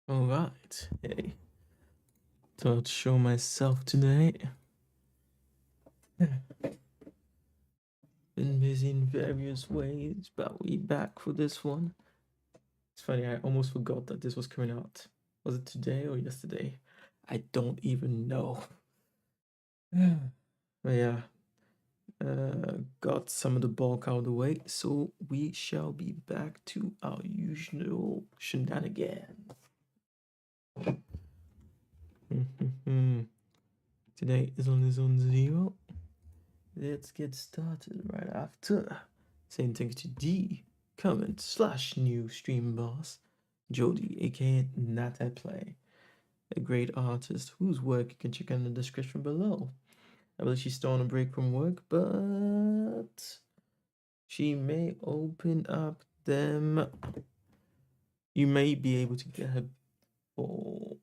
Alright, hey, thought to show myself today. Been busy in various ways, but we back for this one. It's funny, I almost forgot that this was coming out. Was it today or yesterday? I don't even know. But yeah, got some of the bulk out of the way, so we shall be back to our usual shenanigans. Today is on his own zero. Let's get started right after. Saying thanks to D, comment / new stream boss, Jodie, aka Nutty, a great artist whose work you can check out in the description below. I believe she's still on a break from work, but she may open up them. You may be able to get her for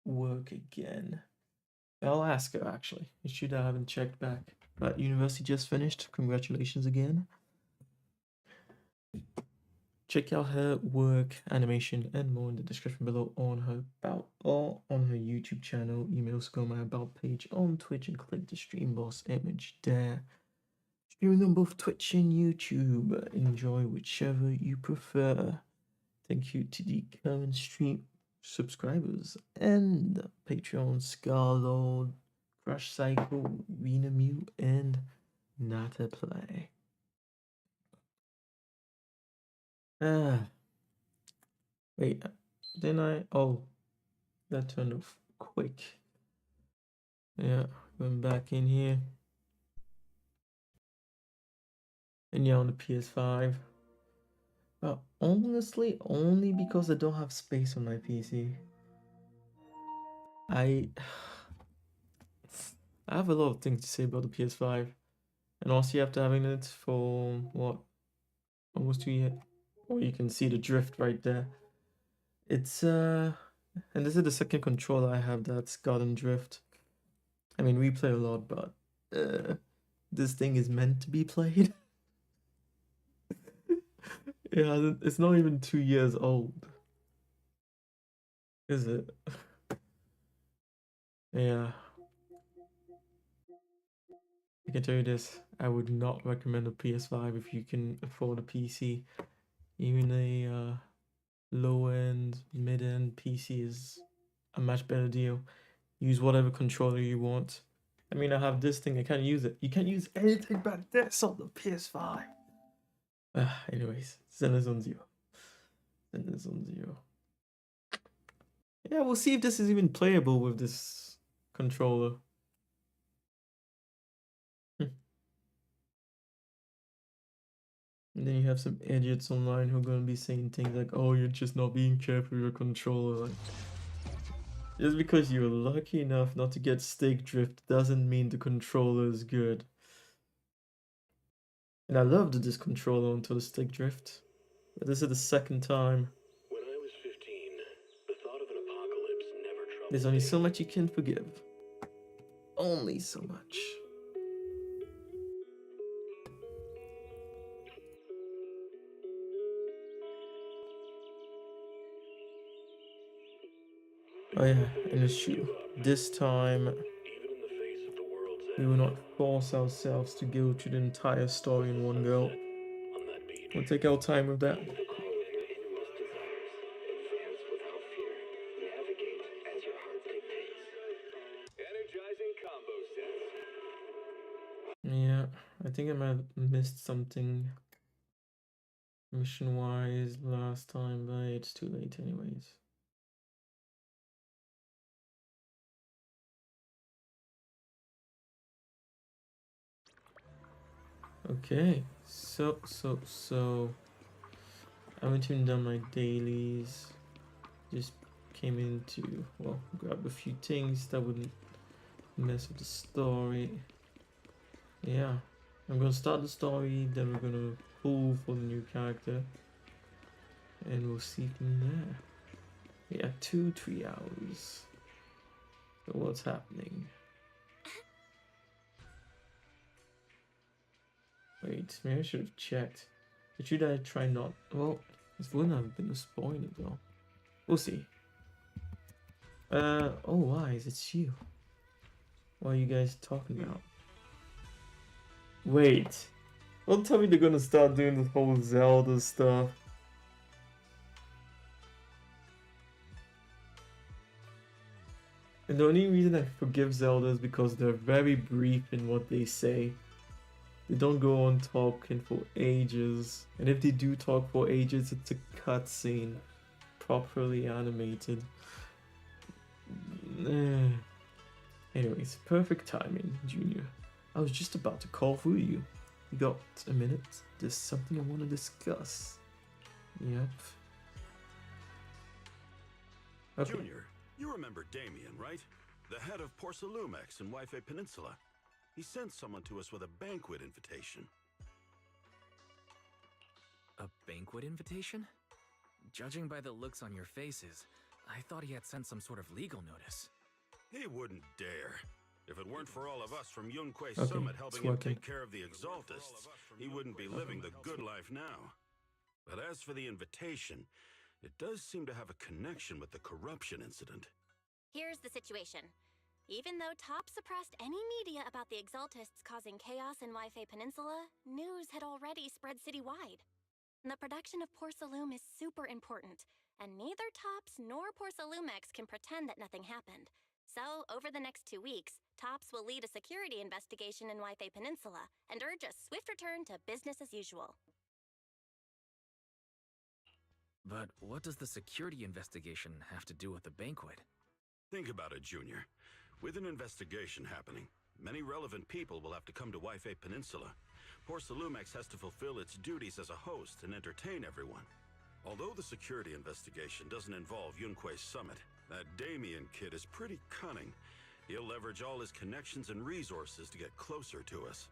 work again. I'll ask her actually. Should I haven't checked back. But university just finished. Congratulations again. Check out her work, animation, and more in the description below on her about or on her YouTube channel. Emails go my about page on Twitch and click the stream boss image there. Streaming on both Twitch and YouTube. Enjoy whichever you prefer. Thank you to the current stream subscribers and Patreon Scarlord, Crash Cycle, Rena Mew, and Nata Play. Wait, didn't I? Oh, that turned off quick. Yeah, going back in here. And yeah, on the PS5. But honestly, only because I don't have space on my PC. I have a lot of things to say about the PS5. And also after having it for, what, almost 2 years? Or you can see the drift right there. It's, and this is the second controller I have that's gotten drift. I mean, we play a lot, but this thing is meant to be played. Yeah, it's not even 2 years old. Is it? Yeah. I can tell you this, I would not recommend a PS5 if you can afford a PC. Even a low-end, mid-end PC is a much better deal. Use whatever controller you want. I mean, I have this thing, I can't use it. You can't use anything but this on the PS5. Anyways, Zenless on zero. Zenless on zero. Yeah, we'll see if this is even playable with this controller. And then you have some idiots online who are gonna be saying things like, "Oh, you're just not being careful with your controller." Like, just because you're lucky enough not to get stick drift doesn't mean the controller is good. And I loved this controller until the stick drift. But this is the second time. When I was 15, the thought of an apocalypse never troubled There's only me. so much you can forgive. Only so much. Oh yeah, and it's true. This time, Even in the face of the world's we end, will not force ourselves to go through the entire story in one go. on that beach, We'll take our time with that. the crow their innermost desires, advance without fear, navigate as your heart dictates. Energizing combo sets. Yeah, I think I might have missed something mission-wise last time, but it's too late anyways. Okay, so I haven't even done my dailies. Just came in to, well, grab a few things that wouldn't mess with the story. Yeah, I'm gonna start the story, then we're gonna pull for the new character, and we'll see from there. Yeah, 2-3 hours. So what's happening? Wait, maybe I should have checked. Or should I try not? Well, this wouldn't have been a spoiler though. We'll see. Oh, why? It's you. What are you guys talking about? Wait. Don't tell me they're gonna start doing the whole Zelda stuff. And the only reason I forgive Zelda is because they're very brief in what they say. They don't go on talking for ages. And if they do talk for ages, it's a cutscene. Properly animated. Anyways, perfect timing, Junior. I was just about to call for you. You got a minute? There's something I want to discuss. Yep. Okay. Junior, you remember Damien, right? The head of Porcelumex in Wi-Fi Peninsula. He sent someone to us with a banquet invitation. A banquet invitation? Judging by the looks on your faces, I thought he had sent some sort of legal notice. He wouldn't dare. If it weren't for all of us from Yunquei Okay, Summit helping him working. take care of the Exaltists, he wouldn't be living the good life now. But as for the invitation, it does seem to have a connection with the corruption incident. Here's the situation. Even though Top suppressed any media about the Exaltists causing chaos in Wi-Fi Peninsula, news had already spread citywide. The production of Porcelume is super important, and neither Tops nor Porcelumex can pretend that nothing happened. So, over the next 2 weeks, Tops will lead a security investigation in Wi-Fi Peninsula and urge a swift return to business as usual. But what does the security investigation have to do with the banquet? Think about it, Junior. With an investigation happening, many relevant people will have to come to Wi-Fi Peninsula. Porcelumex has to fulfill its duties as a host and entertain everyone. Although the security investigation doesn't involve Yunquei Summit, that Damien kid is pretty cunning. He'll leverage all his connections and resources to get closer to us.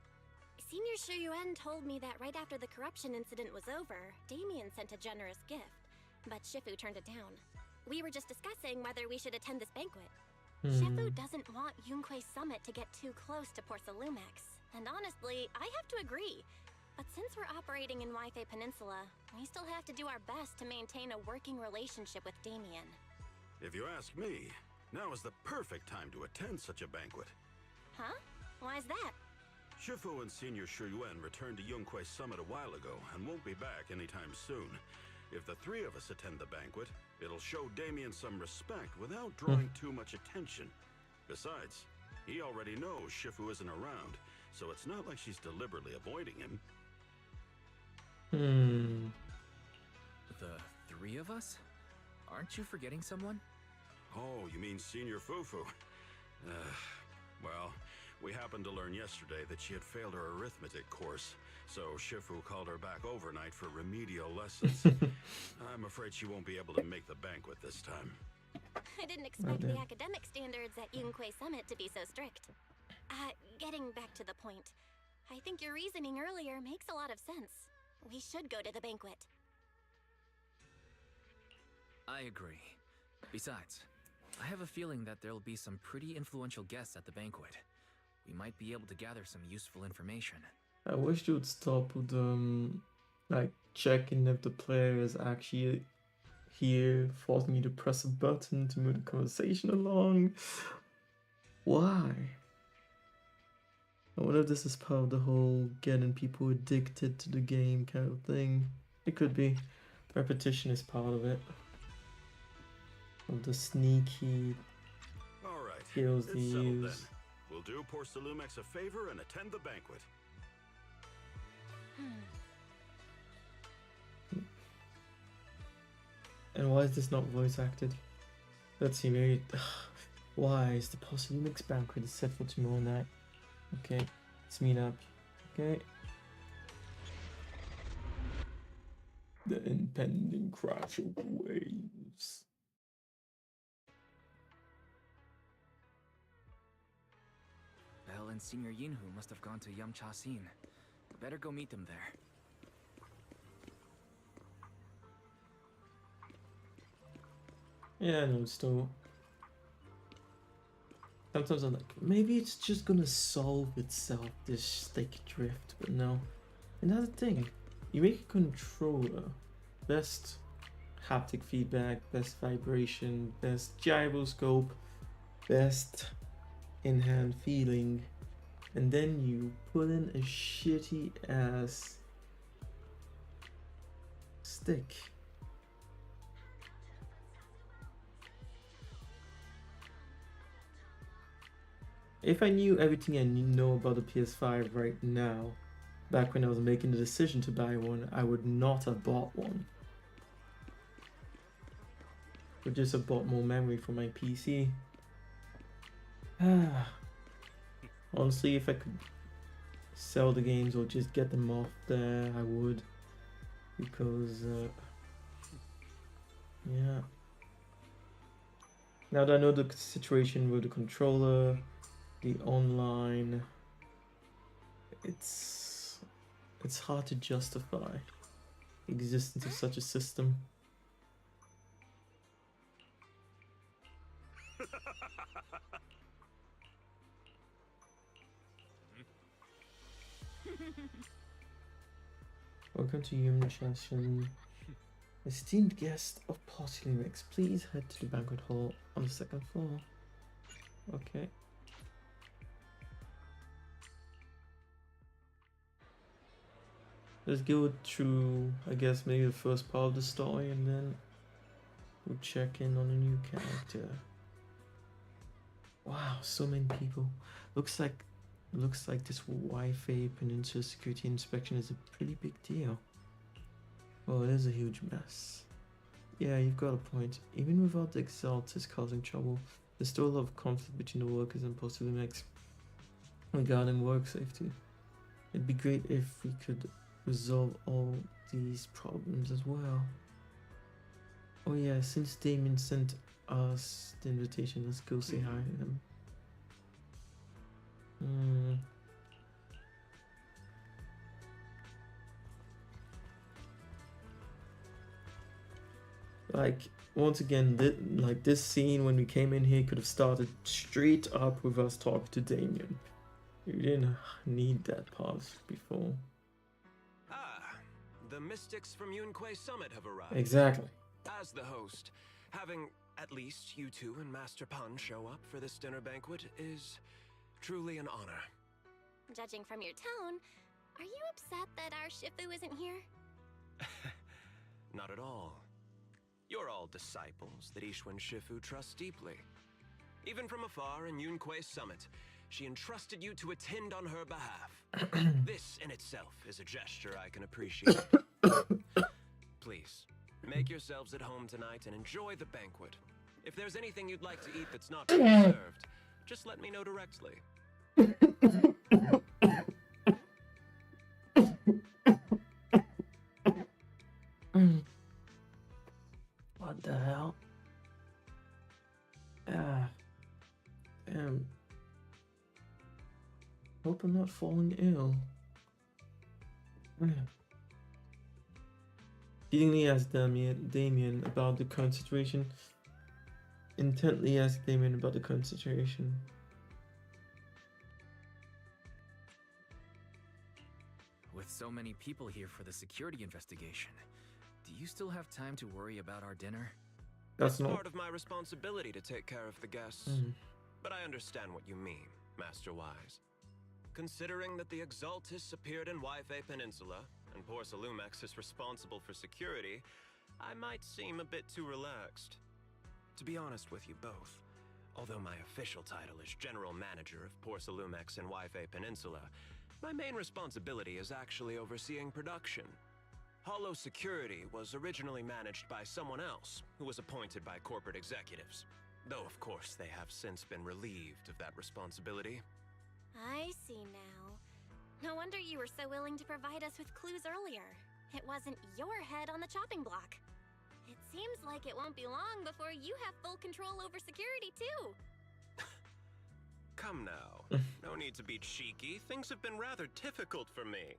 Senior Shuyuan told me that right after the corruption incident was over, Damien sent a generous gift, but Shifu turned it down. We were just discussing whether we should attend this banquet. Shifu doesn't want Yunquei Summit to get too close to Porcelumex, and honestly, I have to agree. But since we're operating in Wi-Fi Peninsula, we still have to do our best to maintain a working relationship with Damien. If you ask me, now is the perfect time to attend such a banquet. Huh? Why's that? Shifu and Senior Shuyuan returned to Yunquei Summit a while ago and won't be back anytime soon. If the three of us attend the banquet, it'll show Damien some respect without drawing too much attention. Besides, he already knows Shifu isn't around, so it's not like she's deliberately avoiding him. The three of us? Aren't you forgetting someone? Oh, you mean Senior Fufu? Well, we happened to learn yesterday that she had failed her arithmetic course, so Shifu called her back overnight for remedial lessons. I'm afraid she won't be able to make the banquet this time. I didn't expect the academic standards at Yunquei Summit to be so strict. Getting back to the point, I think your reasoning earlier makes a lot of sense. We should go to the banquet. I agree. Besides, I have a feeling that there'll be some pretty influential guests at the banquet. We might be able to gather some useful information. I wish they would stop with like checking if the player is actually here, forcing you to press a button to move the conversation along. Why? I wonder if this is part of the whole getting people addicted to the game kind of thing. It could be. Repetition is part of it. Of the sneaky All right, skills it's they settled then. use. We'll do Porcelumex a favor and attend the banquet. And why is this not voice acted? Let's see, maybe. Why is the Porcelumex banquet set for tomorrow night? Okay, let's meet up. Okay. The impending crash of waves. Belle and Senior Yinhu must have gone to Yamcha-sin. Better go meet them there. Yeah, no, still. Sometimes I'm like, maybe it's just gonna solve itself, this stick drift, but no. Another thing, you make a controller. Best haptic feedback, best vibration, best gyroscope, best in-hand feeling, and then you put in a shitty ass stick. If I knew everything I know about the PS5 right now, back when I was making the decision to buy one, I would not have bought one. I would just have bought more memory for my PC. Honestly, if I could sell the games or just get them off there, I would. Because, yeah. Now that I know the situation with the controller, the online, it's hard to justify the existence of such a system. Welcome to Human Session. Esteemed guest of Porcelain, please head to the banquet hall on the second floor. Okay. Let's go through, I guess, maybe the first part of the story, and then we'll check in on a new character. Wow, so many people. Looks like this Wi-Fi Peninsula security inspection is a pretty big deal. Oh, it is a huge mess. Yeah, you've got a point. Even without the Exaltus causing trouble, there's still a lot of conflict between the workers and Post-Lumex regarding work safety. It'd be great if we could resolve all these problems as well. Oh yeah, since Damien sent us the invitation, let's go say hi to him. Like, once again, this scene when we came in here could have started straight up with us talking to Damien. You didn't need that pause before. Ah, the mystics from Yunque Summit have arrived. Exactly. As the host, having at least you two and Master Pun show up for this dinner banquet is truly an honor. Judging from your tone, are you upset that our Shifu isn't here? Not at all. You're all disciples that Ishwan Shifu trusts deeply. Even from afar in Yunque Summit, she entrusted you to attend on her behalf. This in itself is a gesture I can appreciate. Please, make yourselves at home tonight and enjoy the banquet. If there's anything you'd like to eat that's not being served, just let me know directly. What the hell? Damn. Hope I'm not falling ill. Feelingly asked Damien about the current situation. Intently asked Damien about the current situation. With so many people here for the security investigation, do you still have time to worry about our dinner? That's It's not part of my responsibility to take care of the guests. But I understand what you mean, Master Wise. Considering that the Exaltus appeared in Wi-Fi Peninsula, and Porcelalumex is responsible for security, I might seem a bit too relaxed. To be honest with you both, although my official title is General Manager of Porcelalumex and Wi-Fi Peninsula, my main responsibility is actually overseeing production. Hollow Security was originally managed by someone else, who was appointed by corporate executives. Though, of course, they have since been relieved of that responsibility. I see now. No wonder you were so willing to provide us with clues earlier. It wasn't your head on the chopping block. It seems like it won't be long before you have full control over security, too. Come now. No need to be cheeky. Things have been rather difficult for me.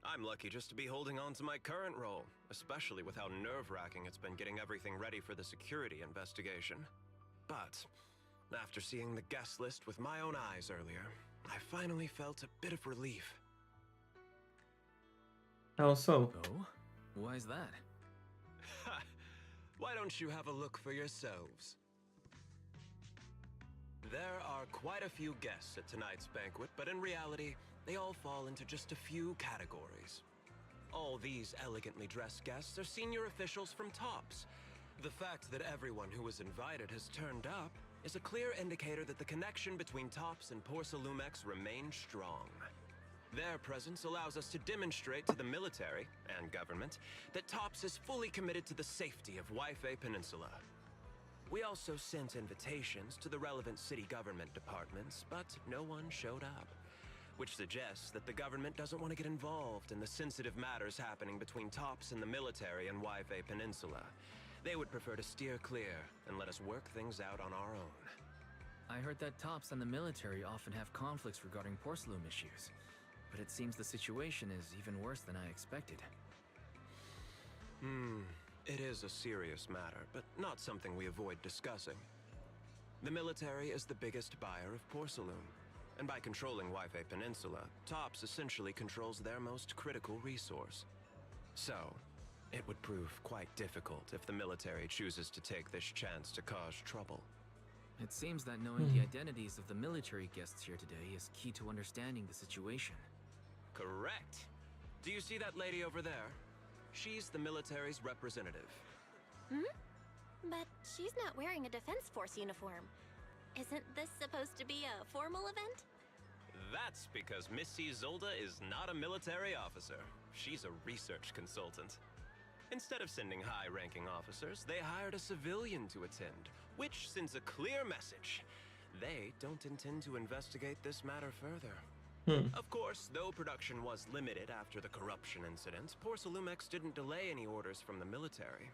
I'm lucky just to be holding on to my current role, especially with how nerve-wracking it's been getting everything ready for the security investigation. But after seeing the guest list with my own eyes earlier, I finally felt a bit of relief. How so? Oh? Why is that? Why don't you have a look for yourselves? There are quite a few guests at tonight's banquet, but in reality, they all fall into just a few categories. All these elegantly dressed guests are senior officials from TOPS. The fact that everyone who was invited has turned up is a clear indicator that the connection between TOPS and Porsalumex remains strong. Their presence allows us to demonstrate to the military and government that TOPS is fully committed to the safety of Waifei Peninsula. We also sent invitations to the relevant city government departments, but no one showed up, which suggests that the government doesn't want to get involved in the sensitive matters happening between TOPS and the military and Waifei Peninsula. They would prefer to steer clear and let us work things out on our own. I heard that TOPS and the military often have conflicts regarding porcelain issues, but it seems the situation is even worse than I expected. It is a serious matter, but not something we avoid discussing. The military is the biggest buyer of porcelain, and by controlling Waifei Peninsula, TOPS essentially controls their most critical resource. So, it would prove quite difficult if the military chooses to take this chance to cause trouble. It seems that knowing the identities of the military guests here today is key to understanding the situation. Correct. Do you see that lady over there? She's the military's representative. But she's not wearing a Defense Force uniform. Isn't this supposed to be a formal event? That's because Missy Zolda is not a military officer. She's a research consultant. Instead of sending high-ranking officers, they hired a civilian to attend, which sends a clear message. They don't intend to investigate this matter further. Of course, though production was limited after the corruption incident, Porsalumex didn't delay any orders from the military.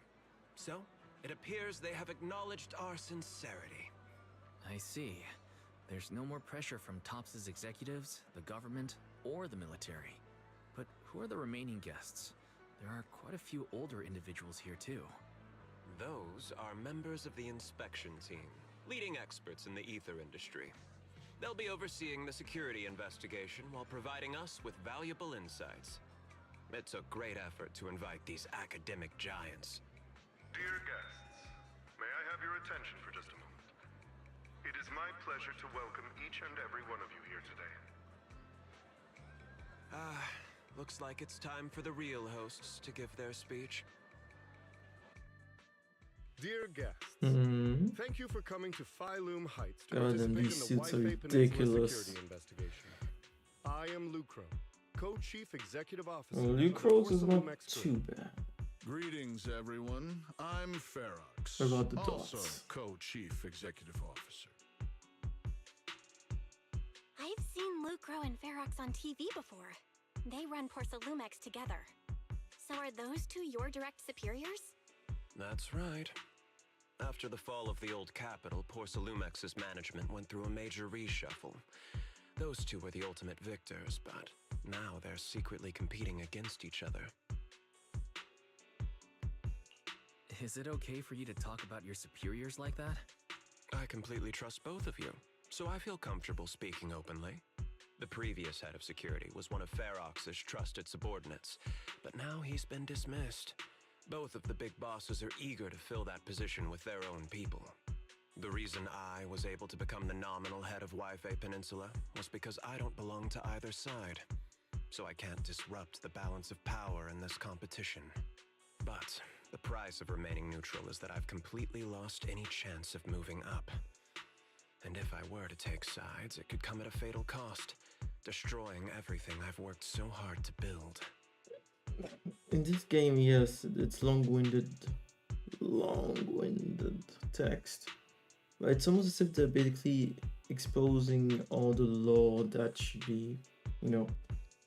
So, it appears they have acknowledged our sincerity. I see. There's no more pressure from TOPS' executives, the government, or the military. But who are the remaining guests? There are quite a few older individuals here too. Those are members of the inspection team, leading experts in the ether industry. They'll be overseeing the security investigation while providing us with valuable insights. It took great effort to invite these academic giants. Dear guests, may I have your attention for just a moment? It is my pleasure to welcome each and every one of you here today. Looks like it's time for the real hosts to give their speech. Dear guests, thank you for coming to Phylum Heights to God, and participate these in the suits are Waifei Peninsula ridiculous. security investigation. I am Lucro, co-chief executive officer. Well, of Luke the Rose is not Porsalumex too Group. bad. Greetings, everyone. I'm Ferox, What about the also dots? co-chief executive officer. I've seen Lucro and Ferox on TV before. They run Porsalumex together. So are those two your direct superiors? That's right. After the fall of the old capital, Porsalumex's management went through a major reshuffle. Those two were the ultimate victors, but now they're secretly competing against each other. Is it okay for you to talk about your superiors like that? I completely trust both of you, so I feel comfortable speaking openly. The previous head of security was one of Ferox's trusted subordinates, but now he's been dismissed. Both of the big bosses are eager to fill that position with their own people. The reason I was able to become the nominal head of Waifei Peninsula was because I don't belong to either side, so I can't disrupt the balance of power in this competition. But the price of remaining neutral is that I've completely lost any chance of moving up. And if I were to take sides, it could come at a fatal cost, destroying everything I've worked so hard to build. In this game, yes, it's long-winded text. But it's almost as if they're basically exposing all the lore that should be,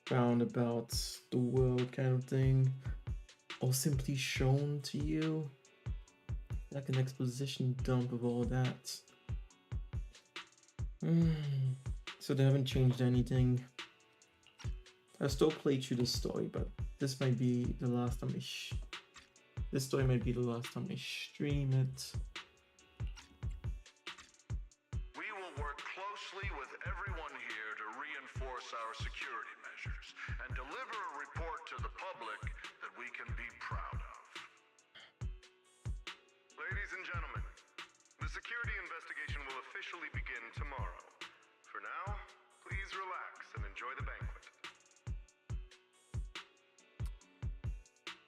found about the world kind of thing. Or simply shown to you. Like an exposition dump of all that. So they haven't changed anything. I still played through the story, but this might be the last time this story might be the last time I stream it. We will work closely with everyone here to reinforce our security measures and deliver a report to the public that we can be proud of. officially begin tomorrow. For now, please relax and enjoy the banquet.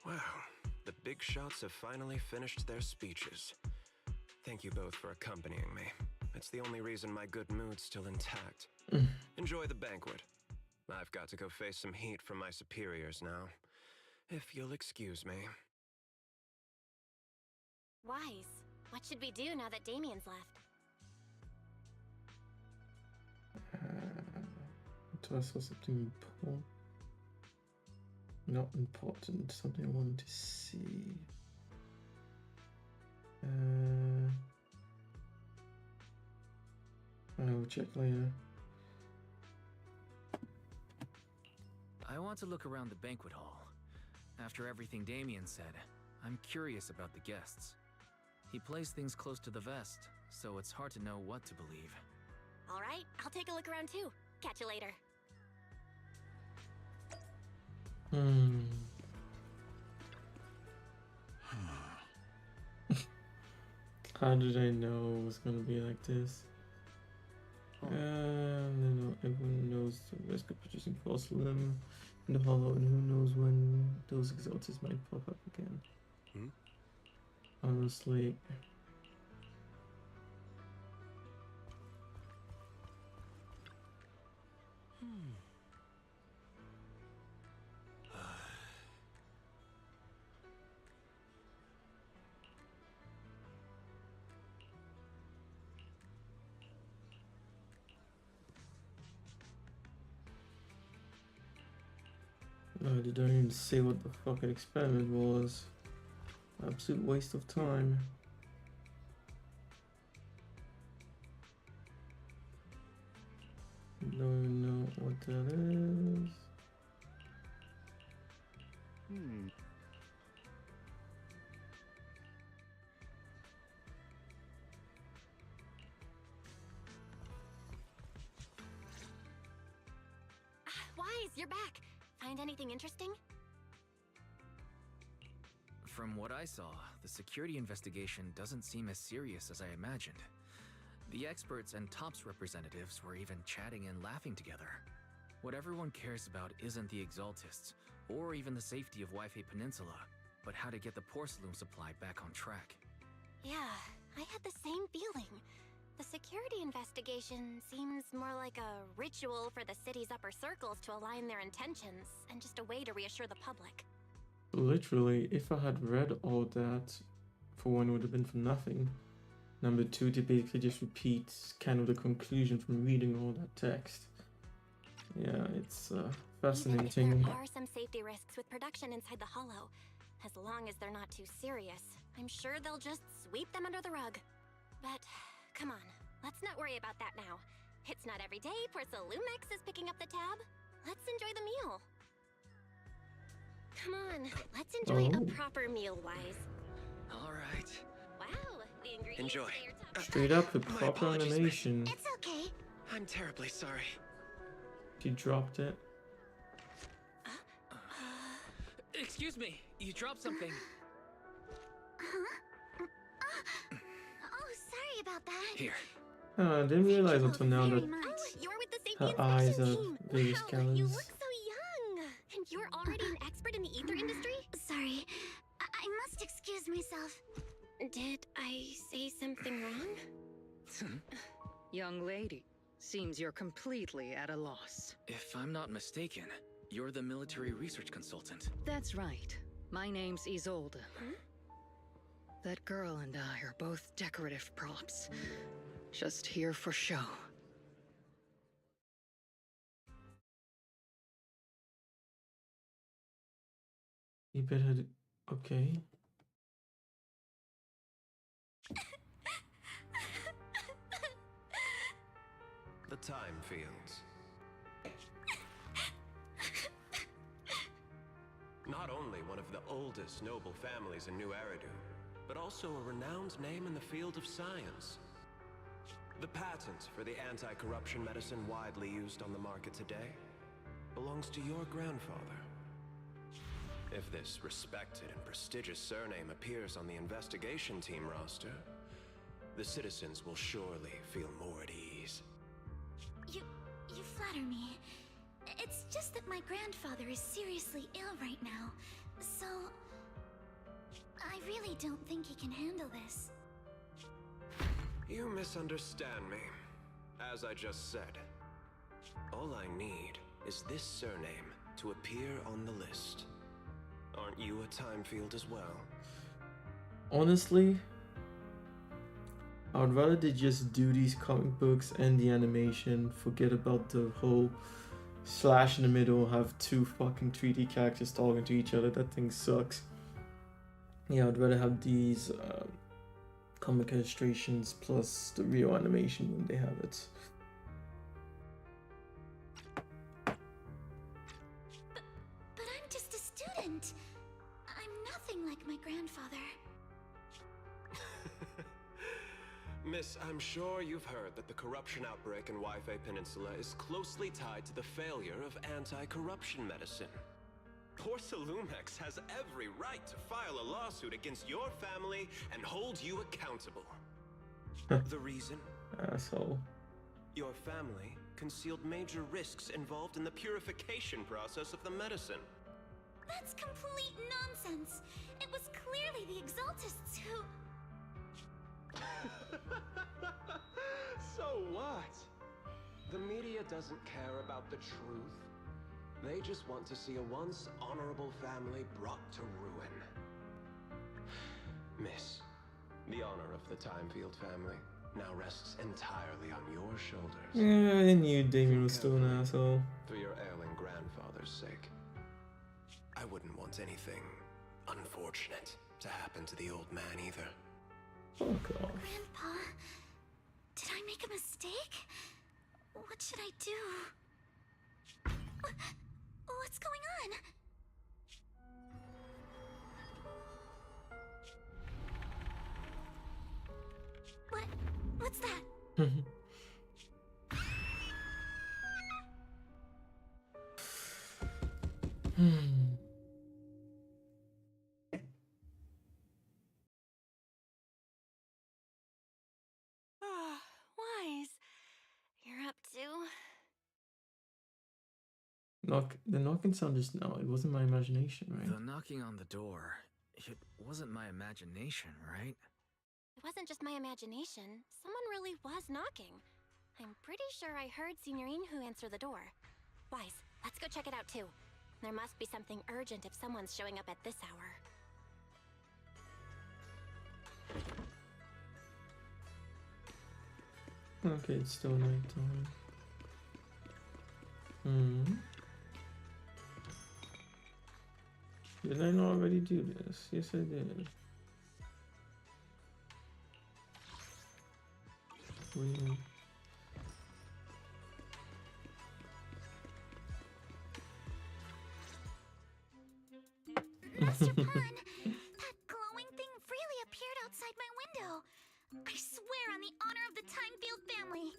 Wow, the big shots have finally finished their speeches. Thank you both for accompanying me. It's the only reason my good mood's still intact. Enjoy the banquet. I've got to go face some heat from my superiors now. If you'll excuse me. Wise, what should we do now that Damien's left? To us was something important. Not important, something I wanted to see. I will check later. I want to look around the banquet hall. After everything Damien said, I'm curious about the guests. He plays things close to the vest, so it's hard to know what to believe. All right, I'll take a look around too. Catch you later. How did I know it was gonna be like this? Everyone knows the risk of producing false limb in the hollow, and who knows when those exalters might pop up again. Honestly. They don't even say what the fucking experiment was. Absolute waste of time. Don't even know what that is. Wise, you're back. Find anything interesting? From what I saw, the security investigation doesn't seem as serious as I imagined. The experts and TOPS representatives were even chatting and laughing together. What everyone cares about isn't the Exaltists, or even the safety of Wi-Fi Peninsula, but how to get the porcelain supply back on track. Yeah, I had the same feeling. The security investigation seems more like a ritual for the city's upper circles to align their intentions, and just a way to reassure the public. Literally, if I had read all that, for one, it would have been for nothing. Number two, to basically just repeat kind of the conclusion from reading all that text. Yeah, it's fascinating. Even if there are some safety risks with production inside the Hollow, as long as they're not too serious, I'm sure they'll just sweep them under the rug. But come on, let's not worry about that now. It's not every day Porcelumex is picking up the tab. Let's enjoy the meal. Come on, let's enjoy a proper meal, Wise. All right. Wow, the ingredients Enjoy. say your top- Straight up with My proper apologies, miss. animation. It's okay. I'm terribly sorry. She dropped it. Excuse me, you dropped something. Oh, sorry about that. Here. Oh, I didn't realize until now that Oh, you're with the safety her inspection eyes are team. very Wow, scanners. you look so young. And you're already an expert in the ether industry? Sorry, I must excuse myself. Did I say something wrong? Young lady, seems you're completely at a loss. If I'm not mistaken, you're the military research consultant. That's right. My name's Isolde. That girl and I are both decorative props. Just here for show. You better. Okay. The time fields. Not only one of the oldest noble families in New Eridu, but also a renowned name in the field of science. The patent for the anti-corruption medicine widely used on the market today belongs to your grandfather. If this respected and prestigious surname appears on the investigation team roster, The citizens will surely feel more at ease. You flatter me. It's just that my grandfather is seriously ill right now, so I really don't think he can handle this. You misunderstand me. As I just said, all I need is this surname to appear on the list. Aren't you a Timefield as well? Honestly, I would rather they just do these comic books and the animation, forget about the whole slash in the middle, have two fucking 3D characters talking to each other. That thing sucks. Yeah, I'd rather have these comic illustrations plus the real animation when they have it. But I'm just a student. I'm nothing like my grandfather. Miss, I'm sure you've heard that the corruption outbreak in Wi-Fi Peninsula is closely tied to the failure of anti-corruption medicine. Porcelumex has every right to file a lawsuit against your family and hold you accountable. The reason? Asshole. Your family concealed major risks involved in the purification process of the medicine. That's complete nonsense. It was clearly the Exaltists who... So what? The media doesn't care about the truth. They just want to see a once honorable family brought to ruin. Miss, the honor of the Timefield family now rests entirely on your shoulders. Yeah, I knew Damien was still an asshole. For your ailing grandfather's sake. I wouldn't want anything unfortunate to happen to the old man either. Fuck off. Grandpa, did I make a mistake? What should I do? What's going on? What's that? Wise. You're up to... The knocking sound just now, it wasn't my imagination, right? The knocking on the door. It wasn't my imagination, right? It wasn't just my imagination. Someone really was knocking. I'm pretty sure I heard Signorine who answer the door. Wise, let's go check it out too. There must be something urgent if someone's showing up at this hour. Okay, it's still nighttime. Did I not already do this? Yes, I did. Weird. Master Pun, that glowing thing really appeared outside my window. I swear on the honor of the Timefield family.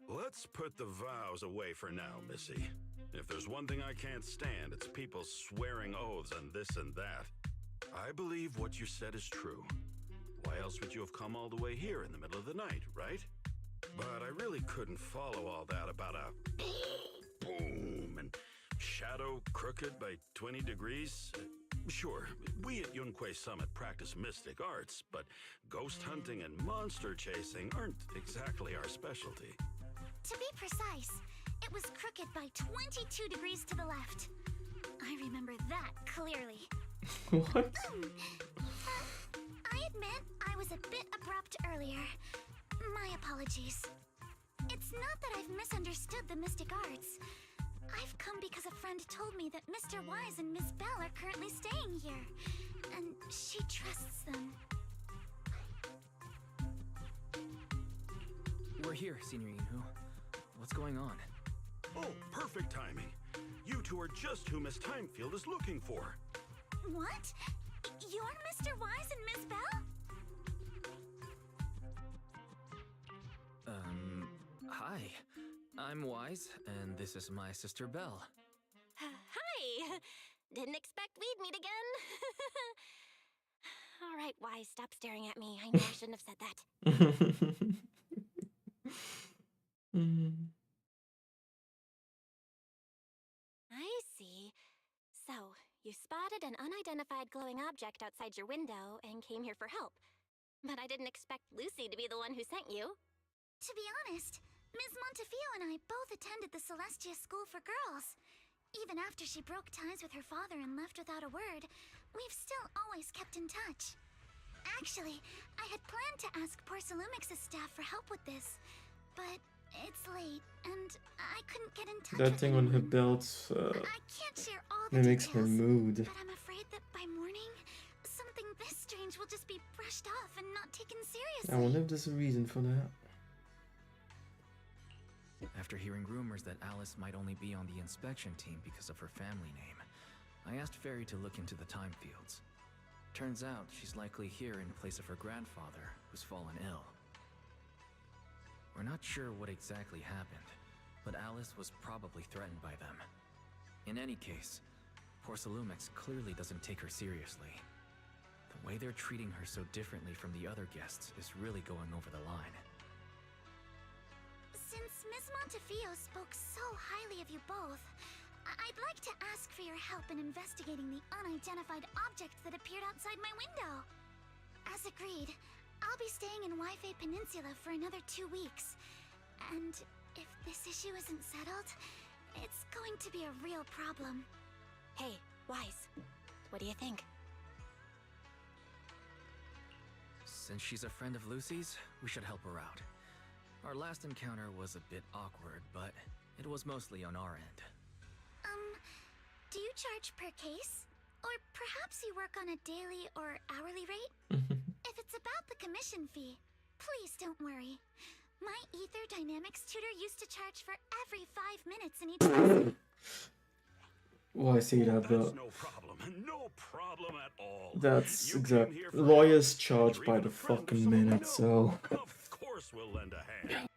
Let's put the vows away for now, Missy. If there's one thing I can't stand, it's people swearing oaths and this and that. I believe what you said is true. Why else would you have come all the way here in the middle of the night, right? But I really couldn't follow all that about a boom and shadow crooked by 20 degrees. Sure, we at Yunquay Summit practice mystic arts, but ghost hunting and monster chasing aren't exactly our specialty. To be precise, it was crooked by 22 degrees to the left. I remember that clearly. What? I admit I was a bit abrupt earlier. My apologies. It's not that I've misunderstood the mystic arts. I've come because a friend told me that Mr. Wise and Miss Bell are currently staying here, and she trusts them. We're here, Signorine Hu. What's going on? Oh, perfect timing. You two are just who Miss Timefield is looking for. What? You're Mr. Wise and Miss Bell? Hi. I'm Wise, and this is my sister Belle. Hi! Didn't expect we'd meet again. All right, right, Wise, stop staring at me. I know I shouldn't have said that. I see. So, you spotted an unidentified glowing object outside your window and came here for help. But I didn't expect Lucy to be the one who sent you. To be honest, Ms. Montefio and I both attended the Celestia School for Girls. Even after she broke ties with her father and left without a word, we've still always kept in touch. Actually, I had planned to ask Porcelumix's staff for help with this, but it's late, and I couldn't get in touch That with thing on her anyone. belt I can't share all the mimics her details, mood. but I'm afraid that by morning, something this strange will just be brushed off and not taken seriously. I wonder if there's a reason for that. After hearing rumors that Alice might only be on the inspection team because of her family name, I asked Fairy to look into the time fields. Turns out she's likely here in place of her grandfather, who's fallen ill. We're not sure what exactly happened, but Alice was probably threatened by them. In any case, Porcelumix clearly doesn't take her seriously. The way they're treating her so differently from the other guests is really going over the line. Since Ms. Montefio spoke so highly of you both, I'd like to ask for your help in investigating the unidentified object that appeared outside my window. As agreed, I'll be staying in Wi-Fi Peninsula for another 2 weeks. And if this issue isn't settled, it's going to be a real problem. Hey, Wise, what do you think? Since she's a friend of Lucy's, we should help her out. Our last encounter was a bit awkward, but it was mostly on our end. Do you charge per case? Or perhaps you work on a daily or hourly rate? If it's about the commission fee, please don't worry. My Ether Dynamics tutor used to charge for every 5 minutes in each lesson. Well, I see that, but That's no problem. No problem at all. that's You exact. came here for Lawyers help. charge You're by even the a friend of fucking someone we minute, know. so. Of course we'll lend a hand.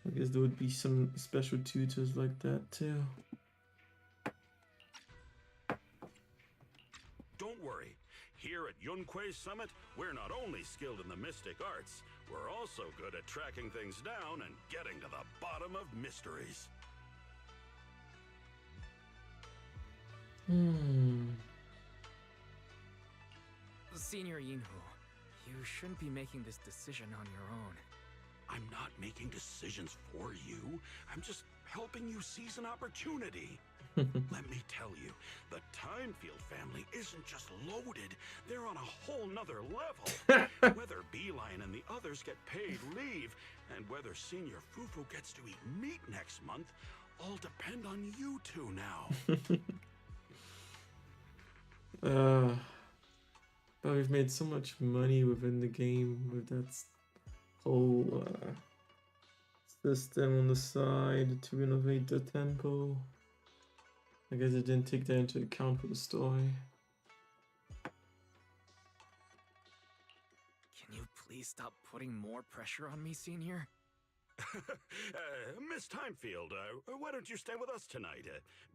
I guess there would be some special tutors like that too. Don't worry. Here at Yunquei Summit, we're not only skilled in the mystic arts, we're also good at tracking things down and getting to the bottom of mysteries. Senior Yinhu, you shouldn't be making this decision on your own. I'm not making decisions for you. I'm just helping you seize an opportunity. Let me tell you, the Timefield family isn't just loaded, they're on a whole nother level. Whether Beeline and the others get paid leave, and whether Senior Fufu gets to eat meat next month, all depend on you two now. But we've made so much money within the game with that whole system on the side to renovate the temple. I guess it didn't take that into account for the story. Can you please stop putting more pressure on me, Senior? Miss Timefield, why don't you stay with us tonight?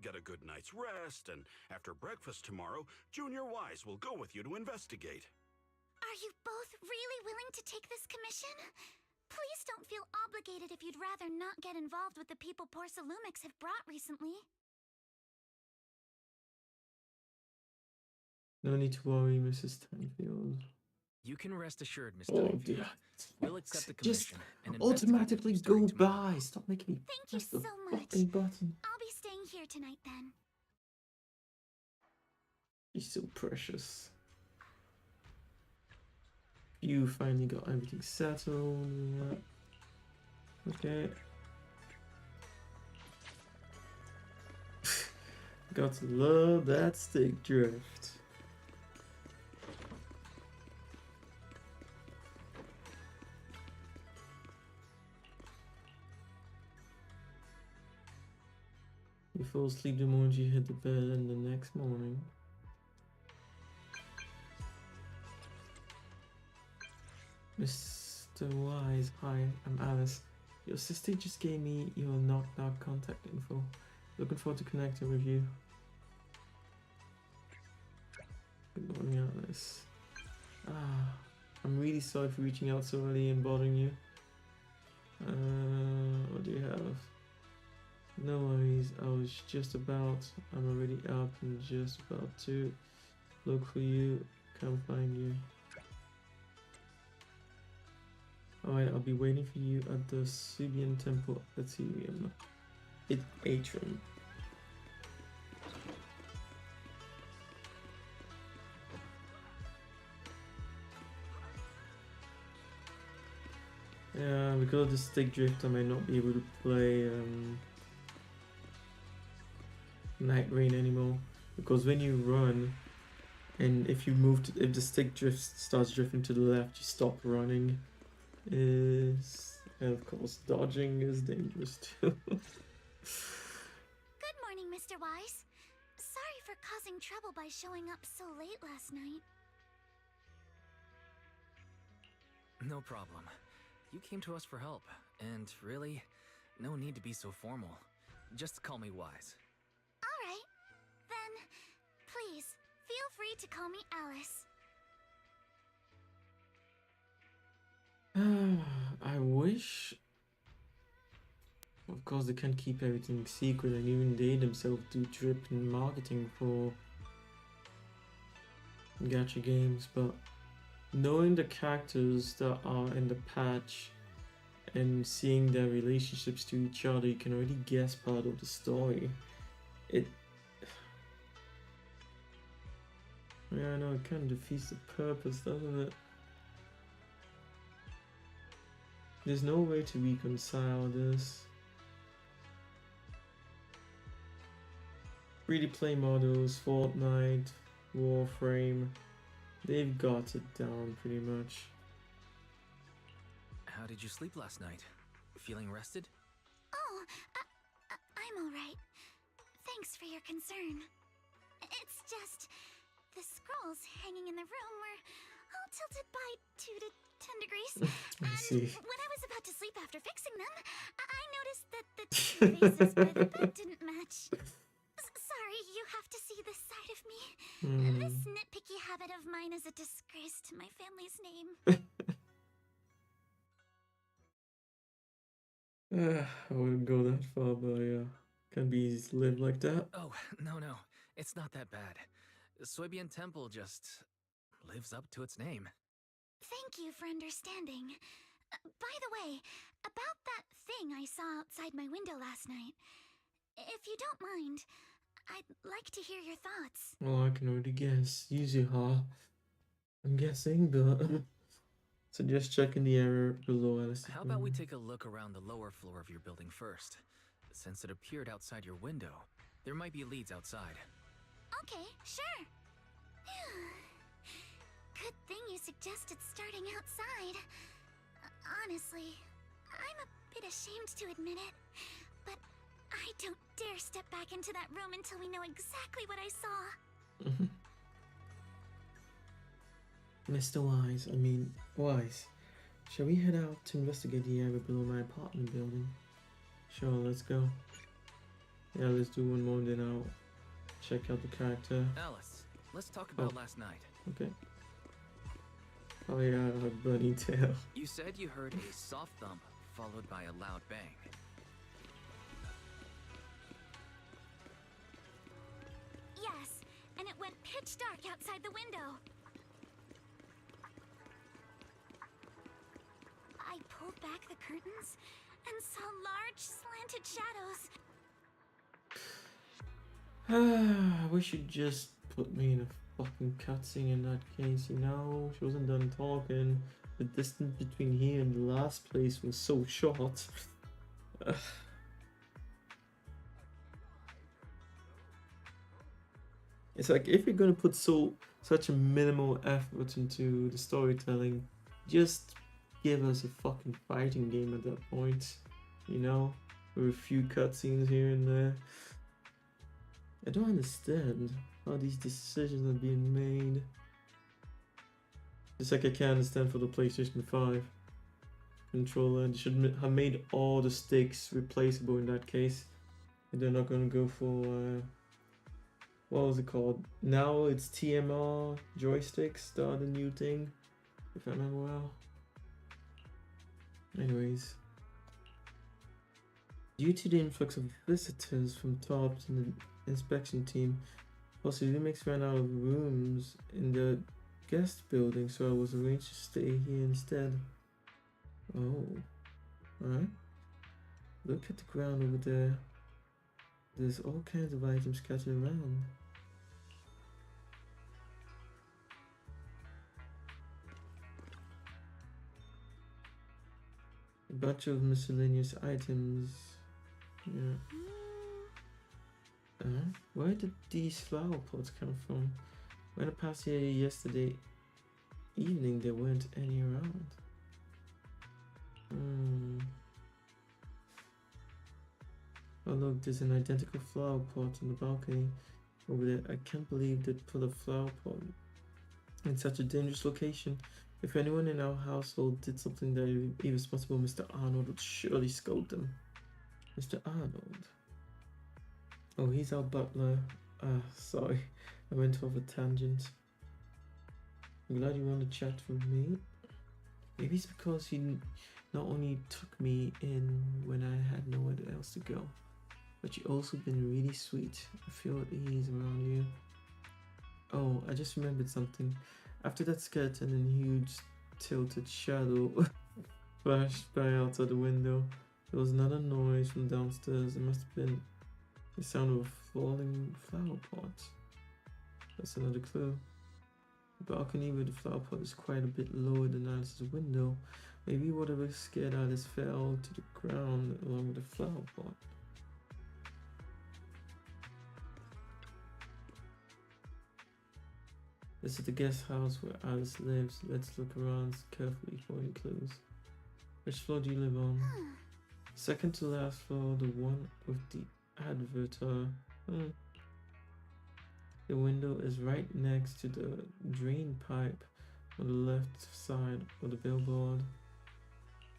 Get a good night's rest, and after breakfast tomorrow, Junior Wise will go with you to investigate. Are you both really willing to take this commission? Please don't feel obligated if you'd rather not get involved with the people Porcelumix have brought recently. No need to worry, Mrs. Timefield. You can rest assured, Miss Oh, Timefield. dear. We'll accept the Just commission and automatically investigate go starting tomorrow. by. Stop making me Thank you press the so much. fucking button. I'll be staying here tonight then. She's so precious. You finally got everything settled. Okay. Got to love that steak drift. You fall asleep the moment you hit the bed, and the next morning. Mr. Wise, hi, I'm Alice. Your sister just gave me your knock-knock contact info. Looking forward to connecting with you. Good morning, Alice. I'm really sorry for reaching out so early and bothering you. What do you have? No worries, I'm already up and just about to look for you, come find you. Alright, I'll be waiting for you at the Sibian Temple Atrium. Atrium. Yeah, because of the stick drift, I might not be able to play Night Rain anymore. Because when you run, and if if the stick starts drifting to the left, you stop running. And of course, dodging is dangerous too. Good morning, Mr. Wise. Sorry for causing trouble by showing up so late last night. No problem. You came to us for help, and really, no need to be so formal. Just call me Wise. Alright. Then, please, feel free to call me Alice. I wish. Of course, they can't keep everything secret, and even they themselves do drip in marketing for gacha games, but knowing the characters that are in the patch and seeing their relationships to each other, you can already guess part of the story. Yeah, I know, it kind of defeats the purpose, doesn't it? There's no way to reconcile this. Free-to-play models, Fortnite, Warframe, they've got it down pretty much. How did you sleep last night? Feeling rested? Oh, I'm alright. Thanks for your concern. It's just, the scrolls hanging in the room were all tilted by 2 to 10 degrees. I see. And when I was about to sleep after fixing them, I noticed that the two faces by the bed didn't match. Sorry, you have to see this side of me. This nitpicky habit of mine is a disgrace to my family's name. I wouldn't go that far, but yeah, can't be easy to live like that. Oh, no, it's not that bad. Soybian Temple just lives up to its name. Thank you for understanding. By the way, about that thing I saw outside my window last night, if you don't mind, I'd like to hear your thoughts. Well, I can already guess. Yuzuha. I'm guessing, but suggest checking the area below, Alice. How about we take a look around the lower floor of your building first? Since it appeared outside your window, there might be leads outside. Okay, sure. Good thing you suggested starting outside. Honestly, I'm a bit ashamed to admit it, but I don't dare step back into that room until we know exactly what I saw. Mr. Wise, shall we head out to investigate the area below my apartment building? Sure, let's go. Yeah, let's do one more, then I'll check out the character. Alice, let's talk about last night. Okay. Oh yeah, bunny tail. You said you heard a soft thump followed by a loud bang. Yes, and it went pitch dark outside the window. I pulled back the curtains and saw large slanted shadows. I wish you'd just put me in a fucking cutscene in that case, you know? She wasn't done talking. The distance between here and the last place was so short. It's like, if you're gonna put such a minimal effort into the storytelling, just give us a fucking fighting game at that point, you know? With a few cutscenes here and there. I don't understand how these decisions are being made. Just like I can't understand for the PlayStation 5 controller. They should have made all the sticks replaceable in that case. And they're not gonna go for what was it called? Now it's TMR joysticks, the new thing, if I remember well. Anyways, due to the influx of visitors from TOPS and the inspection team, Lumix ran out of rooms in the guest building, so I was arranged to stay here instead. Oh, alright. Look at the ground over there. There's all kinds of items scattered around. A bunch of miscellaneous items. Yeah. Where did these flower pots come from? When I passed here yesterday evening, there weren't any around. Oh look, there's an identical flower pot on the balcony over there. I can't believe they'd put a flower pot in such a dangerous location. If anyone in our household did something that irresponsible, Mr. Arnold would surely scold them. Mr. Arnold? Oh, he's our butler. Sorry, I went off a tangent. I'm glad you want to chat with me. Maybe it's because you not only took me in when I had nowhere else to go, but you also been really sweet. I feel at ease around you. Oh, I just remembered something. After that skeleton and huge tilted shadow flashed by outside the window, there was another noise from downstairs. It must have been the sound of a falling flower pot. That's another clue. The balcony with the flower pot is quite a bit lower than Alice's window. Maybe whatever scared Alice fell to the ground along with the flower pot. This is the guest house where Alice lives. Let's look around carefully for any clues. Which floor do you live on? Second to last floor, the one with the advert. The window is right next to the drain pipe on the left side of the billboard.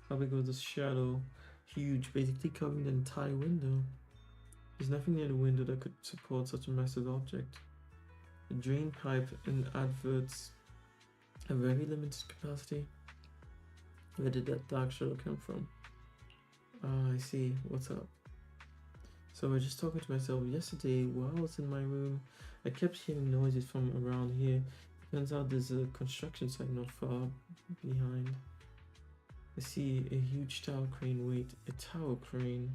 How big was the shadow? Huge, basically covering the entire window. There's nothing near the window that could support such a massive object. The drain pipe and adverts have very limited capacity. Where did that dark shadow come from? I see. What's up? So I was just talking to myself yesterday while I was in my room. I kept hearing noises from around here. Turns out there's a construction site not far behind. I see a huge tower crane. Wait, a tower crane.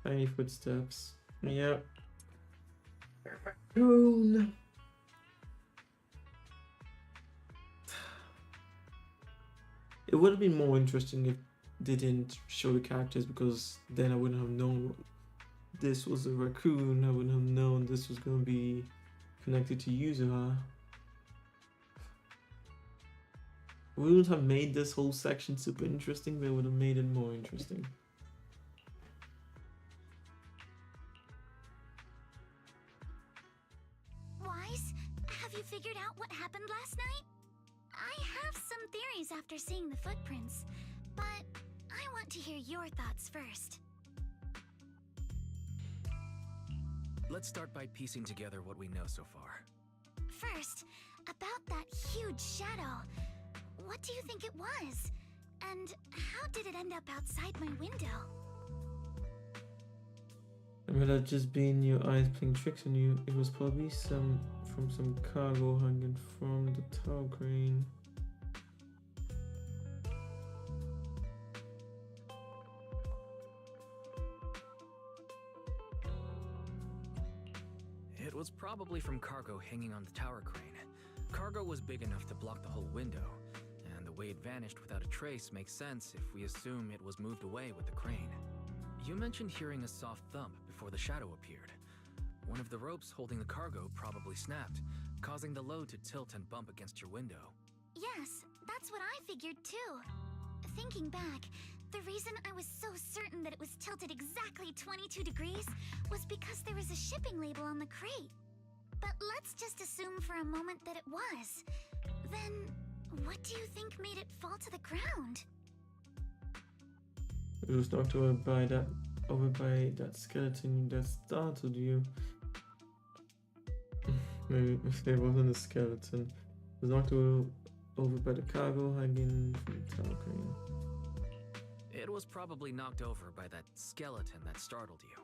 Tiny footsteps. Yep. Raccoon. It would have been more interesting if they didn't show the characters, because then I wouldn't have known this was a raccoon. I wouldn't have known this was going to be connected to Yuzuha. We wouldn't have made this whole section super interesting, but it would have made it more interesting. Wise, have you figured out what happened last night? I have some theories after seeing the footprints, but I want to hear your thoughts first. Let's start by piecing together what we know so far. First, about that huge shadow. What do you think it was? And how did it end up outside my window? Remember that just being your eyes playing tricks on you? It was probably from some cargo hanging from the tower crane. It was probably from cargo hanging on the tower crane. Cargo was big enough to block the whole window, and the way it vanished without a trace makes sense if we assume it was moved away with the crane. You mentioned hearing a soft thump before the shadow appeared. One of the ropes holding the cargo probably snapped, causing the load to tilt and bump against your window. Yes, that's what I figured too. Thinking back, The reason I was so certain that it was tilted exactly 22 degrees was because there was a shipping label on the crate. But let's just assume for a moment that it was. Then, what do you think made it fall to the ground? It was knocked over by that skeleton that startled you. Maybe if there wasn't a skeleton. It was knocked over by the cargo hanging from the tower crane. It was probably knocked over by that skeleton that startled you.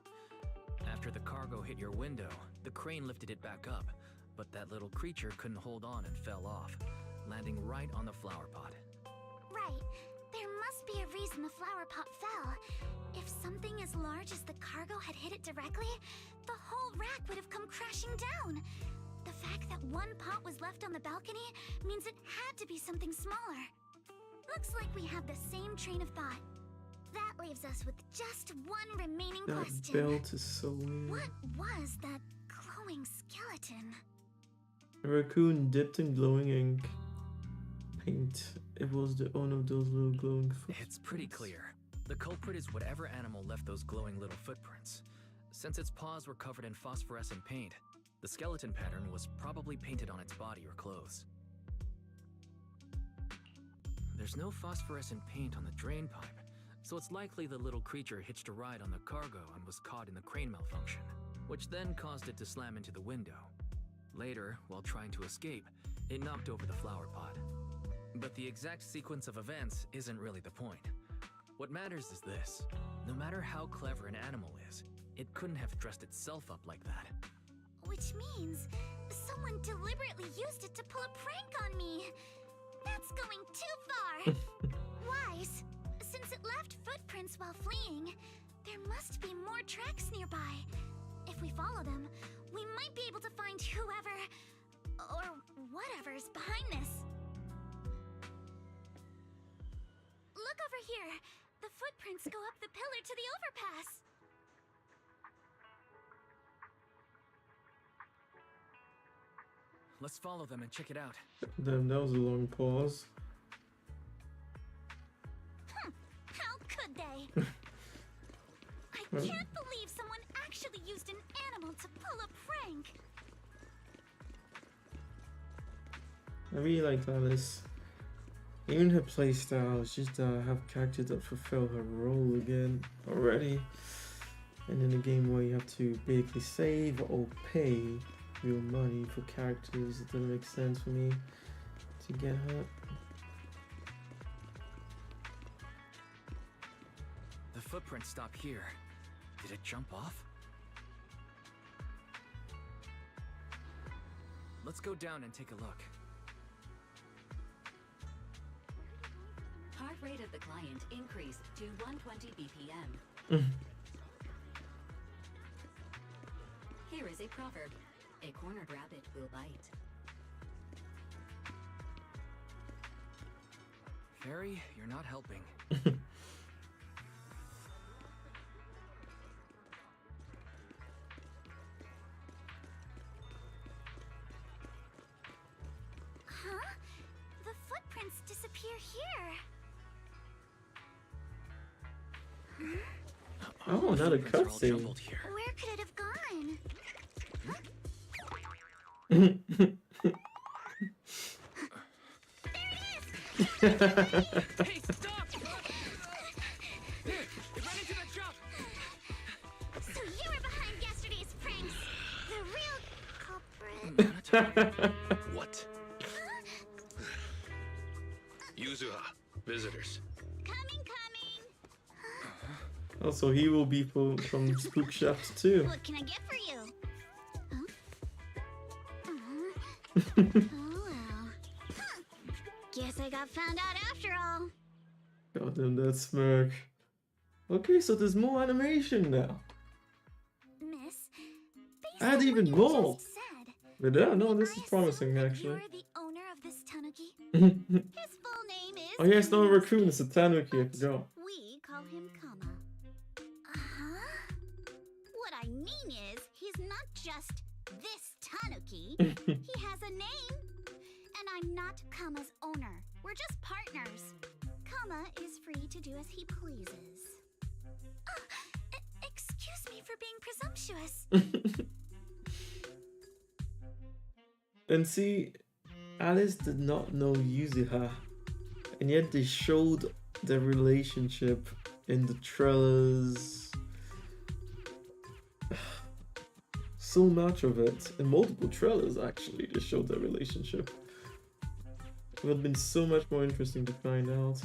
After the cargo hit your window, the crane lifted it back up, but that little creature couldn't hold on and fell off, landing right on the flower pot. Right. There must be a reason the flower pot fell. If something as large as the cargo had hit it directly, the whole rack would have come crashing down. The fact that one pot was left on the balcony means it had to be something smaller. Looks like we have the same train of thought. That leaves us with just one remaining question. That belt is so weird. What was that glowing skeleton? A raccoon dipped in glowing ink paint. It was the owner of those little glowing footprints. It's pretty clear. The culprit is whatever animal left those glowing little footprints. Since its paws were covered in phosphorescent paint, the skeleton pattern was probably painted on its body or clothes. There's no phosphorescent paint on the drain pipe, so it's likely the little creature hitched a ride on the cargo and was caught in the crane malfunction, which then caused it to slam into the window. Later, while trying to escape, it knocked over the flower pot. But the exact sequence of events isn't really the point. What matters is this. No matter how clever an animal is, it couldn't have dressed itself up like that. Which means someone deliberately used it to pull a prank on me. That's going too far. Wise, since it left footprints while fleeing, there must be more tracks nearby. If we follow them, we might be able to find whoever or whatever's behind this. Look over here. The footprints go up the pillar to the overpass. Let's follow them and check it out. Damn, that was a long pause. How could they? I can't believe someone actually used an animal to pull a prank. I really like Alice. Even her playstyle is just have characters that fulfill her role again already. And in a game where you have to basically save or pay real money for characters, it doesn't make sense for me to get her. The footprints stop here. Did it jump off? Let's go down and take a look. Heart rate of the client increased to 120 BPM. Here is a proverb. A cornered rabbit will bite. Fairy, you're not helping. Huh? The footprints disappear here. Oh, another cutscene. Where could it have gone? Hey, stop! Here, run into the truck! So you were behind yesterday's pranks. The real culprit. What? Yuzuha, visitors. Coming. Also, he will be from Spookshaft too. What can I get for you? Oh well. Guess I got found out after all. God damn that smirk. Okay, so there's more animation now. Miss, Add even more. But yeah, no, this is promising actually. You're the owner of this tanuki. His full name is. Oh yeah, it's not a raccoon, it's a tanuki. I forgot. We call him Kama. What I mean is, he's not just this tanuki. He has a name. And I'm not Kama's owner. We're just partners. Kama is free to do as he pleases. Excuse me for being presumptuous. And see, Alice did not know Yuzuha, and yet they showed their relationship in the trailers. So much of it, in multiple trailers actually, they showed their relationship. It would have been so much more interesting to find out.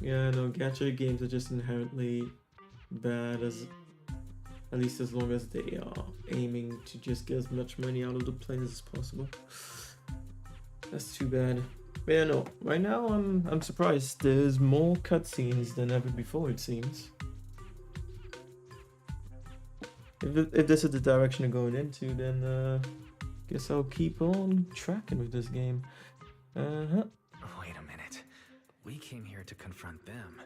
Yeah, no, gacha games are just inherently bad, at least as long as they are aiming to just get as much money out of the players as possible. That's too bad. But yeah, no, right now I'm surprised. There's more cutscenes than ever before, it seems. If this is the direction they're going into, then guess I'll keep on tracking with this game. Wait a minute. We came here to confront them,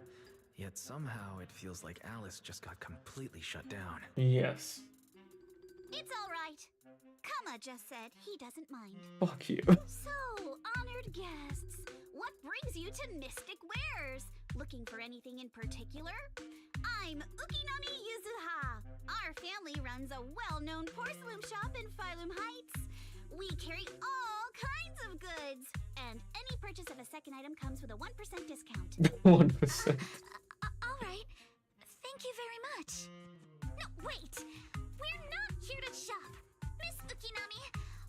yet somehow it feels like Alice just got completely shut down. Yes. It's alright. Kama just said he doesn't mind. Fuck you. So, honored guests, what brings you to Mystic Wares? Looking for anything in particular? I'm Ukinami Yuzuha. Our family runs a well-known porcelain shop in Phylum Heights. We carry all kinds of goods, and any purchase of a second item comes with a 1% discount. 1%. Alright, thank you very much. No, wait! We're not here to shop! Miss Ukinami,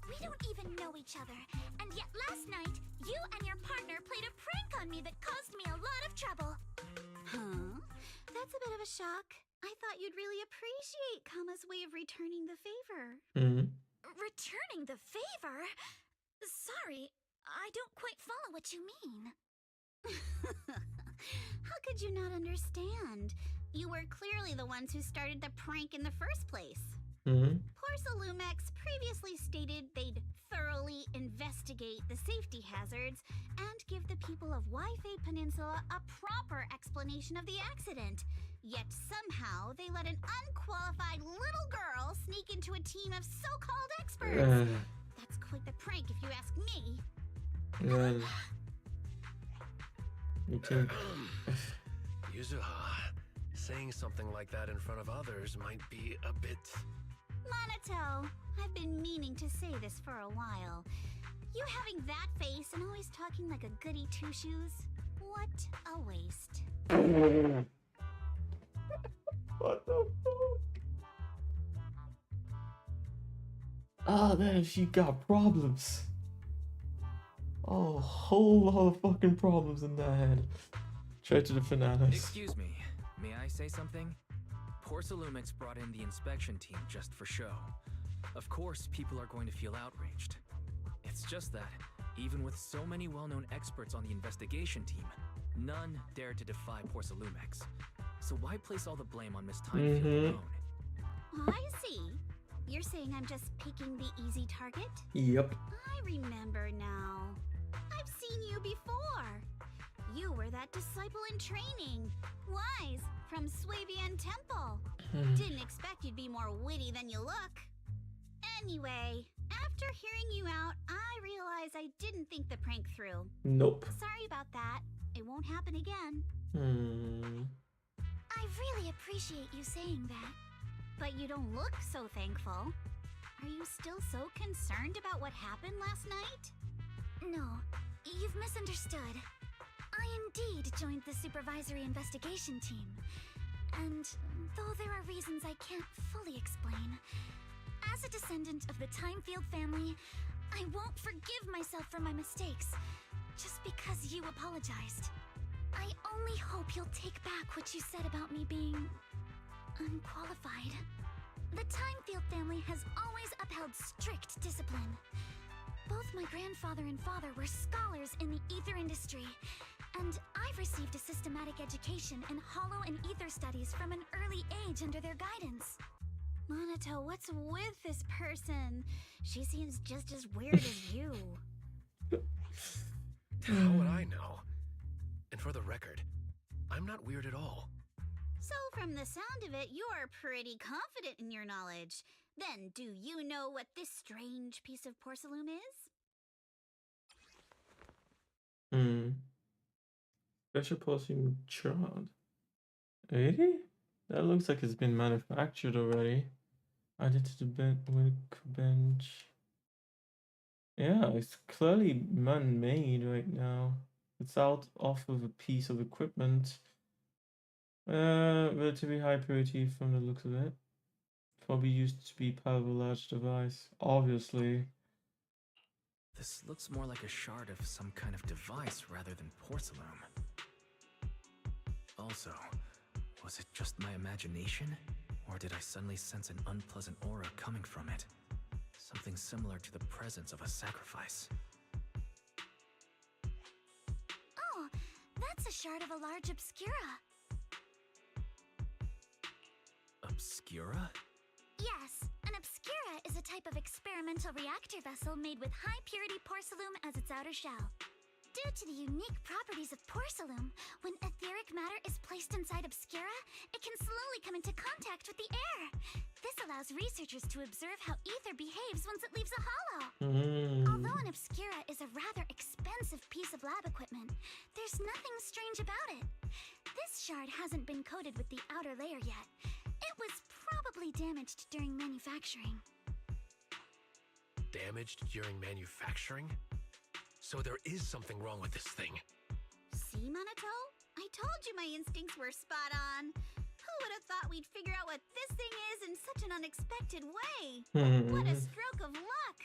we don't even know each other, and yet last night, you and your partner played a prank on me that caused me a lot of trouble. Huh? That's a bit of a shock. I thought you'd really appreciate Kama's way of returning the favor. Returning the favor? Sorry, I don't quite follow what you mean. How could you not understand? You were clearly the ones who started the prank in the first place. Porcelumex previously stated they'd thoroughly investigate the safety hazards and give the people of Waifei Peninsula a proper explanation of the accident. Yet somehow they let an unqualified little girl sneak into a team of so-called experts. That's quite the prank if you ask me. Me too. Yuzuha, saying something like that in front of others might be a bit... Monato, I've been meaning to say this for a while. You having that face and always talking like a goody two-shoes? What a waste. What the fuck? Ah, man, she got problems. Oh, a whole lot of fucking problems in that head. Try to the bananas. Excuse me, may I say something? Porcelumex brought in the inspection team just for show. Of course, people are going to feel outraged. It's just that, even with so many well-known experts on the investigation team, none dared to defy Porcelumex. So why place all the blame on Miss Timefield alone? I see. You're saying I'm just picking the easy target? Yep. I remember now. I've seen you before. You were that disciple in training. Wise, from Swabian Temple. Didn't expect you'd be more witty than you look. Anyway, after hearing you out, I realized I didn't think the prank through. Nope. Sorry about that. It won't happen again. I really appreciate you saying that. But you don't look so thankful. Are you still so concerned about what happened last night? No, you've misunderstood. I indeed joined the supervisory investigation team. And though there are reasons I can't fully explain, as a descendant of the Timefield family, I won't forgive myself for my mistakes just because you apologized. I only hope you'll take back what you said about me being unqualified. The Timefield family has always upheld strict discipline. Both my grandfather and father were scholars in the ether industry, and I've received a systematic education in hollow and ether studies from an early age under their guidance. Monato, what's with this person? She seems just as weird as you. How would I know? And for the record, I'm not weird at all. So from the sound of it, you're pretty confident in your knowledge. Then, do you know what this strange piece of porcelain is? Special porcelain shard. Really? That looks like it's been manufactured already. Added to the workbench. Yeah, it's clearly man-made right now. It's out off of a piece of equipment. Relatively high purity from the looks of it. Probably used to be part of a large device. Obviously. This looks more like a shard of some kind of device rather than porcelain. Also, was it just my imagination? Or did I suddenly sense an unpleasant aura coming from it? Something similar to the presence of a sacrifice. Oh, that's a shard of a large obscura. Obscura? Yes, an obscura is a type of experimental reactor vessel made with high-purity porcelain as its outer shell. Due to the unique properties of porcelain, when etheric matter is placed inside obscura, it can slowly come into contact with the air. This allows researchers to observe how ether behaves once it leaves a hollow. Although an obscura is a rather expensive piece of lab equipment, there's nothing strange about it. This shard hasn't been coated with the outer layer yet. It was probably damaged during manufacturing. Damaged during manufacturing? So there is something wrong with this thing. See, Minato? I told you my instincts were spot on. Who would have thought we'd figure out what this thing is in such an unexpected way? What a stroke of luck!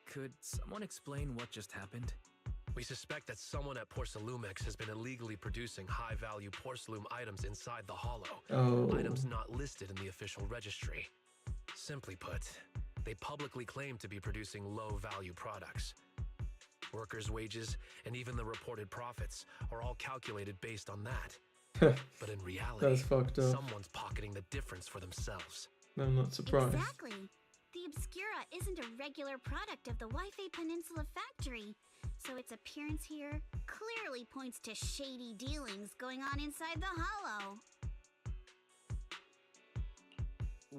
Could someone explain what just happened? We suspect that someone at Porcelumex has been illegally producing high-value porcelain items inside the hollow. Items not listed in the official registry. Simply put, they publicly claim to be producing low-value products. Workers' wages and even the reported profits are all calculated based on that. But in reality, That's fucked up. Someone's pocketing the difference for themselves. I'm not surprised. Exactly. The Obscura isn't a regular product of the Wi-Fi Peninsula factory, so its appearance here clearly points to shady dealings going on inside the hollow.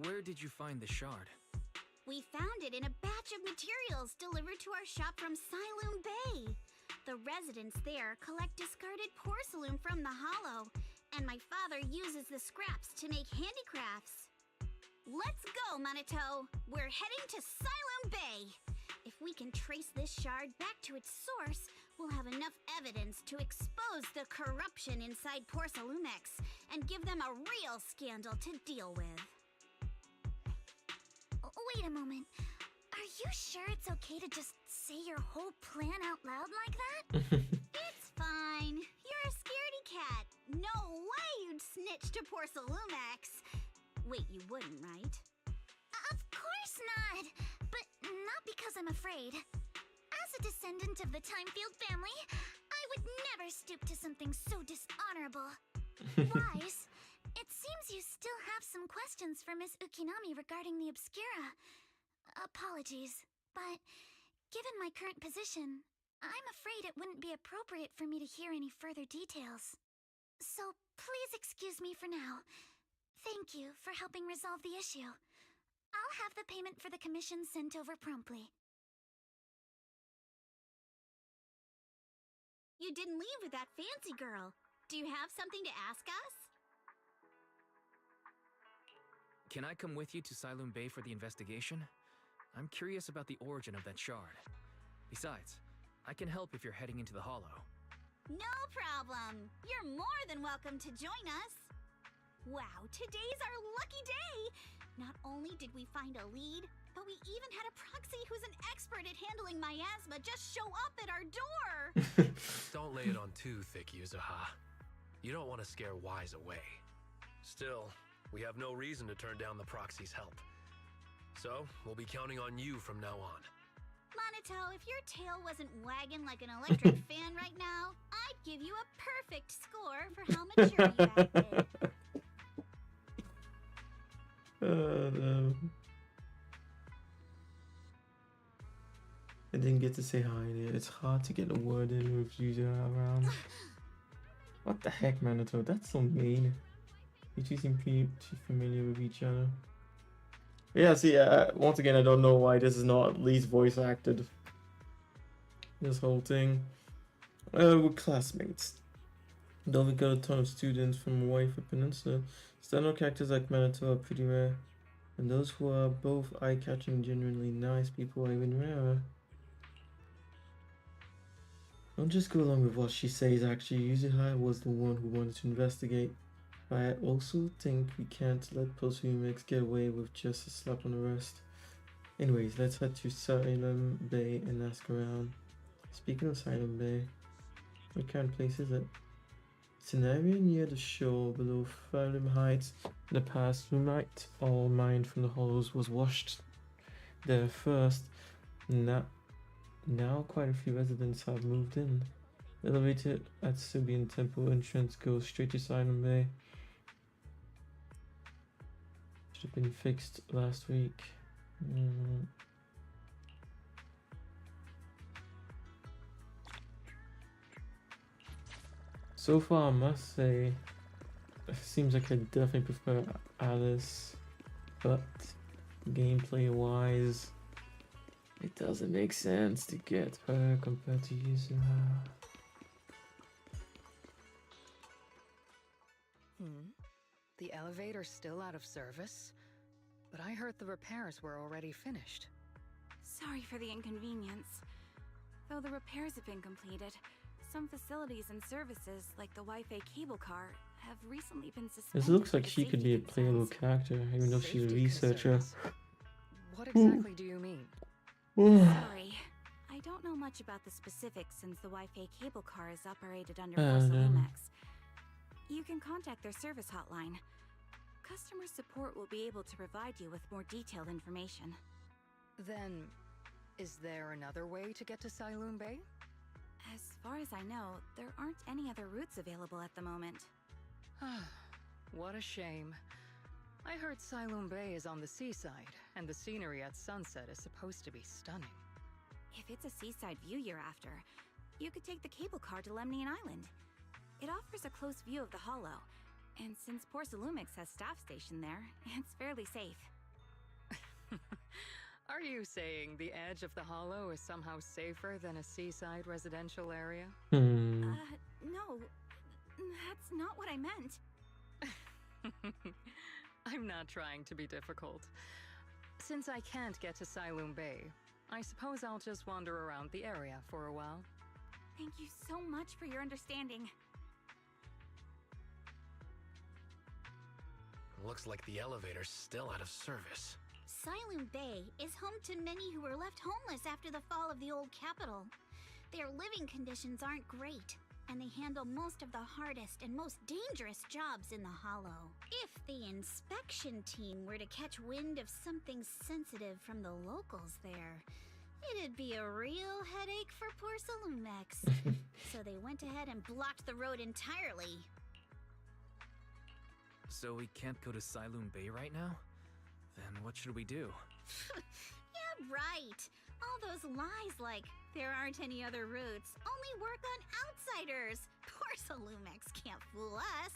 Where did you find the shard? We found it in a batch of materials delivered to our shop from Siloon Bay. The residents there collect discarded porcelain from the hollow, and my father uses the scraps to make handicrafts. Let's go, Minato! We're heading to Siloon Bay! If we can trace this shard back to its source, we'll have enough evidence to expose the corruption inside Porcelumex and give them a real scandal to deal with. Wait a moment. Are you sure it's okay to just say your whole plan out loud like that? It's fine. You're a scaredy cat. No way you'd snitch to Porcelumex. Wait, you wouldn't, right? Of course not. But not because I'm afraid. As a descendant of the Timefield family, I would never stoop to something so dishonorable. Wise, it seems you still have some questions for Miss Ukinami regarding the Obscura. Apologies, but given my current position, I'm afraid it wouldn't be appropriate for me to hear any further details. So please excuse me for now. Thank you for helping resolve the issue. I'll have the payment for the commission sent over promptly. You didn't leave with that fancy girl. Do you have something to ask us? Can I come with you to Siloon Bay for the investigation? I'm curious about the origin of that shard. Besides, I can help if you're heading into the hollow. No problem. You're more than welcome to join us. Wow, today's our lucky day! Not only did we find a lead, but we even had a proxy who's an expert at handling miasma just show up at our door! Don't lay it on too thick, Yuzuha. You don't want to scare Wise away. Still, we have no reason to turn down the proxy's help. So, we'll be counting on you from now on. Minato, if your tail wasn't wagging like an electric fan right now, I'd give you a perfect score for how mature you acted. No. I didn't get to say hi there. It's hard to get a word in with you around. What the heck, Minato? That's so mean. You two seem pretty familiar with each other. Yeah, see, once again, I don't know why this is not at least voice acted. this whole thing. We're classmates. Though we got a ton of students from Hawaii Peninsula, standout characters like Manitou are pretty rare. And those who are both eye-catching, genuinely nice people are even rarer. Don't just go along with what she says, actually. Yuzuha was the one who wanted to investigate. But I also think we can't let Post-Remix get away with just a slap on the wrist. Anyways, let's head to Salem Bay and ask around. Speaking of Salem Bay, what kind of place is it? It's an area near the shore below Salem Heights. In the past, Lumite, all mined from the hollows, was washed there first. Now quite a few residents have moved in. The elevator at Sibian Temple entrance goes straight to Salem Bay. Should have been fixed last week. So far, I must say, it seems like I definitely prefer Alice, but gameplay wise, it doesn't make sense to get her compared to Yuzuha. The elevator's still out of service? But I heard the repairs were already finished. Sorry for the inconvenience. Though the repairs have been completed, some facilities and services, like the Wi-Fi cable car, have recently been suspended. This looks like she could be a playable character, even though she's a researcher. What exactly do you mean? Sorry, I don't know much about the specifics since the Wi-Fi cable car is operated under Porcelamex. You can contact their service hotline. Customer support will be able to provide you with more detailed information. Then, is there another way to get to Sailoon Bay? As far as I know, there aren't any other routes available at the moment. What a shame. I heard Sailoon Bay is on the seaside, and the scenery at sunset is supposed to be stunning. If it's a seaside view you're after, you could take the cable car to Lemnian Island. It offers a close view of the hollow, and since Porcelamex has staff stationed there, it's fairly safe. Are you saying the edge of the hollow is somehow safer than a seaside residential area? No, that's not what I meant. I'm not trying to be difficult. Since I can't get to Sailoon Bay, I suppose I'll just wander around the area for a while. Thank you so much for your understanding. Looks like the elevator's still out of service. Sailoon Bay is home to many who were left homeless after the fall of the old capital. Their living conditions aren't great, and they handle most of the hardest and most dangerous jobs in the hollow. If the inspection team were to catch wind of something sensitive from the locals there, it'd be a real headache for Porcelamex. So they went ahead and blocked the road entirely. So we can't go to Sailoon Bay right now? Then what should we do? Yeah, right. All those lies like there aren't any other routes only work on outsiders. Porcelamex can't fool us.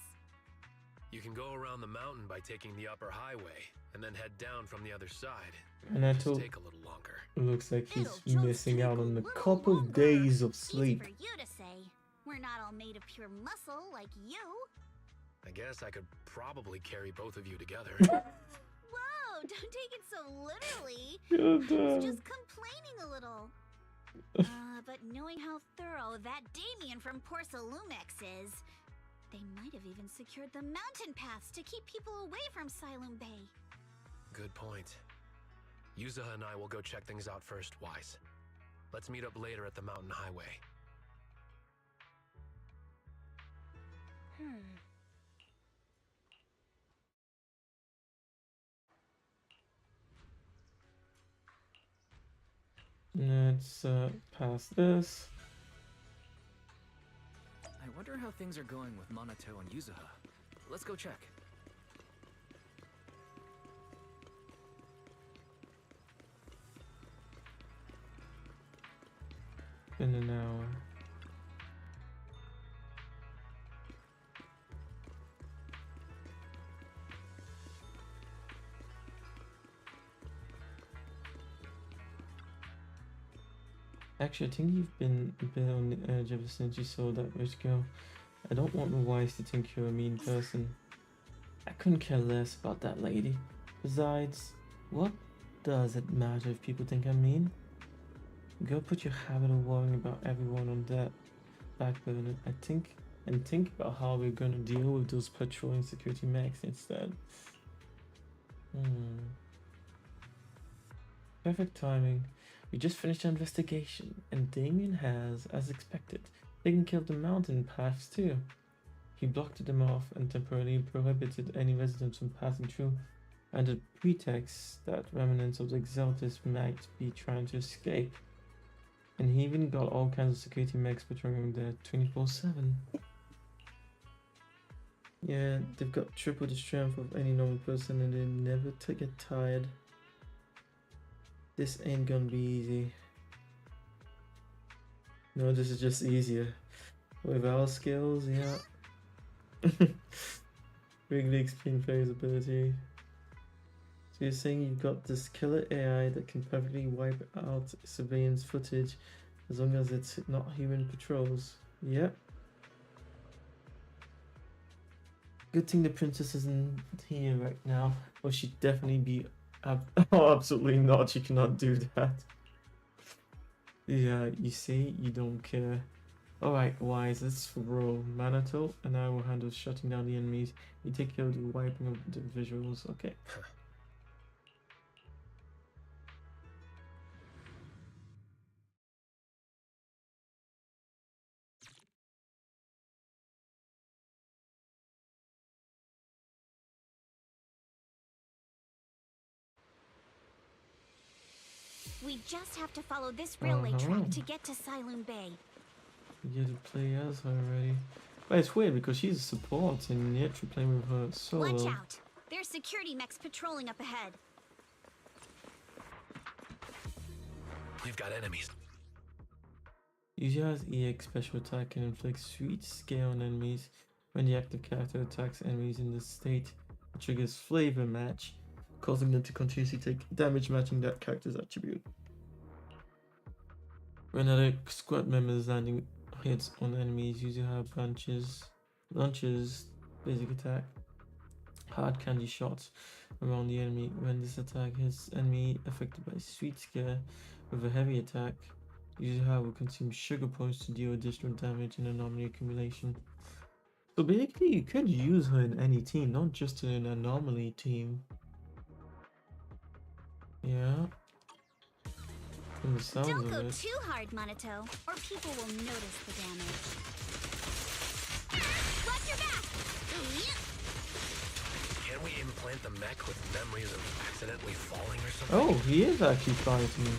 You can go around the mountain by taking the upper highway, and then head down from the other side. And I told take a little longer. Looks like he's missing out on a couple of days of sleep. Easy for you to say. We're not all made of pure muscle like you. I guess I could probably carry both of you together. Whoa, don't take it so literally. I was just complaining a little. But knowing how thorough that Damien from Porcelamex is, they might have even secured the mountain paths to keep people away from Sailoon Bay. Good point. Yuzuha and I will go check things out first, Wise. Let's meet up later at the mountain highway. Let's pass this. I wonder how things are going with Monato and Yuzuha. Let's go check. In an hour. Actually, I think you've been a bit on the edge ever since you saw that rich girl. I don't want the Wise to think you're a mean person. I couldn't care less about that lady. Besides, what does it matter if people think I'm mean? Go put your habit of worrying about everyone on that back burner. Think about how we're gonna deal with those patrolling security mechs instead. Perfect timing. We just finished our investigation, and Damien has, as expected, taken care of the mountain paths too. He blocked them off and temporarily prohibited any residents from passing through, under the pretext that remnants of the Exaltus might be trying to escape. And he even got all kinds of security mechs patrolling there 24/7. Yeah, they've got triple the strength of any normal person and they never get tired. This ain't gonna be easy. No, this is just easier. With our skills, yeah. Wrigley explained player's ability. So you're saying you've got this killer AI that can perfectly wipe out surveillance footage as long as it's not human patrols. Yep. Good thing the princess isn't here right now, or she'd definitely be... Oh, absolutely not, she cannot do that. Yeah, you see, you don't care. Alright, Wise, let's throw Manato, and I will handle shutting down the enemies. You take care of the wiping of the visuals, okay. We just have to follow this railway track to get to Siloon Bay. You get to play as her already. But it's weird because she's a support and yet you're playing with her solo. Watch out! There's security mechs patrolling up ahead. We've got enemies. Yuzia's EX special attack can inflict sweet scare on enemies. When the active character attacks enemies in this state, it triggers flavor match, causing them to continuously take damage matching that character's attribute. When other squad members landing hits on enemies, Yuzuha launches basic attack, hard candy shots around the enemy. When this attack hits enemy affected by sweet scare with a heavy attack, Yuzuha will consume sugar points to deal additional damage in anomaly accumulation. So basically you could use her in any team, not just in an anomaly team. Yeah. Don't go too hard, Manato, or people will notice the damage. Watch your back! Can we implant the mech with memories of accidentally falling or something? Oh, he is actually fighting.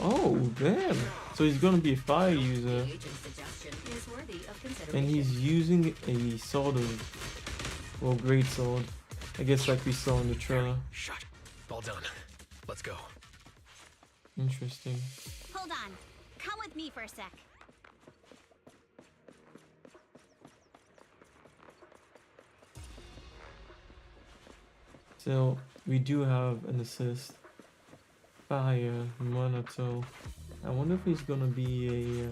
Oh, damn. So he's gonna be a fire user. And he's using a sword of... Well, great sword. I guess like we saw in the trailer. Shut. All done. Let's go. Interesting. Hold on. Come with me for a sec. So we do have an assist. Fire, Monato. I wonder if he's gonna be a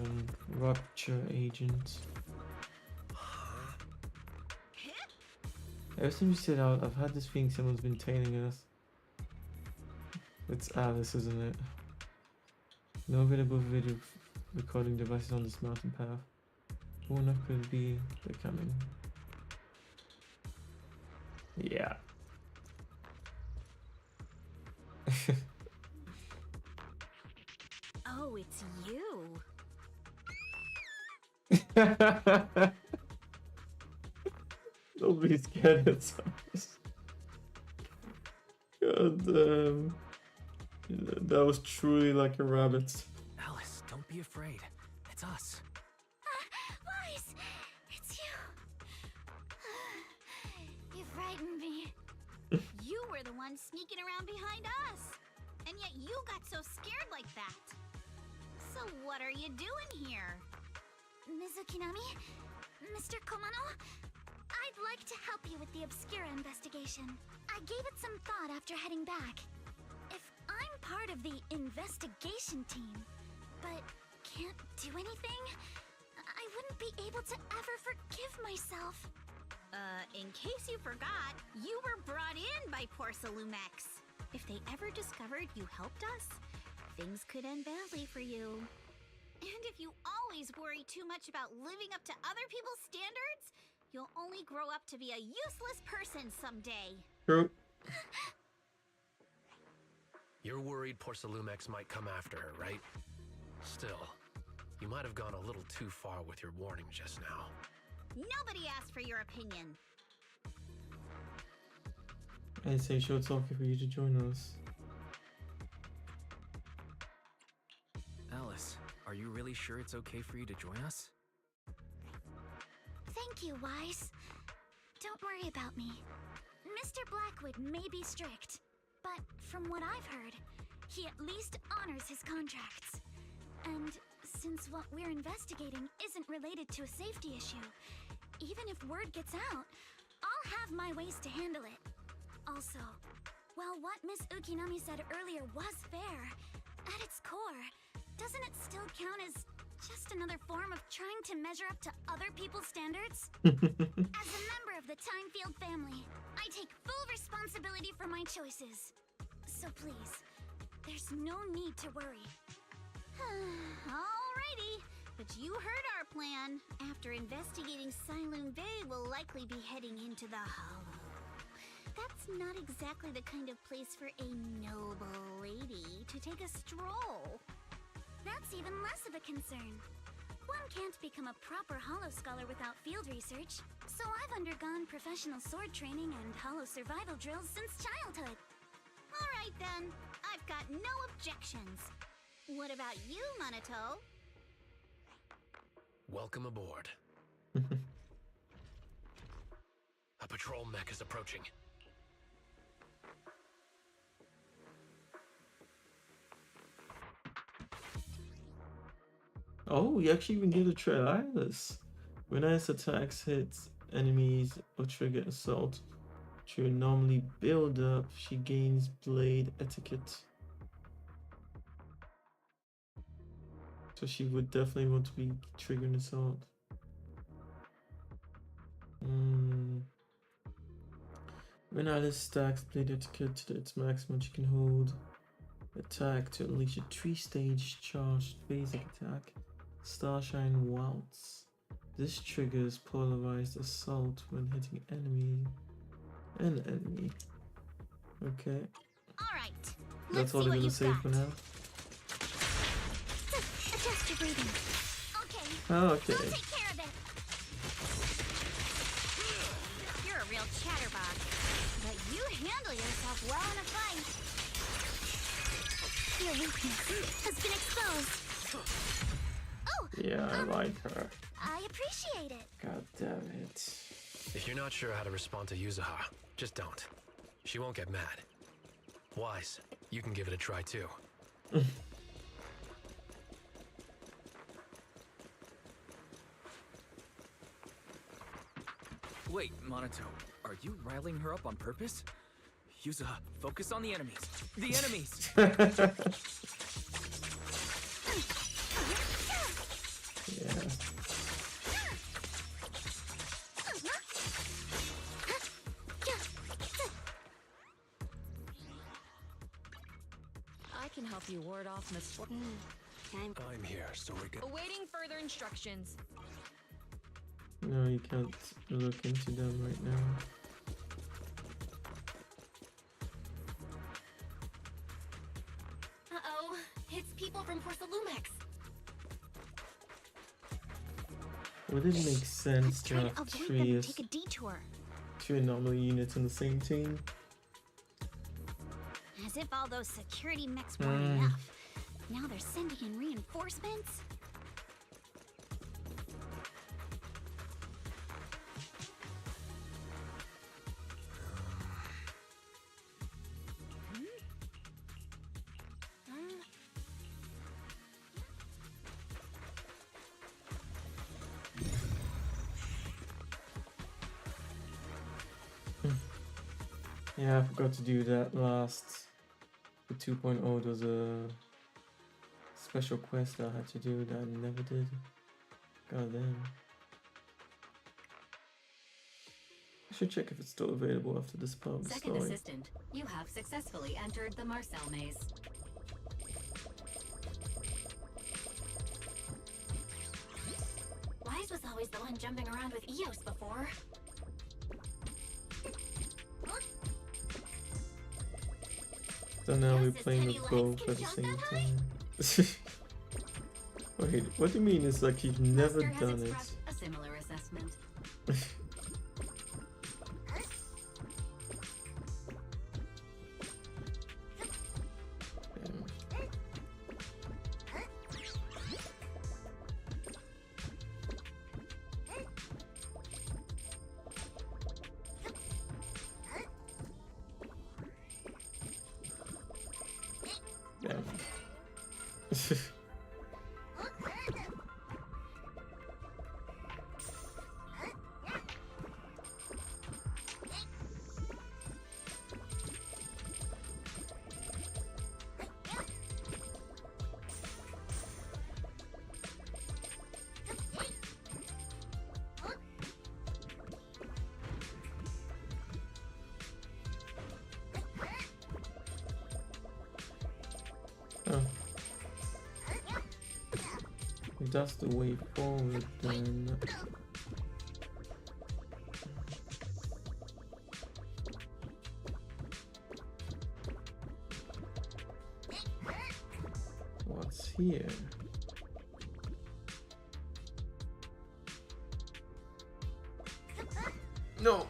rupture agent. Ever since we set out, I've had this feeling someone's been tailing us. It's Alice, isn't it? No available video recording devices on this mountain path. Who enough could be? They're coming. Yeah. Oh, it's you. Don't be scared of us. God damn. That was truly like a rabbit. Alice, don't be afraid. It's us. Wise! It's you. You frightened me. You were the one sneaking around behind us. And yet you got so scared like that. So what are you doing here? Mizukinami? Mr. Komano? I'd like to help you with the Obscura investigation. I gave it some thought after heading back. If I'm part of the investigation team, but can't do anything? I wouldn't be able to ever forgive myself. In case you forgot, you were brought in by Porcelumex. If they ever discovered you helped us, things could end badly for you. And if you always worry too much about living up to other people's standards, you'll only grow up to be a useless person someday. True. You're worried Porcelumex might come after her, right? Still, you might have gone a little too far with your warning just now. Nobody asked for your opinion. I say sure it's okay for you to join us. Alice, are you really sure it's okay for you to join us? Thank you, Wise. Don't worry about me. Mr. Blackwood may be strict, but from what I've heard, he at least honors his contracts. And since what we're investigating isn't related to a safety issue, even if word gets out, I'll have my ways to handle it. Also, while what Miss Ukinami said earlier was fair, at its core, doesn't it still count as just another form of trying to measure up to other people's standards? As a member of the Timefield family, I take full responsibility for my choices. So please, there's no need to worry. Alrighty, but you heard our plan. After investigating Sailoon Bay, we'll likely be heading into the Hollow. That's not exactly the kind of place for a noble lady to take a stroll. That's even less of a concern. One can't become a proper Hollow scholar without field research, so I've undergone professional sword training and Hollow survival drills since childhood. Alright then, I've got no objections. What about you, Monato? Welcome aboard. A patrol mech is approaching. Oh, you actually even get a Trialis. When ice attacks hit enemies or trigger assault, she would normally build up. She gains blade etiquette. So she would definitely want to be triggering assault. When Alice stacks blade etiquette to its maximum, she can hold attack to unleash a 3-stage charged basic attack. Starshine Waltz. This triggers polarized assault when hitting an enemy. Okay. Alright. That's all they're gonna say for now. Adjust your breathing. Okay. Oh, okay. I'll take care of it. You're a real chatterbox, but you handle yourself well in a fight. Your weakness has been exposed. Oh! Yeah, I like her. I appreciate it. God damn it. If you're not sure how to respond to Yuzuha, just don't. She won't get mad. Wise, you can give it a try too. Wait, Monato, are you riling her up on purpose? Yuzuha, focus on the enemies. The enemies! Yeah. I can help you ward off misfortune. I'm here, so we can. Awaiting further instructions. No, you can't look into them right now. Uh-oh, it's people from Porcelumex. Would it make sense to have Avoid them and take a 3 detour. anomaly units on the same team? As if all those security mechs weren't enough. Now they're sending in reinforcements? Yeah, I forgot to do that last 2.0, there was a special quest I had to do that I never did. God damn. I should check if it's still available after this part of the Second story. assistant, you have successfully entered the Marcel maze. Wise was always the one jumping around with Eos before. So now we're playing with both at the same time. Wait, what do you mean? It's like you've never Master has done it. expressed a similar assessment. Damn. Oh. That's the way forward then. What's here? No!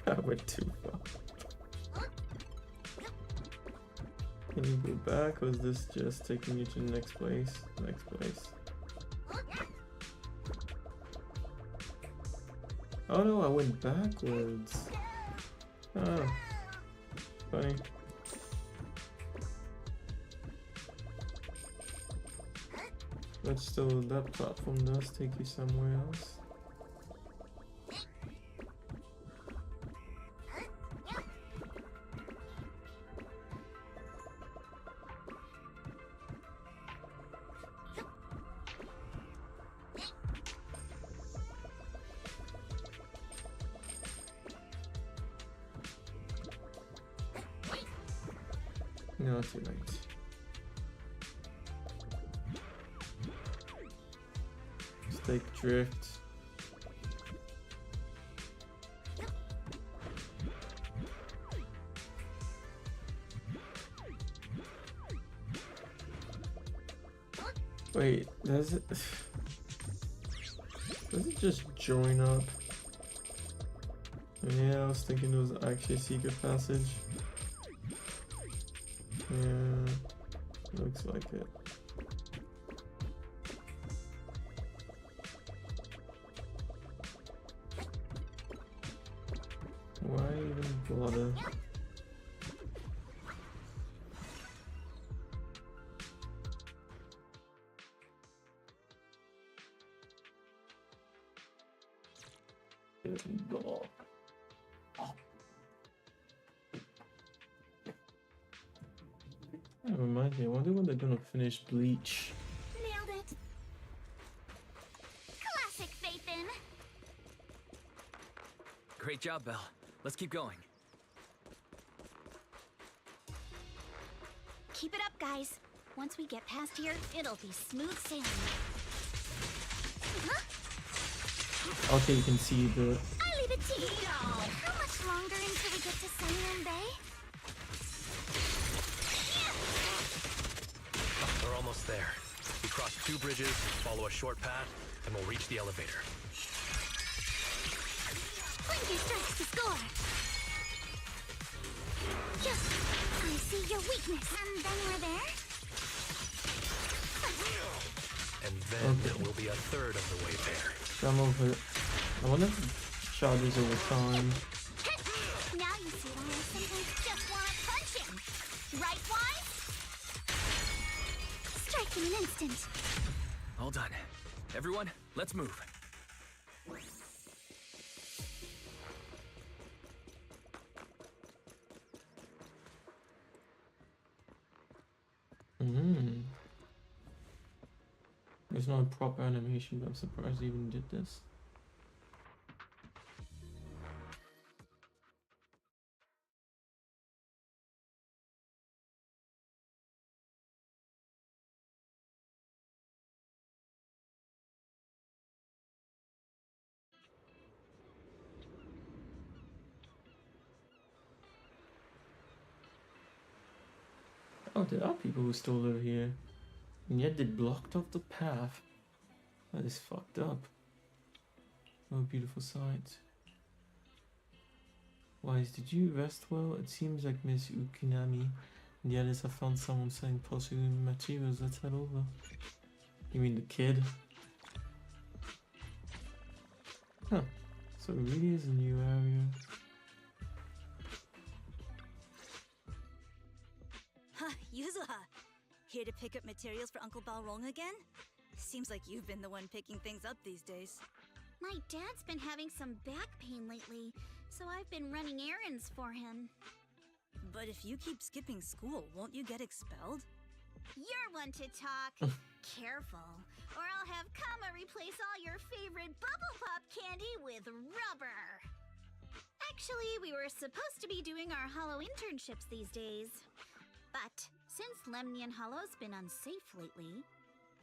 I went too far. Can you go back, or is this just taking you to the next place? Next place. Oh no, I went backwards. Oh. Funny. But still, that platform does take you somewhere else. No, too late. Stake drift. Wait, does it just join up? Yeah, I was thinking it was actually a secret passage. Yeah, looks like it. Why even bother? Block. That reminds me, I wonder when they're gonna finish Bleach. Nailed it. Classic Faithin. Great job, Belle. Let's keep going. Keep it up, guys. Once we get past here, it'll be smooth sailing. Huh? Okay, you can see the... I leave it to you. How much longer until we get to Sunroom Bay? We're almost there. We cross 2 bridges, follow a short path, and we'll reach the elevator. Plenty strikes to score. Just, I see your weakness. And then we're there? And then we'll be a third of the way there. Come over it. I wonder if the charges over time. Now you see why I sometimes just want to punch him. Right, Wise? Strike in an instant. All done. Everyone, let's move. There's not a proper animation, but I'm surprised they even did this. Oh, there are people who still live here. And yet they blocked off the path. That is fucked up. Oh, beautiful sight. Wise, did you rest well? It seems like Miss Ukinami and the others have found someone selling porcelain materials. Let's head over. You mean the kid? Huh. So it really is a new area. Yuzuha, here to pick up materials for Uncle Balrong again? Seems like you've been the one picking things up these days. My dad's been having some back pain lately, so I've been running errands for him. But if you keep skipping school, won't you get expelled? You're one to talk. Careful, or I'll have Kama replace all your favorite Bubble Pop candy with rubber. Actually, we were supposed to be doing our Hollow internships these days. But since Lemnian Hollow's been unsafe lately,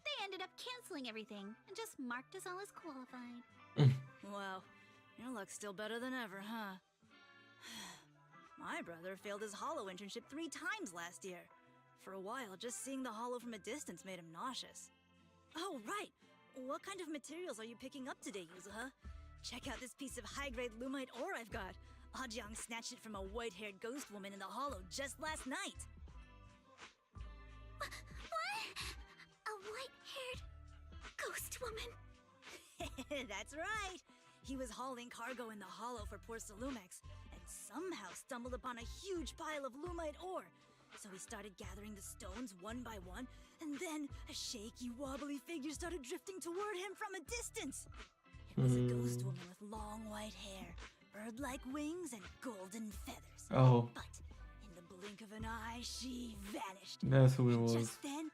they ended up canceling everything and just marked us all as qualified. Wow, your luck's still better than ever, huh? My brother failed his Hollow internship 3 times last year. For a while, just seeing the Hollow from a distance made him nauseous. Oh, right! What kind of materials are you picking up today, Yuzuha? Check out this piece of high-grade lumite ore I've got. Ajiang snatched it from a white-haired ghost woman in the Hollow just last night. What? A white-haired ghost woman? That's right! He was hauling cargo in the Hollow for Porcelumex, and somehow stumbled upon a huge pile of lumite ore. So he started gathering the stones one by one, and then a shaky, wobbly figure started drifting toward him from a distance. It was a ghost woman with long white hair, bird-like wings, and golden feathers. Oh. But in the blink of an eye, she vanished. That's who it was. Just then,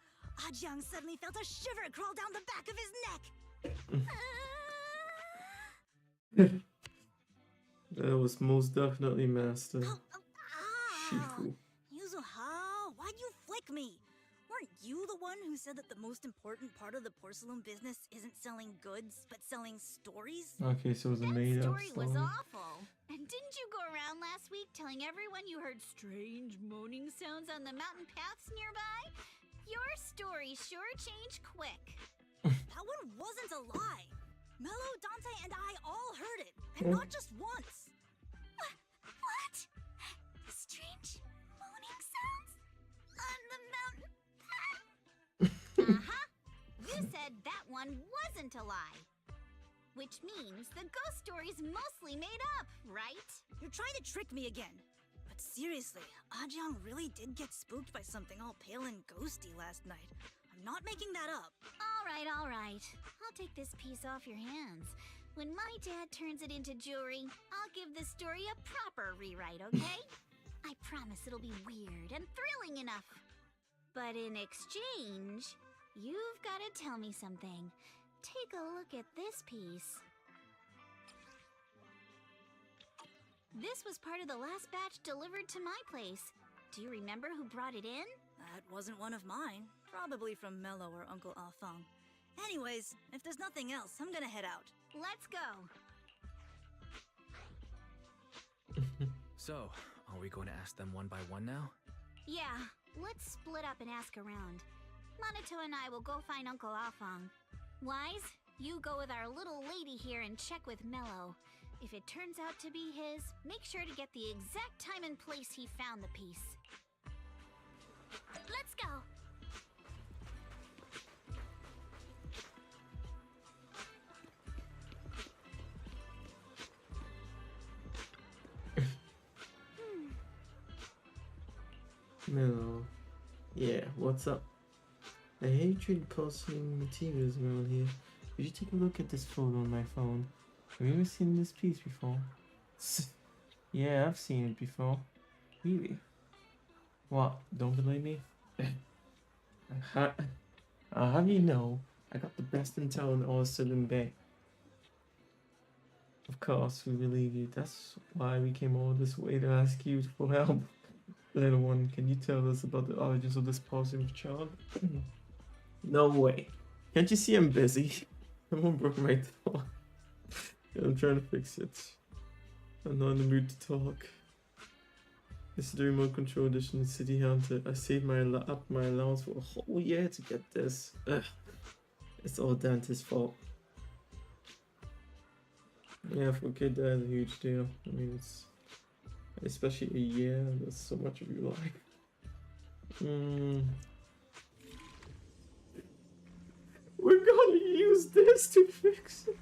Ajiang suddenly felt a shiver crawl down the back of his neck. That was most definitely Master Shifu. Yuzuha, why'd you flick me? Weren't you the one who said that the most important part of the porcelain business isn't selling goods, but selling stories? Okay, so it was a made-up story was awful. And didn't you go around last week telling everyone you heard strange moaning sounds on the mountain paths nearby? Your story sure changed quick. That one wasn't a lie. Mello, Dante, and I all heard it, and not just once. What? Strange moaning sounds on the mountain path? You said that one wasn't a lie. Which means the ghost story's mostly made up, right? You're trying to trick me again. But seriously, Ajiang really did get spooked by something all pale and ghosty last night. I'm not making that up. All right. I'll take this piece off your hands. When my dad turns it into jewelry, I'll give this story a proper rewrite, okay? I promise it'll be weird and thrilling enough. But in exchange, you've got to tell me something. Take a look at this piece. This was part of the last batch delivered to my place. Do you remember who brought it in? That wasn't one of mine. Probably from Mello or Uncle Alfang. Anyways, if there's nothing else, I'm gonna head out. Let's go. So, are we going to ask them one by one now? Yeah, let's split up and ask around. Monato and I will go find Uncle Alfang. Wise, you go with our little lady here and check with Mello. If it turns out to be his, make sure to get the exact time and place he found the piece. Let's go! No. Yeah, what's up? I hatred porcelain materials around here. Could you take a look at this photo on my phone? Have you ever seen this piece before? Yeah, I've seen it before. Really? What? Don't believe me? How do you know I got the best intel in all of Saloon Bay. Of course, we believe you. That's why we came all this way to ask you for help. Little one, can you tell us about the origins of this positive child? No way. Can't you see I'm busy? Someone broke my door. I'm trying to fix it. I'm not in the mood to talk. This is the remote control edition of City Hunter. I saved my allowance for a whole year to get this. Ugh. It's all Dante's fault. Yeah, for a kid that's a huge deal. I mean, it's especially a year. That's so much of your life. We're gonna use this to fix it.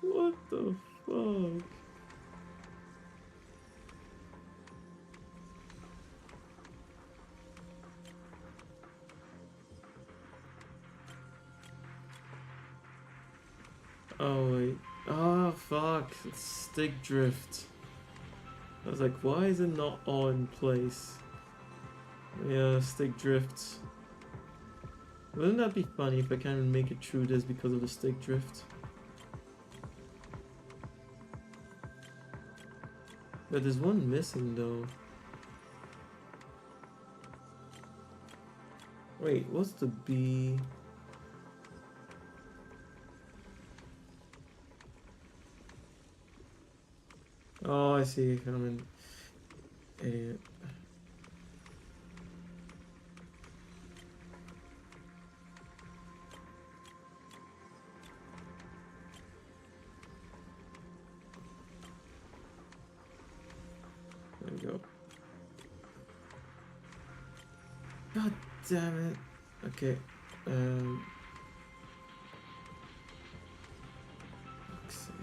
What the fuck? Oh wait. Oh fuck. It's stick drift. I was like, why is it not all in place? Yeah, stick drift. Wouldn't that be funny if I can't even make it through this because of the stick drift? But there's one missing though. Wait, what's the B? Oh, I see. I'm an idiot. There we go. God damn it. Okay. Fuck's sake.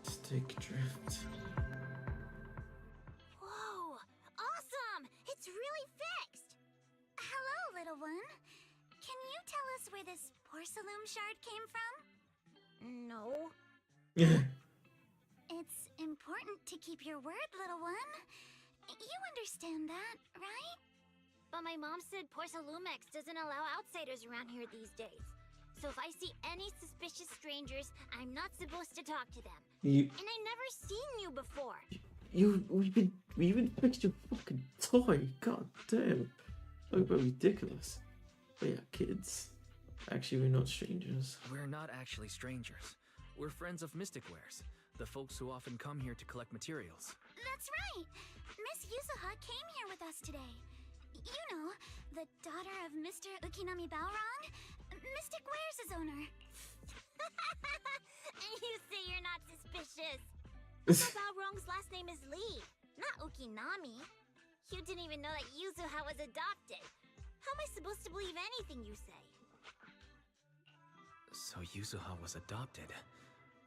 Stick drift. Whoa! Awesome! It's really fixed! Hello, little one. Can you tell us where this porcelain shard came from? No. It's important to keep your word, little one. You understand that, right? But my mom said Porcelumex doesn't allow outsiders around here these days. So if I see any suspicious strangers, I'm not supposed to talk to them. And I never seen you before. We even fixed your fucking toy. God damn. Talk about ridiculous. But yeah, kids. Actually, we're not strangers. We're not actually strangers. We're friends of Mystic Wares, the folks who often come here to collect materials. That's right! Miss Yuzuha came here with us today. You know, the daughter of Mr. Ukinami Balrog, Mystic Wares' owner. And you say you're not suspicious. Balrog's last name is Lee, not Ukinami. You didn't even know that Yuzuha was adopted. How am I supposed to believe anything you say? So Yuzuha was adopted.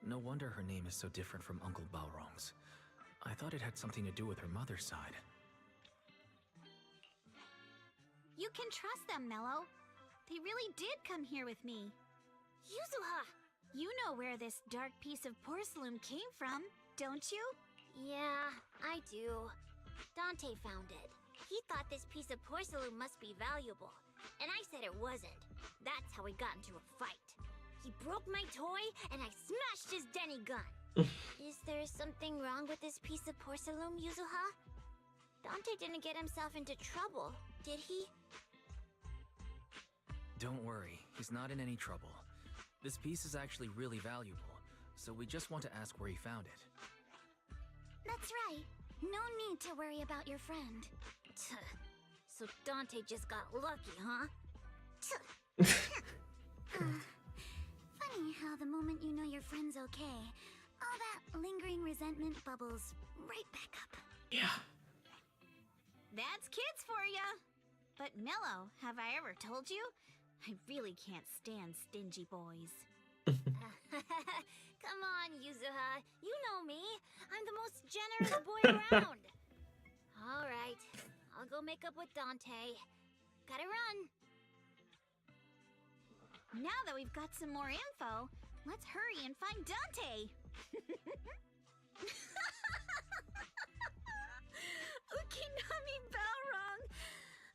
No wonder her name is so different from Uncle Balrog's. I thought it had something to do with her mother's side. You can trust them, Mello. They really did come here with me. Yuzuha! You know where this dark piece of porcelain came from, don't you? Yeah, I do. Dante found it. He thought this piece of porcelain must be valuable, and I said it wasn't. That's how we got into a fight. He broke my toy, and I smashed his Denny gun. Is there something wrong with this piece of porcelain, Yuzuha? Dante didn't get himself into trouble, did he? Don't worry, he's not in any trouble. This piece is actually really valuable, so we just want to ask where he found it. That's right. No need to worry about your friend. So Dante just got lucky, huh? Funny how the moment you know your friend's okay, all that lingering resentment bubbles right back up. Yeah. That's kids for ya! But Mello, have I ever told you? I really can't stand stingy boys. Come on, Yuzuha. You know me. I'm the most generous boy around. All right. I'll go make up with Dante. Gotta run. Now that we've got some more info, Let's hurry and find Dante! Ukinami Balrog!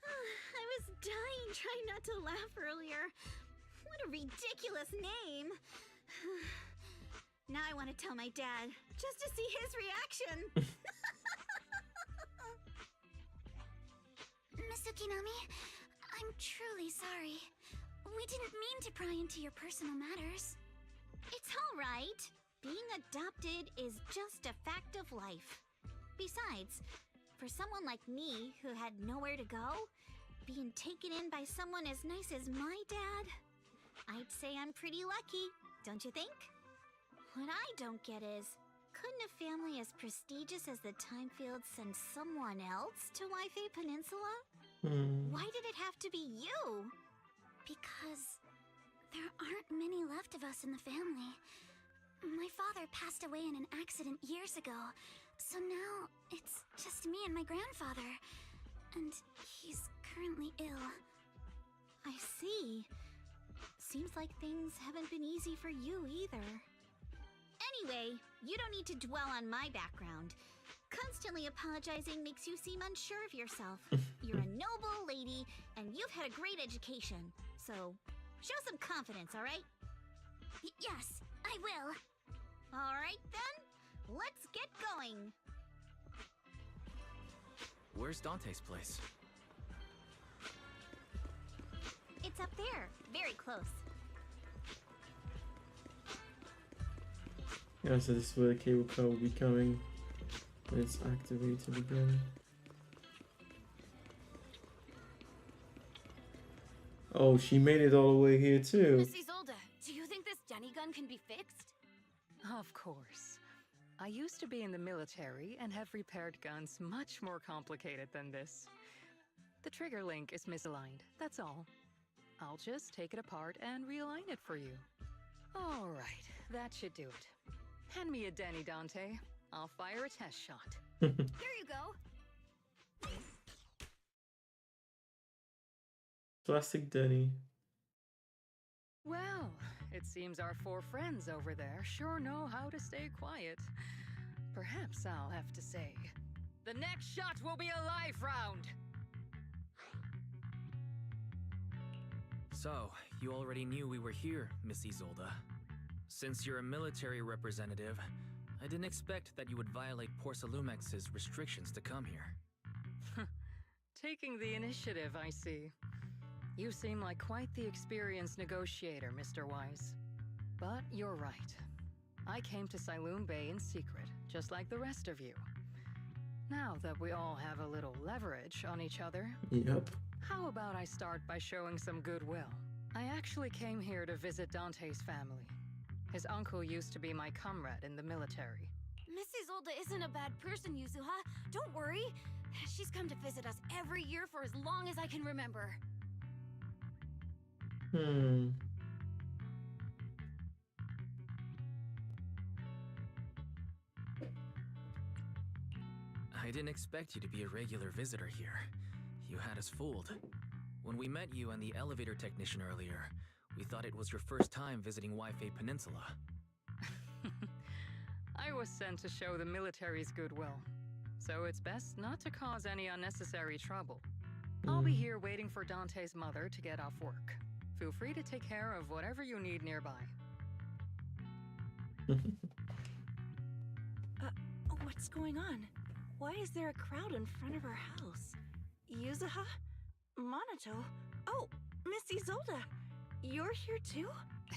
I was dying trying not to laugh earlier. What a ridiculous name! Now I want to tell my dad, just to see his reaction! Miss Ukinami, I'm truly sorry. We didn't mean to pry into your personal matters. It's alright. Being adopted is just a fact of life. Besides, for someone like me who had nowhere to go, being taken in by someone as nice as my dad, I'd say I'm pretty lucky, don't you think? What I don't get is, couldn't a family as prestigious as the Timefields send someone else to Wi-Fi Peninsula? Why did it have to be you? Because there aren't many left of us in the family. My father passed away in an accident years ago, so now it's just me and my grandfather. And he's currently ill. I see. Seems like things haven't been easy for you either. Anyway, you don't need to dwell on my background. Constantly apologizing makes you seem unsure of yourself. You're a noble lady, and you've had a great education. So, show some confidence, alright? Yes, I will. Alright then, let's get going. Where's Dante's place? It's up there, very close. Yeah, so this is where the cable car will be coming when it's activated again. Oh, she made it all the way here too. Miss Isolde, do you think this Denny gun can be fixed? Of course. I used to be in the military and have repaired guns much more complicated than this. The trigger link is misaligned, that's all. I'll just take it apart and realign it for you. All right, that should do it. Hand me a Denny, Dante. I'll fire a test shot. Here you go. Plastic Denny. Well, it seems our four friends over there sure know how to stay quiet. Perhaps I'll have to say, the next shot will be a live round. So, you already knew we were here, Miss Isolde. Since you're a military representative, I didn't expect that you would violate Porcelumex's restrictions to come here. Taking the initiative, I see. You seem like quite the experienced negotiator, Mr. Wise. But you're right. I came to Saloon Bay in secret, just like the rest of you. Now that we all have a little leverage on each other, yep. How about I start by showing some goodwill? I actually came here to visit Dante's family. His uncle used to be my comrade in the military. Miss Isolde isn't a bad person, Yuzuha. Don't worry. She's come to visit us every year for as long as I can remember. I didn't expect you to be a regular visitor here. You had us fooled. When we met you and the elevator technician earlier, we thought it was your first time visiting Wi-Fi Peninsula. I was sent to show the military's goodwill, so it's best not to cause any unnecessary trouble. I'll be here waiting for Dante's mother to get off work. Feel free to take care of whatever you need nearby. What's going on? Why is there a crowd in front of her house? Yuzuha? Monato? Oh, Miss Isolde! You're here too?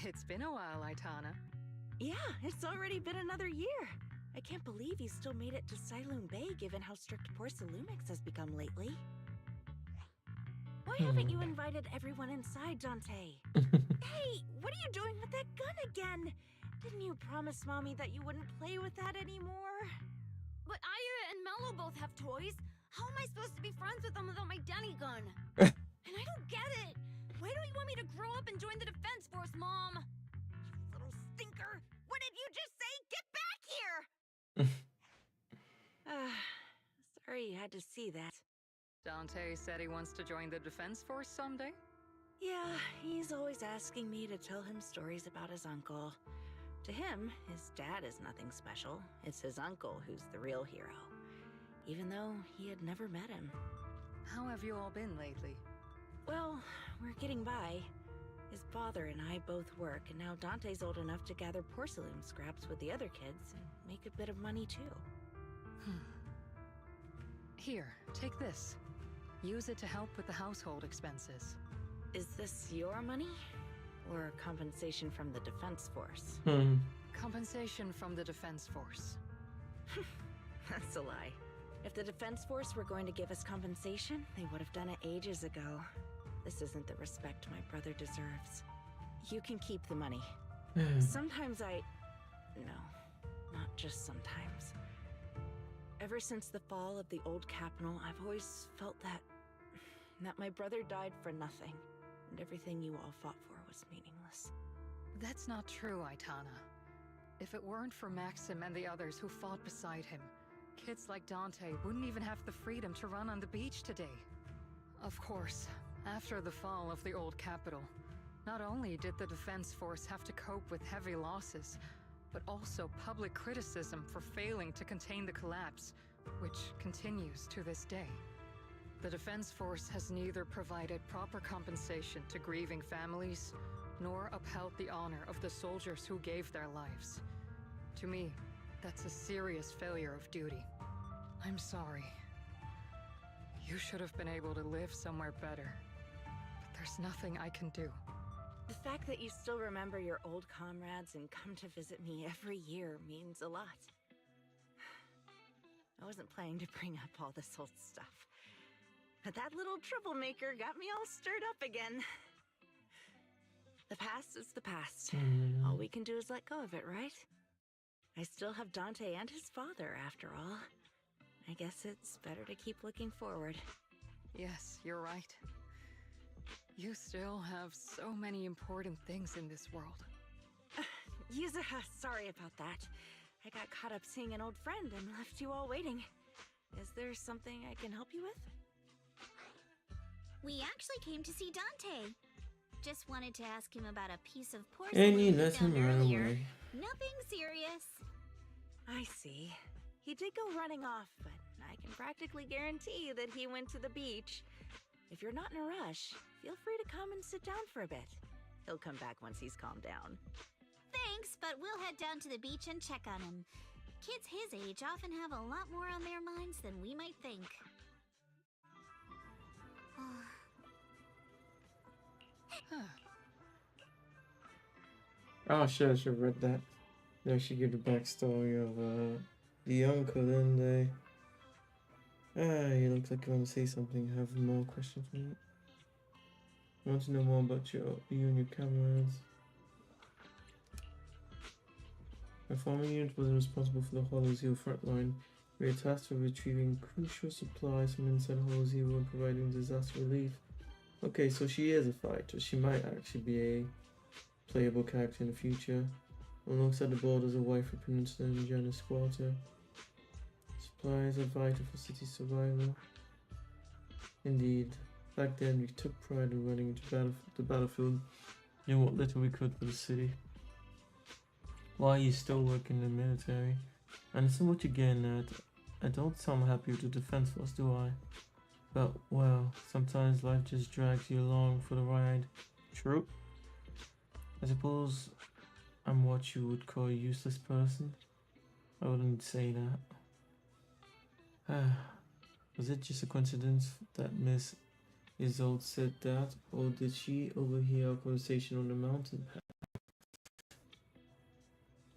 It's been a while, Aitana. Yeah, it's already been another year. I can't believe you still made it to Saloon Bay given how strict Porcelumix has become lately. Why haven't you invited everyone inside, Dante? Hey, what are you doing with that gun again? Didn't you promise Mommy that you wouldn't play with that anymore? But Aya and Mello both have toys. How am I supposed to be friends with them without my Denny gun? And I don't get it. Why don't you want me to grow up and join the Defense Force, Mom? You little stinker. What did you just say? Get back here! Sorry you had to see that. Dante said he wants to join the Defense Force someday? Yeah, he's always asking me to tell him stories about his uncle. To him, his dad is nothing special. It's his uncle who's the real hero, even though he had never met him. How have you all been lately? Well, we're getting by. His father and I both work, and now Dante's old enough to gather porcelain scraps with the other kids and make a bit of money too. Here, take this. Use it to help with the household expenses. Is this your money? Or compensation from the Defense Force? Compensation from the Defense Force. That's a lie. If the Defense Force were going to give us compensation, they would have done it ages ago. This isn't the respect my brother deserves. You can keep the money. Sometimes No, not just sometimes. Ever since the fall of the old capital, I've always felt that my brother died for nothing, and everything you all fought for was meaningless. That's not true, Aitana. If it weren't for Maxim and the others who fought beside him, kids like Dante wouldn't even have the freedom to run on the beach today. Of course, after the fall of the old capital, not only did the Defense Force have to cope with heavy losses, but also public criticism for failing to contain the collapse, which continues to this day. The Defense Force has neither provided proper compensation to grieving families, nor upheld the honor of the soldiers who gave their lives. To me, that's a serious failure of duty. I'm sorry. You should have been able to live somewhere better, but there's nothing I can do. The fact that you still remember your old comrades and come to visit me every year means a lot. I wasn't planning to bring up all this old stuff, but that little troublemaker got me all stirred up again. The past is the past. All we can do is let go of it, right? I still have Dante and his father, after all. I guess it's better to keep looking forward. Yes, you're right. You still have so many important things in this world. Yuza, sorry about that. I got caught up seeing an old friend and left you all waiting. Is there something I can help you with? We actually came to see Dante. Just wanted to ask him about a piece of porcelain And you we let him found run earlier. away. Nothing serious. I see. He did go running off, but I can practically guarantee that he went to the beach. If you're not in a rush, feel free to come and sit down for a bit. He'll come back once he's calmed down. Thanks, but we'll head down to the beach and check on him. Kids his age often have a lot more on their minds than we might think. Oh shit, I should have read that. They actually give the backstory of the uncle, didn't they? You look like you want to say something. Have more questions for me? I want to know more about you and your comrades. My former unit was responsible for the Hollow Zero frontline. We were tasked with retrieving crucial supplies from inside Hollow Zero and providing disaster relief. Okay, so she is a fighter. She might actually be a playable character in the future. Alongside the borders of Wi-Fi Peninsula and Janus Quarter. Supplies are vital for city survival. Indeed. Back then we took pride in running into the battlefield, doing what little we could for the city. Why are you still working in the military? And it's what you're getting at. I don't sound happy with the Defense Force, do I? But, well, sometimes life just drags you along for the ride. True. I suppose I'm what you would call a useless person. I wouldn't say that. Was it just a coincidence that Miss Isolde said that, or did she overhear our conversation on the mountain path?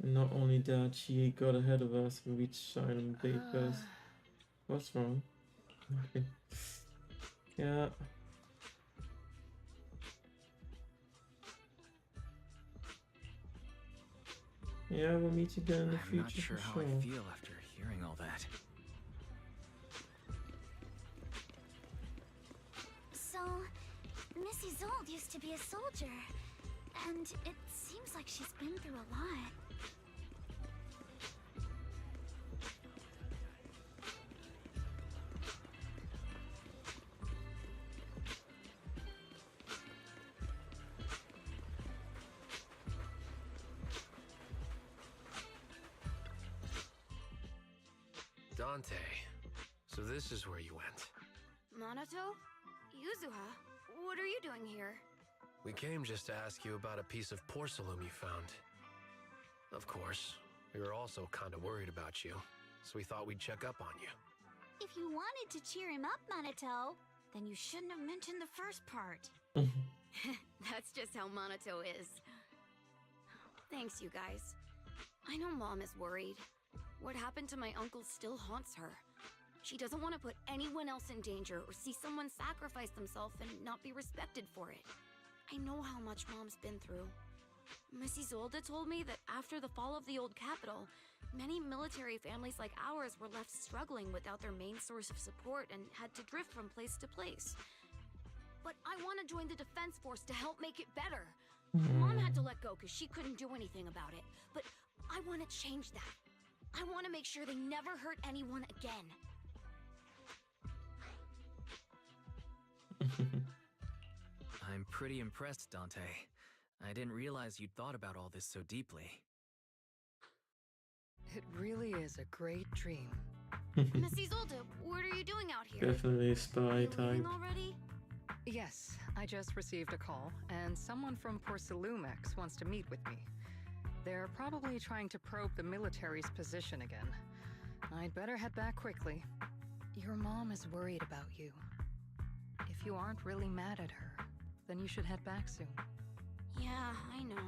And not only that, she got ahead of us and reached Silent Bay first. What's wrong? Okay. Yeah. Yeah, we'll meet again in the future. I'm not sure how I feel after hearing all that. So, Miss Isolde used to be a soldier, and it seems like she's been through a lot. Dante. So this is where you went. Minato? Yuzuha? What are you doing here? We came just to ask you about a piece of porcelain you found. Of course, we were also kind of worried about you, so we thought we'd check up on you. If you wanted to cheer him up, Minato, then you shouldn't have mentioned the first part. That's just how Minato is. Thanks, you guys. I know Mom is worried. What happened to my uncle still haunts her. She doesn't want to put anyone else in danger or see someone sacrifice themselves and not be respected for it. I know how much Mom's been through. Miss Isolde told me that after the fall of the old capital, many military families like ours were left struggling without their main source of support and had to drift from place to place. But I want to join the defense force to help make it better. Mom had to let go because she couldn't do anything about it. But I want to change that. I want to make sure they never hurt anyone again. I'm pretty impressed, Dante. I didn't realize you'd thought about all this so deeply. It really is a great dream. Miss Isolde, what are you doing out here? Definitely a spy type. Already? Yes, I just received a call, and someone from Porcelumex wants to meet with me. They're probably trying to probe the military's position again. I'd better head back quickly. Your mom is worried about you. If you aren't really mad at her, then you should head back soon. Yeah, I know.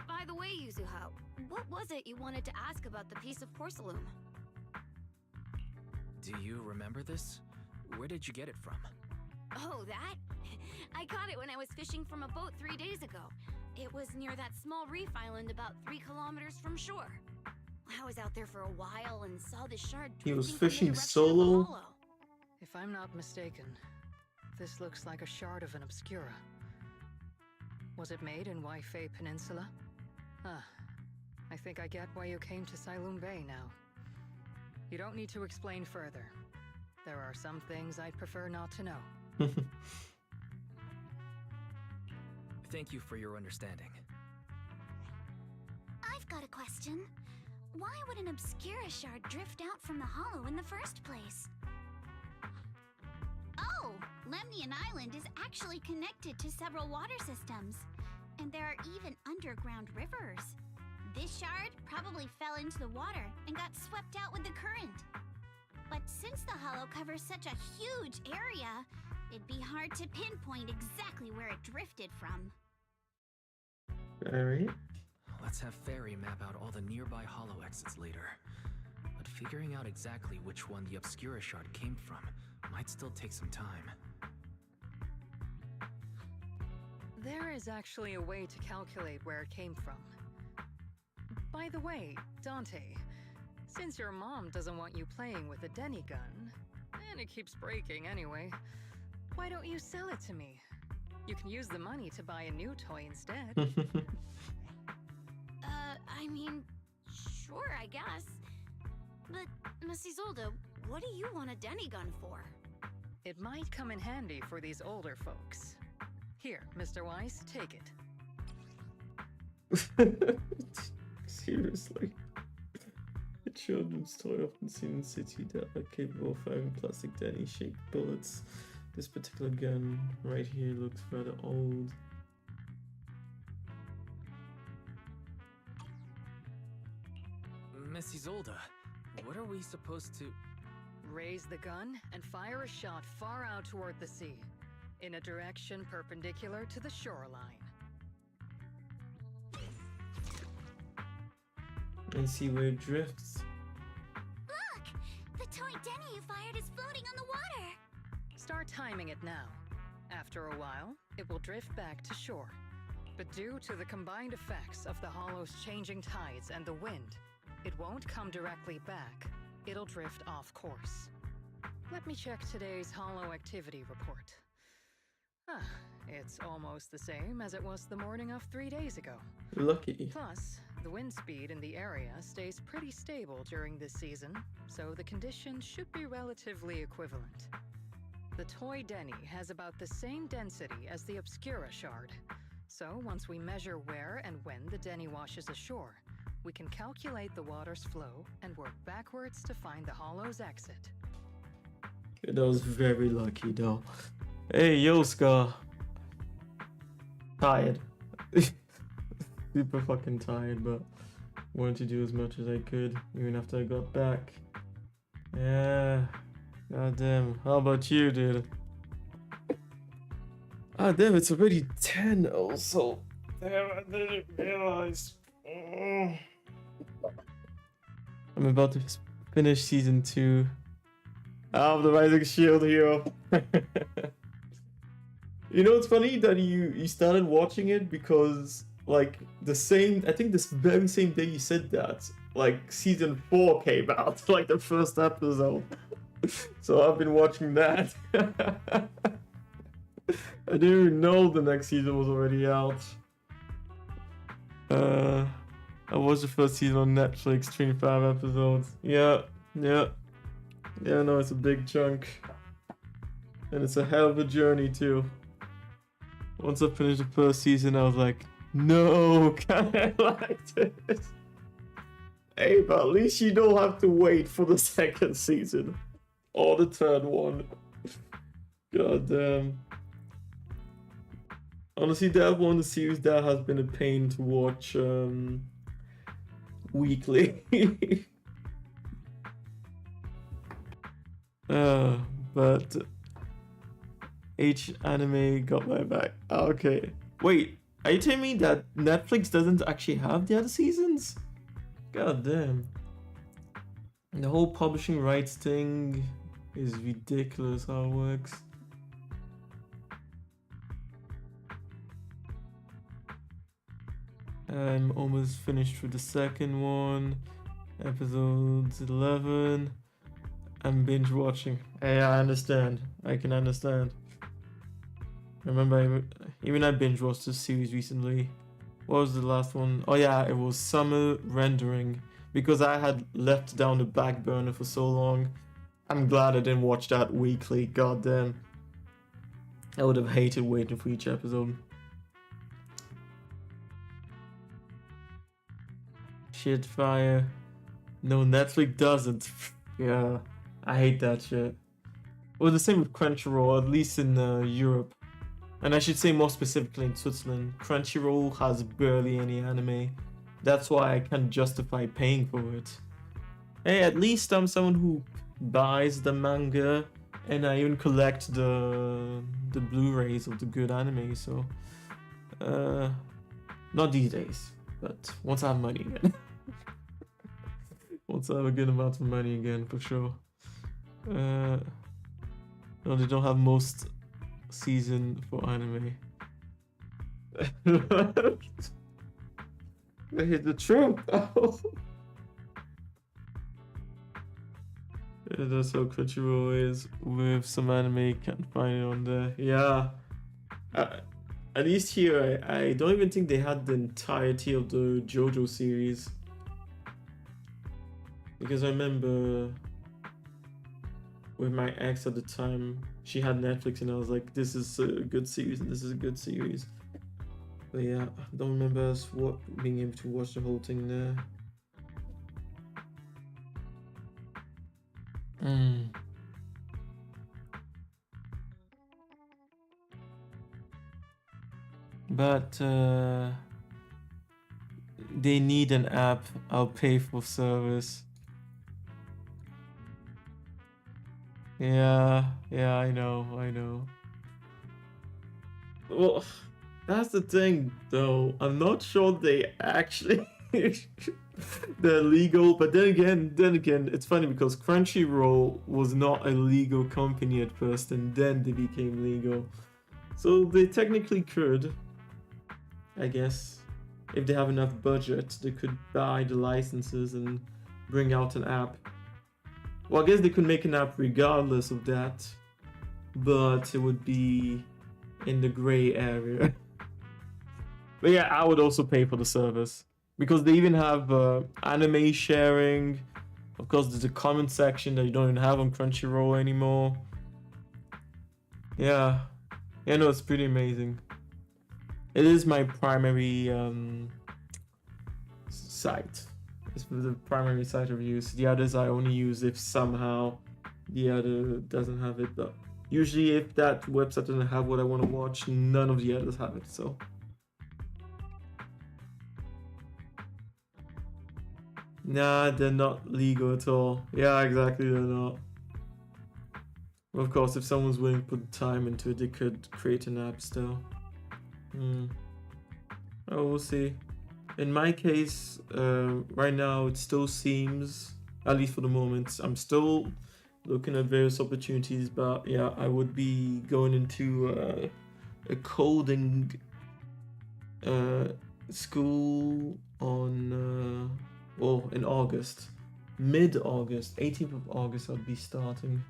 By the way, Yuzuha, what was it you wanted to ask about the piece of porcelain? Do you remember this? Where did you get it from? Oh, that? I caught it when I was fishing from a boat 3 days ago. It was near that small reef island about 3 kilometers from shore. I was out there for a while and saw this shard. He was fishing solo? If I'm not mistaken, this looks like a shard of an Obscura. Was it made in Waifei Peninsula? Ah, I think I get why you came to Sailoon Bay now. You don't need to explain further. There are some things I'd prefer not to know. Thank you for your understanding. I've got a question. Why would an Obscura shard drift out from the hollow in the first place? Oh, Lemnian Island is actually connected to several water systems. And there are even underground rivers. This shard probably fell into the water and got swept out with the current. But since the hollow covers such a huge area, it'd be hard to pinpoint exactly where it drifted from. Alright. Let's have Fairy map out all the nearby hollow exits later. But figuring out exactly which one the Obscura shard came from might still take some time. There is actually a way to calculate where it came from. By the way, Dante, since your mom doesn't want you playing with a Denny gun, and it keeps breaking anyway, why don't you sell it to me? You can use the money to buy a new toy instead. I mean, sure, I guess. But, Miss Isolde, what do you want a Denny gun for? It might come in handy for these older folks. Here, Mr. Wise, take it. Seriously. A children's toy often seen in the city that are capable of firing plastic Denny-shaped bullets. This particular gun right here looks rather old. Miss Isolde, what are we supposed to... Raise the gun and fire a shot far out toward the sea, in a direction perpendicular to the shoreline. And see where it drifts. Look! The toy Denny you fired is floating on the water! Start timing it now. After a while, it will drift back to shore. But due to the combined effects of the hollow's changing tides and the wind, it won't come directly back. It'll drift off course. Let me check today's hollow activity report. Ah, it's almost the same as it was the morning of 3 days ago. Lucky. Plus, the wind speed in the area stays pretty stable during this season, so the conditions should be relatively equivalent. The toy Denny has about the same density as the Obscura shard, so once we measure where and when the Denny washes ashore, We can calculate the water's flow and work backwards to find the hollow's exit. That was very lucky though. Hey, yo, Scar. Tired. Super fucking tired, but wanted to do as much as I could, even after I got back. Yeah. God damn. How about you, dude? Ah, damn, it's already 10 also. Damn, I didn't realize. I'm about to finish season 2. I'm the Rising Shield hero. You know, it's funny that you started watching it because, like, I think this very same day you said that, like, season 4 came out, like the first episode. So I've been watching that. I didn't even know the next season was already out. I watched the first season on Netflix, 25 episodes. Yeah, no, it's a big chunk. And it's a hell of a journey too. Once I finished the first season, I was like, no, can I like this? Hey, but at least you don't have to wait for the second season. Or the third one. God damn. Honestly, that one of the series that has been a pain to watch weekly. But H anime got my back. Okay. Wait, are you telling me that Netflix doesn't actually have the other seasons? God damn. The whole publishing rights thing is ridiculous how it works. I'm almost finished with the second one. Episodes 11. I'm binge watching. Hey, I understand. I can understand. Remember, even I binge watched this series recently. What was the last one? Oh yeah, it was Summer Rendering. Because I had left down the back burner for so long. I'm glad I didn't watch that weekly. God damn. I would have hated waiting for each episode. Shit fire. No, Netflix doesn't. Yeah, I hate that shit. Well, the same with Crunchyroll, at least in Europe. And I should say more specifically in Switzerland. Crunchyroll has barely any anime. That's why I can't justify paying for it. Hey, at least I'm someone who buys the manga and I even collect the Blu-rays of the good anime, so not these days, but once I have money again. Once I have a good amount of money again, for sure. No, they don't have most season for anime. They hit the truth. Yeah, that's how Crunchyroll is with some anime. Can't find it on there. Yeah. At least here, I don't even think they had the entirety of the JoJo series. Because I remember with my ex at the time, she had Netflix and I was like, this is a good series and this is a good series. But yeah, I don't remember us being able to watch the whole thing there. But they need an app. I'll pay for service. Yeah, I know. Well, that's the thing though. I'm not sure they actually they're legal, but then again, it's funny because Crunchyroll was not a legal company at first and then they became legal. So they technically could, I guess, if they have enough budget, they could buy the licenses and bring out an app. Well, I guess they could make an app regardless of that, but it would be in the gray area. But yeah, I would also pay for the service because they even have anime sharing. Of course, there's a comment section that you don't even have on Crunchyroll anymore. Yeah, no, it's pretty amazing. It is my primary site It's the primary site of use. The others I only use if somehow the other doesn't have it. But usually if that website doesn't have what I want to watch, none of the others have it. So nah, they're not legal at all. Yeah, exactly, they're not. Of course, if someone's willing to put time into it, they could create an app still. Oh, we'll see. In my case, right now, it still seems, at least for the moment, I'm still looking at various opportunities, but yeah, I would be going into a coding school on, well, in August. Mid-August, 18th of August, I'll be starting.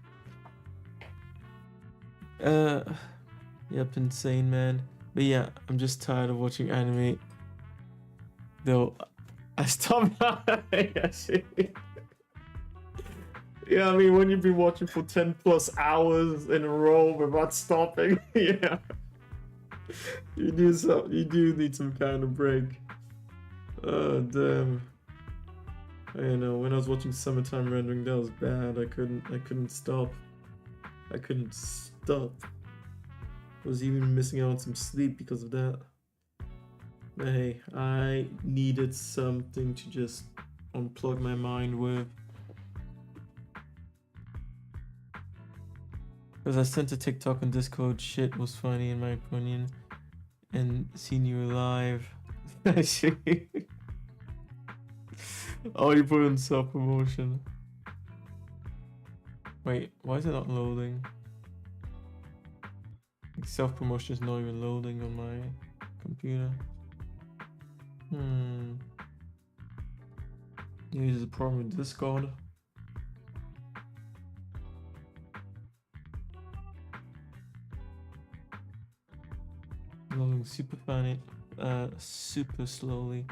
Yep, insane, man. But yeah, I'm just tired of watching anime. Though, I stopped. Yeah, I mean, when you've been watching for 10 plus hours in a row without stopping, yeah. You do need some kind of break. Oh, damn. I know, when I was watching Summertime Rendering, that was bad. I couldn't stop. I couldn't stop. I was even missing out on some sleep because of that. But hey, I needed something to just unplug my mind with. Because I sent a TikTok on Discord, shit was funny in my opinion. And seeing you live. Oh, you put in self-promotion. Wait, why is it not loading? Self-promotion is not even loading on my computer. Maybe there's a problem with Discord. Loading super funny, super slowly.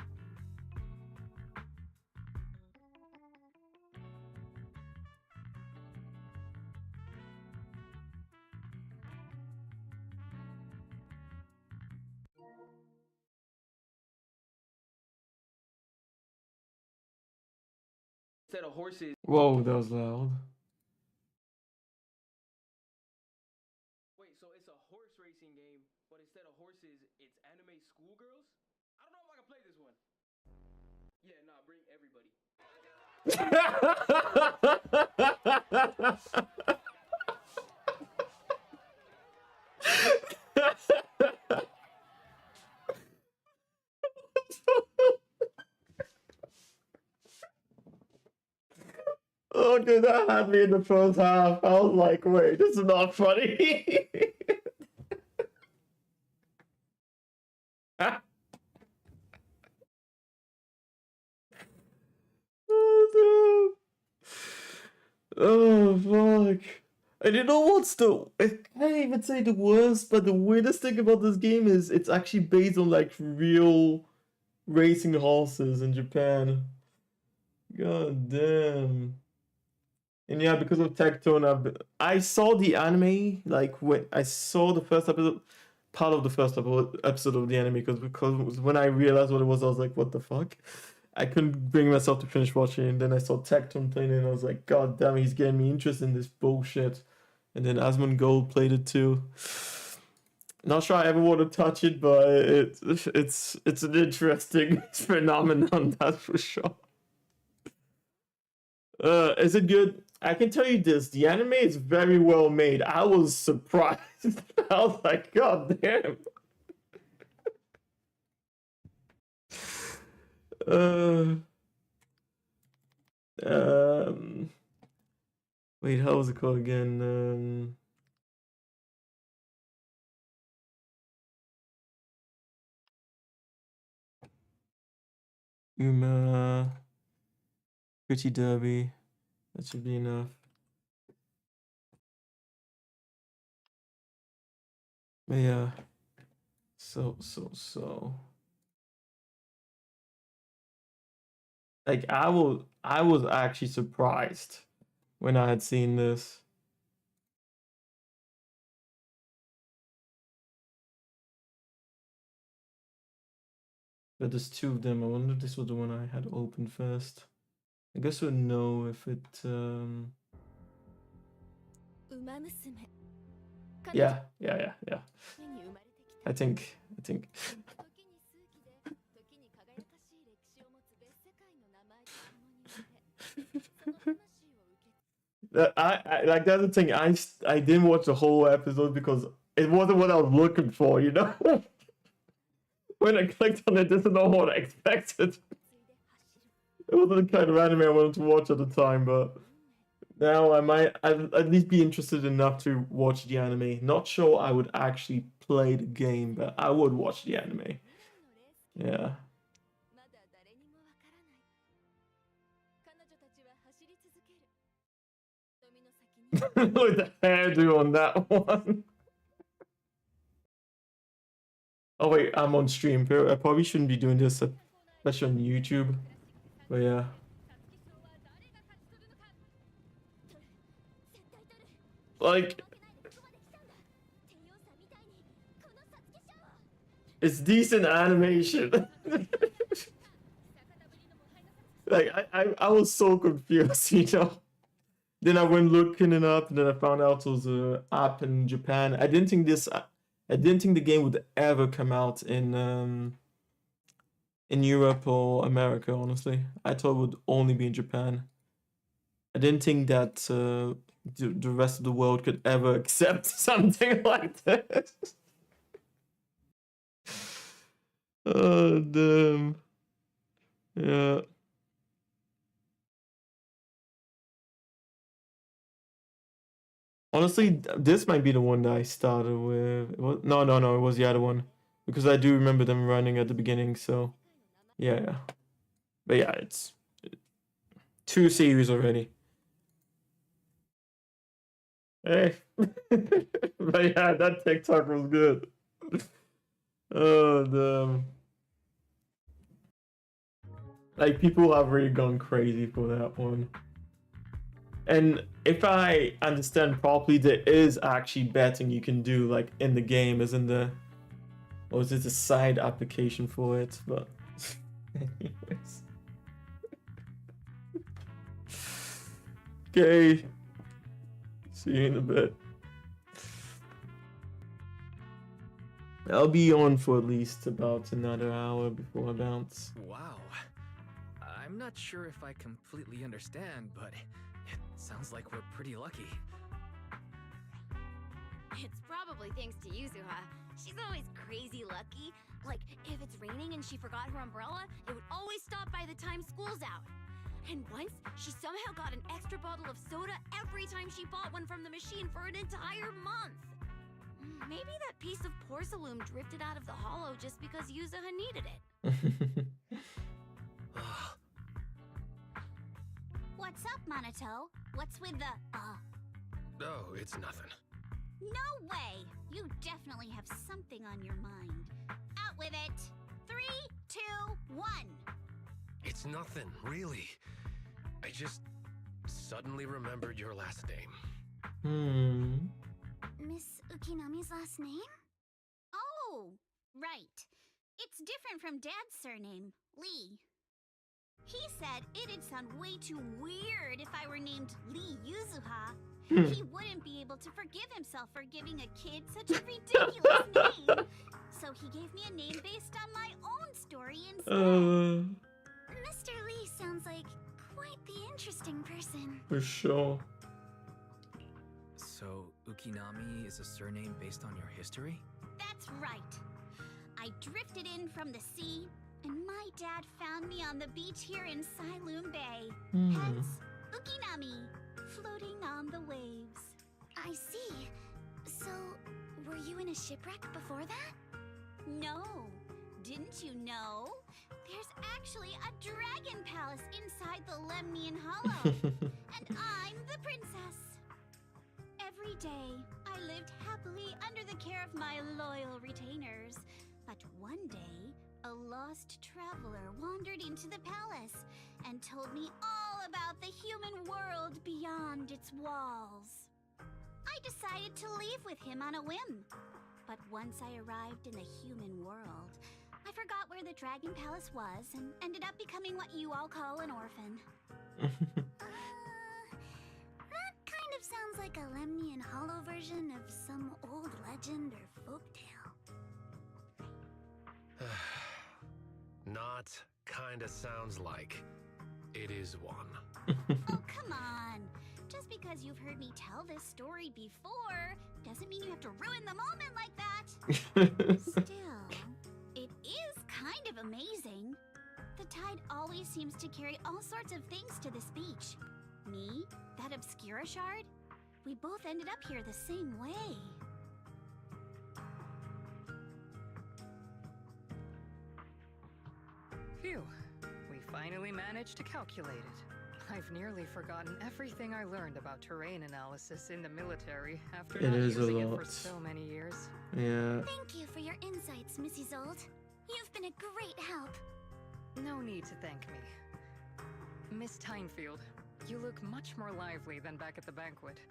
Instead of horses. Whoa, that was loud. Wait, so it's a horse racing game, but instead of horses, it's anime schoolgirls? I don't know if I can play this one. Yeah, nah, bring everybody. Oh, dude, that had me in the first half. I was like, wait, this is not funny. Oh, no. Oh, fuck. And you know what's I can't even say the worst, but the weirdest thing about this game is it's actually based on like real racing horses in Japan. God damn. And yeah, because of Tectone, I saw the anime, like when I saw the first episode, part of the first episode of the anime, because when I realized what it was, I was like, what the fuck? I couldn't bring myself to finish watching it, and then I saw Tectone playing it, and I was like, god damn, he's getting me interested in this bullshit. And then Asmongold played it too. Not sure I ever want to touch it, but it's an interesting phenomenon, that's for sure. Is it good? I can tell you this, the anime is very well made. I was surprised. I was like, god damn. Wait, how was it called again? Pretty Derby. That should be enough. But yeah. So. Like I was actually surprised when I had seen this. But there's two of them. I wonder if this was the one I had open first. I guess we'll know if it. Yeah. I think. I like the other thing. I didn't watch the whole episode because it wasn't what I was looking for. You know, when I clicked on it, this is not what I expected. It wasn't the kind of anime I wanted to watch at the time, but now I might at least be interested enough to watch the anime. Not sure I would actually play the game, but I would watch the anime. Yeah. Look at the hairdo on that one. Oh wait, I'm on stream. I probably shouldn't be doing this, especially on YouTube. But yeah. Like, it's decent animation. Like, I was so confused, you know. Then I went looking it up, and then I found out it was an app in Japan. I didn't think the game would ever come out in Europe or America, honestly. I thought it would only be in Japan. I didn't think that the rest of the world could ever accept something like this. Oh, damn. Yeah. Honestly, this might be the one that I started with. No, it was the other one. Because I do remember them running at the beginning, so... Yeah. But yeah, it's... 2 series already. Hey. But yeah, that TikTok was good. Oh, damn. Like, people have really gone crazy for that one. And if I understand properly, there is actually betting you can do, like, in the game, isn't there? Or is it a side application for it? But anyways. Okay. See you in a bit. I'll be on for at least about another hour before I bounce. Wow. I'm not sure if I completely understand, but it sounds like we're pretty lucky. It's probably thanks to Yuzuha. She's always crazy lucky. Like, if it's raining and she forgot her umbrella, it would always stop by the time school's out. And once, she somehow got an extra bottle of soda every time she bought one from the machine for an entire month. Maybe that piece of porcelain drifted out of the hollow just because Yuzuha needed it. What's up, Monato? What's with the, Oh, it's nothing. No way! You definitely have something on your mind. Out with it! 3, 2, 1! It's nothing, really. I just suddenly remembered your last name. Miss Ukinami's last name? Oh, right. It's different from Dad's surname, Lee. He said it'd sound way too weird if I were named Lee Yuzuha. He wouldn't be able to forgive himself for giving a kid such a ridiculous name. So he gave me a name based on my own story instead. Mr. Lee sounds like quite the interesting person. For sure. So, Ukinami is a surname based on your history? That's right. I drifted in from the sea, and my dad found me on the beach here in Sailoon Bay. Hence, Ukinami, floating on the waves. I see. So, were you in a shipwreck before that? No. Didn't you know? There's actually a dragon palace inside the Lemnian Hollow. And I'm the princess. Every day, I lived happily under the care of my loyal retainers. But one day, a lost traveler wandered into the palace and told me all about the human world beyond its walls. I decided to leave with him on a whim. But once I arrived in the human world, I I forgot where the Dragon Palace was and ended up becoming what you all call an orphan. That kind of sounds like a Lemnian Hollow version of some old legend or folktale. Not kinda sounds like. It is one. Oh, come on. Just because you've heard me tell this story before doesn't mean you have to ruin the moment like that. Still, it is kind of amazing. The tide always seems to carry all sorts of things to this beach. Me, that Obscura shard, we both ended up here the same way. Phew. We finally managed to calculate it. I've nearly forgotten everything I learned about terrain analysis in the military after not using it for so many years. Yeah. Thank you for your insights, Mrs. Old. You've been a great help. No need to thank me. Miss Tynefield, you look much more lively than back at the banquet.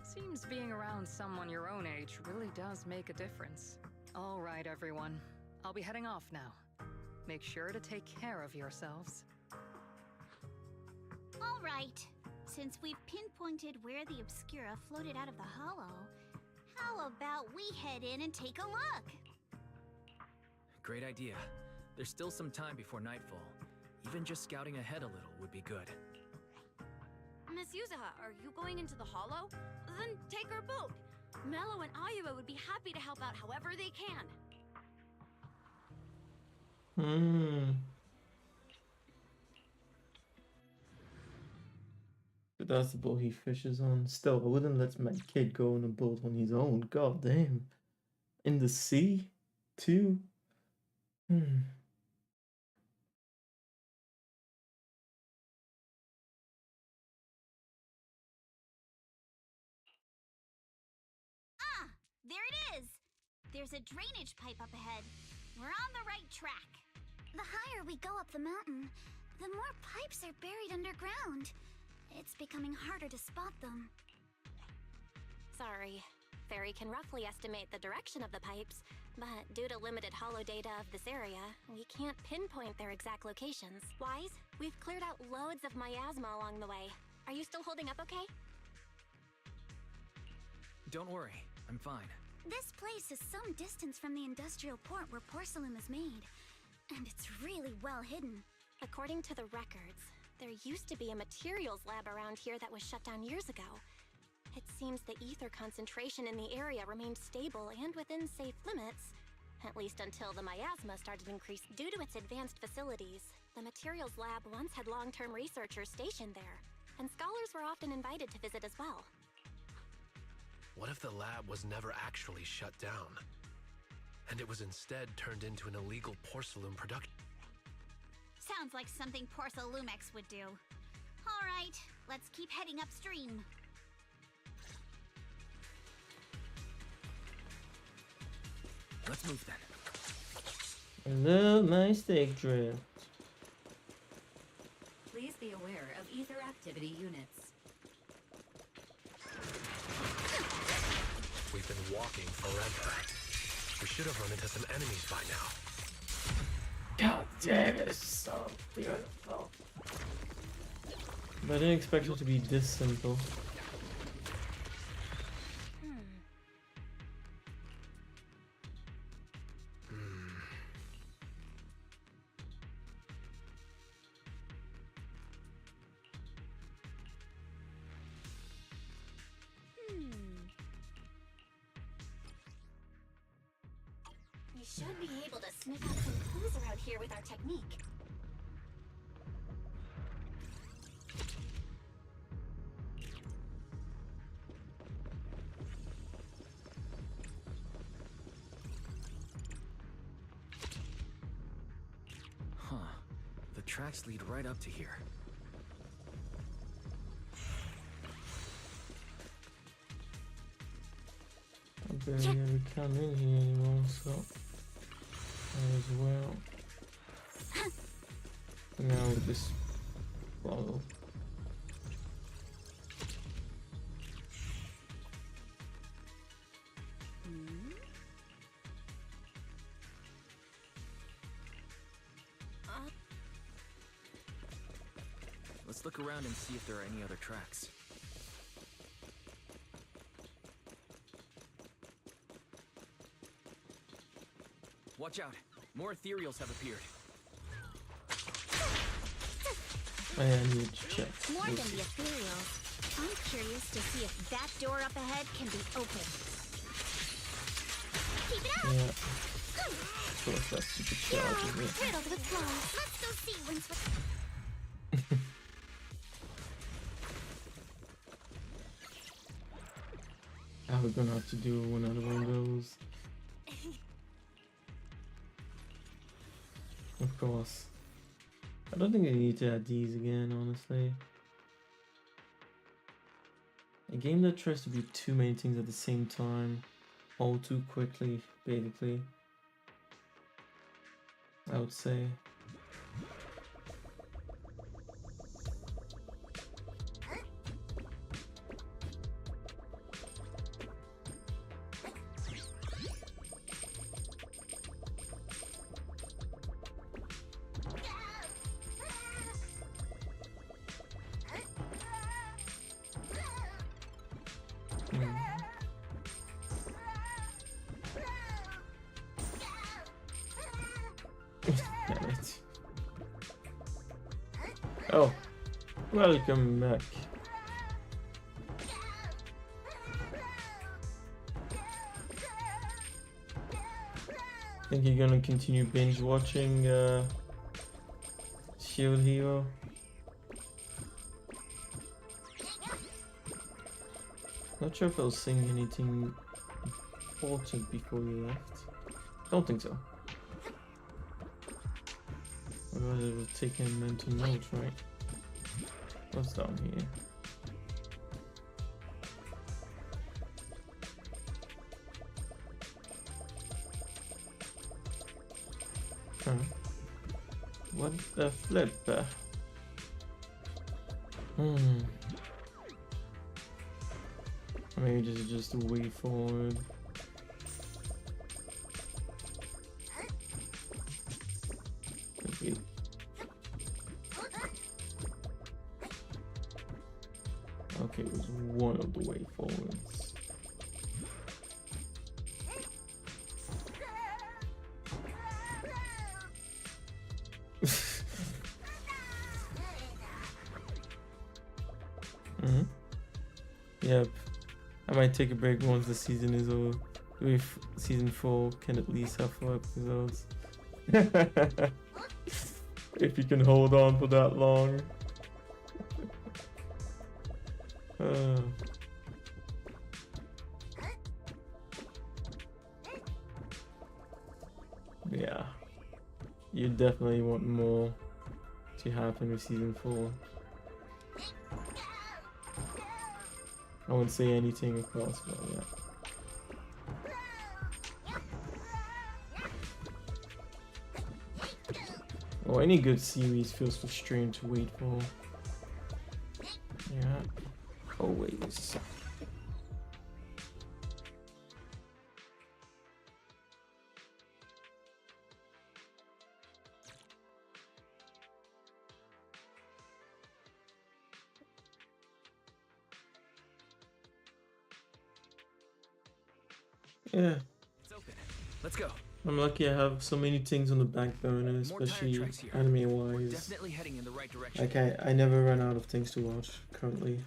Seems being around someone your own age really does make a difference. All right, everyone. I'll be heading off now. Make sure to take care of yourselves. All right. Since we've pinpointed where the Obscura floated out of the hollow, how about we head in and take a look? Great idea. There's still some time before nightfall. Even just scouting ahead a little would be good. Miss Yuzaha, are you going into the hollow? Then take our boat. Mello and Ayuba would be happy to help out however they can. But that's the boat he fishes on. Still, I wouldn't let my kid go on a boat on his own. God damn. In the sea, too. Ah, there it is. There's a drainage pipe up ahead. We're on the right track. The higher we go up the mountain, the more pipes are buried underground. It's becoming harder to spot them. Sorry. Fairy can roughly estimate the direction of the pipes, but due to limited hollow data of this area, we can't pinpoint their exact locations. Wise, we've cleared out loads of miasma along the way. Are you still holding up okay? Don't worry, I'm fine. This place is some distance from the industrial port where porcelain is made, and it's really well hidden. According to the records, there used to be a materials lab around here that was shut down years ago. It seems the ether concentration in the area remained stable and within safe limits, at least until the miasma started to increase. Due to its advanced facilities, the materials lab once had long-term researchers stationed there, and scholars were often invited to visit as well. What if the lab was never actually shut down, and it was instead turned into an illegal porcelain production? Sounds like something Porcelumex would do. All right, let's keep heading upstream. Let's move then. I love my steak drill. Please be aware of ether activity units. We've been walking forever. We should have run into some enemies by now. God damn it, it's so beautiful. But I didn't expect it to be this simple. We should be able to sniff out some clues around here with our technique. Huh. The tracks lead right up to here. I barely ever come in here anymore, so might as well. Now we just follow. Let's look around and see if there are any other tracks. Watch out! More ethereals have appeared. I need to check. More than the ethereals. I'm curious to see if that door up ahead can be opened. Keep it up! Yeah. Of course, that's super challenging. Riddled with flaws. Let's go see what's with. We're gonna have to do another one of those. Of course. I don't think I need to add these again, honestly. A game that tries to do too many things at the same time, all too quickly, basically. I would say. Oh, welcome back. Think you're gonna continue binge watching Shield Hero? Not sure if I was saying anything important before you left. Don't think so. Otherwise it would take in mental notes, right? What's down here? Huh. What the flip? Maybe this is just a way forward. Okay, it was one of the way forwards. Yep. I might take a break once the season is over. If season 4 can at least have 4 episodes. If you can hold on for that long. Yeah. You definitely want more to happen with season 4. I won't say anything across, but yeah. Well, any good series feels frustrating to wait for. Yeah, always. Yeah. It's open. Let's go. I'm lucky I have so many things on the back burner, especially anime-wise. Definitely heading in the right direction. Okay, I never run out of things to watch currently,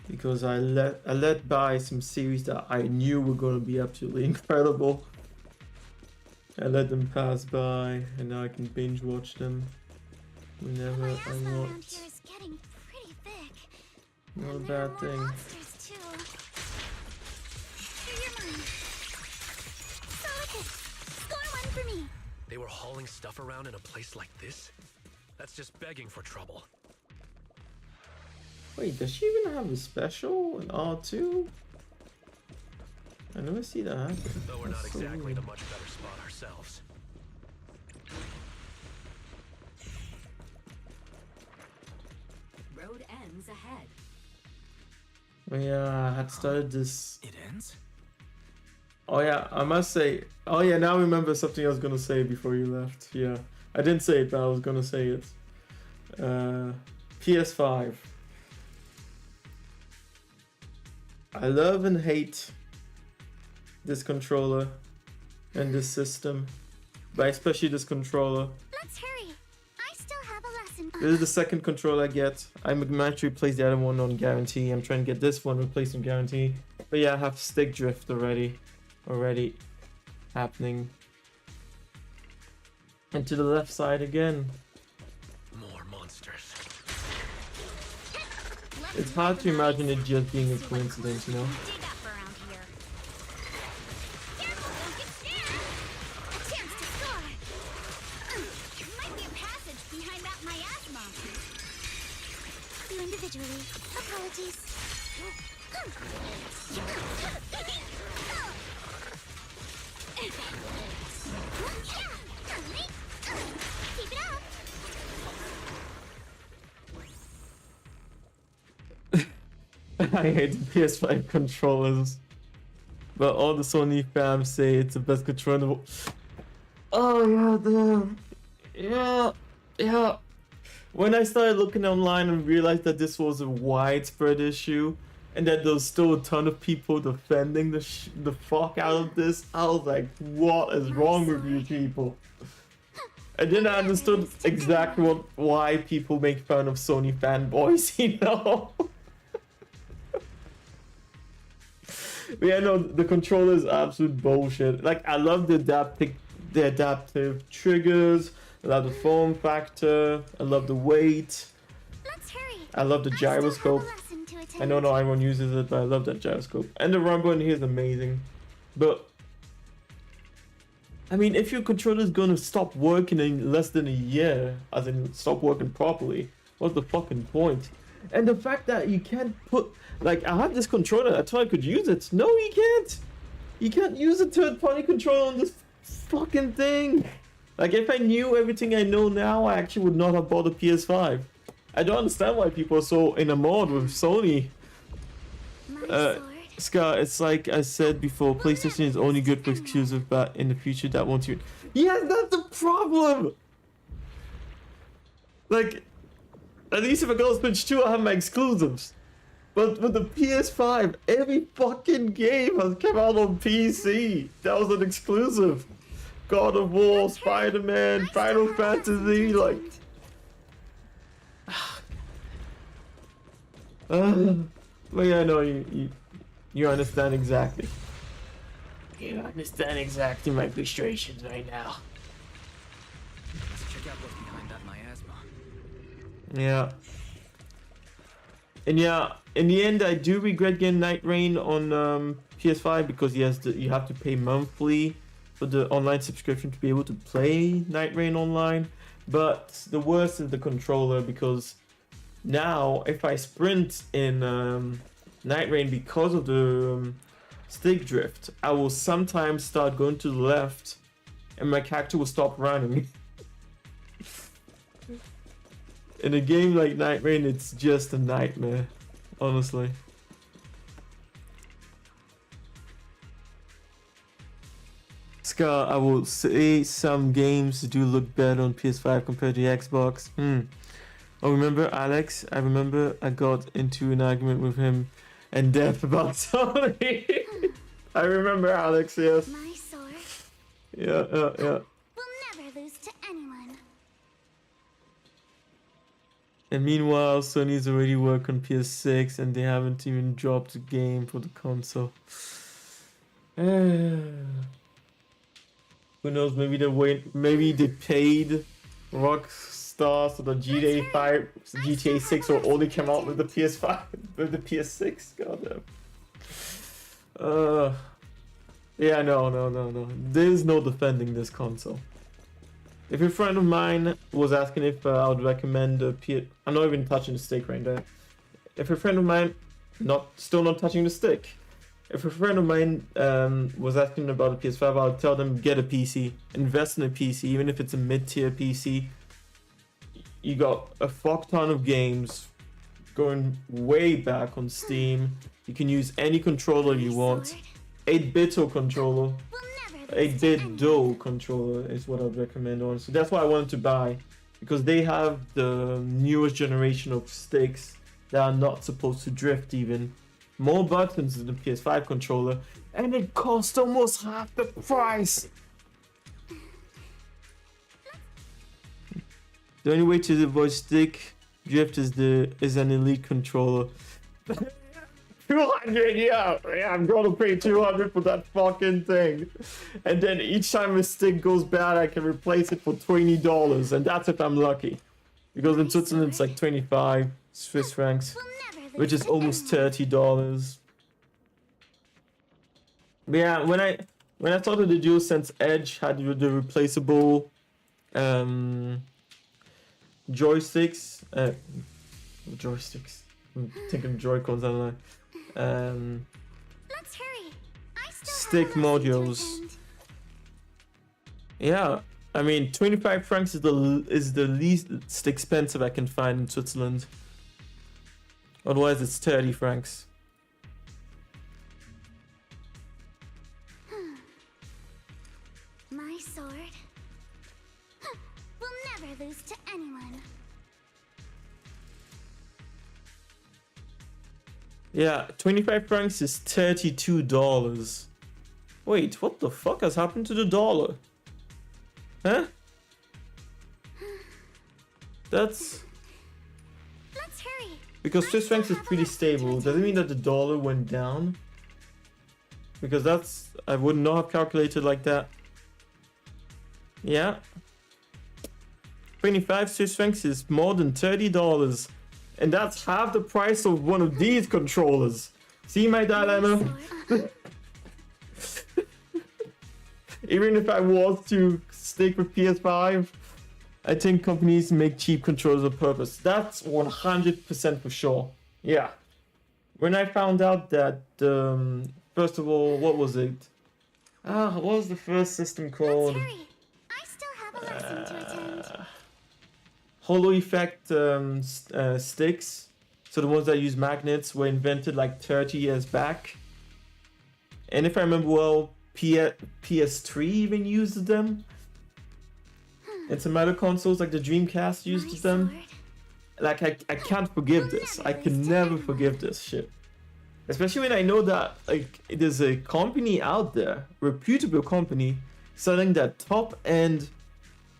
because I let by some series that I knew were going to be absolutely incredible. I let them pass by, and now I can binge watch them whenever I want. Not a bad thing. They were hauling stuff around in a place like this? That's just begging for trouble. Wait, does she even have a special in R2? I never see that happen. Though we're not exactly in a much better spot ourselves. Road ends ahead. Oh yeah, I had started this. It ends? Oh yeah, I must say. Oh yeah, now I remember something I was gonna say before you left. Yeah, I didn't say it, but I was gonna say it. PS5. I love and hate this controller and this system, but especially this controller. Let's hurry. I still have a lesson. This is the second controller I get. I'm going to replace the other one on guarantee. I'm trying to get this one replaced on guarantee. But yeah, I have stick drift already happening. And to the left side again. More monsters. It's hard to imagine it just being a coincidence, you know? Individually. Apologies. Keep it up. I hate the PS5 controllers, but all the Sony fans say it's the best controller in the world. Oh yeah, yeah. When I started looking online and realized that this was a widespread issue, and that there was still a ton of people defending the fuck out of this, I was like, what is wrong with you people? And then I understood exactly why people make fun of Sony fanboys, you know? But yeah, no, the controller is absolute bullshit. Like, I love the adaptive triggers, I love the form factor, I love the weight, I love the gyroscope. I know not everyone uses it, but I love that gyroscope. And the run button here is amazing. But I mean, if your controller is gonna stop working in less than a year, as in stop working properly, what's the fucking point? And the fact that you can't put, like, I have this controller, I thought I could use it. No, you can't. You can't use a third-party controller on this fucking thing. Like, if I knew everything I know now, I actually would not have bought a PS5. I don't understand why people are so enamored with Sony. Scar, it's like I said before, PlayStation is only good for exclusive, but in the future that won't you. Yes, that's the problem! Like, at least if I go to Switch 2, I have my exclusives. But with the PS5, every fucking game has come out on PC. That was an exclusive. God of War, Spider-Man, Final Fantasy, like... But yeah, no, you understand exactly. You understand exactly my frustrations right now. Let's check out what's behind that miasma. Yeah. And yeah, in the end, I do regret getting Night Rain on PS5 because yes, you have to pay monthly for the online subscription to be able to play Night Rain online. But the worst is the controller, because now if I sprint in Night Rain because of the stick drift, I will sometimes start going to the left and my character will stop running. In a game like Night Rain, it's just a nightmare, honestly. Scar, I will say some games do look better on PS5 compared to the Xbox. Oh, remember Alex? I remember I got into an argument with him and Death about Sony. I remember Alex, yes. My sword. Yeah. Will never lose to anyone. And meanwhile, Sony's already working on PS6 and they haven't even dropped a game for the console. Who knows, maybe they paid Rockstar so the GTA 6 will only come out with the PS5, with the PS6, goddamn. Yeah, no. There's no defending this console. If a friend of mine was asking if I would recommend a I'm not even touching the stick right there. If a friend of mine, still not touching the stick. If a friend of mine was asking about a PS5, I would tell them get a PC, invest in a PC, even if it's a mid-tier PC. You got a fuck ton of games going way back on Steam. You can use any controller you want. 8-bit controller. 8-bit dual controller is what I'd recommend on. So that's why I wanted to buy. because they have the newest generation of sticks that are not supposed to drift even. More buttons than the PS5 controller, and it costs almost half the price. The only way to avoid stick drift is an elite controller. 200, yeah, I'm gonna pay 200 for that fucking thing. And then each time a stick goes bad, I can replace it for $20, and that's if I'm lucky. Because in Switzerland, it's like 25 Swiss francs, which is almost $30. But yeah, when I thought of the DualSense Edge had the replaceable joysticks, I'm thinking Joy-Cons, I don't know. Let's hurry. I still Stick have a lesson to modules. attend. Yeah, I mean 25 francs is the least expensive I can find in Switzerland. Otherwise, it's 30 francs. My sword will never lose to anyone. Yeah, 25 francs is $32. Wait, what the fuck has happened to the dollar? Huh? Let's That's hurry. because Swiss francs is pretty stable. Does it mean that the dollar went down? Because I would not have calculated like that. Yeah. 25 Swiss francs is more than $30. And that's half the price of one of these controllers. See my dilemma? Even if I was to stick with PS5, I think companies make cheap controllers on purpose. That's 100% for sure. Yeah. When I found out that, first of all, what was it? What was the first system called? Let's hurry. I still have a lesson to attend. Holo effect sticks, so the ones that use magnets, were invented like 30 years back. And if I remember well, PS3 even used them. And some other consoles like the Dreamcast used them. Like I can't forgive this. I can never forgive this shit. Especially when I know that like there's a company out there, reputable company, selling that top end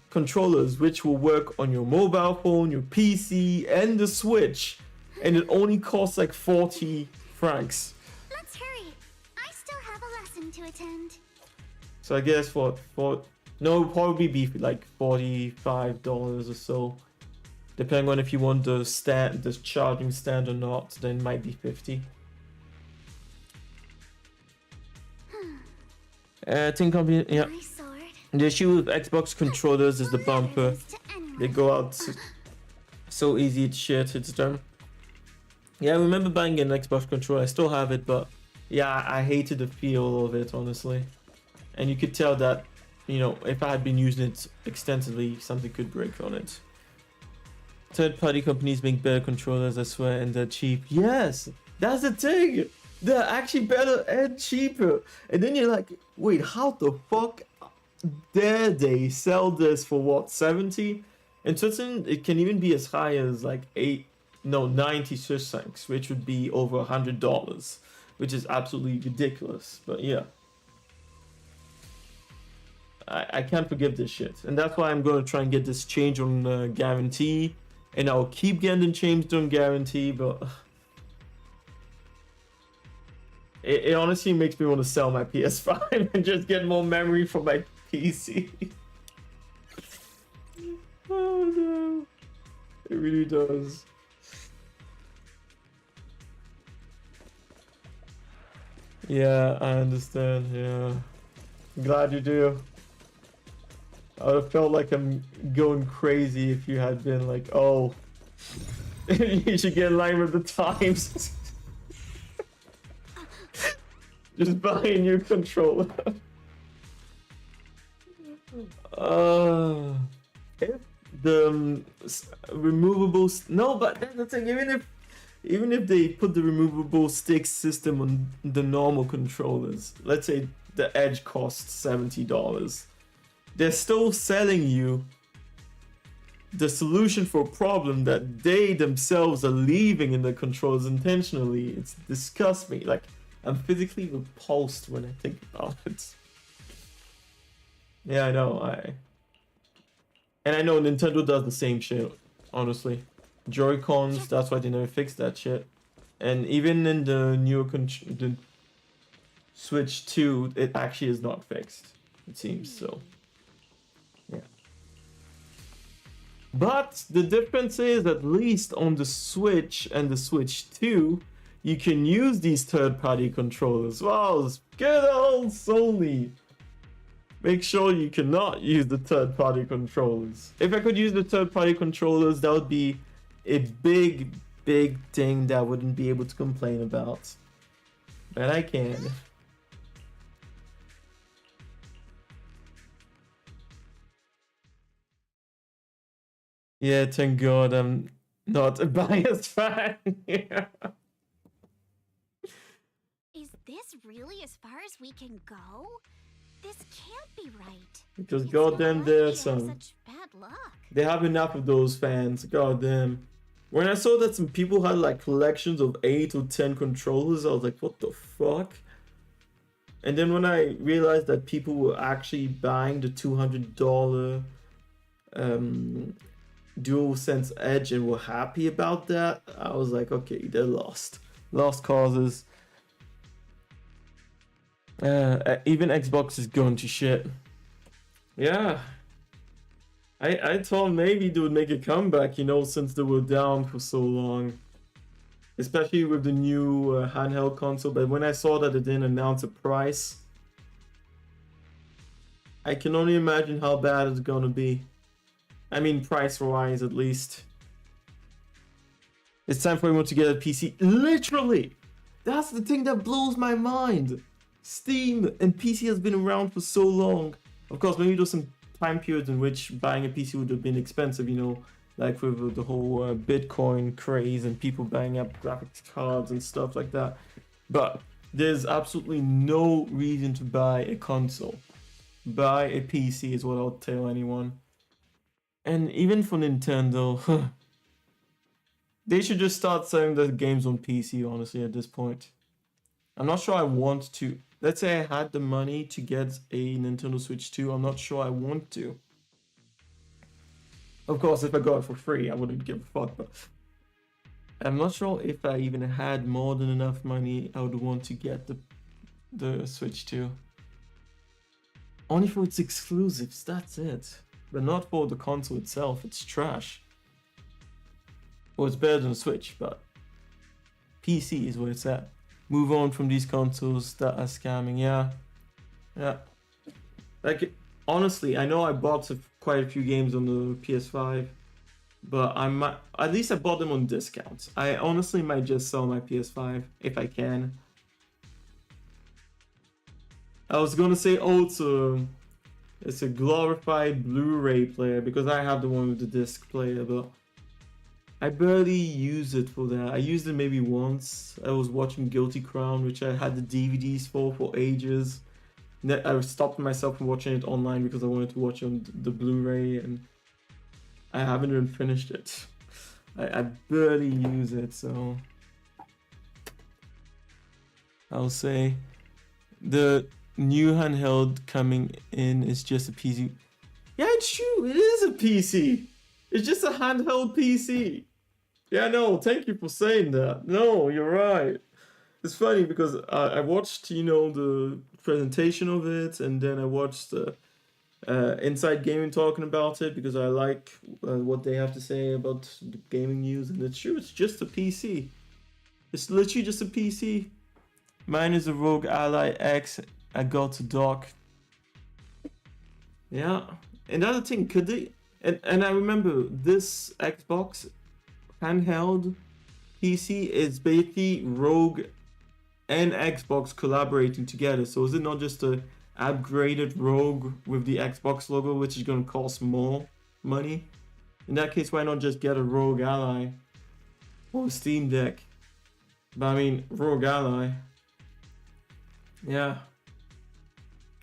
controllers which will work on your mobile phone, your PC, and the Switch, and it only costs like 40 francs. Let's hurry. I still have a lesson to attend. So I guess no, it'll probably be like $45 or so, depending on if you want the charging stand or not. Then it might be 50. I think company, yeah. The issue with Xbox controllers is the bumper. They go out so easy to shit. It's done. Yeah, I remember buying an Xbox controller. I still have it, but yeah, I hated the feel of it, honestly. And you could tell that, you know, if I had been using it extensively, something could break on it. Third-party companies make better controllers, I swear, and they're cheap. Yes, that's the thing. They're actually better and cheaper. And then you're like, wait, how the fuck dare they sell this for what, 70? In Switzerland, it can even be as high as like 90 Swiss francs, which would be over $100, which is absolutely ridiculous. But yeah, I can't forgive this shit, and that's why I'm going to try and get this change on guarantee, and I'll keep getting changed on guarantee, but it honestly makes me want to sell my PS5 and just get more memory for my PC. Oh no, it really does. Yeah, I understand. Yeah, glad you do. I would have felt like I'm going crazy if you had been like, oh, you should get in line with the times. Just buy a new controller. If the removable no, but that's the thing. Even if they put the removable stick system on the normal controllers, let's say the Edge costs $70, they're still selling you the solution for a problem that they themselves are leaving in the controls intentionally. It disgusts me. Like, I'm physically repulsed when I think about it. Yeah, I know. And I know Nintendo does the same shit, honestly. Joy-Cons, that's why they never fixed that shit. And even in the newer the Switch 2, it actually is not fixed, it seems, so. Yeah. But the difference is, at least on the Switch and the Switch 2, you can use these third-party controllers. Wow, good old Sony. Make sure you cannot use the third-party controllers. If I could use the third-party controllers, that would be a big thing that I wouldn't be able to complain about. But I can. Yeah, thank God I'm not a biased fan. Yeah. Is this really as far as we can go? This can't be right. Because goddamn, there's some. Such bad luck. They have enough of those fans. Goddamn. When I saw that some people had like collections of 8 or 10 controllers, I was like, what the fuck? And then when I realized that people were actually buying the $200 DualSense Edge and were happy about that, I was like, okay, they're lost. Lost causes. Even Xbox is going to shit. Yeah. I thought maybe they would make a comeback, you know, since they were down for so long. Especially with the new handheld console. But when I saw that they didn't announce a price, I can only imagine how bad it's gonna be. I mean, price-wise, at least. It's time for everyone to get a PC. Literally! That's the thing that blows my mind. Steam and PC has been around for so long. Of course, maybe there's some time periods in which buying a PC would have been expensive, you know, like with the whole Bitcoin craze and people buying up graphics cards and stuff like that. But there's absolutely no reason to buy a console. Buy a PC is what I'll tell anyone. And even for Nintendo, they should just start selling the games on PC, honestly, at this point. I'm not sure I want to. Let's say I had the money to get a Nintendo Switch 2. I'm not sure I want to. Of course, if I got it for free, I wouldn't give a fuck. But I'm not sure if I even had more than enough money, I would want to get the Switch 2. Only for its exclusives, that's it. But not for the console itself, it's trash. Well, it's better than the Switch, but PC is where it's at. Move on from these consoles that are scamming, yeah. Like, honestly, I know I bought quite a few games on the PS5, but at least I bought them on discounts. I honestly might just sell my PS5 if I can. I was gonna say, oh, it's a glorified Blu-ray player because I have the one with the disc player, but I barely use it for that. I used it maybe once. I was watching Guilty Crown, which I had the DVDs for ages. I stopped myself from watching it online because I wanted to watch it on the Blu-ray, and I haven't even finished it. I barely use it, so I'll say the new handheld coming in is just a PC. Yeah, it's true. It is a PC. It's just a handheld PC. Yeah, no, thank you for saying that. No, you're right. It's funny because I watched, you know, the presentation of it, and then I watched the Inside Gaming talking about it because I like what they have to say about the gaming news, and it's true, it's just a PC. It's literally just a PC. Mine is a Rogue Ally X. I got to dock. Yeah. Another thing, could they... And I remember this Xbox handheld PC is basically Rogue and Xbox collaborating together. So is it not just a upgraded Rogue with the Xbox logo, which is going to cost more money? In that case, why not just get a Rogue Ally or a Steam Deck? But I mean, Rogue Ally. Yeah.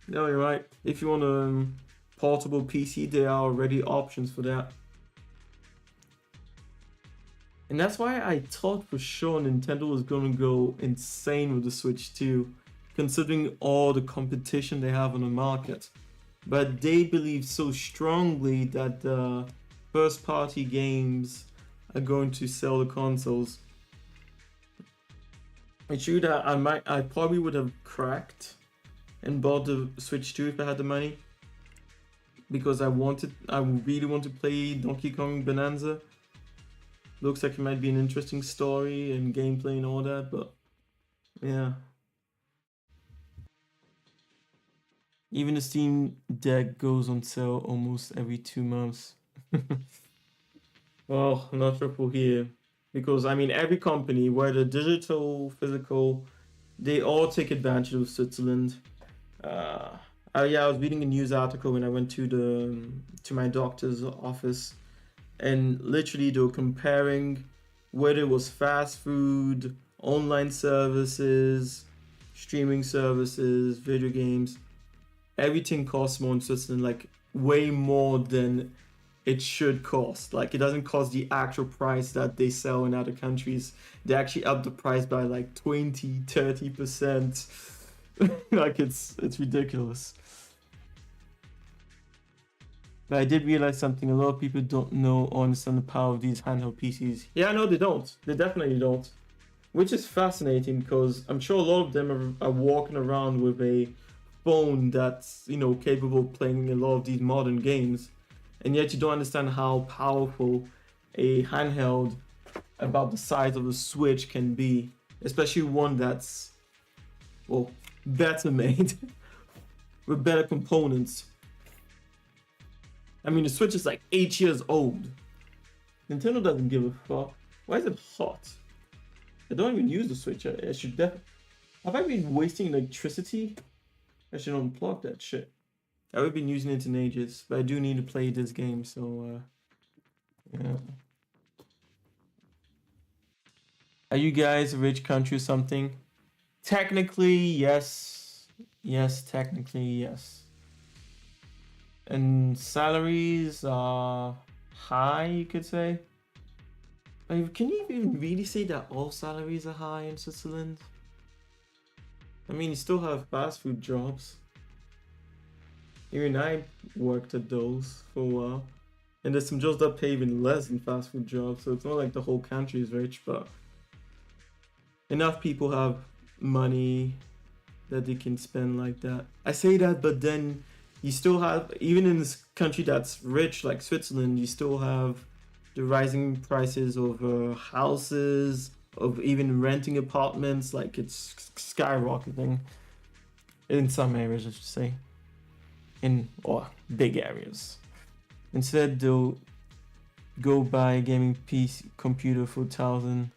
No, you're right. If you want a portable PC, there are already options for that. And that's why I thought for sure Nintendo was going to go insane with the Switch 2, considering all the competition they have on the market. But they believe so strongly that the first-party games are going to sell the consoles. It's true that I probably would have cracked and bought the Switch 2 if I had the money, because I really want to play Donkey Kong Bonanza. Looks like it might be an interesting story and gameplay and all that, but yeah. Even the Steam Deck goes on sale almost every 2 months. Well, I'm not sure for here, because I mean every company, whether digital, physical, they all take advantage of Switzerland. Yeah, I was reading a news article when I went to my doctor's office, and literally they were comparing whether it was fast food, online services, streaming services, video games. Everything costs more in Switzerland, like way more than it should cost. Like it doesn't cost the actual price that they sell in other countries. They actually up the price by like 20-30%. Like it's ridiculous. But I did realize something. A lot of people don't know or understand the power of these handheld PCs. Yeah, no, they don't. They definitely don't. Which is fascinating, because I'm sure a lot of them are walking around with a phone that's, you know, capable of playing a lot of these modern games. And yet you don't understand how powerful a handheld about the size of a Switch can be. Especially one that's, well, better made. With better components. I mean, the Switch is like 8 years old. Nintendo doesn't give a fuck. Why is it hot? I don't even use the Switch. I should definitely... Have I been wasting electricity? I should unplug that shit. I haven't been using it in ages, but I do need to play this game, so... yeah. Are you guys a rich country or something? Technically, yes. Yes, technically, yes. And salaries are high, you could say. Like, can you even really say that all salaries are high in Switzerland? I mean, you still have fast food jobs. Even I worked at those for a while. And there's some jobs that pay even less than fast food jobs, so it's not like the whole country is rich, but enough people have money that they can spend like that. I say that, but then you still have, even in this country that's rich like Switzerland, you still have the rising prices of houses, of even renting apartments. Like it's skyrocketing in some areas, I should say, or big areas. Instead, they'll go buy a gaming PC computer for 1,000.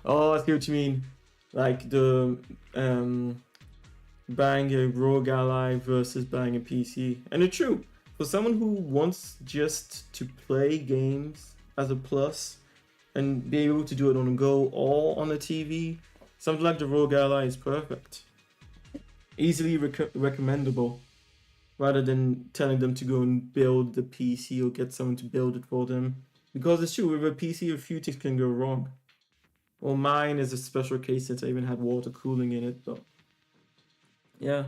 Oh, I see what you mean. Like the buying a Rogue Ally versus buying a PC. And it's true. For someone who wants just to play games as a plus and be able to do it on the go or on a TV, something like the Rogue Ally is perfect. Easily recommendable, rather than telling them to go and build the PC or get someone to build it for them. Because it's true, with a PC, a few things can go wrong. Well, mine is a special case since I even had water cooling in it, but yeah,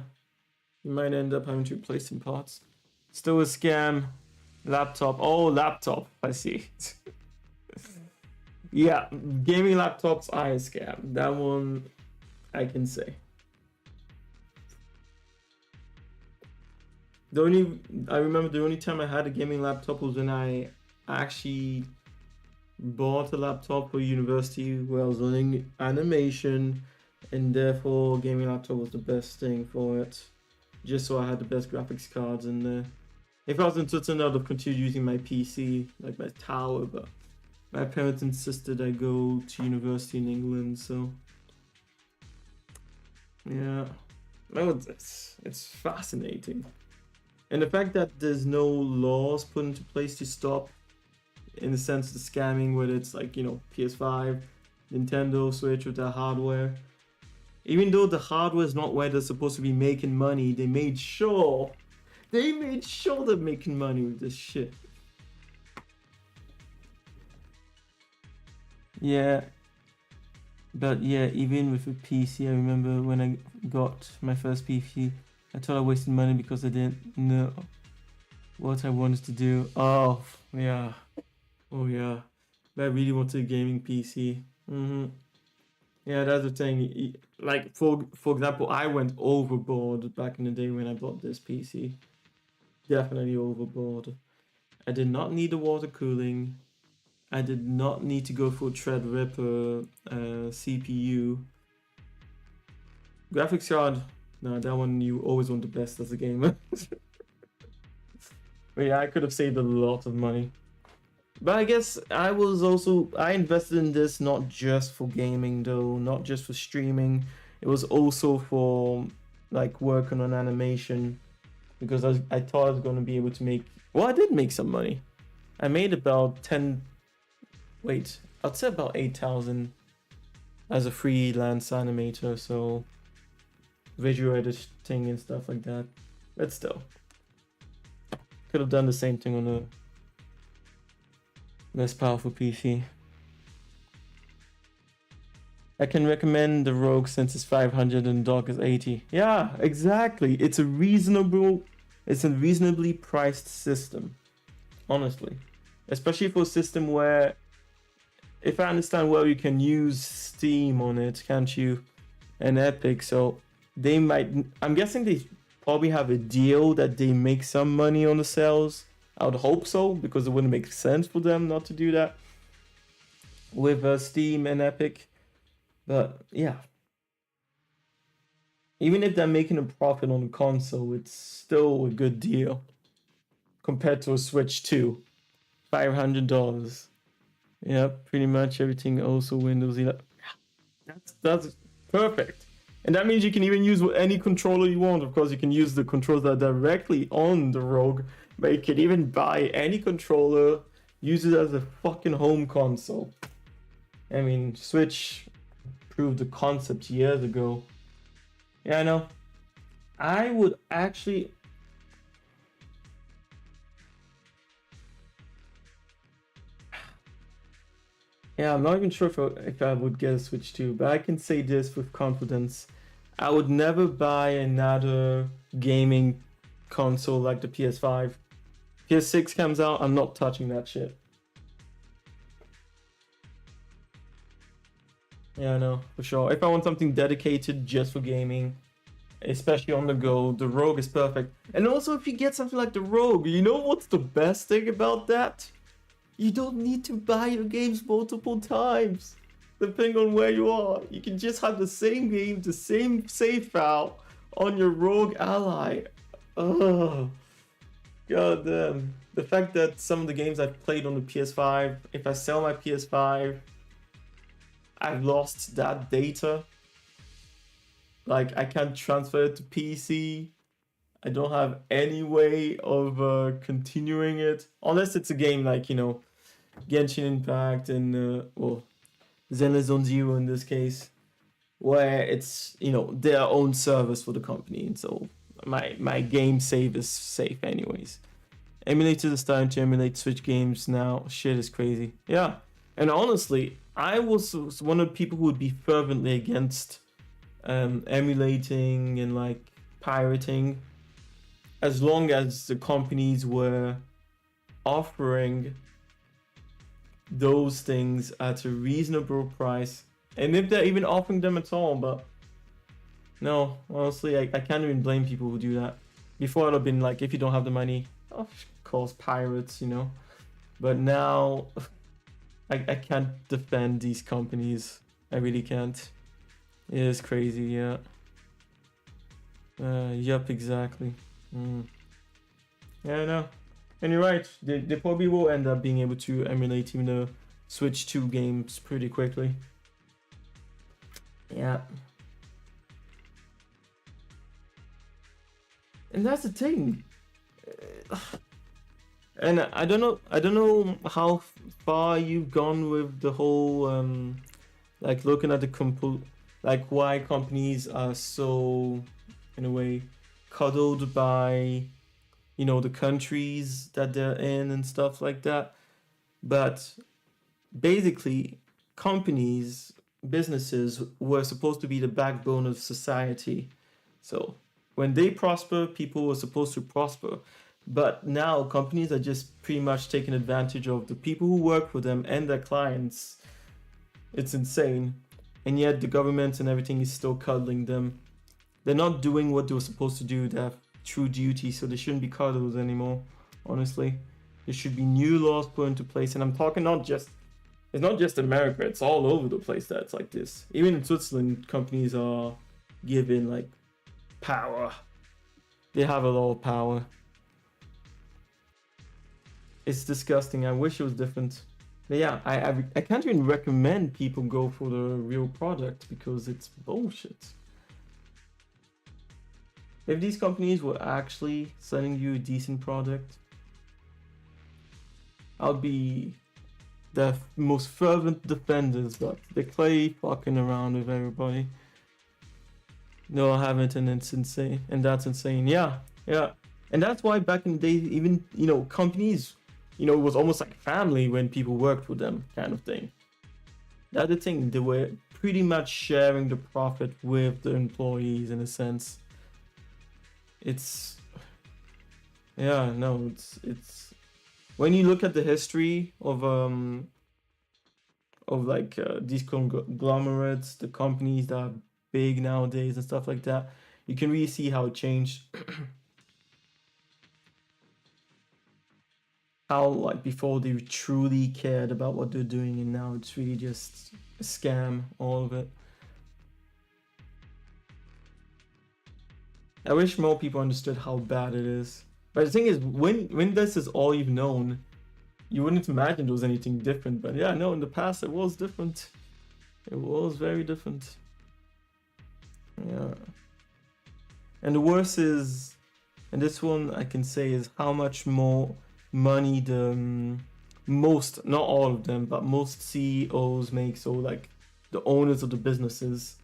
you might end up having to replace some parts. Still a scam. Laptop. Oh, laptop. I see. Yeah, gaming laptops are a scam. That one I can say. I remember the only time I had a gaming laptop was when I actually bought a laptop for university where I was learning animation, and therefore gaming laptop was the best thing for it, just so I had the best graphics cards in there. If I was in Switzerland, I would have continued using my PC, like my tower, but my parents insisted I go to university in England, so yeah. It's fascinating. And the fact that there's no laws put into place to stop, in the sense of the scamming, whether it's like, you know, PS5, Nintendo Switch with their hardware. Even though the hardware is not where they're supposed to be making money, they made sure they're making money with this shit. Yeah. But yeah, even with a PC, I remember when I got my first PC, I thought I wasted money because I didn't know what I wanted to do. Oh, yeah. Oh, yeah. But I really wanted a gaming PC. Yeah, that's the thing. Like, for example, I went overboard back in the day when I bought this PC. Definitely overboard. I did not need the water cooling. I did not need to go for Threadripper CPU. Graphics card, no, that one you always want the best as a gamer. But yeah, I could have saved a lot of money. But I guess I invested in this not just for gaming though, not just for streaming. It was also for like working on animation because I thought I was going to be able to make, well, I did make some money. I made about I'd say about 8,000 as a freelance animator, so visual editing and stuff like that. But still, could have done the same thing on a less powerful PC. I can recommend the Rogue since it's 500 and the dock is 80. Yeah, exactly. It's a reasonably priced system, honestly. Especially for a system where, if I understand well, you can use Steam on it, can't you? And Epic, so they might, I'm guessing they probably have a deal that they make some money on the sales. I would hope so, because it wouldn't make sense for them not to do that with Steam and Epic. But yeah, even if they're making a profit on the console, it's still a good deal compared to a Switch 2. $500. Yeah, pretty much everything. Also Windows 11. That's perfect. And that means you can even use any controller you want. Of course, you can use the controllers that are directly on the Rogue, but you can even buy any controller, use it as a fucking home console. I mean, Switch proved the concept years ago. Yeah, I know. I would actually... Yeah, I'm not even sure if I would get a Switch 2, but I can say this with confidence. I would never buy another gaming console like the PS5. PS6 comes out, I'm not touching that shit. Yeah, I know, for sure. If I want something dedicated just for gaming, especially on the go, the Rogue is perfect. And also, if you get something like the Rogue, you know what's the best thing about that? You don't need to buy your games multiple times, depending on where you are. You can just have the same game, the same save file on your Rogue Ally. Oh, god damn. The fact that some of the games I've played on the PS5, if I sell my PS5, I've lost that data. Like, I can't transfer it to PC. I don't have any way of continuing it. Unless it's a game like, you know, Genshin Impact and, well, Zenless Zone Zero in this case, where it's, you know, their own service for the company. And so my game save is safe anyways. Emulators are starting to emulate Switch games now. Shit is crazy. Yeah. And honestly, I was one of the people who would be fervently against emulating and like pirating, as long as the companies were offering those things at a reasonable price, and if they're even offering them at all. But no, honestly, I can't even blame people who do that. Before, it would have been like, if you don't have the money, of course, pirates, you know. But now I can't defend these companies. I really can't. It is crazy. Yeah. Yep, exactly. Yeah, I know. And you're right, they probably will end up being able to emulate even the Switch 2 games pretty quickly. Yeah. And that's the thing. And I don't know how far you've gone with the whole like looking at the like why companies are so, in a way, cuddled by, you know, the countries that they're in and stuff like that. But basically, companies, businesses were supposed to be the backbone of society. So when they prosper, people were supposed to prosper. But now companies are just pretty much taking advantage of the people who work for them and their clients. It's insane. And yet the government and everything is still cuddling them. They're not doing what they were supposed to do. They have true duty, so they shouldn't be cuddled anymore, honestly. There should be new laws put into place. And I'm talking it's not just America, it's all over the place that's like this. Even in Switzerland, companies are given like power. They have a lot of power. It's disgusting. I wish it was different. But yeah, I can't even recommend people go for the real product because it's bullshit. If these companies were actually selling you a decent product, I'll be the most fervent defenders, but they play fucking around with everybody. No, I haven't, and it's insane. And that's insane. Yeah. And that's why back in the day, even, companies, it was almost like family when people worked with them, kind of thing. The other thing, they were pretty much sharing the profit with the employees in a sense. It's when you look at the history of these conglomerates, the companies that are big nowadays and stuff like that, you can really see how it changed. How like before they truly cared about what they're doing, and now it's really just a scam, all of it. I wish more people understood how bad it is. But the thing is, when this is all you've known, you wouldn't imagine there was anything different. But yeah, no, in the past it was different. It was very different. Yeah. And the worst is, and this one I can say, is how much more money the most, not all of them, but most CEOs make. So like the owners of the businesses.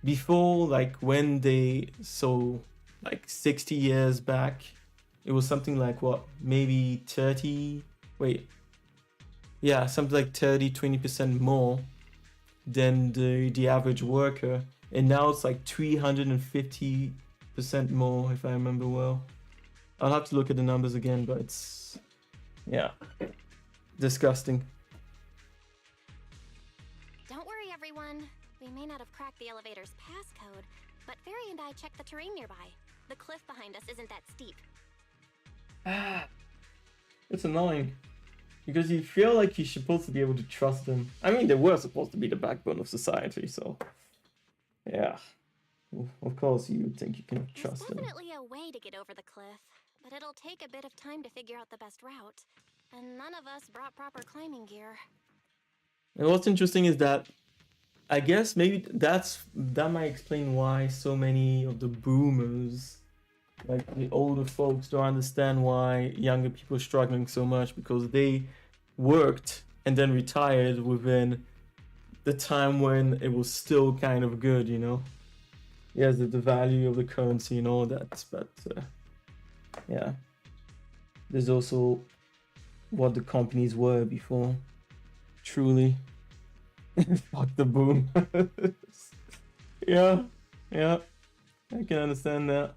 Before, like when like 60 years back, it was something like what, maybe 30, something like 30-20% more than the average worker, and now it's like 350% more, if I remember well. I'll have to look at the numbers again, but it's disgusting. Don't worry, everyone. We may not have cracked the elevator's passcode, but Fairy and I checked the terrain nearby. The cliff behind us isn't that steep. It's annoying. Because you feel like you're supposed to be able to trust them. I mean, they were supposed to be the backbone of society, so... yeah. Of course you would think you can trust them. There's definitely a way to get over the cliff, but it'll take a bit of time to figure out the best route. And none of us brought proper climbing gear. And what's interesting is that I guess maybe that might explain why so many of the boomers, like the older folks, don't understand why younger people are struggling so much, because they worked and then retired within the time when it was still kind of good, Yes, the value of the currency and all that, but yeah. There's also what the companies were before. Truly. Fuck the boom. Yeah. I can understand that.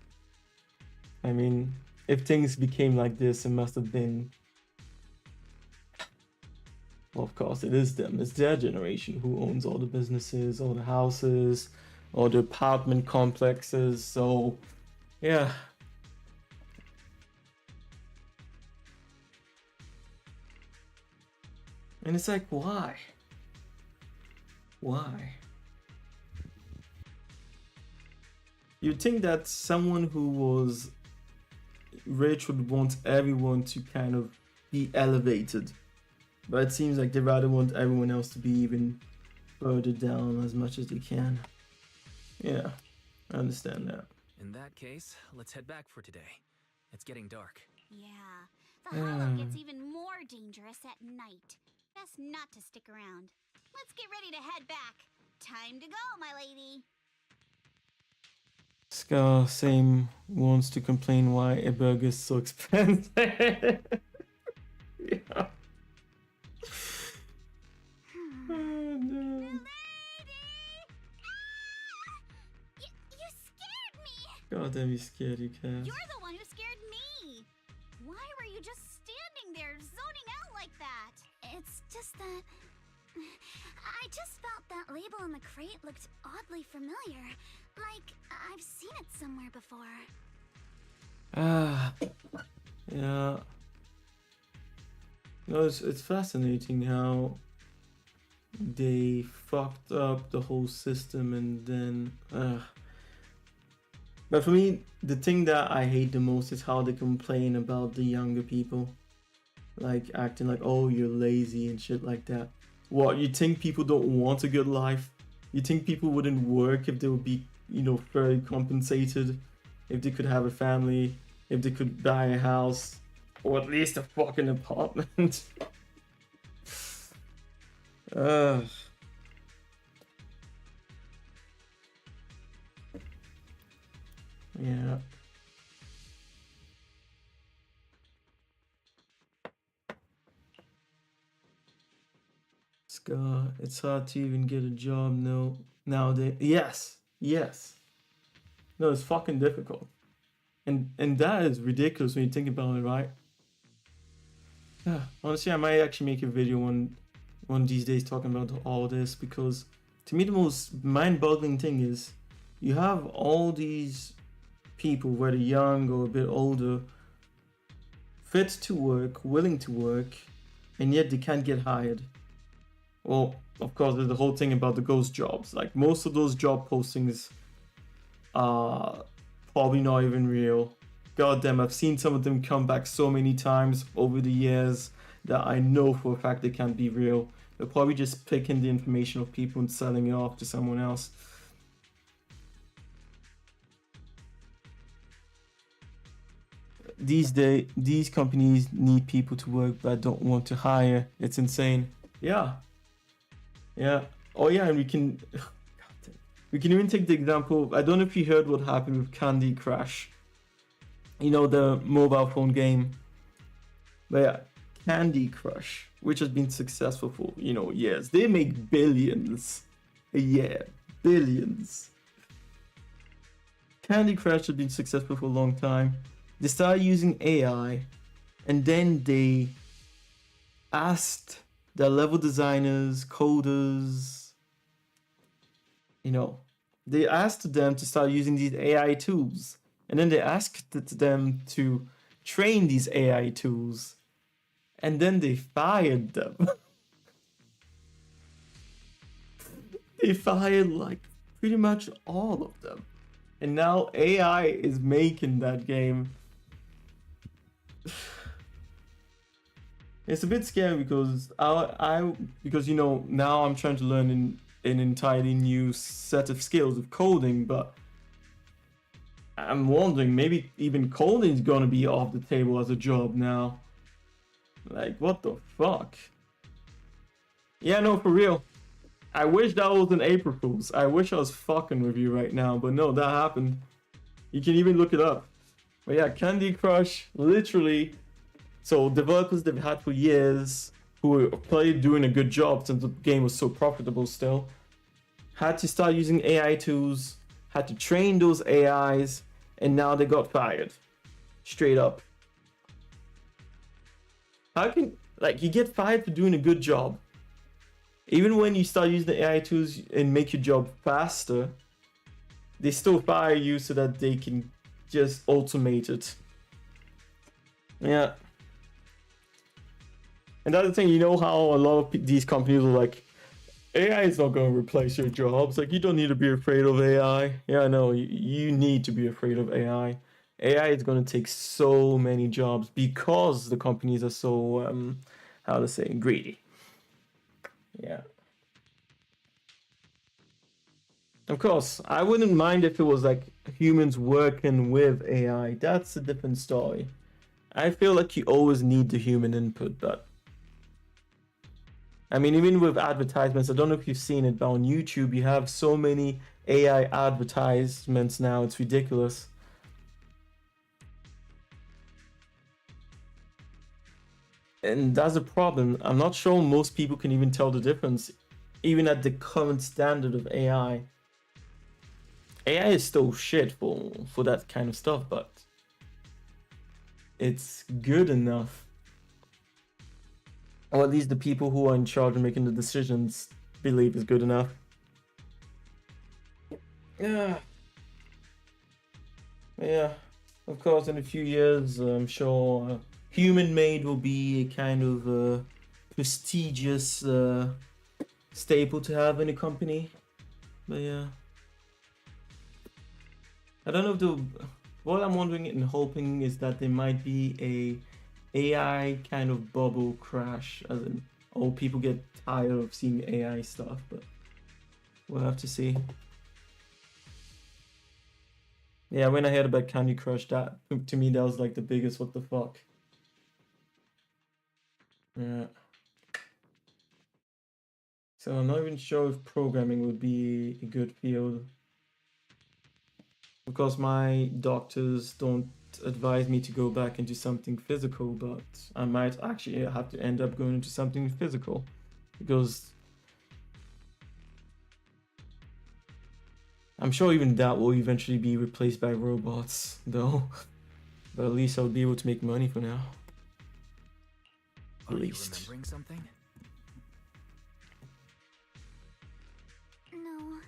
I mean, if things became like this, it must have been... well, of course, it is them. It's their generation who owns all the businesses, all the houses, all the apartment complexes, so... yeah. And it's like, why? Why? You'd think that someone who was rich would want everyone to kind of be elevated. But it seems like they rather want everyone else to be even further down as much as they can. Yeah, I understand that. In that case, let's head back for today. It's getting dark. Yeah, the Hollow gets even more dangerous at night. Best not to stick around. Let's get ready to head back. Time to go, my lady. Scar same wants to complain why a burger is so expensive. Yeah. God damn, you scared you, Cass. You're the one who scared me! Why were you just standing there, zoning out like that? It's just that... I just felt that label on the crate looked oddly familiar. Like, I've seen it somewhere before. Yeah. No, it's fascinating how they fucked up the whole system and then... But for me, the thing that I hate the most is how they complain about the younger people. Like, acting like, oh, you're lazy and shit like that. What, you think people don't want a good life? You think people wouldn't work if they would be, you know, fairly compensated? If they could have a family? If they could buy a house? Or at least a fucking apartment? Yeah. Scar, it's hard to even get a job nowadays. Yes. No, it's fucking difficult. And that is ridiculous when you think about it, right? Honestly, I might actually make a video one of these days talking about all this, because to me the most mind-boggling thing is you have all these people, whether young or a bit older, fit to work, willing to work, and yet they can't get hired. Well, of course, there's the whole thing about the ghost jobs. Like, most of those job postings are probably not even real. God damn, I've seen some of them come back so many times over the years that I know for a fact they can't be real. They're probably just picking the information of people and selling it off to someone else. These companies need people to work but don't want to hire. It's insane. Yeah. Oh yeah, and we can even take the example. I don't know if you heard what happened with Candy Crush. You know, the mobile phone game. But yeah, Candy Crush, which has been successful for, you know, years. They make billions a year. Billions. Candy Crush has been successful for a long time. They started using AI, and then they asked the level designers, coders, you know, they asked them to start using these AI tools. And then they asked them to train these AI tools. And then they fired them. They fired like pretty much all of them. And now AI is making that game. It's a bit scary because because, you know, now I'm trying to learn an entirely new set of skills of coding, but I'm wondering, maybe even coding is gonna be off the table as a job now. Like, what the fuck? Yeah, no, for real. I wish that was an April Fool's. I wish I was fucking with you right now, but no, that happened. You can even look it up. But yeah, Candy Crush, literally. So developers they've had for years, who were probably doing a good job since the game was so profitable still, had to start using AI tools, had to train those AIs, and now they got fired. Straight up. How can, like, you get fired for doing a good job? Even when you start using the AI tools and make your job faster, they still fire you so that they can just automate it. Yeah. And that's the thing, you know how a lot of these companies are like, AI is not going to replace your jobs. Like, you don't need to be afraid of AI. Yeah, no, you need to be afraid of AI. AI is going to take so many jobs because the companies are so, how to say, greedy. Yeah. Of course, I wouldn't mind if it was like humans working with AI. That's a different story. I feel like you always need the human input, but I mean, even with advertisements, I don't know if you've seen it, but on YouTube, you have so many AI advertisements now. It's ridiculous. And that's a problem. I'm not sure most people can even tell the difference, even at the current standard of AI. AI is still shit for that kind of stuff, but it's good enough. Or at least the people who are in charge of making the decisions believe it's good enough. Yeah. Yeah. Of course, in a few years, I'm sure human-made will be a kind of prestigious staple to have in a company. But yeah. I don't know if the... What I'm wondering and hoping is that there might be a AI kind of bubble crash, as in, oh, people get tired of seeing AI stuff, but we'll have to see. Yeah, when I heard about Candy Crush, that to me that was like the biggest what the fuck. Yeah. So I'm not even sure if programming would be a good field, because my doctors don't advise me to go back into something physical, but I might actually have to end up going into something physical, because I'm sure even that will eventually be replaced by robots, though. But at least I'll be able to make money for now. At least. You remembering something? No,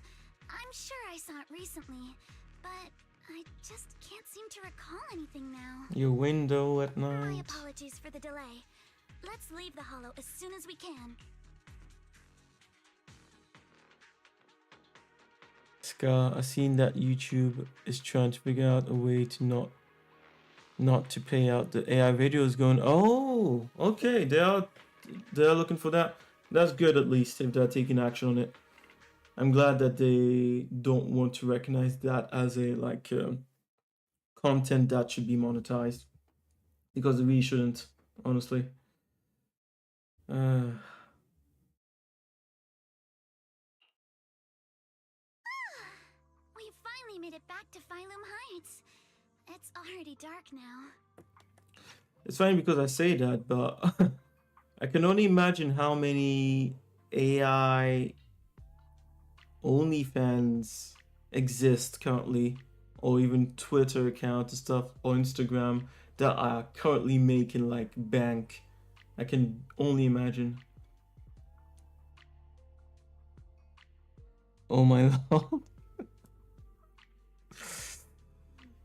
I'm sure I saw it recently, but I just can't seem to recall anything now. Your window at night. My apologies for the delay. Let's leave the hollow as soon as we can. Scar, I've seen that YouTube is trying to figure out a way to not to pay out the AI videos going, oh, okay, they're looking for that. That's good, at least, if they're taking action on it. I'm glad that they don't want to recognize that as a content that should be monetized, because they really shouldn't, honestly. We finally made it back to Phylum Heights. It's already dark now. It's funny because I say that, but I can only imagine how many AI OnlyFans exist currently, or even Twitter accounts and stuff, or Instagram, that are currently making like bank. I can only imagine. Oh my lord.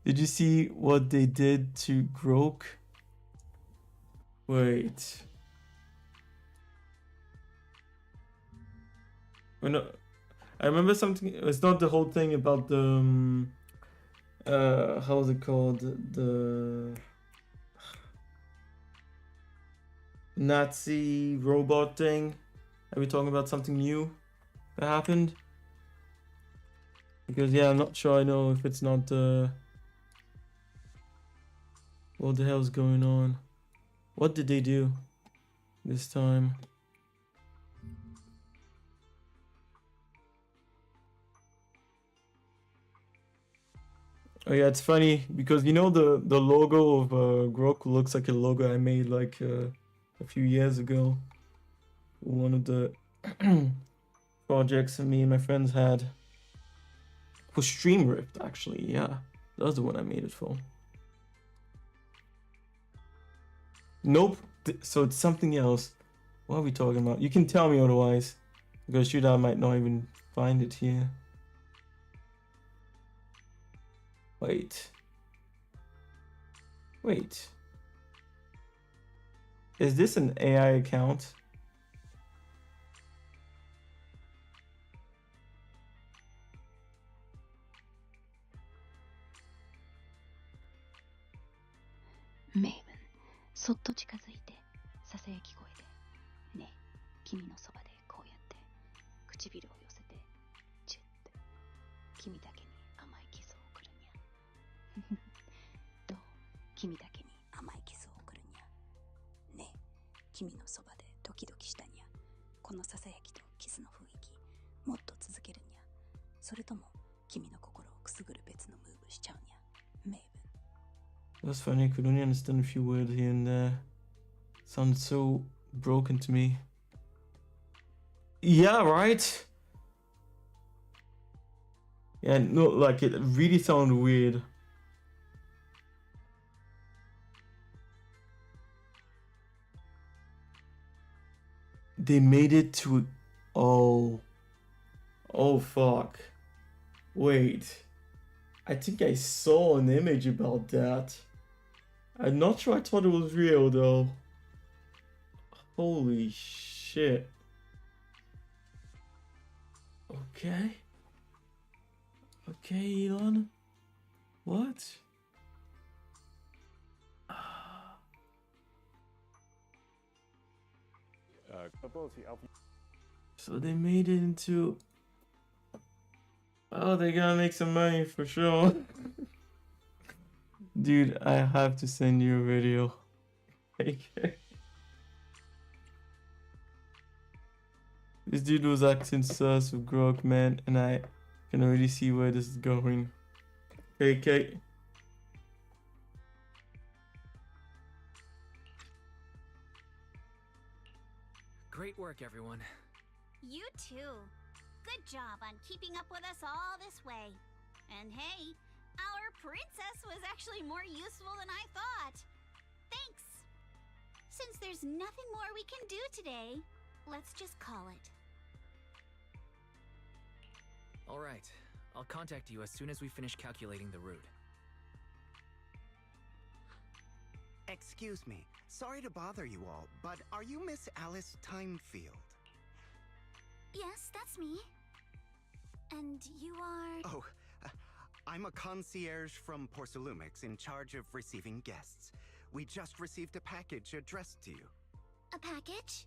Did you see what they did to Grok? Wait. I remember something. It's not the whole thing about the how's it called, the Nazi robot thing. Are we talking about something new that happened? Because yeah, I'm not sure I know if it's not what the hell's going on. What did they do this time? Oh yeah, it's funny because you know the logo of Grok looks like a logo I made like a few years ago. One of the projects me and my friends had for Stream Rift, actually. Yeah, that was the one I made it for. Nope. So it's something else. What are we talking about? You can tell me otherwise, because shoot, I might not even find it here. Wait. Is this an AI account? Maven, そっと近づいて、ささやき声で、ね、君のそばでこうやって唇を寄せて、チュッて、君だけに甘いキスを送るにゃ。どう？君だけに甘いキスを送るにゃ。ね、君のそばでドキドキしたにゃ。このささやきとキスの雰囲気、もっと続けるにゃ。それとも君の心をくすぐる別のムーブしちゃうにゃ。Maven. That's funny, I could only understand a few words here and there. Sounded so broken to me. Yeah, right? Yeah, no, like it really sounded weird. They made it to... Oh. Oh, fuck. Wait. I think I saw an image about that. I'm not sure I thought it was real, though. Holy shit. Okay. Okay, Elon. What? So they made it into... Oh, they gotta make some money for sure. Dude, I have to send you a video. Okay. This dude was acting sus with Grog, man, and I can already see where this is going. Okay. Great work, everyone. You too. Good job on keeping up with us all this way. And hey, our princess was actually more useful than I thought. Thanks. Since there's nothing more we can do today, let's just call it. All right. I'll contact you as soon as we finish calculating the route. Excuse me. Sorry to bother you all, but are you Miss Alice Timefield? Yes, that's me. And you are... Oh, I'm a concierge from Porcelumix in charge of receiving guests. We just received a package addressed to you. A package?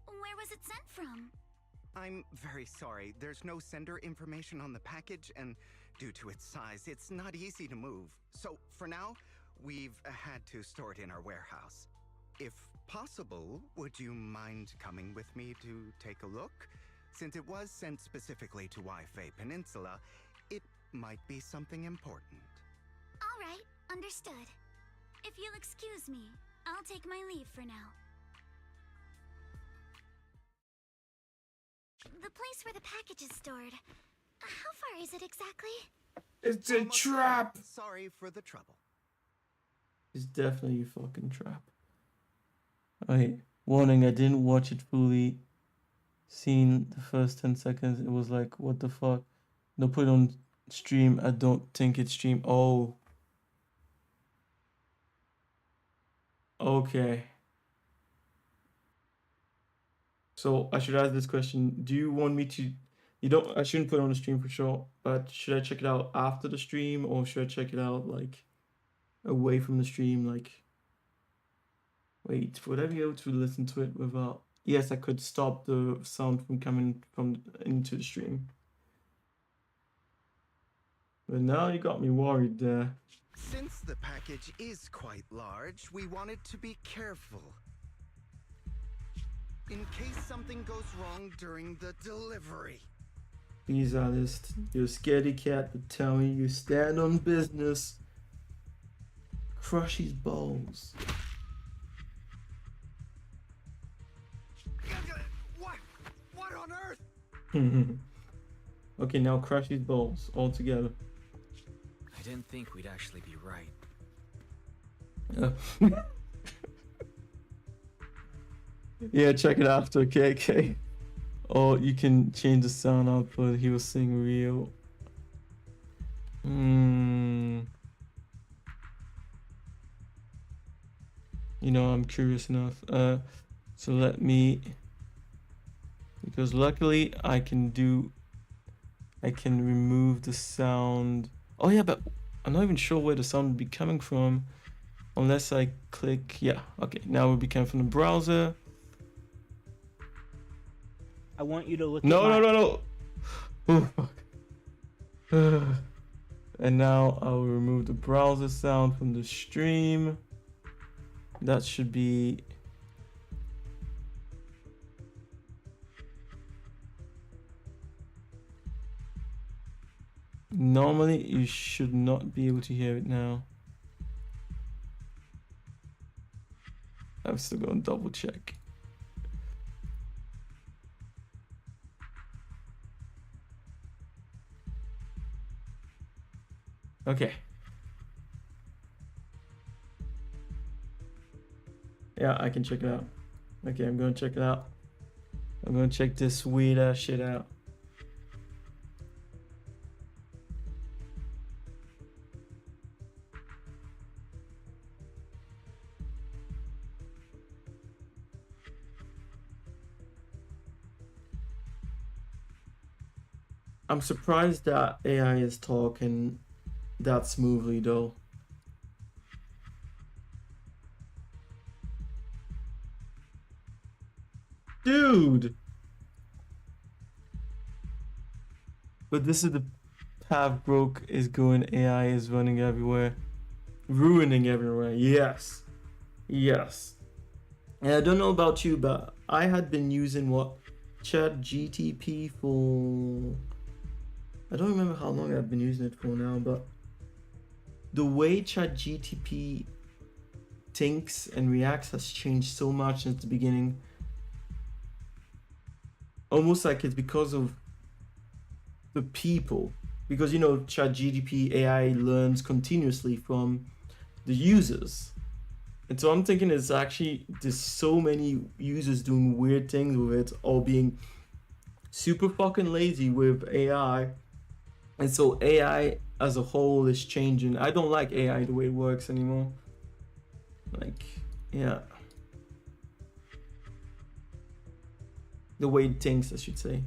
Where was it sent from? I'm very sorry. There's no sender information on the package, and due to its size, it's not easy to move. So, for now, we've had to store it in our warehouse. If possible, would you mind coming with me to take a look? Since it was sent specifically to Wi-Fi Peninsula, it might be something important. All right, understood. If you'll excuse me, I'll take my leave for now. The place where the package is stored. How far is it exactly? It's a trap! Sorry for the trouble. It's definitely a fucking trap. Okay, warning, I didn't watch it fully. Seen the first 10 seconds, it was like, what the fuck? No, put it on stream, I don't think it's stream. Oh. Okay. So I should ask this question. Do you want me to... I shouldn't put it on the stream for sure, but should I check it out after the stream, or should I check it out, like, away from the stream, like... Wait, would I be able to listen to it without... Yes, I could stop the sound from coming from into the stream. But now you got me worried there. Since the package is quite large, we wanted to be careful. In case something goes wrong during the delivery. Please, Alice, you're a scaredy cat, but tell me you stand on business. Crush his balls. What on earth? Okay, now crush his balls all together. I didn't think we'd actually be right. Yeah, check it after, okay. Or you can change the sound output. He was saying real. You know, I'm curious enough. So let me... Because luckily I can remove the sound. Oh yeah, but I'm not even sure where the sound would be coming from. Unless I click, yeah, okay. Now it will be coming from the browser. I want you to look No. Oh, fuck. And now I will remove the browser sound from the stream. That should be... Normally, you should not be able to hear it now. I'm still going to double check. Okay. Yeah, I can check it out. Okay, I'm gonna check it out. I'm gonna check this sweet ass shit out. I'm surprised that AI is talking that smoothly though. Dude! But this is the path broke is going. AI is running everywhere. Ruining everywhere. Yes. Yes. And I don't know about you, but I had been using Chat GTP for... I don't remember how long I've been using it for now, but the way Chat GTP thinks and reacts has changed so much since the beginning. Almost like it's because of the people. Because, you know, Chat GTP AI learns continuously from the users. And so I'm thinking it's actually, there's so many users doing weird things with it or being super fucking lazy with AI. And so AI as a whole is changing. I don't like AI the way it works anymore. Like, yeah. The way it thinks, I should say.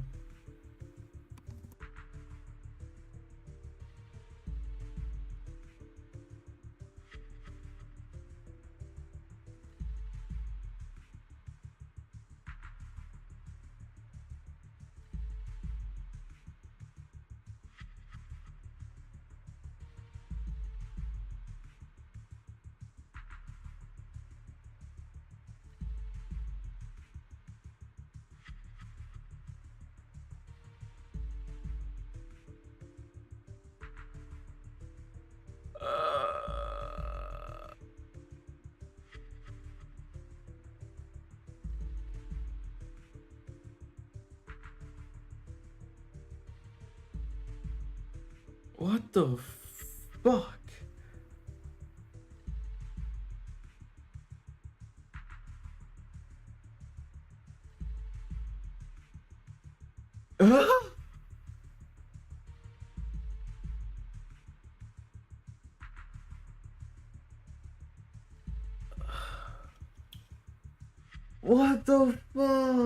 What the fuck? What the fuck?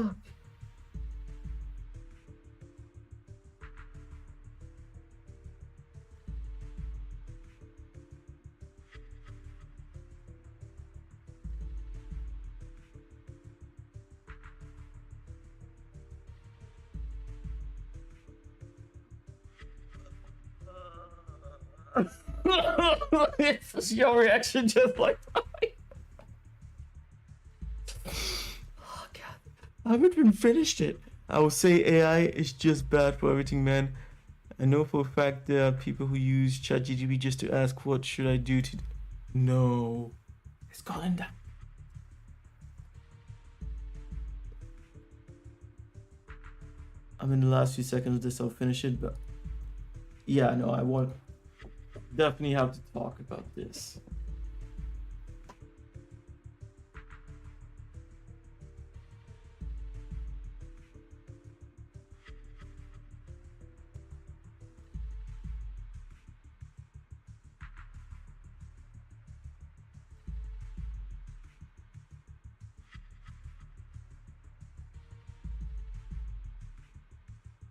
It's your reaction just like mine. Oh god. I haven't even finished it. I will say AI is just bad for everything, man. I know for a fact there are people who use ChatGPT just to ask what should I do to... No. It's calling that. I'm in the last few seconds of this, I'll finish it, but... Yeah, no, I want... Definitely have to talk about this.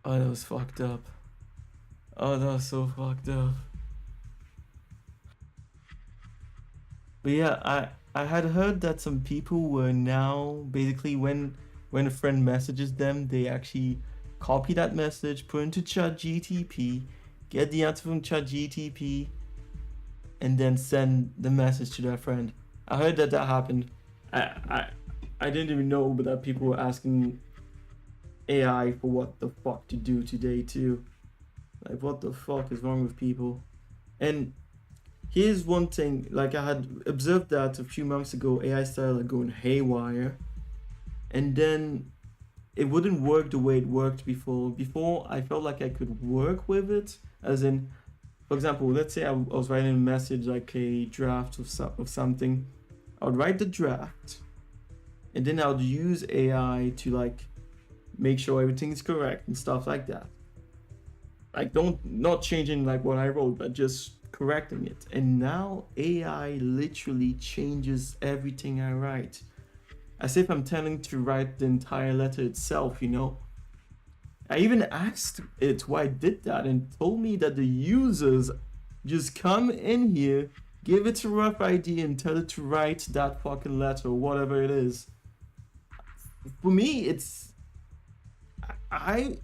Oh, that was fucked up. Oh, that was so fucked up. But yeah, I had heard that some people were now basically when a friend messages them, they actually copy that message, put into ChatGTP, get the answer from ChatGTP, and then send the message to their friend. I heard that happened. I didn't even know, but that people were asking AI for what the fuck to do today too. Like, what the fuck is wrong with people? And here's one thing, like I had observed that a few months ago, AI started like going haywire, and then it wouldn't work the way it worked before. Before, I felt like I could work with it, as in for example, let's say I was writing a message, like a draft of something. I would write the draft, and then I would use AI to like make sure everything is correct and stuff like that. Like not changing like what I wrote, but just correcting it. And now AI literally changes everything I write. As if I'm telling to write the entire letter itself, you know. I even asked it why I did that and told me that the users just come in here, give it a rough idea and tell it to write that fucking letter or whatever it is. For me, it's... I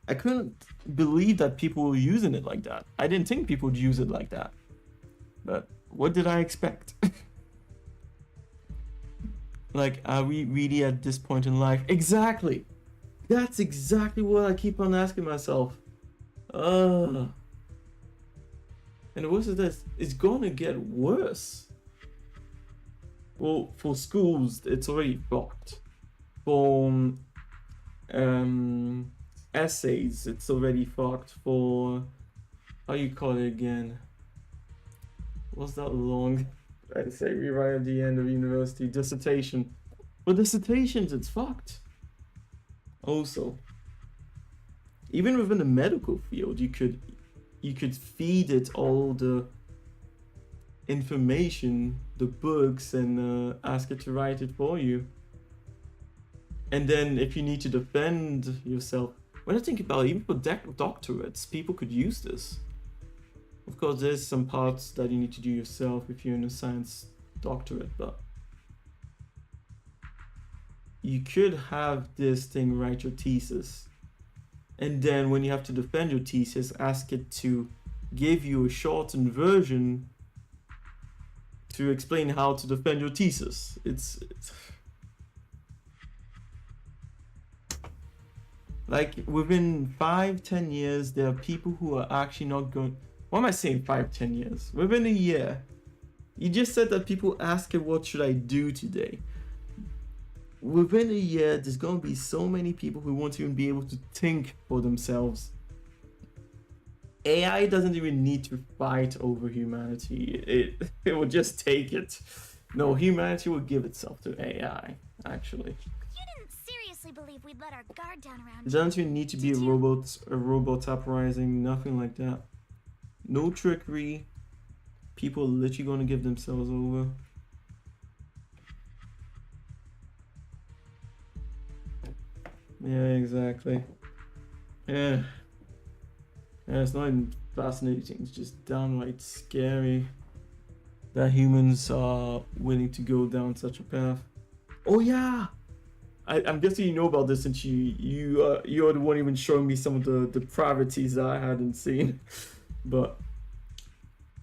couldn't believe that people were using it like that. I didn't think people would use it like that. But what did I expect? Like, are we really at this point in life? Exactly! That's exactly what I keep on asking myself. And the worst is this, it's gonna get worse. Well, for schools, it's already fucked. For essays, it's already fucked. For, how you call it again? What's that long? I say we write at the end of university, dissertation. For dissertations, it's fucked. Also, even within the medical field, you could feed it all the information, the books, and ask it to write it for you. And then if you need to defend yourself, when I think about it, even for doctorates, people could use this. Of course, there's some parts that you need to do yourself if you're in a science doctorate, but you could have this thing write your thesis. And then when you have to defend your thesis, ask it to give you a shortened version to explain how to defend your thesis. It's like within 5-10 years, there are people who are actually not going... Why am I saying 5-10 years? Within a year. You just said that people ask it, what should I do today? Within a year, there's going to be so many people who won't even be able to think for themselves. AI doesn't even need to fight over humanity. It will just take it. No, humanity will give itself to AI, actually. You didn't seriously believe we'd let our guard down around It doesn't even need to be a robot uprising, nothing like that. No trickery. People are literally going to give themselves over. Yeah, exactly. Yeah. Yeah, it's not even fascinating, it's just downright scary that humans are willing to go down such a path. Oh yeah! I'm guessing you know about this since you're the one even showing me some of the depravities that I hadn't seen. But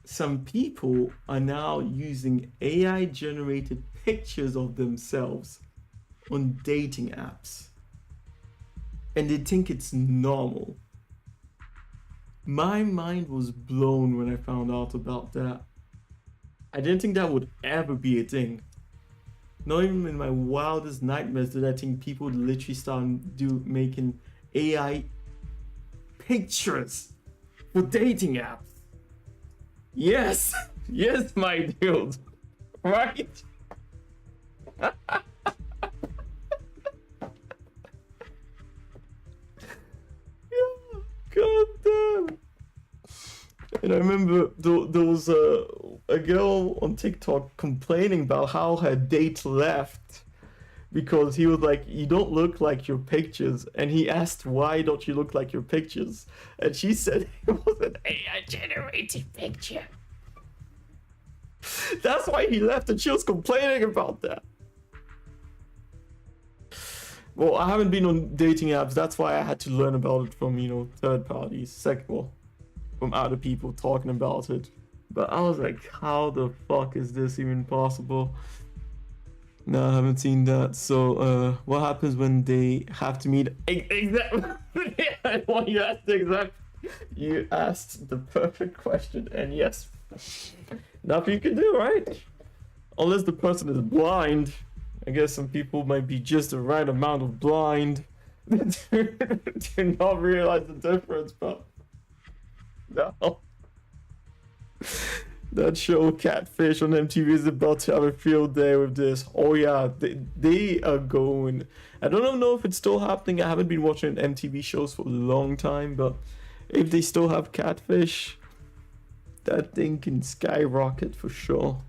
some people are now using AI generated pictures of themselves on dating apps. And they think it's normal. My mind was blown when I found out about that. I didn't think that would ever be a thing. Not even in my wildest nightmares did I think people would literally start making AI pictures for dating apps. Yes, yes, my dude, right? God damn. And I remember there was a girl on TikTok complaining about how her date left because he was like, you don't look like your pictures. And he asked, why don't you look like your pictures? And she said it was an AI generated picture. That's why he left, and she was complaining about that. Well, I haven't been on dating apps. That's why I had to learn about it from, third parties. From other people talking about it. But I was like, how the fuck is this even possible? No, I haven't seen that. So, what happens when they have to meet? Exactly. You asked the perfect question, and yes, nothing you can do, right? Unless the person is blind. I guess some people might be just the right amount of blind to not realize the difference, but No. That show Catfish on MTV is about to have a field day with this. Oh yeah, they are going. I don't know if it's still happening. I haven't been watching MTV shows for a long time, but if they still have Catfish, that thing can skyrocket for sure.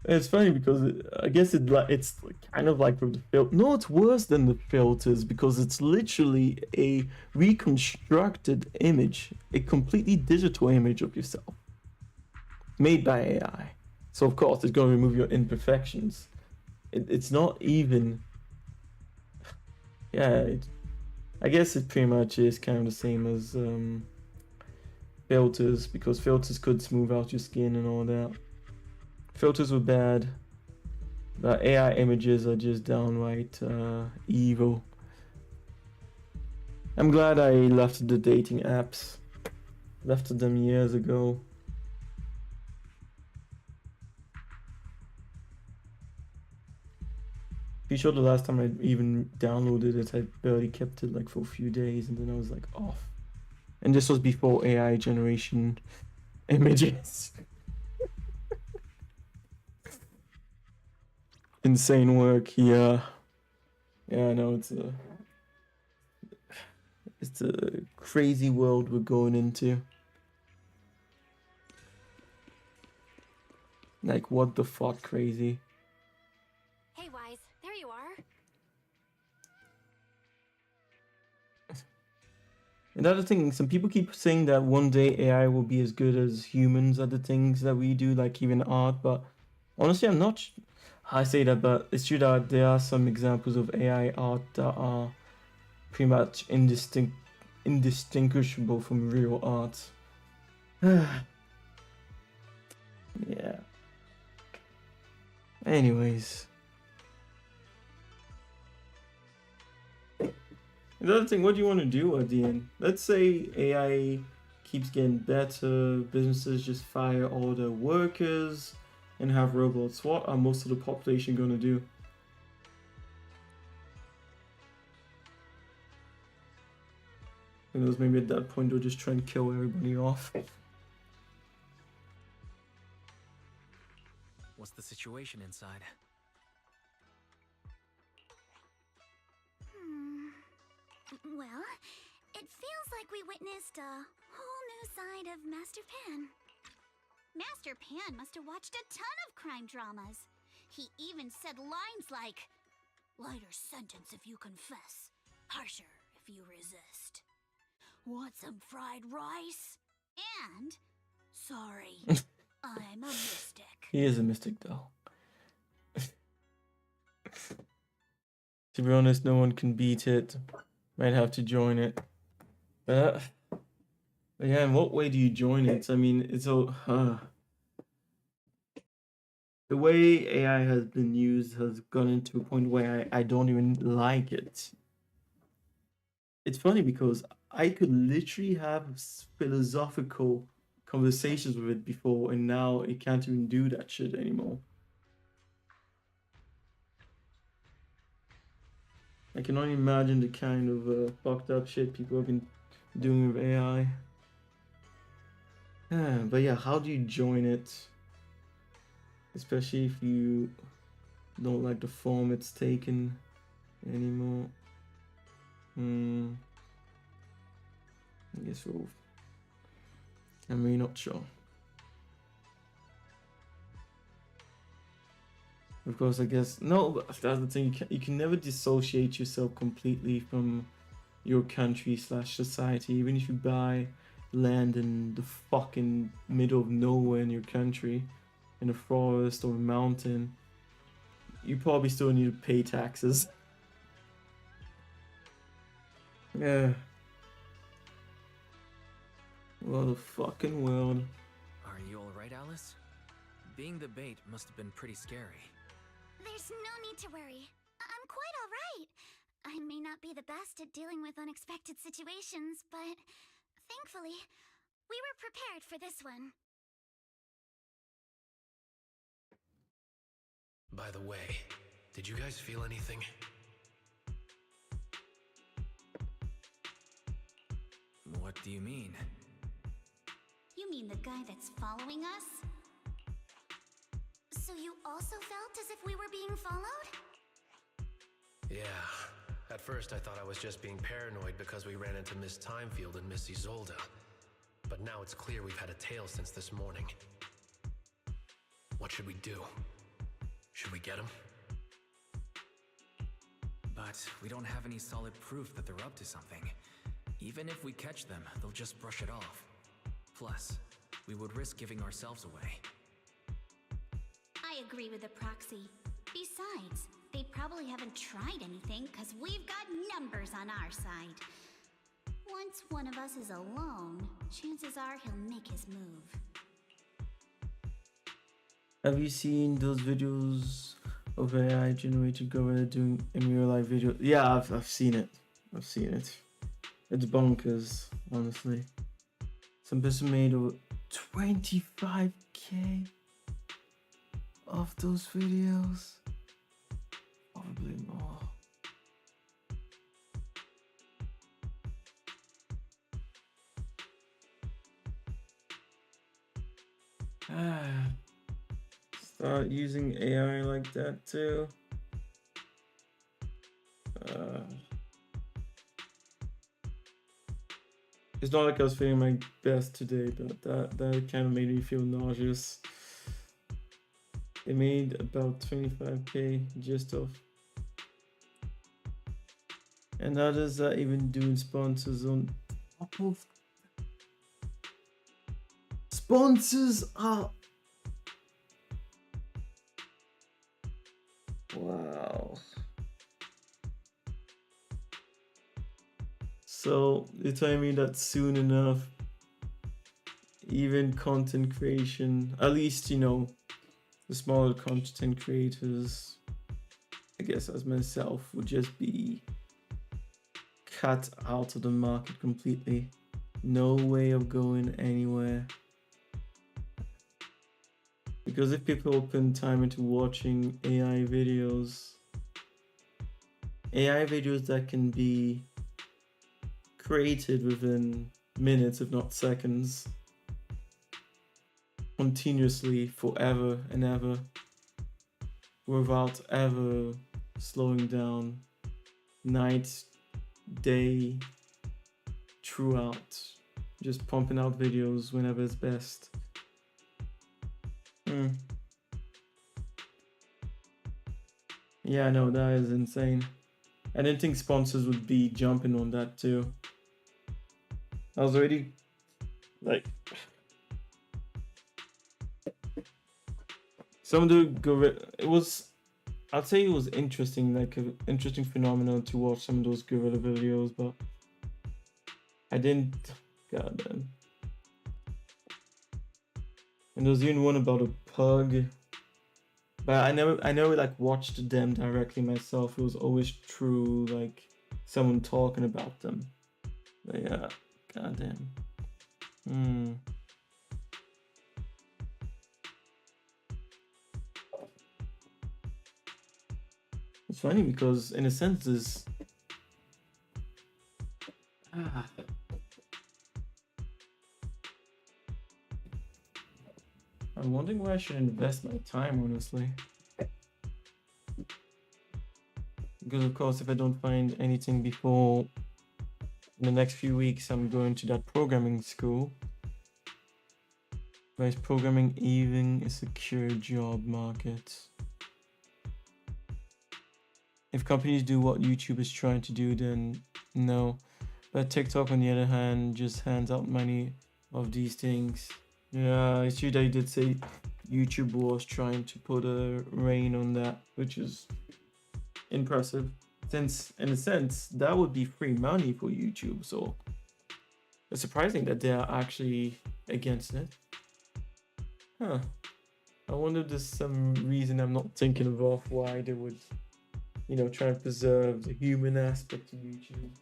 It's funny because I guess it's kind of like with the filter. No, it's worse than the filters because it's literally a reconstructed image, a completely digital image of yourself, made by AI. So of course it's going to remove your imperfections. It's not even. Yeah, I guess it pretty much is kind of the same as filters because filters could smooth out your skin and all that. Filters were bad, but AI images are just downright evil. I'm glad I left the dating apps. Left them years ago. Be sure the last time I even downloaded it, I barely kept it like for a few days and then I was like off. And this was before AI generation images. Insane work, yeah. Yeah, I know it's a crazy world we're going into. Like, what the fuck crazy? Hey, Wise, there you are. Another thing, some people keep saying that one day AI will be as good as humans at the things that we do, like even art, but honestly, I'm not. I say that, but it's true that there are some examples of AI art that are pretty much indistinguishable from real art. Yeah. Anyways. Another thing, what do you want to do at the end? Let's say AI keeps getting better, businesses just fire all their workers and have robots. What are most of the population going to do? Who knows, maybe at that point they'll just try and kill everybody off. What's the situation inside? Well, it feels like we witnessed a whole new side of Master Pan. Master Pan must have watched a ton of crime dramas. He even said lines like, "Lighter sentence if you confess, harsher if you resist. Want some fried rice? And, sorry, I'm a mystic." He is a mystic though. To be honest, no one can beat it. Might have to join it. But yeah, in what way do you join it? I mean, it's all... The way AI has been used has gone into a point where I don't even like it. It's funny because I could literally have philosophical conversations with it before, and now it can't even do that shit anymore. I can only imagine the kind of fucked up shit people have been doing with AI. But yeah, how do you join it? Especially if you don't like the form it's taken anymore. I guess I'm really not sure. Of course, I guess no. But that's the thing. You can never dissociate yourself completely from your country/society. Even if you buy land in the fucking middle of nowhere in your country, in a forest or a mountain, you probably still need to pay taxes. Yeah. What a fucking world. Are you alright, Alice? Being the bait must have been pretty scary. There's no need to worry. I'm quite alright. I may not be the best at dealing with unexpected situations, but thankfully, we were prepared for this one. By the way, did you guys feel anything? What do you mean? You mean the guy that's following us? So you also felt as if we were being followed? Yeah. At first I thought I was just being paranoid because we ran into Miss Timefield and Miss Isolde. But now it's clear we've had a tail since this morning. What should we do? Should we get him? But we don't have any solid proof that they're up to something. Even if we catch them, they'll just brush it off. Plus, we would risk giving ourselves away. I agree with the proxy. Besides, they probably haven't tried anything because we've got numbers on our side. Once one of us is alone, chances are he'll make his move. Have you seen those videos of AI generated gorilla doing in real life video? Yeah, I've seen it. I've seen it. It's bonkers, honestly. Some person made over 25k of those videos. Probably more. Start using AI like that too. It's not like I was feeling my best today, but that kind of made me feel nauseous. They made about 25k just off. And how does that even do in sponsors on top of? Sponsors are... Wow. So you're telling me that soon enough, even content creation, at least, you know, the smaller content creators, I guess as myself, would just be cut out of the market completely. No way of going anywhere. Because if people put time into watching AI videos that can be created within minutes, if not seconds, continuously, forever and ever, without ever slowing down, night, day, throughout, just pumping out videos whenever it's best. Yeah, no, that is insane. I didn't think sponsors would be jumping on that too. I was already like, some of the I'd say it was interesting, like an interesting phenomenon to watch some of those gorilla videos, but I didn't, goddamn. And there was even one about a pug, but I never like watched them directly myself. It was always through like someone talking about them. But yeah, goddamn. It's funny because in a sense this I'm wondering where I should invest my time, honestly. Because of course, if I don't find anything before in the next few weeks, I'm going to that programming school. But is programming even a secure job market? If companies do what YouTube is trying to do, then no. But TikTok, on the other hand, just hands out money of these things. Yeah, it's true that you did say YouTube was trying to put a rein on that, which is impressive. Since, in a sense, that would be free money for YouTube. So it's surprising that they are actually against it. Huh. I wonder if there's some reason I'm not thinking of why they would, you know, try and preserve the human aspect of YouTube.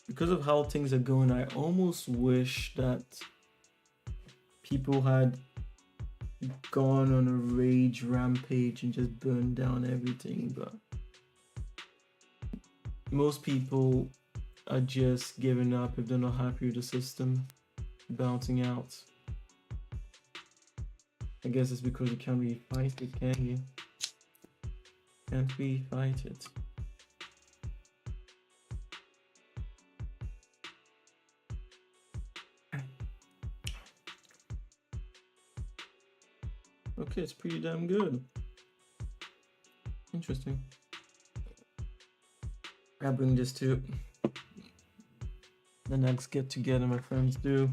Because of how things are going, I almost wish that people had gone on a rage rampage and just burned down everything, but most people are just giving up if they're not happy with the system, bouncing out. I guess it's because you can't really fight it, can you? Can't really fight it. Okay, it's pretty damn good. Interesting. I'll bring this to the next get together my friends do.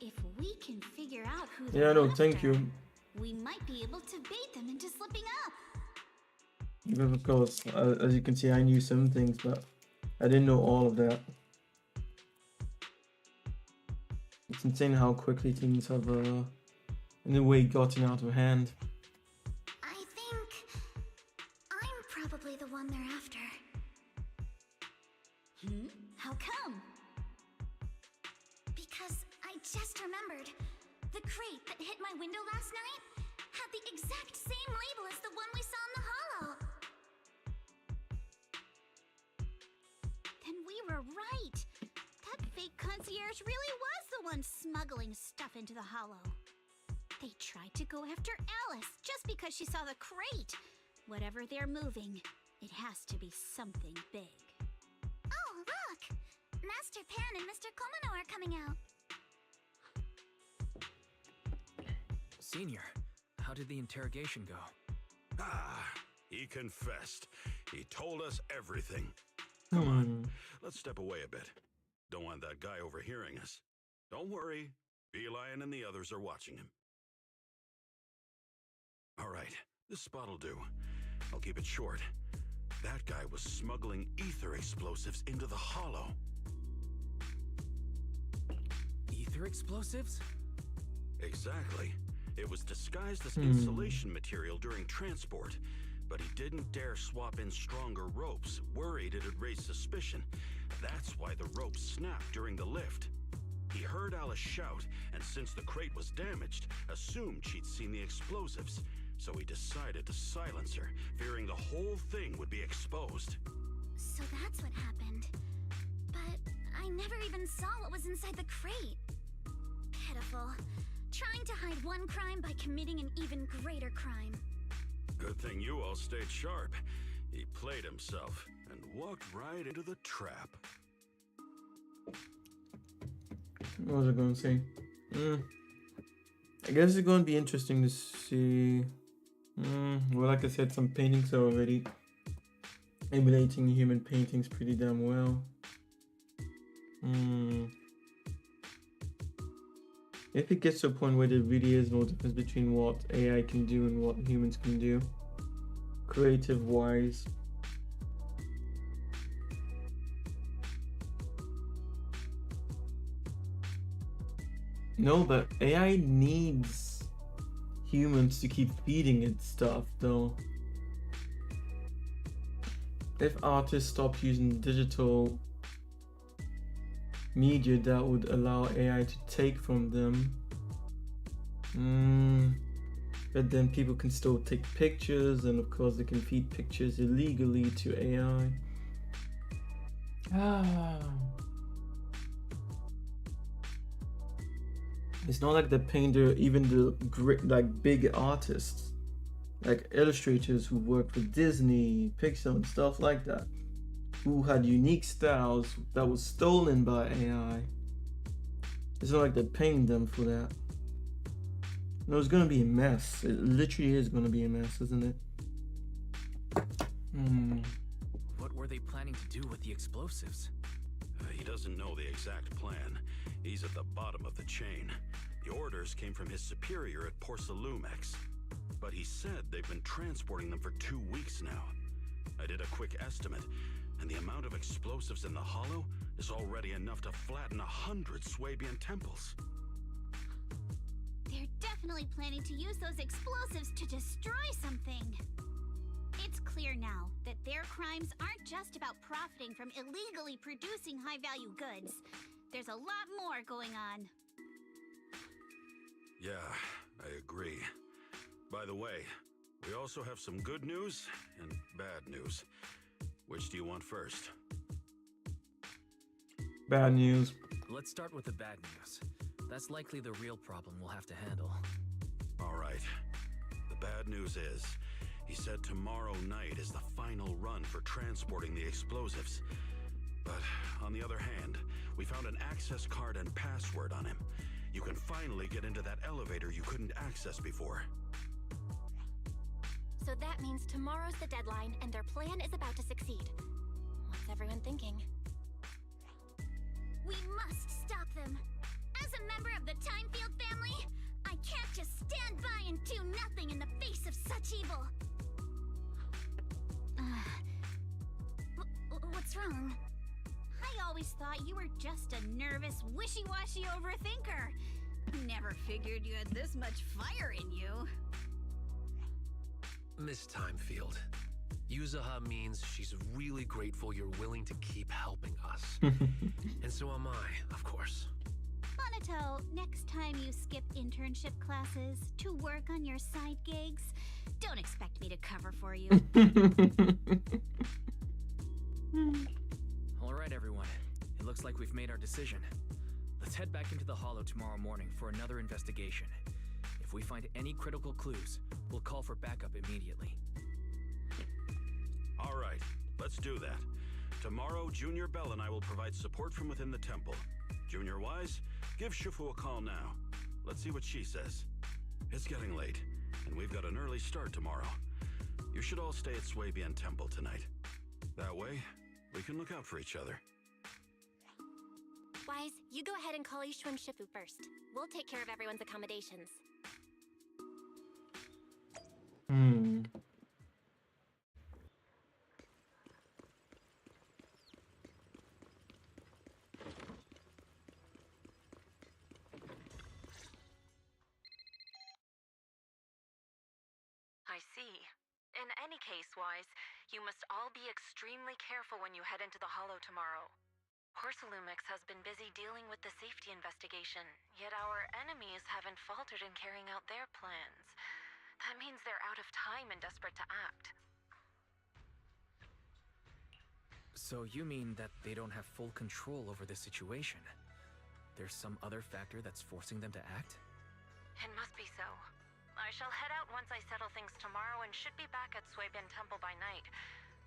If we can figure out who Yeah, no, thank you. we might be able to bait them into slipping up. Because of course, as you can see, I knew some things, but I didn't know all of that. It's insane how quickly things have, in a way, gotten out of hand. I think I'm probably the one they're after. How come? Because I just remembered. The crate that hit my window last night had the exact same label as the one we saw in the hollow. Then we were right. That fake concierge really was the one smuggling stuff into the hollow. They tried to go after Alice just because she saw the crate. Whatever they're moving, it has to be something big. Oh, look! Master Pan and Mr. Komano are coming out. Senior, how did the interrogation go? He confessed. He told us everything. Come on, let's step away a bit. Don't want that guy overhearing us. Don't worry, Beelion and the others are watching him. All right, this spot'll do. I'll keep it short. That guy was smuggling ether explosives into the hollow. Ether explosives? Exactly. It was disguised as insulation material during transport, but he didn't dare swap in stronger ropes, worried it'd raise suspicion. That's why the ropes snapped during the lift. He heard Alice shout, and since the crate was damaged, assumed she'd seen the explosives, so he decided to silence her, fearing the whole thing would be exposed. So that's what happened. But I never even saw what was inside the crate. Pitiful. Trying to hide one crime by committing an even greater crime. Good thing you all stayed sharp. He played himself and walked right into the trap. What was I going to say? I guess it's going to be interesting to see. Well, like I said, some paintings are already emulating human paintings pretty damn well. If it gets to a point where there really is no difference between what AI can do and what humans can do, creative-wise, no, but AI needs humans to keep feeding it stuff, though. If artists stopped using digital media that would allow AI to take from them, but then people can still take pictures, and of course they can feed pictures illegally to AI. It's not like the painter, even the great, like big artists, like illustrators who worked with Disney, Pixar and stuff like that, who had unique styles that was stolen by AI. It's not like they're paying them for that. No, it's gonna be a mess. It literally is gonna be a mess, isn't it? What were they planning to do with the explosives? He doesn't know the exact plan. He's at the bottom of the chain. The orders came from his superior at Porcelumex. But he said they've been transporting them for 2 weeks now. I did a quick estimate, and the amount of explosives in the hollow is already enough to flatten 100 Swabian temples. definitely planning to use those explosives to destroy something. It's clear now that their crimes aren't just about profiting from illegally producing high-value goods. There's a lot more going on. Yeah, I agree. By the way, we also have some good news and bad news. Which do you want first? Bad news. Let's start with the bad news. That's likely the real problem we'll have to handle. All right. The bad news is, he said tomorrow night is the final run for transporting the explosives. But on the other hand, we found an access card and password on him. You can finally get into that elevator you couldn't access before. So that means tomorrow's the deadline and their plan is about to succeed. What's everyone thinking? We must stop them. As a member of the Timefield family, I can't just stand by and do nothing in the face of such evil. What's wrong? I always thought you were just a nervous, wishy-washy overthinker. Never figured you had this much fire in you. Miss Timefield, Yuzaha means she's really grateful you're willing to keep helping us. And so am I, of course. Monato, next time you skip internship classes to work on your side gigs, don't expect me to cover for you. All right, everyone. It looks like we've made our decision. Let's head back into the Hollow tomorrow morning for another investigation. If we find any critical clues, we'll call for backup immediately. All right, let's do that. Tomorrow, Junior Bell and I will provide support from within the temple. Junior Wise, give Shifu a call now. Let's see what she says. It's getting late, and we've got an early start tomorrow. You should all stay at Swabian Temple tonight. That way, we can look out for each other. Wise, you go ahead and call Ishu and Shifu first. We'll take care of everyone's accommodations. I see. In any case, Wise, you must all be extremely careful when you head into the Hollow tomorrow. Porsalumix has been busy dealing with the safety investigation, yet our enemies haven't faltered in carrying out their plans. That means they're out of time and desperate to act. So you mean that they don't have full control over the situation? There's some other factor that's forcing them to act? It must be so. I shall head out once I settle things tomorrow and should be back at Swabian Temple by night.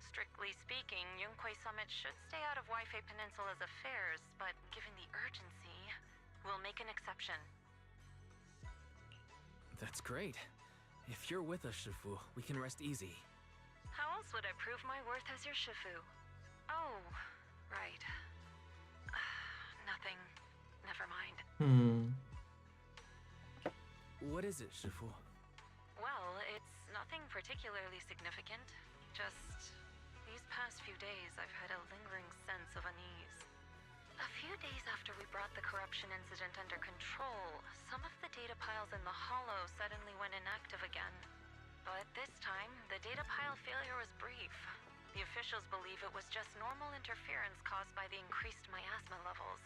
Strictly speaking, Yunquay Summit should stay out of Waifei Peninsula's affairs, but given the urgency, we'll make an exception. That's great. If you're with us, Shifu, we can rest easy. How else would I prove my worth as your Shifu? Oh, right. Nothing. Never mind. What is it, Shifu? Well, it's nothing particularly significant. Just these past few days, I've had a lingering sense of unease. A few days after we brought the corruption incident under control, some of the data piles in the Hollow suddenly went inactive again. But this time, the data pile failure was brief. The officials believe it was just normal interference caused by the increased miasma levels.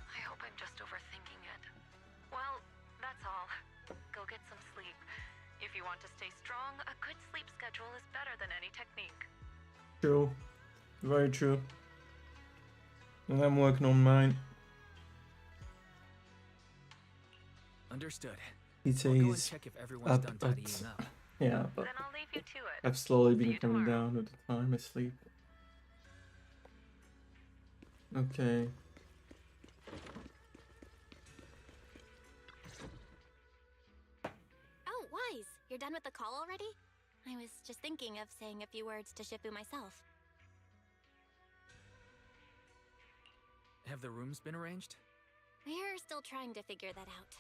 I hope I'm just overthinking it. Well, that's all. Go get some sleep. If you want to stay strong, a good sleep schedule is better than any technique. True. Very true. And I'm working on mine. Understood. He I'll go and says check if everyone's done tidying up. Yeah, but Then I'll leave you to it. I've slowly been coming down with the time I sleep. Okay. Oh, Wise, you're done with the call already? I was just thinking of saying a few words to Shifu myself. Have the rooms been arranged? We're still trying to figure that out.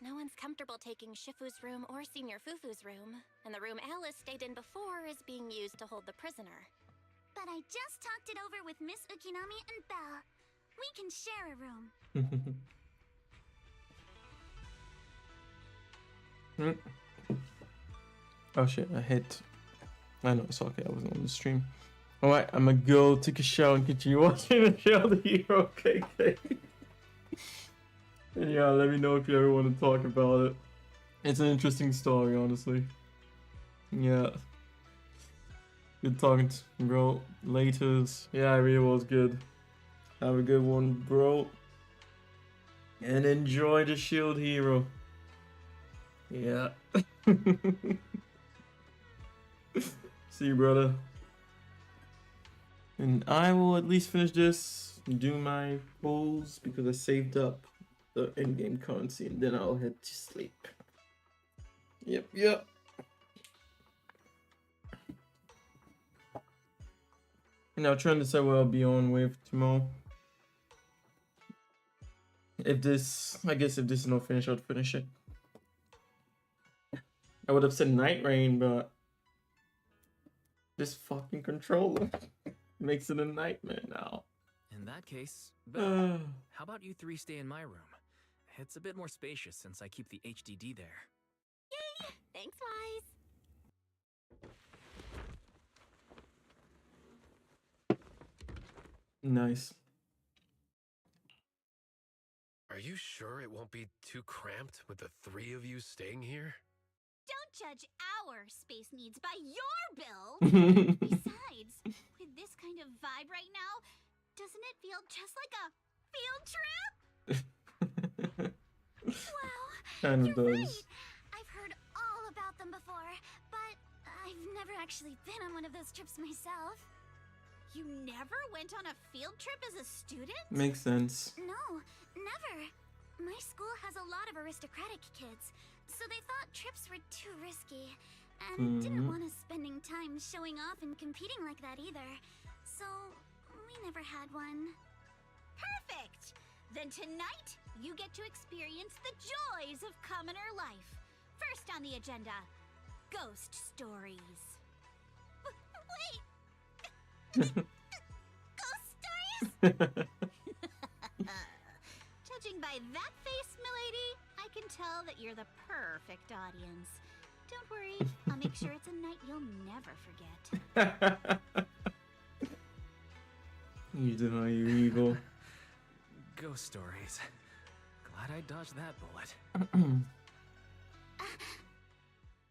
No one's comfortable taking Shifu's room or Senior Fufu's room, and the room Alice stayed in before is being used to hold the prisoner. But I just talked it over with Miss Ukinami and Belle. We can share a room. Oh shit, I hit. I know, it's okay, I wasn't on the stream. Alright, I'm gonna go take a shower and continue watching the show, The Hero KK. And yeah, let me know if you ever want to talk about it. It's an interesting story, honestly. Yeah. Good talking to you, bro. Laters. Yeah, it really was good. Have a good one, bro. And enjoy the Shield Hero. Yeah. See you, brother. And I will at least finish this, do my polls, because I saved up the in-game currency, and then I'll head to sleep. Yep. And I'm trying to decide what I'll be on with tomorrow. I guess if this is not finished, I'll finish it. I would have said Night Rain, but this fucking controller makes it a nightmare now. In that case, Belle, how about you three stay in my room? It's a bit more spacious since I keep the HDD there. Yay! Thanks, Wise. Nice. Are you sure it won't be too cramped with the three of you staying here? Don't judge our space needs by your bill. Besides, with this kind of vibe right now, doesn't it feel just like a field trip? Wow, Kinda you're does. right. I've heard all about them before, but I've never actually been on one of those trips myself. You never went on a field trip as a student? Makes sense. No, never. My school has a lot of aristocratic kids, so they thought trips were too risky, and didn't want us spending time showing off and competing like that either. So, we never had one. Perfect! Then tonight, you get to experience the joys of commoner life. First on the agenda, ghost stories. Wait! Ghost stories? Judging by that face, milady, I can tell that you're the perfect audience. Don't worry, I'll make sure it's a night you'll never forget. You deny your ego. Ghost stories. Glad I dodged that bullet.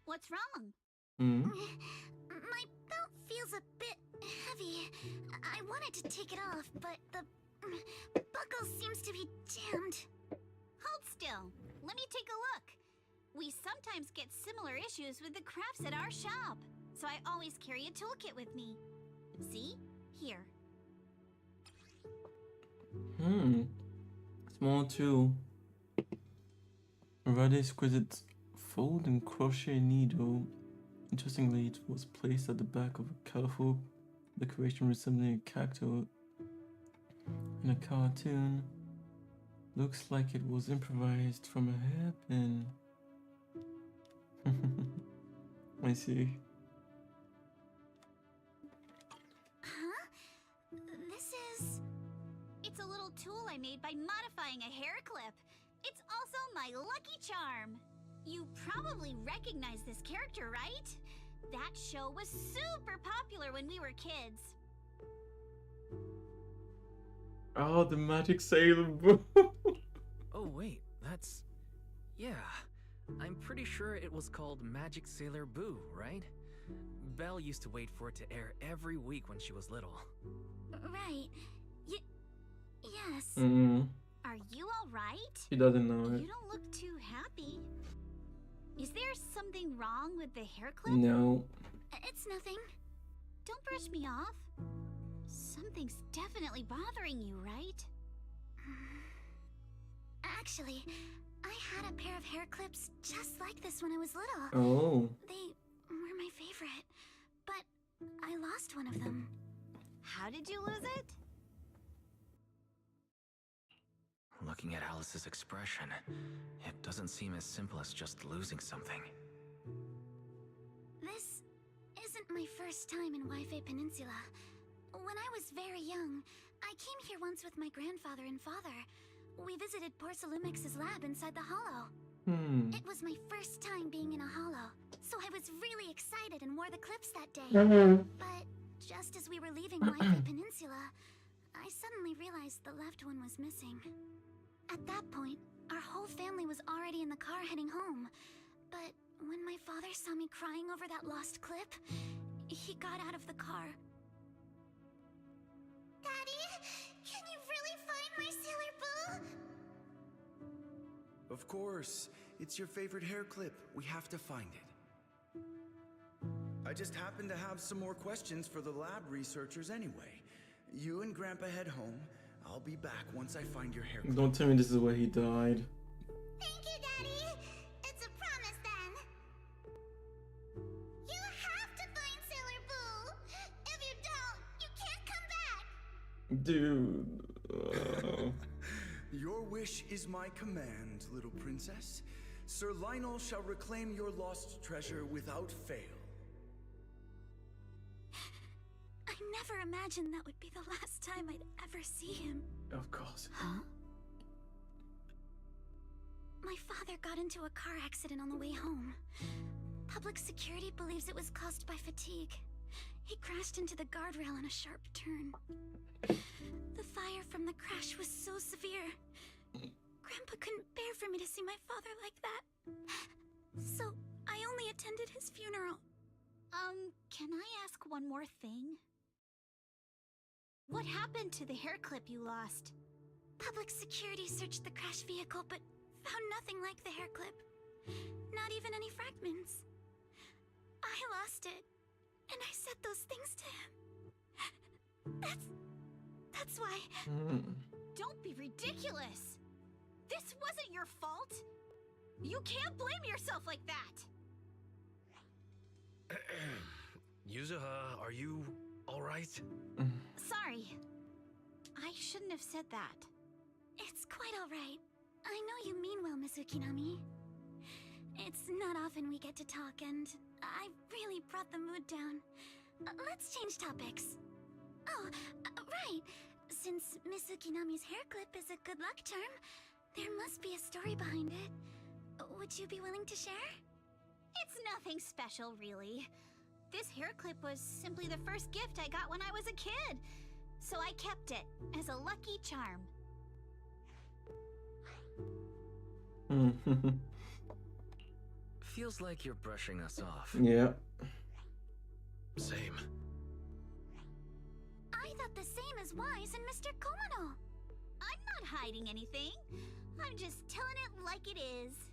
What's wrong? My belt feels a bit heavy. I wanted to take it off, but the buckle seems to be jammed. Hold still. Let me take a look. We sometimes get similar issues with the crafts at our shop, so I always carry a toolkit with me. See? Here. Small tool. A rather exquisite fold and crochet needle. Interestingly, it was placed at the back of a colorful decoration resembling a cactus in a cartoon. Looks like it was improvised from a hairpin. I see. Huh? It's a little tool I made by modifying a hair clip. It's also my lucky charm. You probably recognize this character, right? That show was super popular when we were kids. Oh, the Magic Sailor Boo. Oh wait, that's... Yeah, I'm pretty sure it was called Magic Sailor Boo, right? Belle used to wait for it to air every week when she was little. Right. Yes. Are you alright? She doesn't know it. You don't look too happy. Is there something wrong with the hair clip? No. It's nothing. Don't brush me off. Something's definitely bothering you, right? Actually, I had a pair of hair clips just like this when I was little. Oh. They were my favorite, but I lost one of them. How did you lose it? Looking at Alice's expression, it doesn't seem as simple as just losing something. This isn't my first time in Wi-Fi Peninsula. When I was very young, I came here once with my grandfather and father. We visited Porcelumex's lab inside the hollow. It was my first time being in a holo, so I was really excited and wore the clips that day. But just as we were leaving Wi-Fi Peninsula, I suddenly realized the left one was missing. At that point, our whole family was already in the car heading home. But when my father saw me crying over that lost clip, he got out of the car. Daddy, can you really find my Sailor Boo? Of course. It's your favorite hair clip. We have to find it. I just happen to have some more questions for the lab researchers anyway. You and Grandpa head home. I'll be back once I find your hair clip. Don't tell me this is where he died. Thank you, Daddy. It's a promise then. You have to find Sailor Boo. If you don't, you can't come back. Dude. Your wish is my command, little princess. Sir Lionel shall reclaim your lost treasure without fail. I never imagined that would be the last time I'd ever see him. Of course. Huh? My father got into a car accident on the way home. Public security believes it was caused by fatigue. He crashed into the guardrail on a sharp turn. The fire from the crash was so severe. Grandpa couldn't bear for me to see my father like that. So I only attended his funeral. Can I ask one more thing? What happened to the hair clip you lost? Public security searched the crash vehicle, but found nothing like the hair clip. Not even any fragments. I lost it, and I said those things to him. That's why... Don't be ridiculous! This wasn't your fault! You can't blame yourself like that! Yuzuha, are you alright? Sorry. I shouldn't have said that. It's quite alright. I know you mean well, Miss Ukinami. It's not often we get to talk, and I really brought the mood down. Let's change topics. Oh, right. Since Miss Ukinami's hair clip is a good luck charm, there must be a story behind it. Would you be willing to share? It's nothing special, really. This hair clip was simply the first gift I got when I was a kid. So I kept it as a lucky charm. Feels like you're brushing us off. Yeah. Same. I thought the same as Wise and Mr. Komano. I'm not hiding anything. I'm just telling it like it is.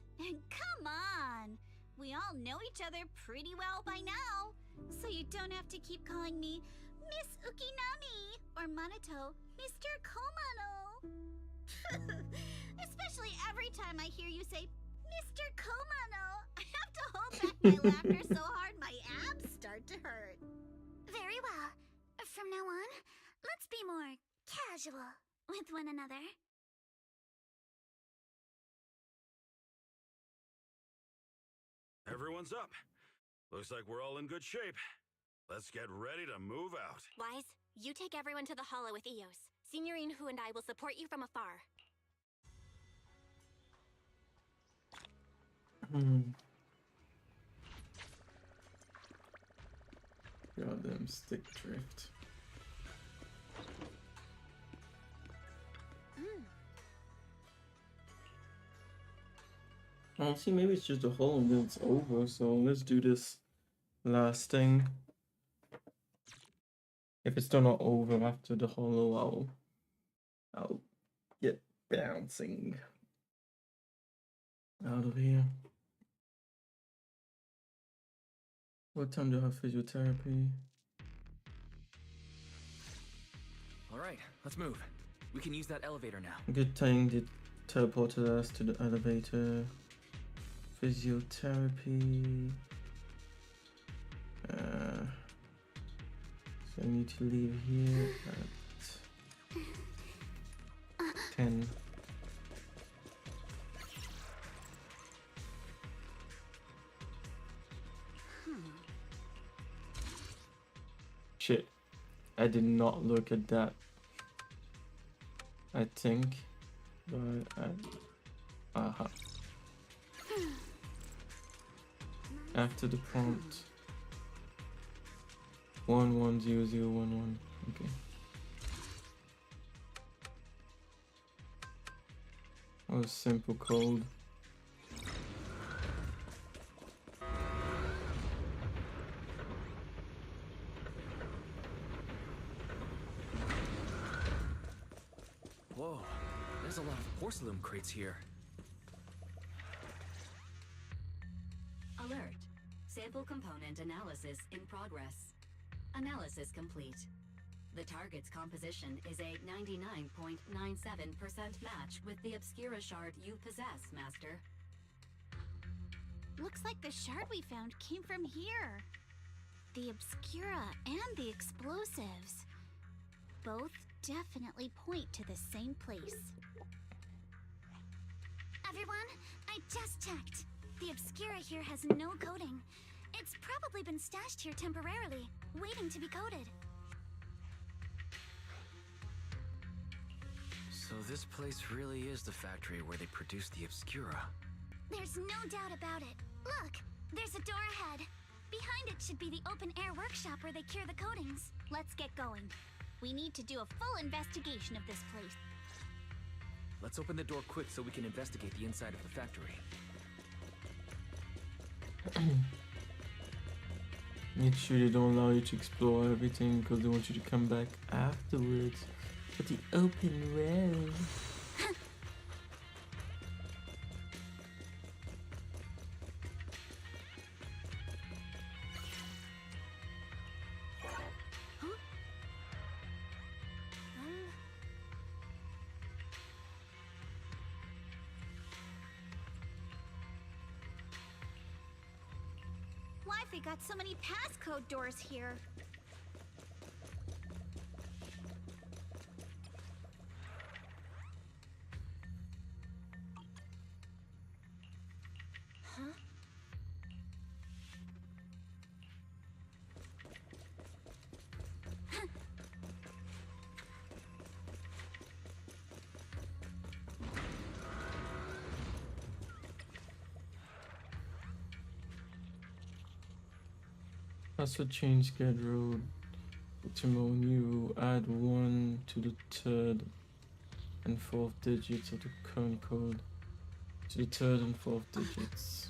Come on. We all know each other pretty well by now. So you don't have to keep calling me Miss Ukinami or Manato Mr. Komano. Especially every time I hear you say Mr. Komano, I have to hold back my laughter so hard my abs start to hurt. Very well. From now on, let's be more casual with one another. Everyone's up. Looks like we're all in good shape. Let's get ready to move out. Wise, you take everyone to the holo with Eos. Signorine Hu and I will support you from afar. Goddamn stick drift. Oh, see, maybe it's just a hole and then it's over, so let's do this last thing. If it's still not over after the holo, I'll get bouncing out of here. What time do I have physiotherapy? Alright, let's move. We can use that elevator now. Good thing they teleported us to the elevator. Physiotherapy. So I need to leave here at 10. Shit, I did not look at that. I think, but after the prompt. 110011. Okay. Oh, simple code. Whoa, there's a lot of porcelain crates here. Alert. Sample component analysis in progress. Analysis complete. The target's composition is a 99.97% match with the Obscura shard you possess, Master. Looks like the shard we found came from here. The Obscura and the explosives. Both definitely point to the same place. Everyone, I just checked. The Obscura here has no coding. It's probably been stashed here temporarily, waiting to be coded. So this place really is the factory where they produce the Obscura. There's no doubt about it. Look, there's a door ahead. Behind it should be the open-air workshop where they cure the coatings. Let's get going. We need to do a full investigation of this place. Let's open the door quick so we can investigate the inside of the factory. Make sure they don't allow you to explore everything because they want you to come back afterwards for the open road. Why've they got so many passcode doors here? Huh? Also change schedule tomorrow. New add 1 to the third and fourth digits of the current code to the third and fourth digits.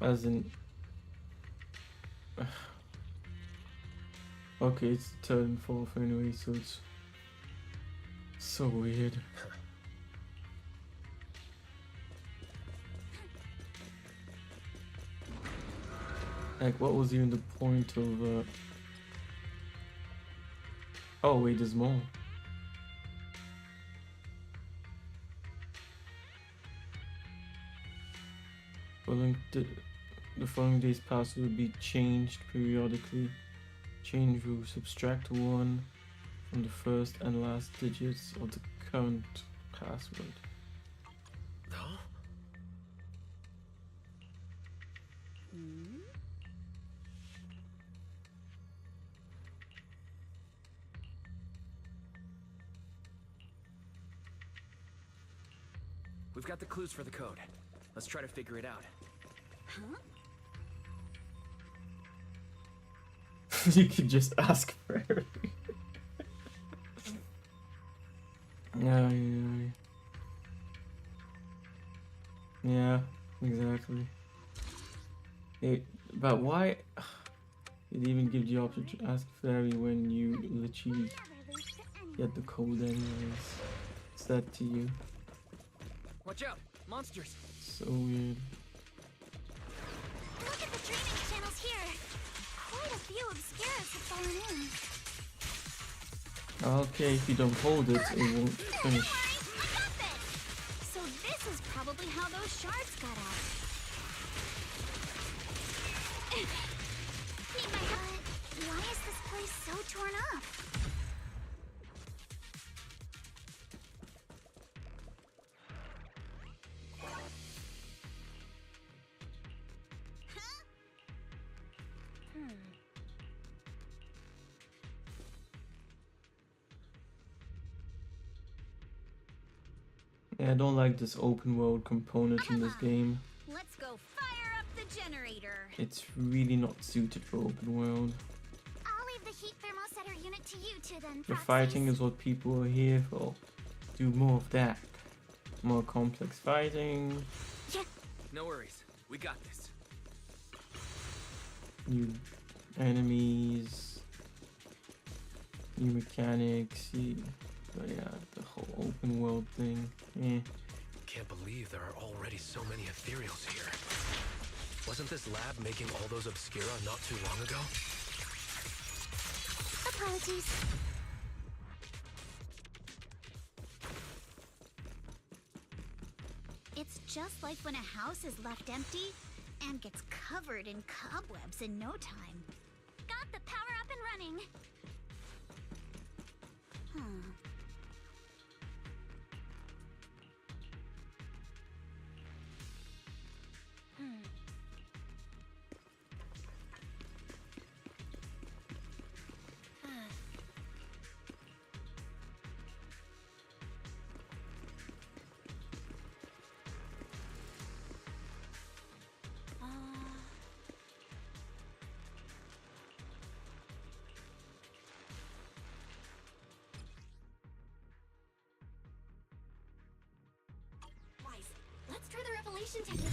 As in okay, it's the third and fourth anyway, so it's so weird. Like, what was even the point of oh wait, there's more. The following day's password will be changed periodically. Change rule: subtract 1 from the first and last digits of the current password. Huh? We've got the clues for the code. Let's try to figure it out. Huh? You could just ask for everything. Yeah, exactly. But why? It even gives you the option to ask Fairy when you literally get the code anyways. It's that to you. Watch out! Monsters! So weird. Look at the drainage channels here. Quite a few Obscuras have fallen in. Okay, if you don't hold it, it won't finish. So this is probably how those shards got out. Why is this place so torn up? Yeah, I don't like this open world component in this game. Let's go fire up the generator. It's really not suited for open world. I'll leave the heat thermosetter unit to you two then, The Proxies. fighting is what people are here for. Do more of that. More complex fighting. Yeah. No worries. We got this. New enemies. New mechanics. But yeah, the whole open world thing. Yeah. Can't believe there are already so many ethereals here. Wasn't this lab making all those Obscura not too long ago? Apologies. It's just like when a house is left empty and gets covered in cobwebs in no time. Got the power up and running. Let's try the revelation technique.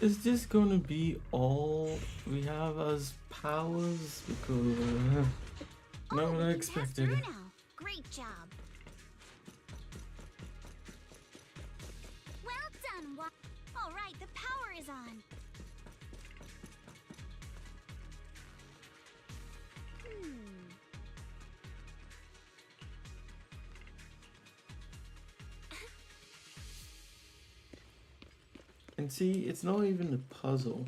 Is this gonna be all we have as powers? Because not what I expected. Now. Great job. Well done. All right, the power is on. And see, it's not even a puzzle.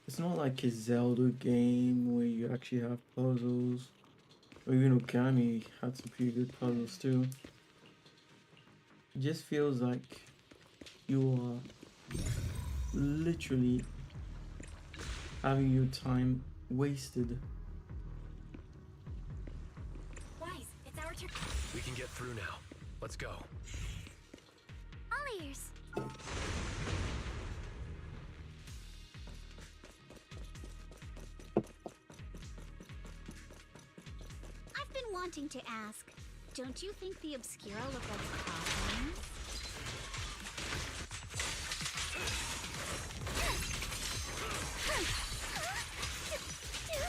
It's not like a Zelda game where you actually have puzzles. Or even Okami had some pretty good puzzles too. It just feels like you are literally having your time wasted. Wise, it's our turn. We can get through now. Let's go. All ears. I've been wanting to ask, don't you think the Obscura look like coffins? Do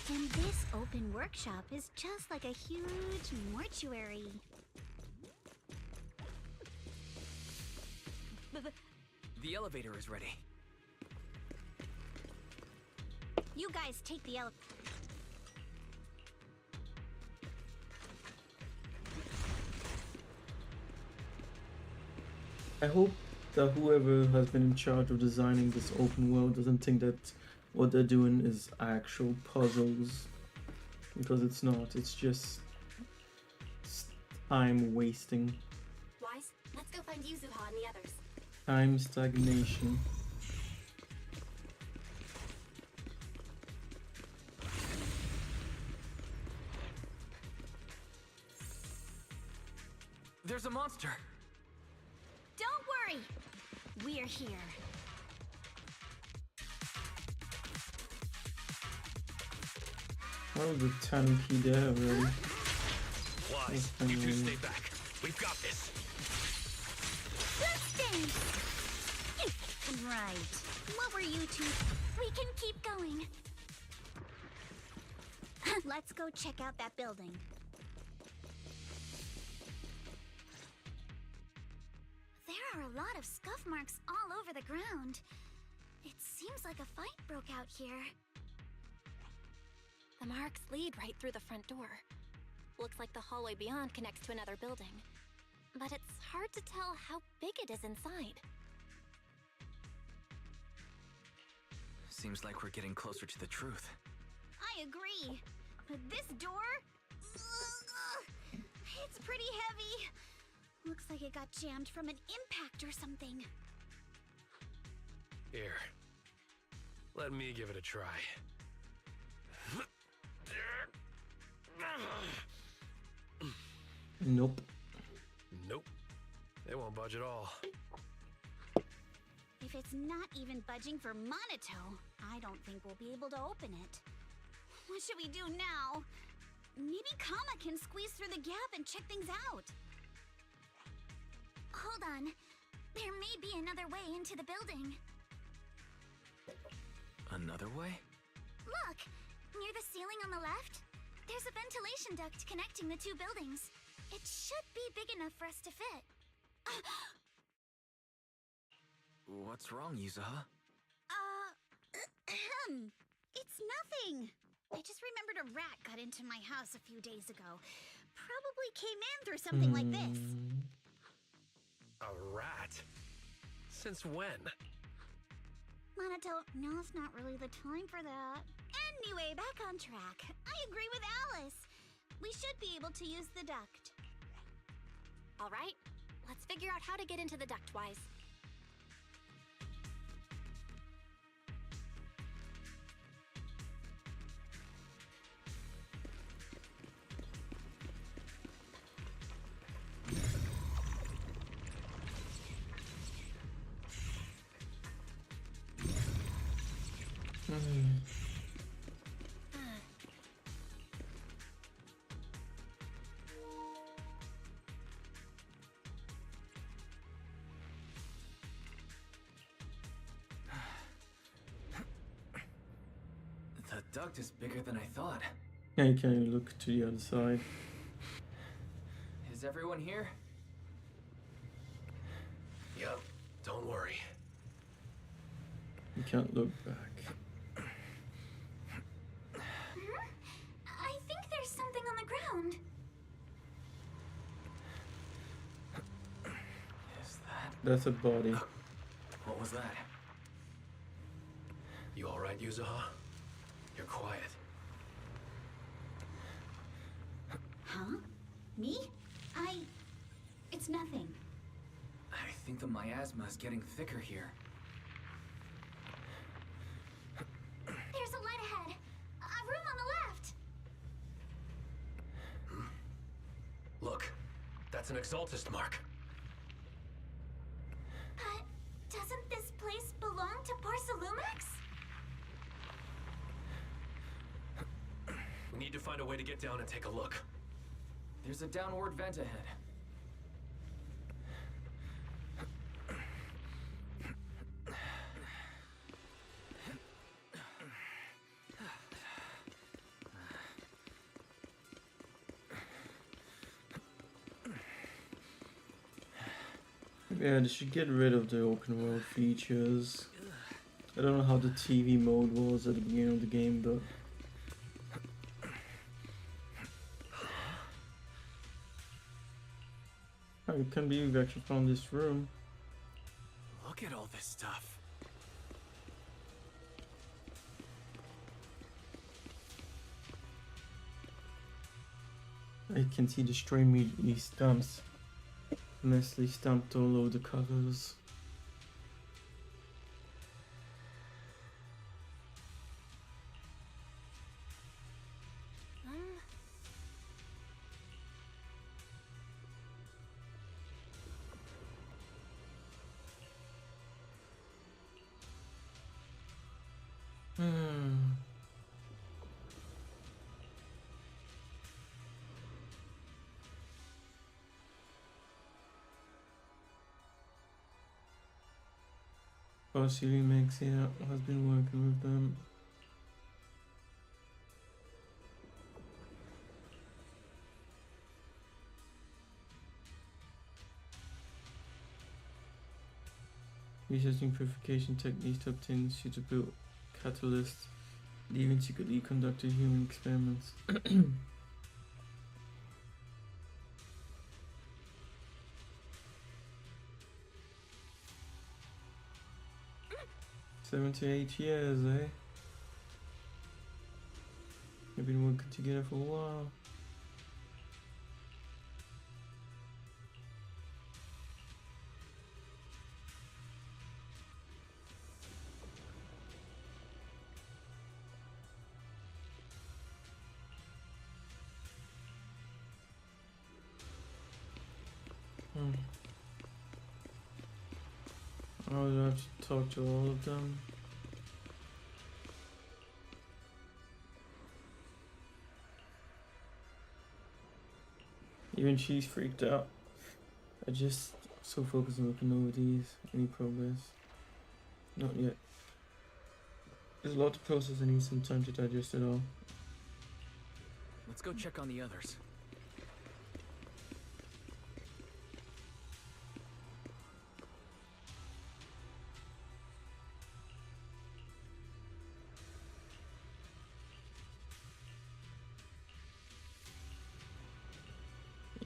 they? And this open workshop is just like a huge mortuary. The elevator is ready. You guys take the elevator. I hope that whoever has been in charge of designing this open world doesn't think that what they're doing is actual puzzles. Because it's not, it's just time wasting. Wise, let's go find Yuzuha and the others. Time stagnation. There's a monster. Don't worry. We're here. Oh, the tanuki there already. Wise, you two stay back. We've got this. Let's dance. Right. What were you two? We can keep going. Let's go check out that building. There are a lot of scuff marks all over the ground. It seems like a fight broke out here. The marks lead right through the front door. Looks like the hallway beyond connects to another building. But it's hard to tell how big it is inside. Seems like we're getting closer to the truth. I agree. But this door? It's pretty heavy. Looks like it got jammed from an impact or something. Here. Let me give it a try. Nope. Nope. They won't budge at all. If it's not even budging for Monato, I don't think we'll be able to open it. What should we do now? Maybe Kama can squeeze through the gap and check things out. Hold on. There may be another way into the building. Another way? Look! Near the ceiling on the left, there's a ventilation duct connecting the two buildings. It should be big enough for us to fit. What's wrong, Yuzuha? It's nothing. I just remembered a rat got into my house a few days ago. Probably came in through something like this. A rat? Since when? Monato, now's not really the time for that. Anyway, back on track. I agree with Alice. We should be able to use the duct. All right, let's figure out how to get into the ductwise. The duct is bigger than I thought. Yeah, you can look to the other side. Is everyone here? Yup, don't worry. You can't look back. I think there's something on the ground. Is that? That's a body. What was that? You alright, Yuzuha? You're quiet. Huh? Me? It's nothing. I think the miasma is getting thicker here. There's a light ahead. A room on the left. Look, that's an Exaltist mark. But doesn't this place belong to Porcelumex? We need to find a way to get down and take a look. There's a downward vent ahead. Yeah, they should get rid of the open world features. I don't know how the TV mode was at the beginning of the game, but oh, it can be we've actually found this room. Look at all this stuff. I can see the stray immediately stamps. Nicely stamped all over the covers. Porcelumex, yeah, has been working with them. Researching purification techniques to obtain suitable catalysts, and even secretly conducted human experiments. 78 years, eh? We've been working together for a while. I would have to talk to all of them. Even she's freaked out. I just so focused on looking over these. Any progress? Not yet. There's a lot to process. I need some time to digest it all. Let's go check on the others.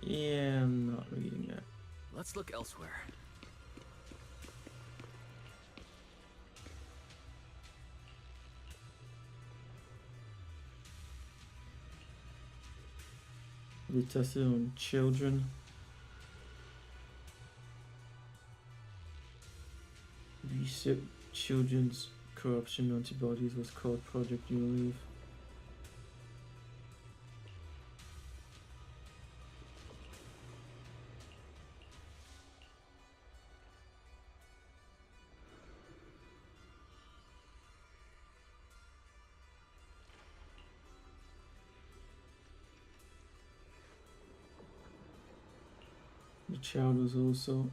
Yeah, I'm not reading that. Let's look elsewhere. They tested on children. Research children's corruption antibodies was called Project New Leaf. The child was also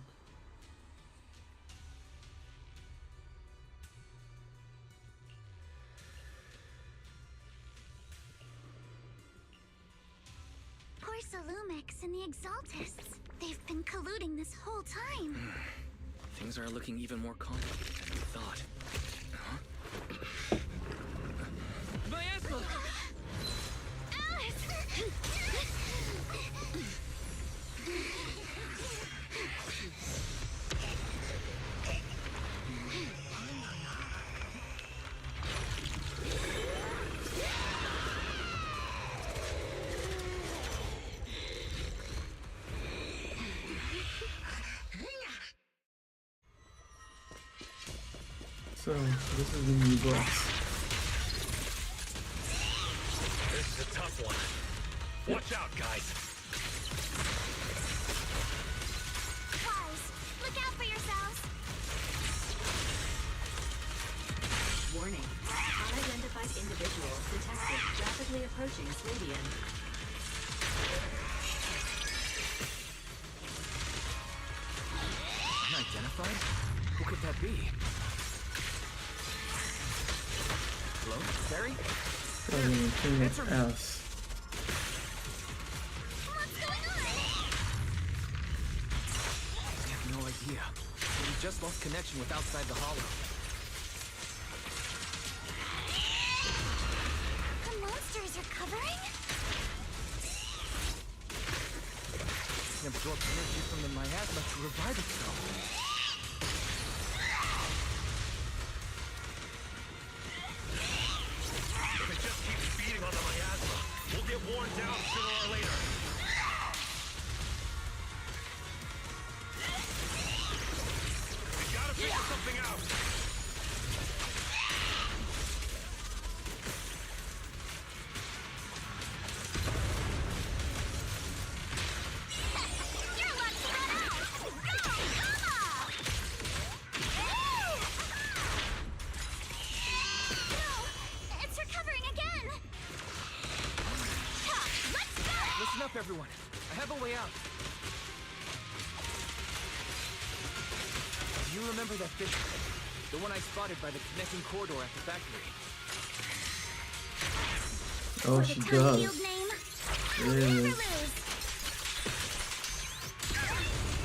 Lumix and the Exaltists. They've been colluding this whole time. Things are looking even more complicated than we thought. Huh? Miasma! So, this is the new boss. This is a tough one. Watch out, guys. Guys, look out for yourselves. Warning. Unidentified individuals detected rapidly approaching Sladian. Unidentified? Who could that be? Hello? Barry? Answer me. What's going on? I have no idea. We just lost connection with outside the hollow. The monster is recovering? It can absorb energy from the miasma to revive itself. Worn down sooner or later. We gotta figure something out. Your luck's run out! Go, Mama! No, it's recovering again! Listen up, everyone. I have a way out. Do you remember that fish? The one I spotted by the connecting corridor at the factory. Oh, she does. Yes.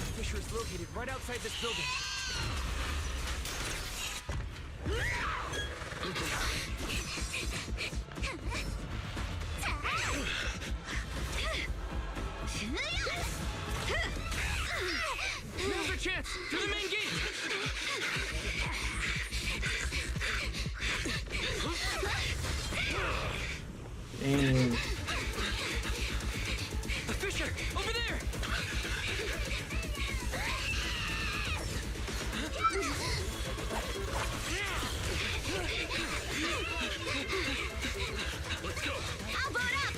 The fisher is located right outside this building. Now's our chance! To the main gate! And The fisher! Over there! Let's go! I'll boot up!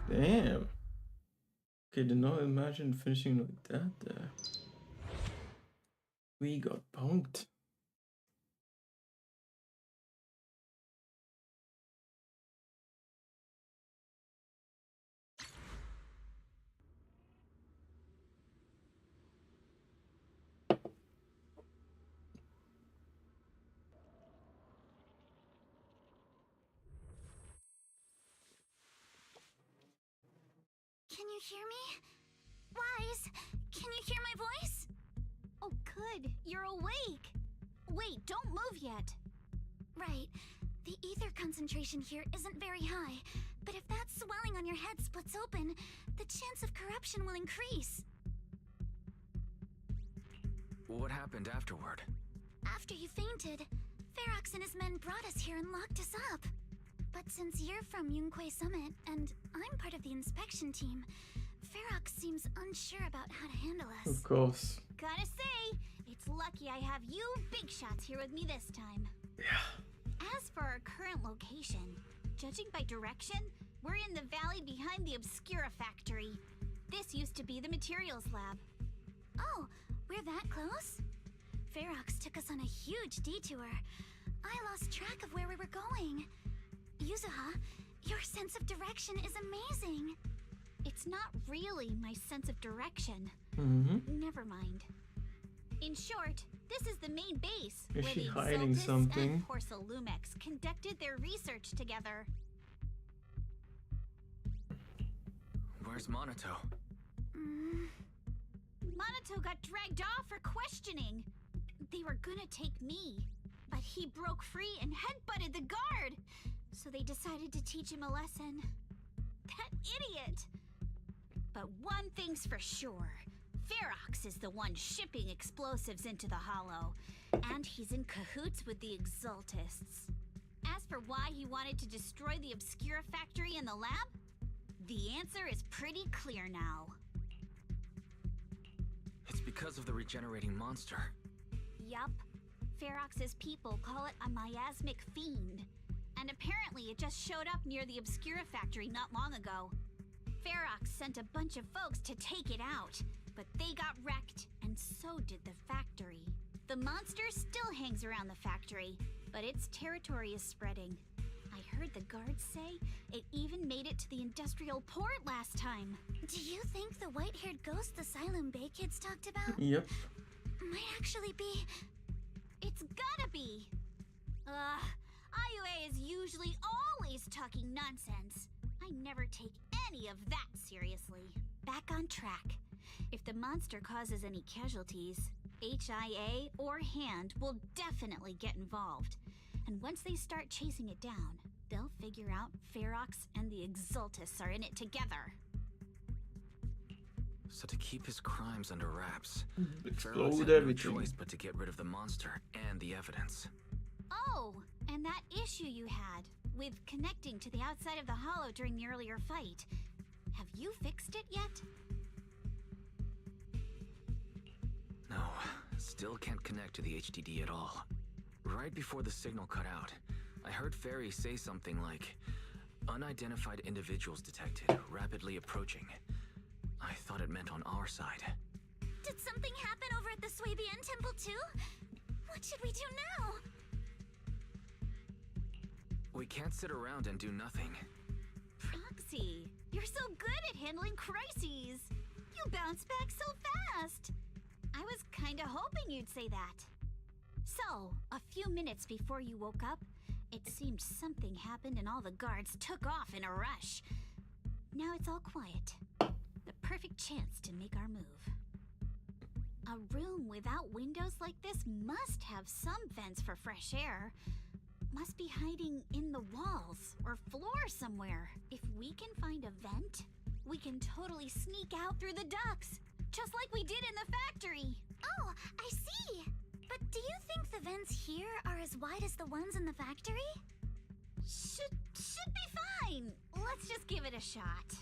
Damn. Okay, did not imagine finishing like that there. We got punked. Can you hear me? Wise, can you hear my voice? Oh, good. You're awake. Wait, don't move yet. Right. The ether concentration here isn't very high, but if that swelling on your head splits open, the chance of corruption will increase. What happened afterward? After you fainted, Ferox and his men brought us here and locked us up. But since you're from Yunque Summit, and I'm part of the inspection team, Ferox seems unsure about how to handle us. Of course. Gotta say, it's lucky I have you big shots here with me this time. Yeah. As for our current location, judging by direction, we're in the valley behind the Obscura factory. This used to be the materials lab. Oh, we're that close? Ferox took us on a huge detour. I lost track of where we were going. Yuzuha, your sense of direction is amazing. It's not really my sense of direction. Never mind. In short, this is the main base Is where she the hiding Exaltus something? and Porcelumex conducted their research together. Where's Monato? Monato got dragged off for questioning. They were gonna take me, but he broke free and headbutted the guard. So they decided to teach him a lesson. That idiot! But one thing's for sure. Ferox is the one shipping explosives into the Hollow, and he's in cahoots with the Exaltists. As for why he wanted to destroy the Obscura factory and the lab, the answer is pretty clear now. It's because of the regenerating monster. Yup. Ferox's people call it a miasmic fiend. And apparently it just showed up near the Obscura factory not long ago. Ferox sent a bunch of folks to take it out, but they got wrecked, and so did the factory. The monster still hangs around the factory, but its territory is spreading. I heard the guards say it even made it to the industrial port last time. Do you think the white-haired ghost the Silum Bay kids talked about? Yep. Might actually be... It's gotta be! IUA is usually always talking nonsense. I never take any of that seriously. Back on track. If the monster causes any casualties, HIA or Hand will definitely get involved. And once they start chasing it down, they'll figure out Ferox and the Exaltists are in it together. So to keep his crimes under wraps, Ferox Explode had no everything. choice but to get rid of the monster and the evidence. Oh, and that issue you had with connecting to the outside of the Hollow during the earlier fight. Have you fixed it yet? No, still can't connect to the HDD at all. Right before the signal cut out, I heard Fairy say something like, "Unidentified individuals detected, rapidly approaching." I thought it meant on our side. Did something happen over at the Swabian Temple too? What should we do now? We can't sit around and do nothing. Proxy, you're so good at handling crises. You bounce back so fast. I was kinda hoping you'd say that. So, a few minutes before you woke up, it seemed something happened and all the guards took off in a rush. Now it's all quiet. The perfect chance to make our move. A room without windows like this must have some vents for fresh air. Must be hiding in the walls or floor somewhere. If we can find a vent, we can totally sneak out through the ducts, just like we did in the factory. Oh, I see! But do you think the vents here are as wide as the ones in the factory? Should be fine. Let's just give it a shot.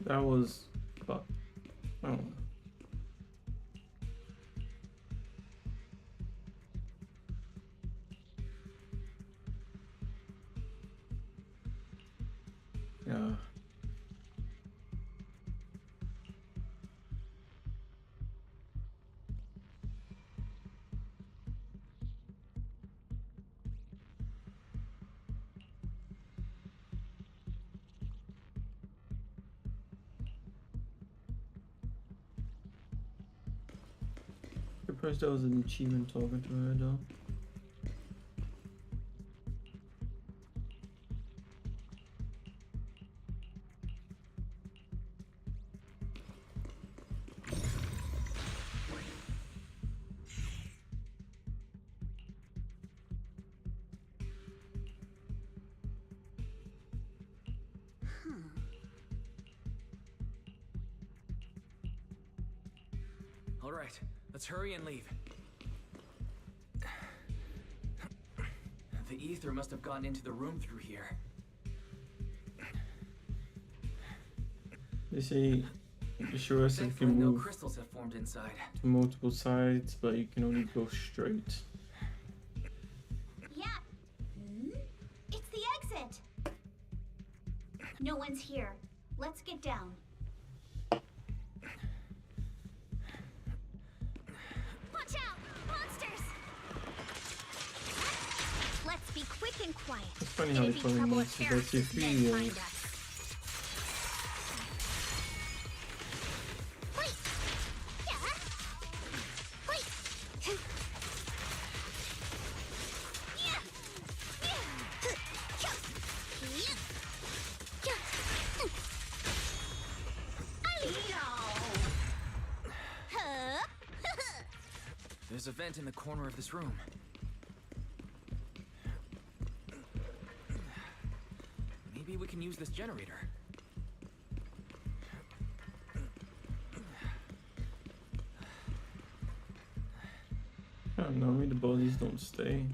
That was fuck. I don't know. Yeah. Surprised that was an achievement talking to her though. All right, let's hurry and leave. The ether must have gotten into the room through here. They say the sure as you Thankfully, can no move crystals have formed inside. to multiple sides, but you can only go straight. Yeah. It's the exit. No one's here. Let's get down. Watch out! Monsters! Let's be quick and quiet. It's funny how they call them monsters. That's your feeling. There's a vent in the corner of this room. Maybe we can use this generator. I don't know, maybe the bodies don't stay.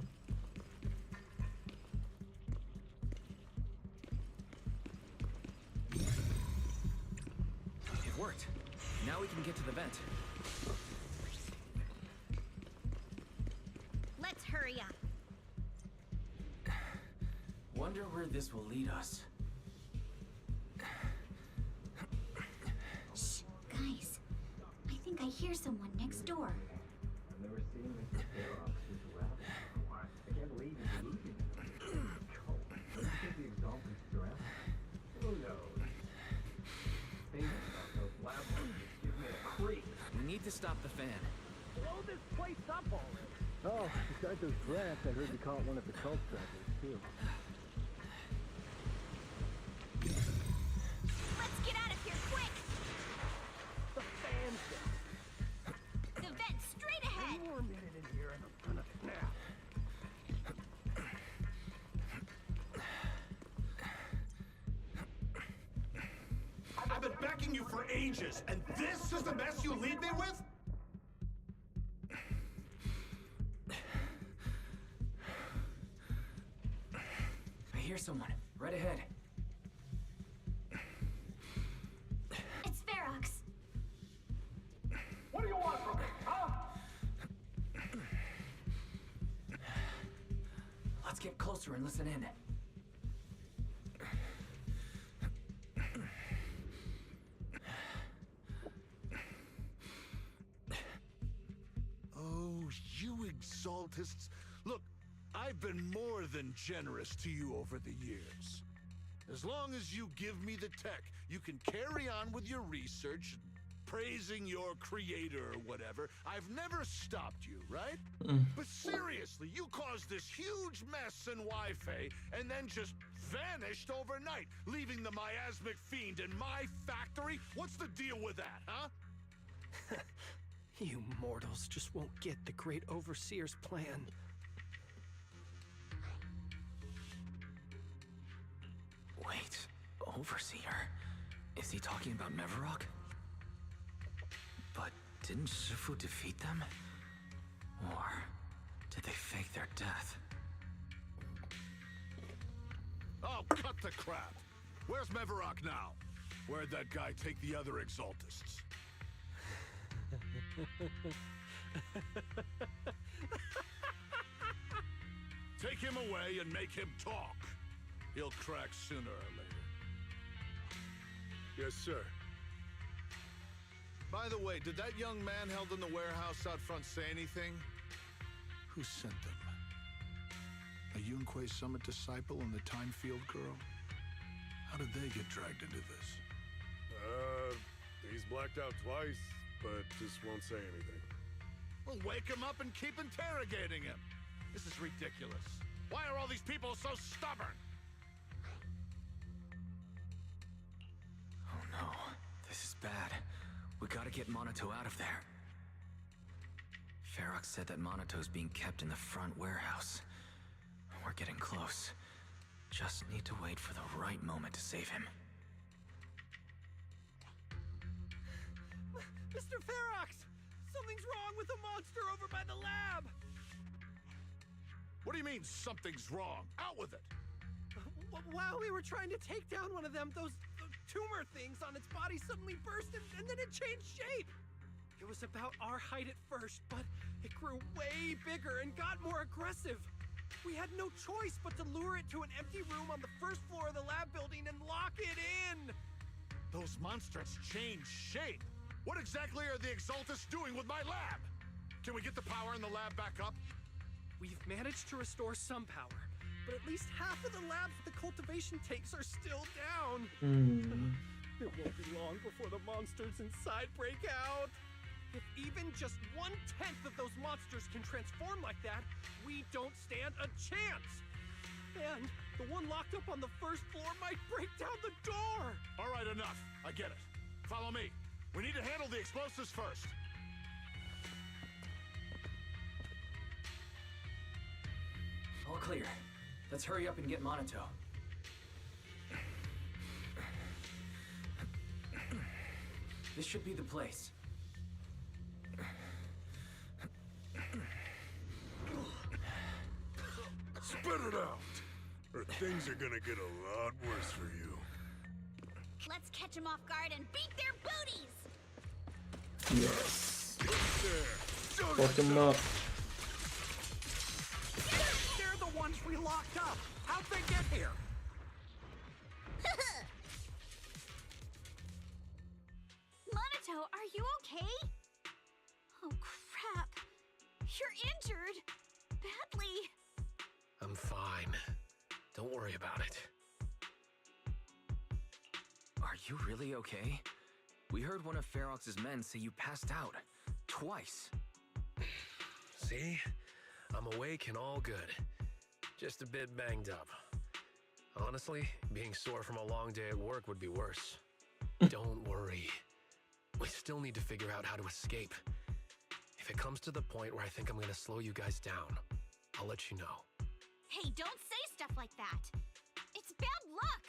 It worked. Now we can get to the vent. Let's hurry up. Wonder where this will lead us. Shh, guys. I think I hear someone next door. I've never seen Mr. Ferox who's around before. I can't believe he's losing control. Don't you think the exalted around? Who knows? Thinking about those lab monsters gives me a creep. We need to stop the fan. Blow this place up already. Oh, besides those drafts, I heard you caught one of the cult travelers, too. Let's get out of here quick! The fan's down. The vent straight ahead! One more minute in here and I'm gonna snap. I've been begging you for ages, and this is the mess you leave me with? I hear someone. Right ahead. It's Ferox. What do you want from me, huh? Let's get closer and listen in. Oh, you exaltists. Look, I've been more than generous to you over the years. As long as you give me the tech, you can carry on with your research, praising your creator or whatever. I've never stopped you, right? But seriously, you caused this huge mess in Wi-Fi and then just vanished overnight, leaving the miasmic fiend in my factory? What's the deal with that, huh? You mortals just won't get the great overseer's plan. Wait, Overseer? Is he talking about Mevarok? But didn't Shifu defeat them? Or did they fake their death? Oh, cut the crap! Where's Mevarok now? Where'd that guy take the other exaltists? Take him away and make him talk. He'll crack sooner or later. Yes, sir. By the way, did that young man held in the warehouse out front say anything? Who sent them? A Yunque Summit disciple and the Time Field girl? How did they get dragged into this? He's blacked out twice, but just won't say anything. Well, wake him up and keep interrogating him. This is ridiculous. Why are all these people so stubborn? Oh no, this is bad. We gotta get Monato out of there. Ferox said that Monato's being kept in the front warehouse. We're getting close. Just need to wait for the right moment to save him. Mr. Ferox! Something's wrong with the monster over by the lab! What do you mean, something's wrong? Out with it! While we were trying to take down one of them, those tumor things on its body suddenly burst and then it changed shape! It was about our height at first, but it grew way bigger and got more aggressive. We had no choice but to lure it to an empty room on the first floor of the lab building and lock it in! Those monsters change shape! What exactly are the Exaltists doing with my lab? Can we get the power in the lab back up? We've managed to restore some power, but at least half of the labs with the cultivation tanks are still down. It won't be long before the monsters inside break out. If even just 1/10 of those monsters can transform like that, we don't stand a chance. And the one locked up on the first floor might break down the door. All right, enough. I get it. Follow me. We need to handle the explosives first. All clear. Let's hurry up and get Monato. This should be the place. Spit it out, or things are gonna get a lot worse for you. Let's catch them off guard and beat their booties! Yes. Fuck them up. They're the ones we locked up. How'd they get here? Monato, are you okay? Oh crap. You're injured. Badly. I'm fine. Don't worry about it. Are you really okay? We heard one of Ferox's men say you passed out. Twice. See? I'm awake and all good. Just a bit banged up. Honestly, being sore from a long day at work would be worse. Don't worry. We still need to figure out how to escape. If it comes to the point where I think I'm gonna slow you guys down, I'll let you know. Hey, don't say stuff like that. It's bad luck.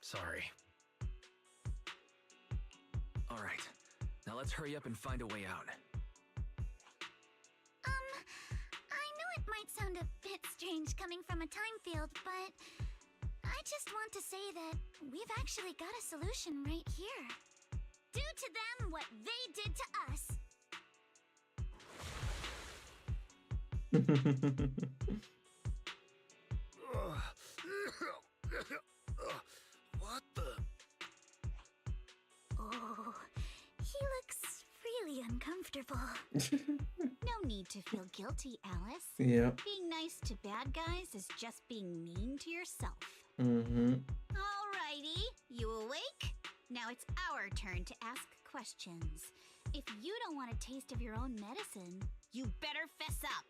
Sorry. All right. Now let's hurry up and find a way out. I know it might sound a bit strange coming from a time field, but I just want to say that we've actually got a solution right here. Do to them what they did to us. What the? Oh, he looks really uncomfortable. No need to feel guilty, Alice. Yep. Being nice to bad guys is just being mean to yourself. Alrighty, you awake? Now it's our turn to ask questions. If you don't want a taste of your own medicine, You better fess up.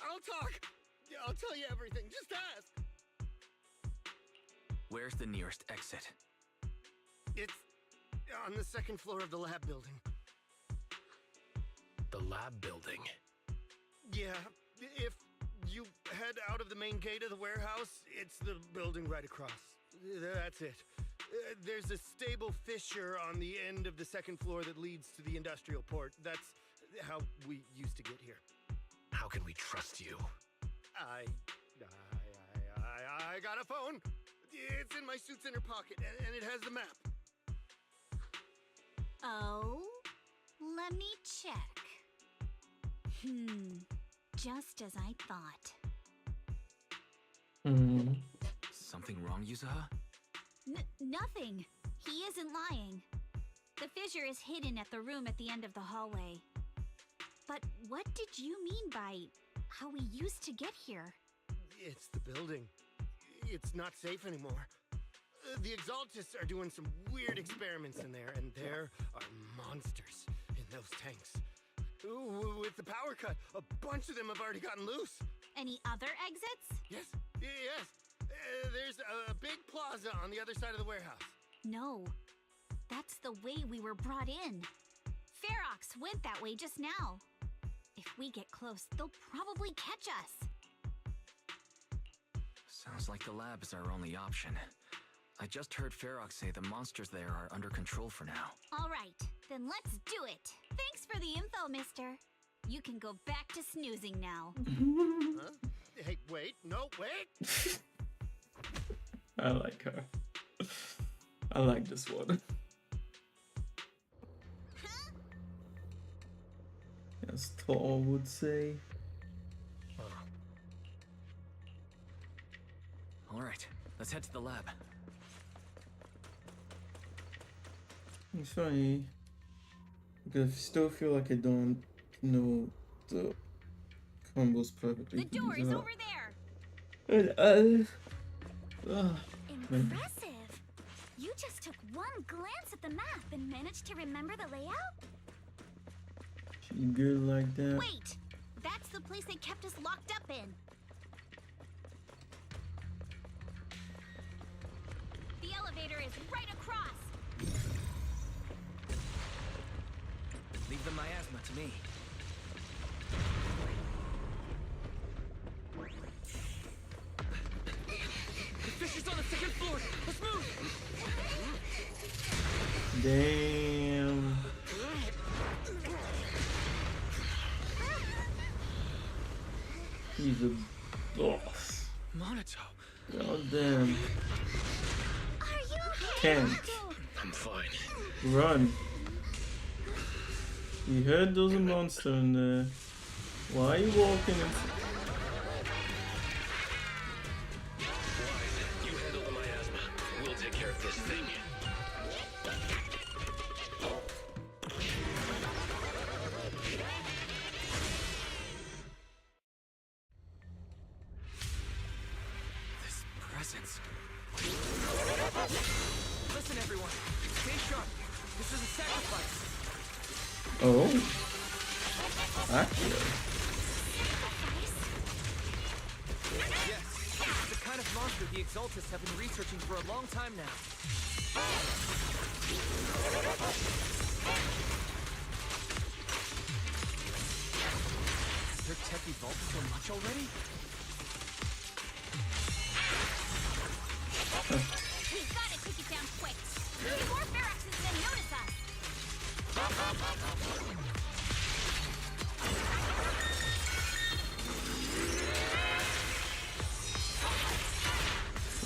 I'll talk. I'll tell you everything. Just ask. Where's the nearest exit? It's on the second floor of the lab building. The lab building? Yeah, if you head out of the main gate of the warehouse, it's the building right across. That's it. There's a stable fissure on the end of the second floor that leads to the industrial port. That's how we used to get here. How can we trust you? I got a phone. It's in my suit's inner pocket, and it has the map. Oh? Let me check. Just as I thought. Something wrong, Yuzuha? Nothing. He isn't lying. The fissure is hidden at the room at the end of the hallway. But what did you mean by how we used to get here? It's the building. It's not safe anymore. The Exaltists are doing some weird experiments in there, and there are monsters in those tanks. Ooh, with the power cut, a bunch of them have already gotten loose. Any other exits? Yes. There's a big plaza on the other side of the warehouse. No. That's the way we were brought in. Ferox went that way just now. If we get close, they'll probably catch us. Sounds like the lab is our only option. I just heard Ferox say the monsters there are under control for now. All right, then let's do it. Thanks for the info, mister. You can go back to snoozing now. Huh? Hey, wait. No, wait. I like her. I like this one. As Thor would say. All right, let's head to the lab. It's funny because I still feel like I don't know the combos perfectly. The door is over there. Impressive. You just took one glance at the map and managed to remember the layout? She good like that? Wait, that's the place they kept us locked up in. The elevator is right across. Leave the miasma to me. The fish is on the second floor. Let's move. Damn. He's a boss. Monato. God damn. Are you okay? Can't. I'm fine. Run. You heard there's a monster in there. Why are you walking? You handle the miasma. We'll take care of this thing. This presence. Listen, everyone. Stay sharp. This is a sacrifice. Oh. Actually. Yes, this is the kind of monster the Exaltists have been researching for a long time now. Has their tech evolved so much already? We've got to take it down quick. Before Ferox's men notice us.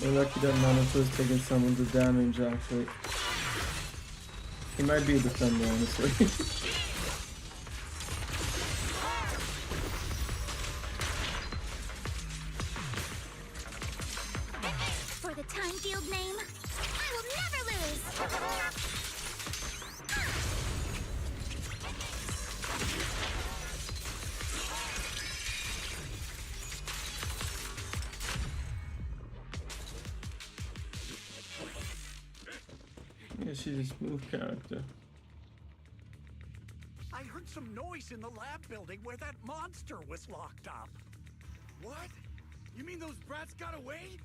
We're lucky that Monato's taking some of the damage, actually. He might be a defender, honestly. For the time field name, I will never lose! Yeah, she's a smooth character. I heard some noise in the lab building where that monster was locked up. What? You mean those brats got away?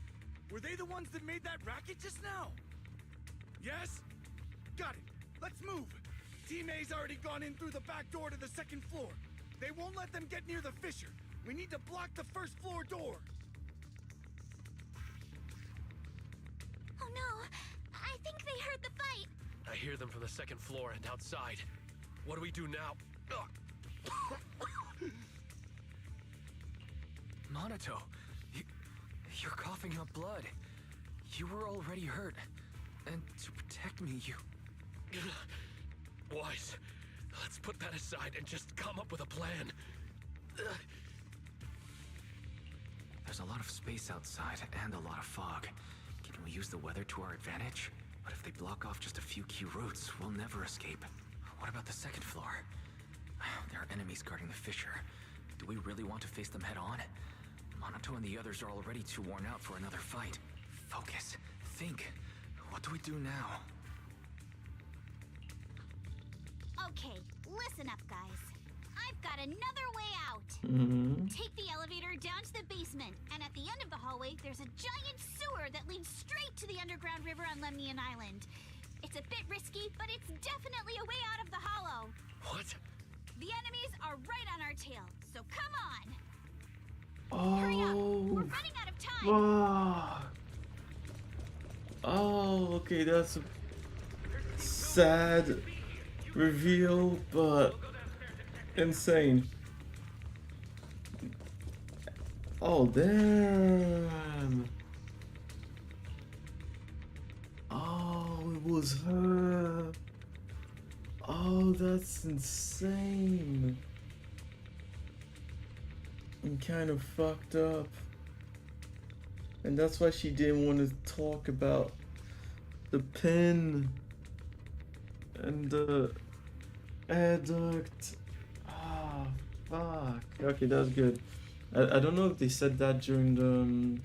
Were they the ones that made that racket just now? Yes? Got it. Let's move. Team A's already gone in through the back door to the second floor. They won't let them get near the fissure. We need to block the first floor door. Oh no, I think they heard the fight. I hear them from the second floor and outside. What do we do now? Monato, you're coughing up blood. You were already hurt. And to protect me, you... Wise, let's put that aside and just come up with a plan. There's a lot of space outside and a lot of fog. Can we use the weather to our advantage? But if they block off just a few key routes, we'll never escape. What about the second floor? There are enemies guarding the fissure. Do we really want to face them head on? Monato and the others are already too worn out for another fight. Focus. Think. What do we do now? Okay, listen up, guys. I've got another way out. Take the elevator down to the basement, and at the end of the hallway, there's a giant sewer that leads straight to the underground river on Lemnian Island. It's a bit risky, but it's definitely a way out of the hollow. What? The enemies are right on our tail, so come on. Oh. Hurry up, we're running out of time. Fuck. Oh, okay, that's a sad reveal, but insane. Oh, damn. Oh, it was her. Oh, that's insane. I'm kind of fucked up. And that's why she didn't want to talk about the pin and the air duct. Ah, fuck. Okay, that's good. I don't know if they said that during the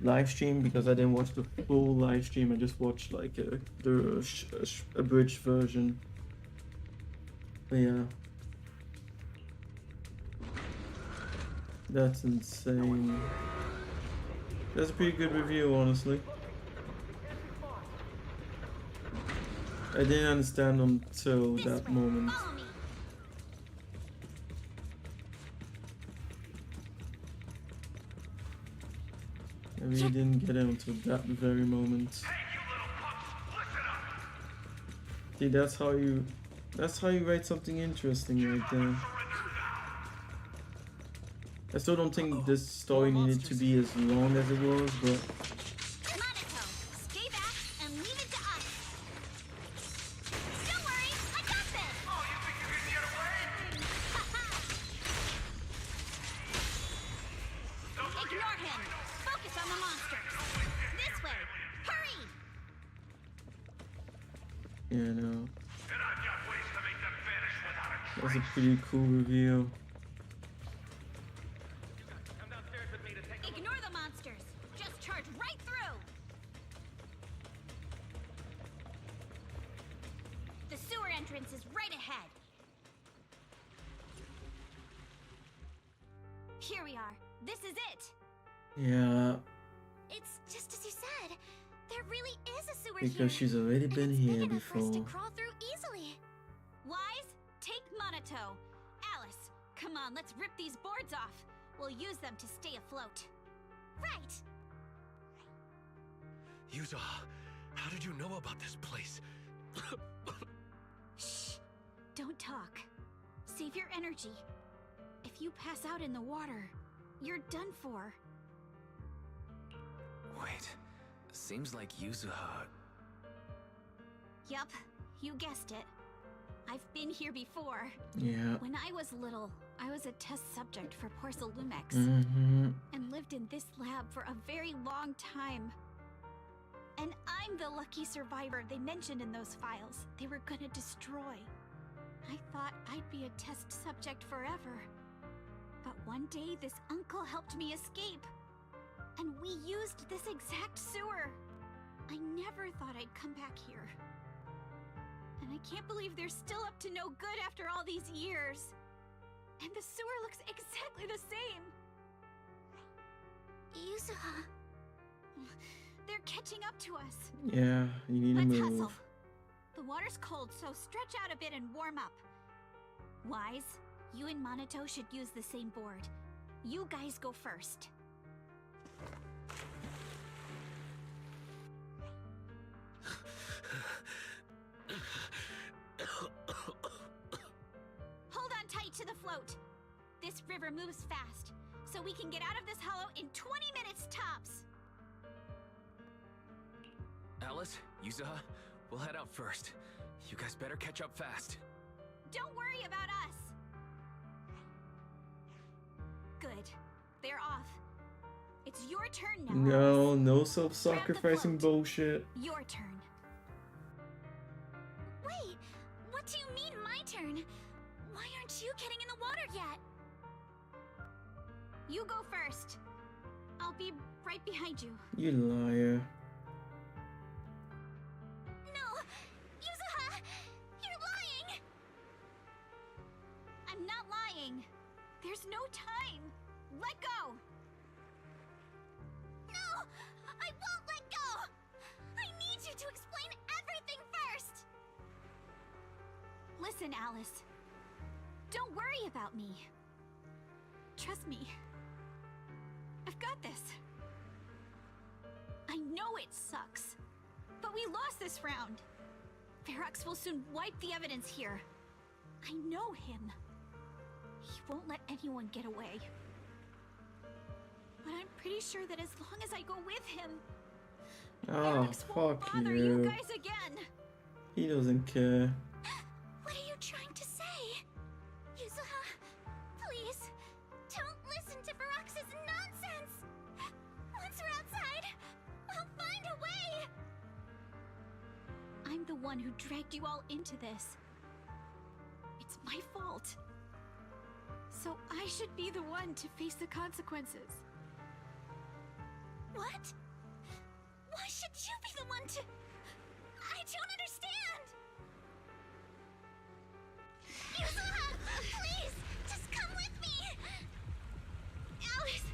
live stream, because I didn't watch the full live stream. I just watched like the abridged version. But yeah. That's insane. That's a pretty good review, honestly. I didn't understand until that moment. I really didn't get it until that very moment. See, that's how you write something interesting right there. I still don't think this story needed to be as long as it was, but Monaco, stay back and leave it to us. Don't worry, I got this. Oh, you think you can get away? Ignore him. Focus on the monsters. This way. Hurry. yeah, no. That's a pretty cool reveal. Ignore the monsters. Just charge right through. The sewer entrance is right ahead. Here we are. This is it. Yeah, It's just as you said. There really is a sewer because here. she's already been here For us to before. crawl through easily. Wise, take Monato. Alice, come on, let's rip these boards off. We'll use them to stay afloat. Right. Yuza, how did you know about this place? Shh. Don't talk. Save your energy. If you pass out in the water, you're done for. Wait, seems like Yuzuha... Yup, you guessed it. I've been here before. Yeah. When I was little, I was a test subject for Porcelumex. And lived in this lab for a very long time. And I'm the lucky survivor they mentioned in those files they were gonna destroy. I thought I'd be a test subject forever. But one day this uncle helped me escape. And we used this exact sewer. I never thought I'd come back here. And I can't believe they're still up to no good after all these years. And the sewer looks exactly the same. Yuzuha. They're catching up to us. Yeah, you need to Let's move. hustle. The water's cold, so stretch out a bit and warm up. Wise, you and Monato should use the same board. You guys go first. Hold on tight to the float. This river moves fast, so we can get out of this hollow in 20 minutes tops. Alice, Yuzuha, we'll head out first. You guys better catch up fast. Don't worry about us. Good. They're off. It's your turn now. No, no self-sacrificing bullshit. Your turn. Wait, what do you mean my turn? Why aren't you getting in the water yet? You go first. I'll be right behind you. You liar. No! Yuzuha! You're lying! I'm not lying. There's no time. Let go! No! I won't let go! I need you to explain everything first! Listen, Alice. Don't worry about me. Trust me. I've got this. I know it sucks, but we lost this round. Ferox will soon wipe the evidence here. I know him. He won't let anyone get away. But I'm pretty sure that as long as I go with him, Oh, Ferox won't fuck bother you guys again. He doesn't care. What are you trying to say? Yuzuha, please, don't listen to Ferox's nonsense! Once we're outside, we'll find a way! I'm the one who dragged you all into this. It's my fault. So I should be the one to face the consequences. What? Why should you be the one to... I don't understand! Yuzuha, please, just come with me! Alice,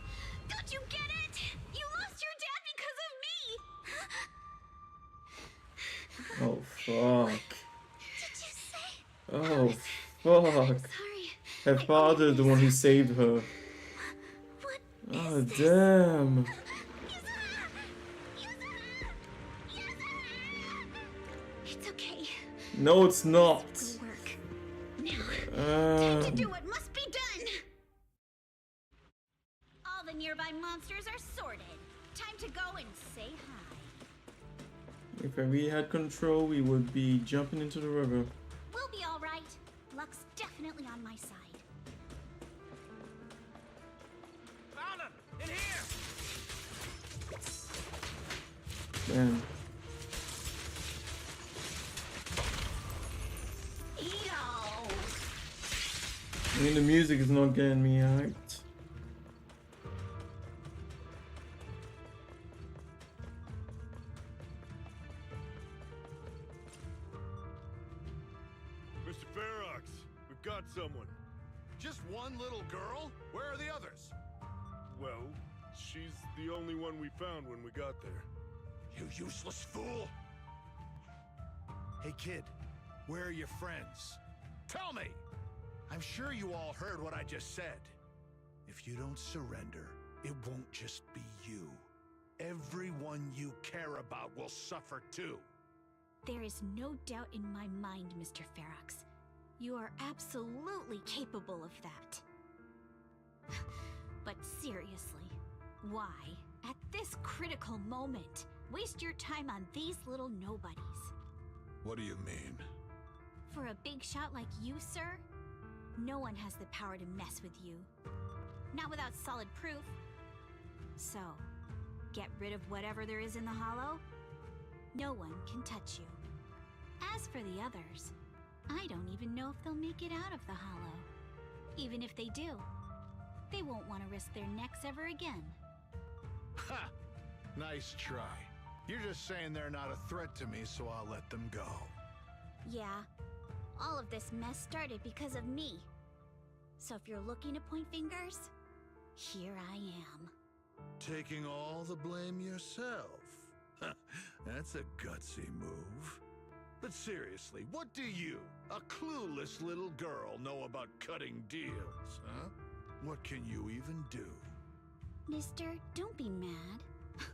don't you get it? You lost your dad because of me! Oh, fuck. Did you say... Oh, fuck. Sorry. Her father, the one who saved her. What Oh, damn. It's okay. No, it's not. It'll work. Now, time to do what must be done! All the nearby monsters are sorted. Time to go and say hi. If we had control, we would be jumping into the river. We'll be alright. Luck's definitely on my side. Found him! In here! Man. I mean, the music is not getting me hyped. Mr. Ferox, we've got someone. Just one little girl? Where are the others? Well, she's the only one we found when we got there. You useless fool! Hey kid, where are your friends? Tell me! I'm sure you all heard what I just said. If you don't surrender, it won't just be you. Everyone you care about will suffer too. There is no doubt in my mind, Mr. Ferox. You are absolutely capable of that. But seriously, why, at this critical moment, waste your time on these little nobodies? What do you mean? For a big shot like you, sir, no one has the power to mess with you. Not without solid proof. So, get rid of whatever there is in the hollow. No one can touch you. As for the others, I don't even know if they'll make it out of the hollow. Even if they do, they won't want to risk their necks ever again. Ha! Nice try. You're just saying they're not a threat to me, so I'll let them go. Yeah, all of this mess started because of me. So if you're looking to point fingers, here I am. Taking all the blame yourself. That's a gutsy move. But seriously, what do you, a clueless little girl, know about cutting deals, huh? What can you even do? Mister, don't be mad.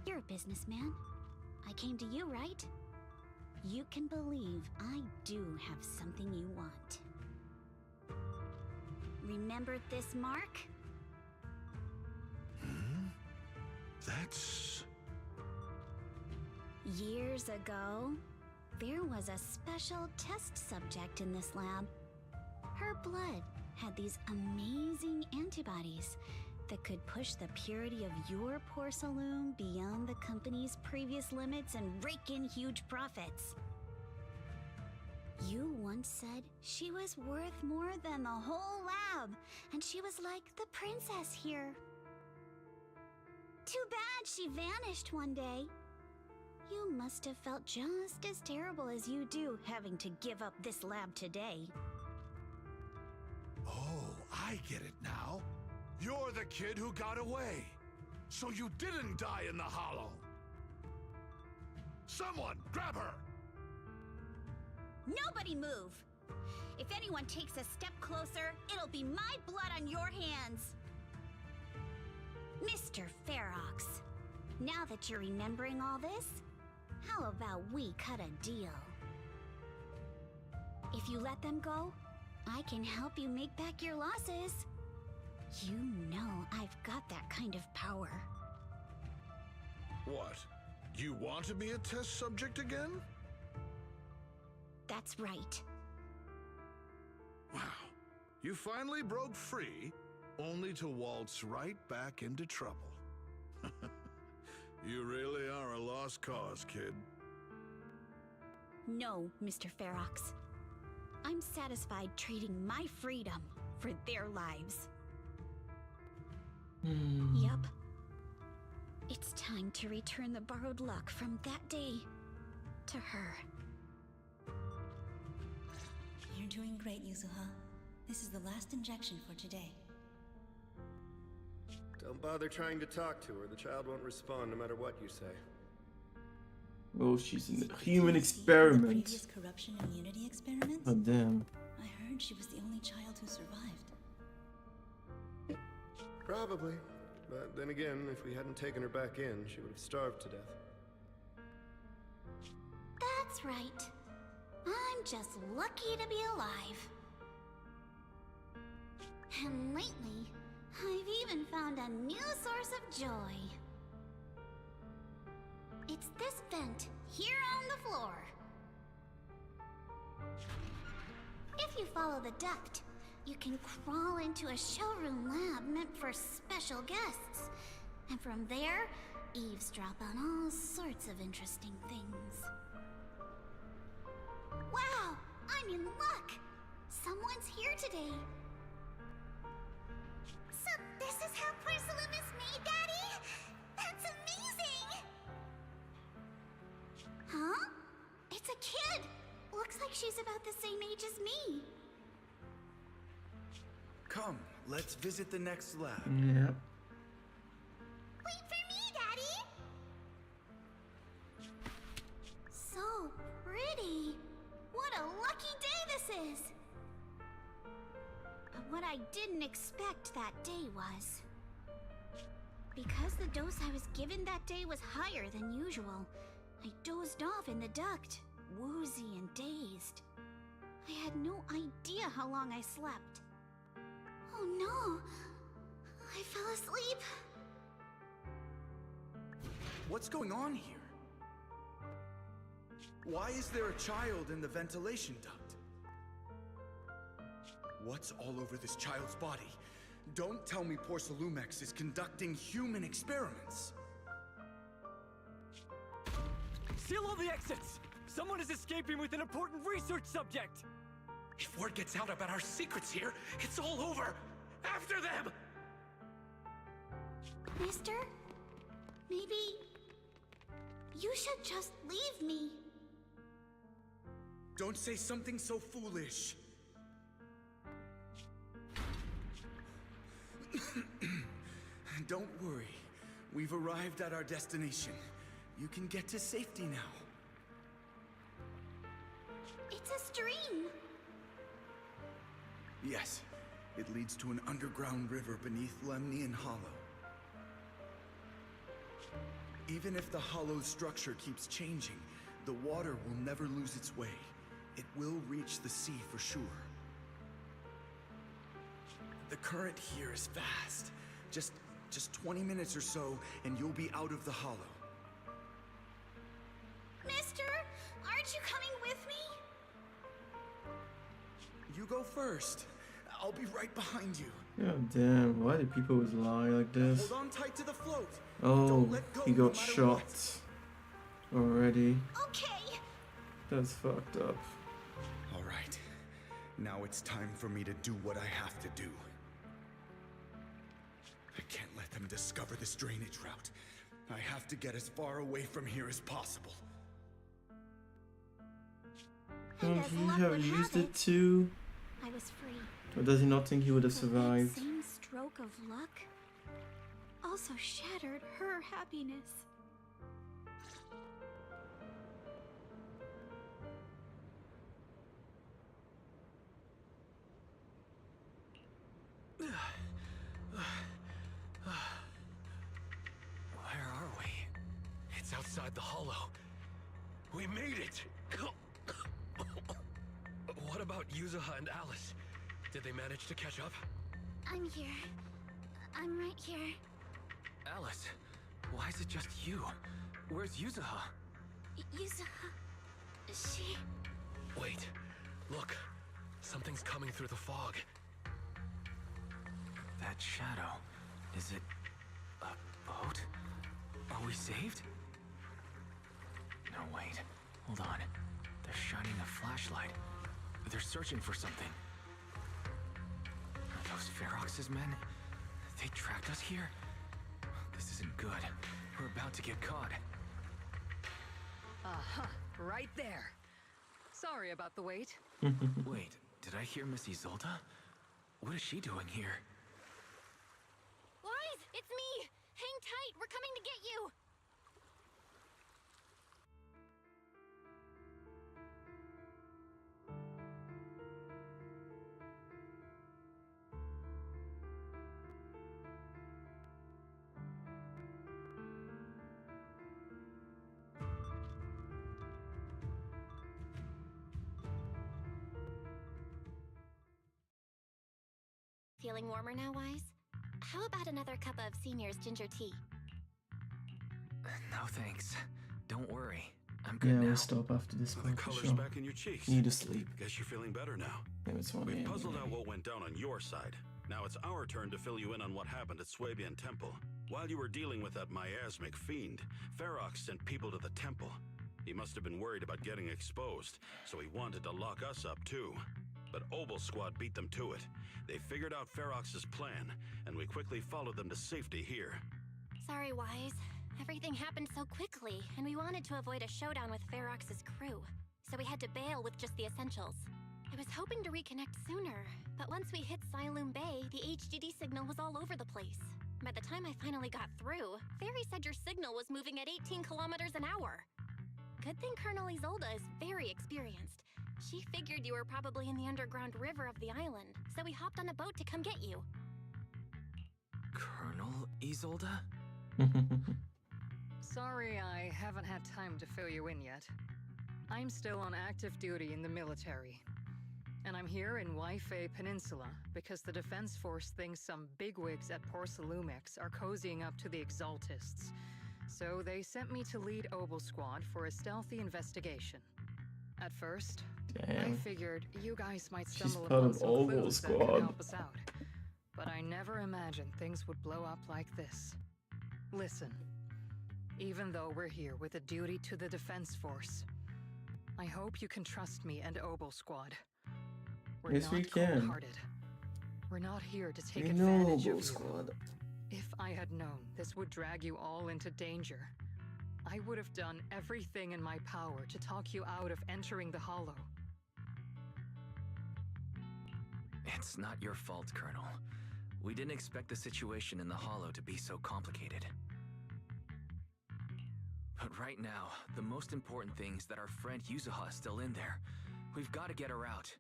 You're a businessman. I came to you, right? You can believe I do have something you want. Remember this mark? That's... Years ago, there was a special test subject in this lab. Her blood had these amazing antibodies that could push the purity of your porcelain beyond the company's previous limits and rake in huge profits. You once said she was worth more than the whole lab, and she was like the princess here. Too bad she vanished one day. You must have felt just as terrible as you do having to give up this lab today. Oh, I get it now. You're the kid who got away. So you didn't die in the hollow. Someone, grab her! Nobody move! If anyone takes a step closer, it'll be my blood on your hands. Mr. Ferox, now that you're remembering all this, how about we cut a deal? If you let them go, I can help you make back your losses. You know I've got that kind of power. What? You want to be a test subject again? That's right. Wow. You finally broke free, only to waltz right back into trouble. You really are a lost cause, kid. No, Mr. Ferox. I'm satisfied trading my freedom for their lives. Yup. It's time to return the borrowed luck from that day to her. You're doing great, Yuzuha. This is the last injection for today. Don't bother trying to talk to her. The child won't respond no matter what you say. Oh, she's in the human experiment. Previous corruption immunity experiments? Oh, damn. I heard she was the only child who survived. Probably. But then again, if we hadn't taken her back in, she would have starved to death. That's right. I'm just lucky to be alive. And lately, I've even found a new source of joy. It's this vent here on the floor. If you follow the duct, you can crawl into a showroom lab meant for special guests. And from there, eavesdrop on all sorts of interesting things. Wow, I'm in luck! Someone's here today. So this is how porcelain is made, Daddy? That's amazing! Huh? It's a kid! Looks like she's about the same age as me. Come, let's visit the next lab. Yeah. Wait for me, Daddy! So pretty. What a lucky day this is. But what I didn't expect that day was... because the dose I was given that day was higher than usual, I dozed off in the duct, woozy and dazed. I had no idea how long I slept. Oh no! I fell asleep. What's going on here? Why is there a child in the ventilation duct? What's all over this child's body? Don't tell me Porcelumex is conducting human experiments. Seal all the exits! Someone is escaping with an important research subject! If word gets out about our secrets here, it's all over! After them! Mister? Maybe... you should just leave me. Don't say something so foolish. Don't worry. We've arrived at our destination. You can get to safety now. It's a stream. Yes, it leads to an underground river beneath Lemnian Hollow. Even if the hollow's structure keeps changing, the water will never lose its way. It will reach the sea for sure. The current here is fast. Just 20 minutes or so, and you'll be out of the hollow. Aren't you coming with me? You go first. I'll be right behind you. God damn, why do people always lie like this? Hold on tight to the float. Oh, Don't let go he no got matter shot what. already. Okay. That's fucked up. All right. Now it's time for me to do what I have to do. I can't let them discover this drainage route. I have to get as far away from here as possible. Don't as he luck have would used have it too? I was free. Or does he not think he would have But survived? that same stroke of luck also shattered her happiness. Where are we? It's outside the hollow. We made it! What about Yuzuha and Alice? Did they manage to catch up? I'm here. I'm right here. Alice, why is it just you? Where's Yuzuha? Yuzuha... She... Wait, look. Something's coming through the fog. That shadow, is it a boat? Are we saved? No, wait. Hold on. They're shining a flashlight. They're searching for something. Are those Ferox's men? They tracked us here? This isn't good. We're about to get caught. Aha, right there. Sorry about the wait. Wait, did I hear Miss Isolde? What is she doing here? Wise, it's me! Hang tight, we're coming to get you! Feeling warmer now, Wise? How about another cup of Senior's ginger tea? No thanks. Don't worry. I'm good Yeah, now. we'll stop after this The part for color's sure. back in your cheeks. Need to sleep. Guess you're feeling better now. Yeah, it's 1 We've a.m. puzzled out already. what went down on your side. Now it's our turn to fill you in on what happened at Swabian Temple. While you were dealing with that miasmic fiend, Ferox sent people to the temple. He must have been worried about getting exposed, so he wanted to lock us up too. But Obel Squad beat them to it. They figured out Ferox's plan, and we quickly followed them to safety here. Sorry, Wise. Everything happened so quickly, and we wanted to avoid a showdown with Ferox's crew. So we had to bail with just the essentials. I was hoping to reconnect sooner, but once we hit Siloam Bay, the HDD signal was all over the place. By the time I finally got through, Fairy said your signal was moving at 18 kilometers an hour. Good thing Colonel Isolde is very experienced. She figured you were probably in the underground river of the island, so we hopped on a boat to come get you. Colonel Isolde? Sorry I haven't had time to fill you in yet. I'm still on active duty in the military. And I'm here in Waifei Peninsula because the Defense Force thinks some bigwigs at Porcelumex are cozying up to the Exaltists. So they sent me to lead Obel Squad for a stealthy investigation. At first, I Damn. figured you guys might She's stumble part upon of some Obel clues that could Squad. help us out. But I never imagined things would blow up like this. Listen, even though we're here with a duty to the Defense Force, I hope you can trust me and Obel Squad. We're Yes, not we can. cold-hearted. We're not here to take We know advantage Obel of you. Squad. If I had known this would drag you all into danger, I would have done everything in my power to talk you out of entering the Hollow. It's not your fault, Colonel. We didn't expect the situation in the Hollow to be so complicated. But right now, the most important thing is that our friend Yuzuha is still in there. We've got to get her out.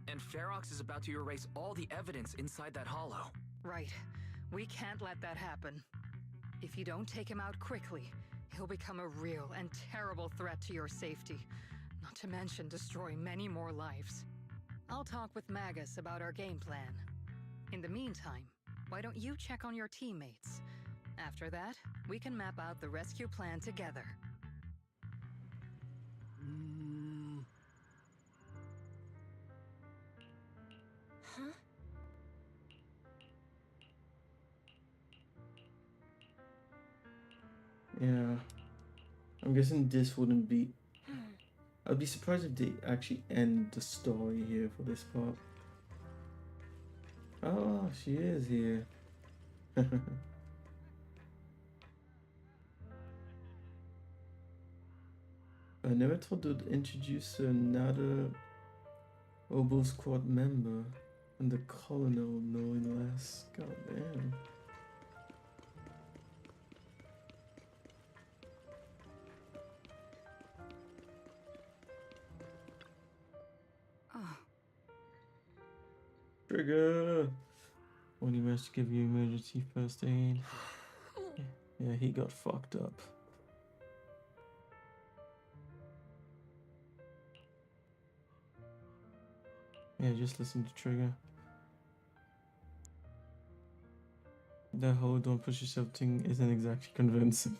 And Ferox is about to erase all the evidence inside that Hollow. Right. We can't let that happen. If you don't take him out quickly, he'll become a real and terrible threat to your safety. Not to mention destroy many more lives. I'll talk with Magus about our game plan. In the meantime, why don't you check on your teammates? After that, we can map out the rescue plan together. Yeah. I'm guessing this wouldn't be... I'd be surprised if they actually end the story here for this part. Oh, she is here. I never thought they'd introduce another Oboe Squad member and the colonel knowing less. God damn. Oh. Trigger! Only managed to give you emergency first aid. Yeah, he got fucked up. Yeah, just listen to Trigger. That whole don't push yourself thing isn't exactly convincing.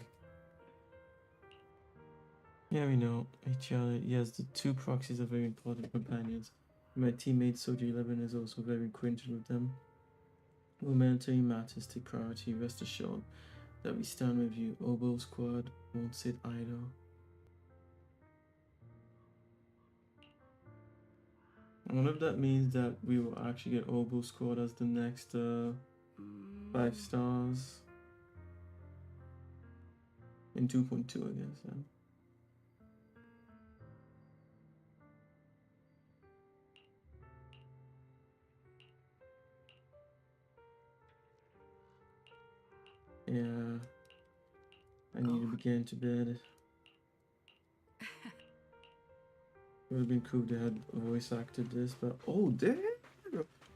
Yeah, we know. HR, yes, the two proxies are very important companions. My teammate Soldier 11 is also very acquainted with them. When military matters take priority, rest assured that we stand with you. Oboe Squad won't sit idle. I wonder if that means that we will actually get Oboe Squad as the next 5 stars. In 2.2, I guess. Yeah. Yeah, I need to be getting to bed. It would have been cool to have voice acted this, but oh damn!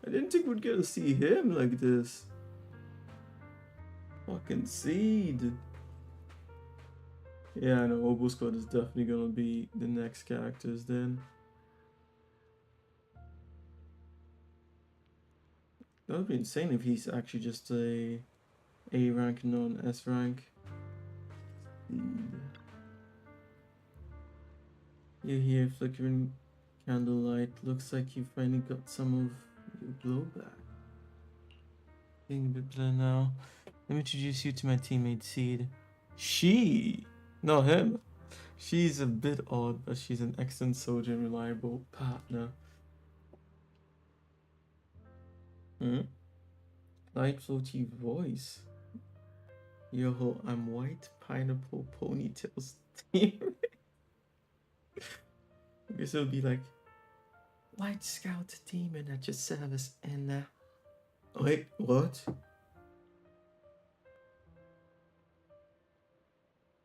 I didn't think we'd get to see him like this. Fucking Seed. Yeah, I know Oboe Squad is definitely gonna be the next characters then. That would be insane if he's actually just a rank, non-S rank. You're here, flickering candlelight. Looks like you finally got some of your glow back. Being a bit blur now. Let me introduce you to my teammate Seed. She, not him. She's a bit odd, but she's an excellent soldier and reliable partner. Light floaty voice. Yo, I'm white pineapple ponytails. I guess it'll be like White Scout demon at your service and wait, what?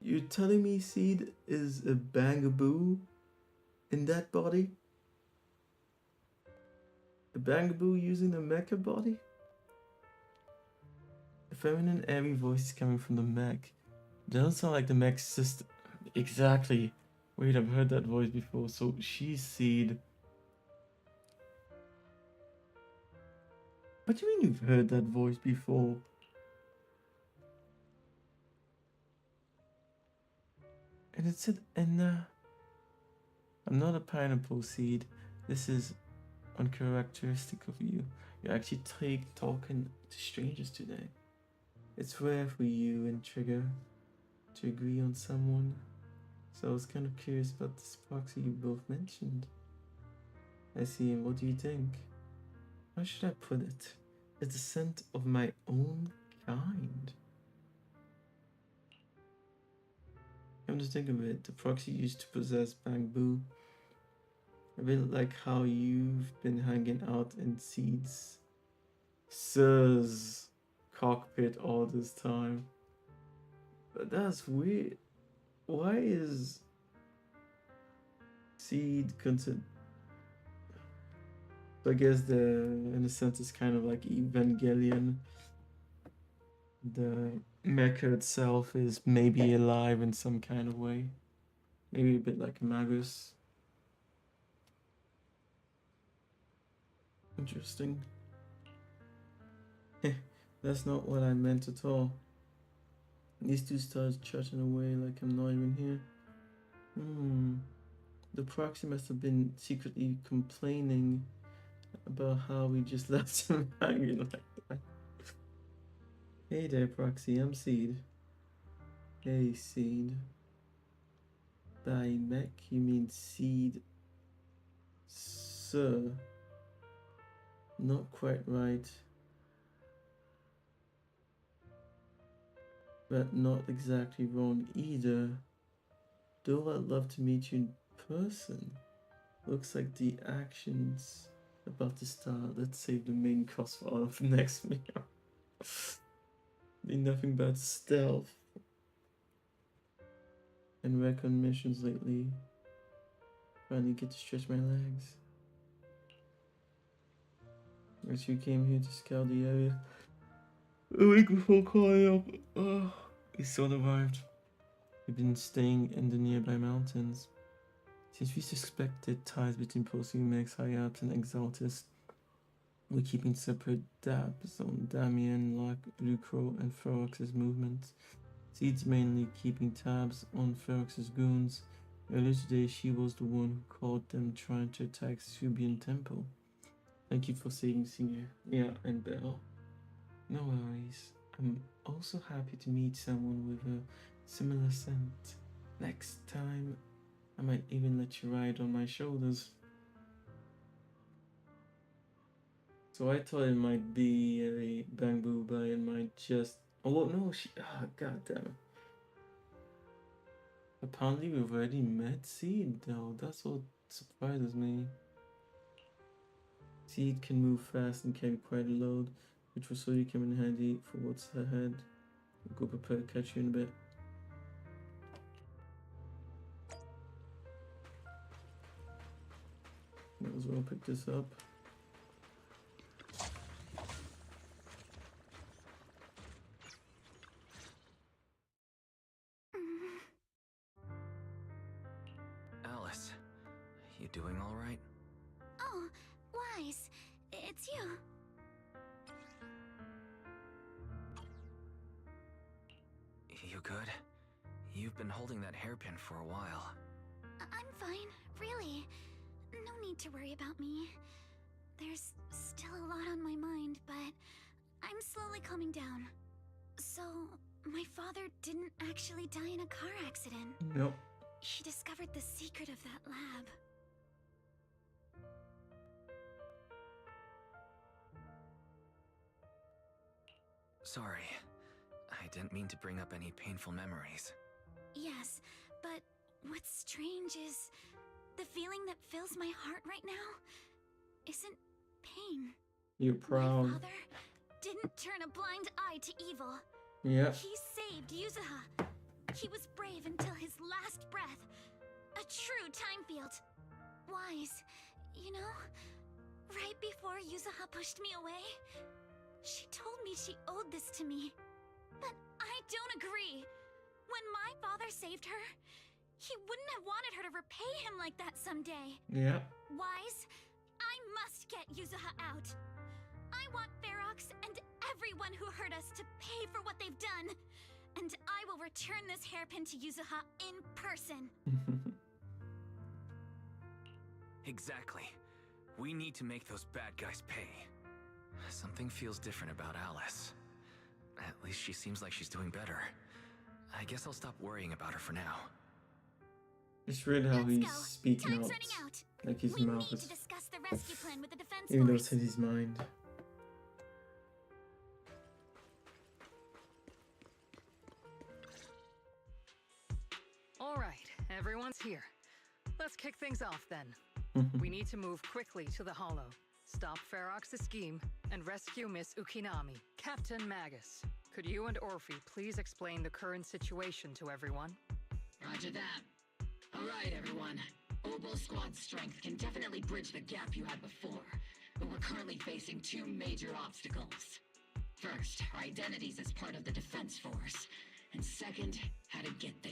You telling me Seed is a bangaboo in that body? A bangaboo using a mecha body? A feminine airy voice is coming from the mech. Doesn't sound like the mech's sister. Exactly. Wait, I've heard that voice before. So she's Seed. What do you mean you've heard that voice before? And it said, I'm not a pineapple Seed. This is uncharacteristic of you. You're actually talking to strangers today. It's rare for you and Trigger to agree on someone. So I was kind of curious about this proxy you both mentioned. I see, and what do you think? How should I put it? It's the scent of my own kind. Come to think of it, the proxy used to possess Bang Boo. A bit like how you've been hanging out in Seed's Sir's cockpit all this time. But that's weird. Why is Seed considered? I guess in a sense, it's kind of like Evangelion. The mecha itself is maybe alive in some kind of way. Maybe a bit like Magus. Interesting. That's not what I meant at all. These two stars chatting away like I'm not even here. The proxy must have been secretly complaining about how we just left him hanging like that. Hey there, proxy, I'm Seed. Hey, Seed. By mech, you mean Seed? Sir. Not quite right. But not exactly wrong either. Though I'd love to meet you in person. Looks like the action's about to start. Let's save the main course for our next meal. Need nothing but stealth and recon missions lately. Finally get to stretch my legs. As you came here to scout the area a week before calling up. Oh, we still arrived. We've been staying in the nearby mountains. Since we suspected ties between Prosumex, High-Ups, and Exaltus, we're keeping separate dabs on Damien, Lucro, and Ferox's movements. Seed's mainly keeping tabs on Ferox's goons. Earlier today, she was the one who caught them trying to attack Subian Temple. Thank you for saving Senior. Yeah, and Belle. No worries. I'm also happy to meet someone with a similar scent. Next time, I might even let you ride on my shoulders. So I thought it might be a Bang Booba and might just... Oh no, she... Oh, god damn it. Apparently we've already met Seed though. That's what surprises me. Seed can move fast and carry quite a load, which will slowly come in handy for what's ahead. I'll go prepare to catch you in a bit. Might as well pick this up. Alice, you doing all right? Oh, Wise, it's you. You good? You've been holding that hairpin for a while. I'm fine, really. No need to worry about me. There's still a lot on my mind, but I'm slowly calming down. So, my father didn't actually die in a car accident. Nope. He discovered the secret of that lab. Sorry. I didn't mean to bring up any painful memories. Yes, but what's strange is the feeling that fills my heart right now isn't pain. You're proud. My father didn't turn a blind eye to evil. Yeah. He saved Yuzuha. He was brave until his last breath. A true time field. Wise, you know, right before Yuzuha pushed me away, she told me she owed this to me. But I don't agree. When my father saved her, he wouldn't have wanted her to repay him like that someday. Yeah. Wise, I must get Yuzuha out. I want Ferox and everyone who hurt us to pay for what they've done. And I will return this hairpin to Yuzuha in person. Exactly. We need to make those bad guys pay. Something feels different about Alice. At least she seems like she's doing better. I guess I'll stop worrying about her for now. It's weird how he's speaking Time's out. running out. Like his We mouth need is... to discuss the rescue plan with the defense Even though force. it's in his mind. All right, everyone's here. Let's kick things off then. We need to move quickly to the Hollow, stop Ferox's scheme, and rescue Miss Ukinami. Captain Magus, could you and Orphe please explain the current situation to everyone? Roger that. All right, everyone. Oboe Squad's strength can definitely bridge the gap you had before, but we're currently facing two major obstacles. First, our identities as part of the defense force, and second, how to get there.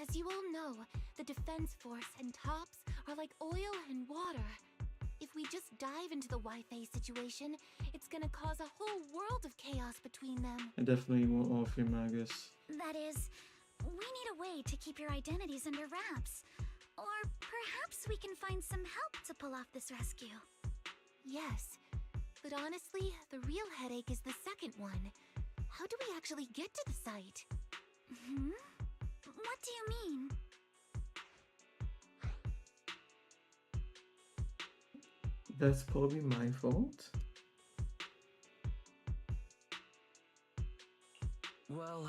As you all know, the defense force and Tops are like oil and water. If we just dive into the Wi-Fi situation, it's gonna cause a whole world of chaos between them. I definitely want Orphe and Magus. That is, we need a way to keep your identities under wraps. Or perhaps we can find some help to pull off this rescue. Yes, but honestly, the real headache is the second one. How do we actually get to the site? Hmm? What do you mean? That's probably my fault. Well,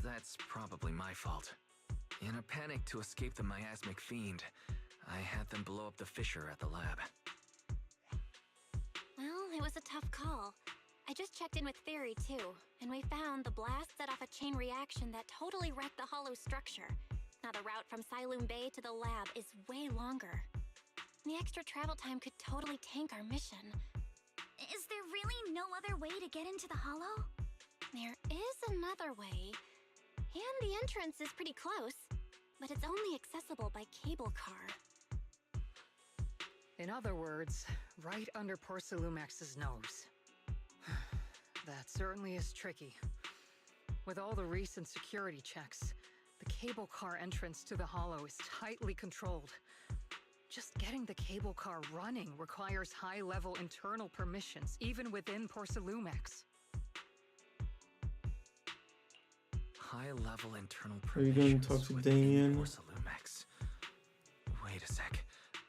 that's probably my fault. In a panic to escape the miasmic fiend, I had them blow up the fissure at the lab. Well, it was a tough call. I just checked in with Theory too, and we found the blast set off a chain reaction that totally wrecked the hollow structure. Now the route from Siloom Bay to the lab is way longer. The extra travel time could totally tank our mission. Is there really no other way to get into the hollow? There is another way, and the entrance is pretty close, but it's only accessible by cable car. In other words, right under Porcelumex's nose. That certainly is tricky. With all the recent security checks, the cable car entrance to the hollow is tightly controlled. Just getting the cable car running requires high-level internal permissions, even within Porcelumex. High-level internal Are you going to talk to Damien? Porcelumex. Wait a sec.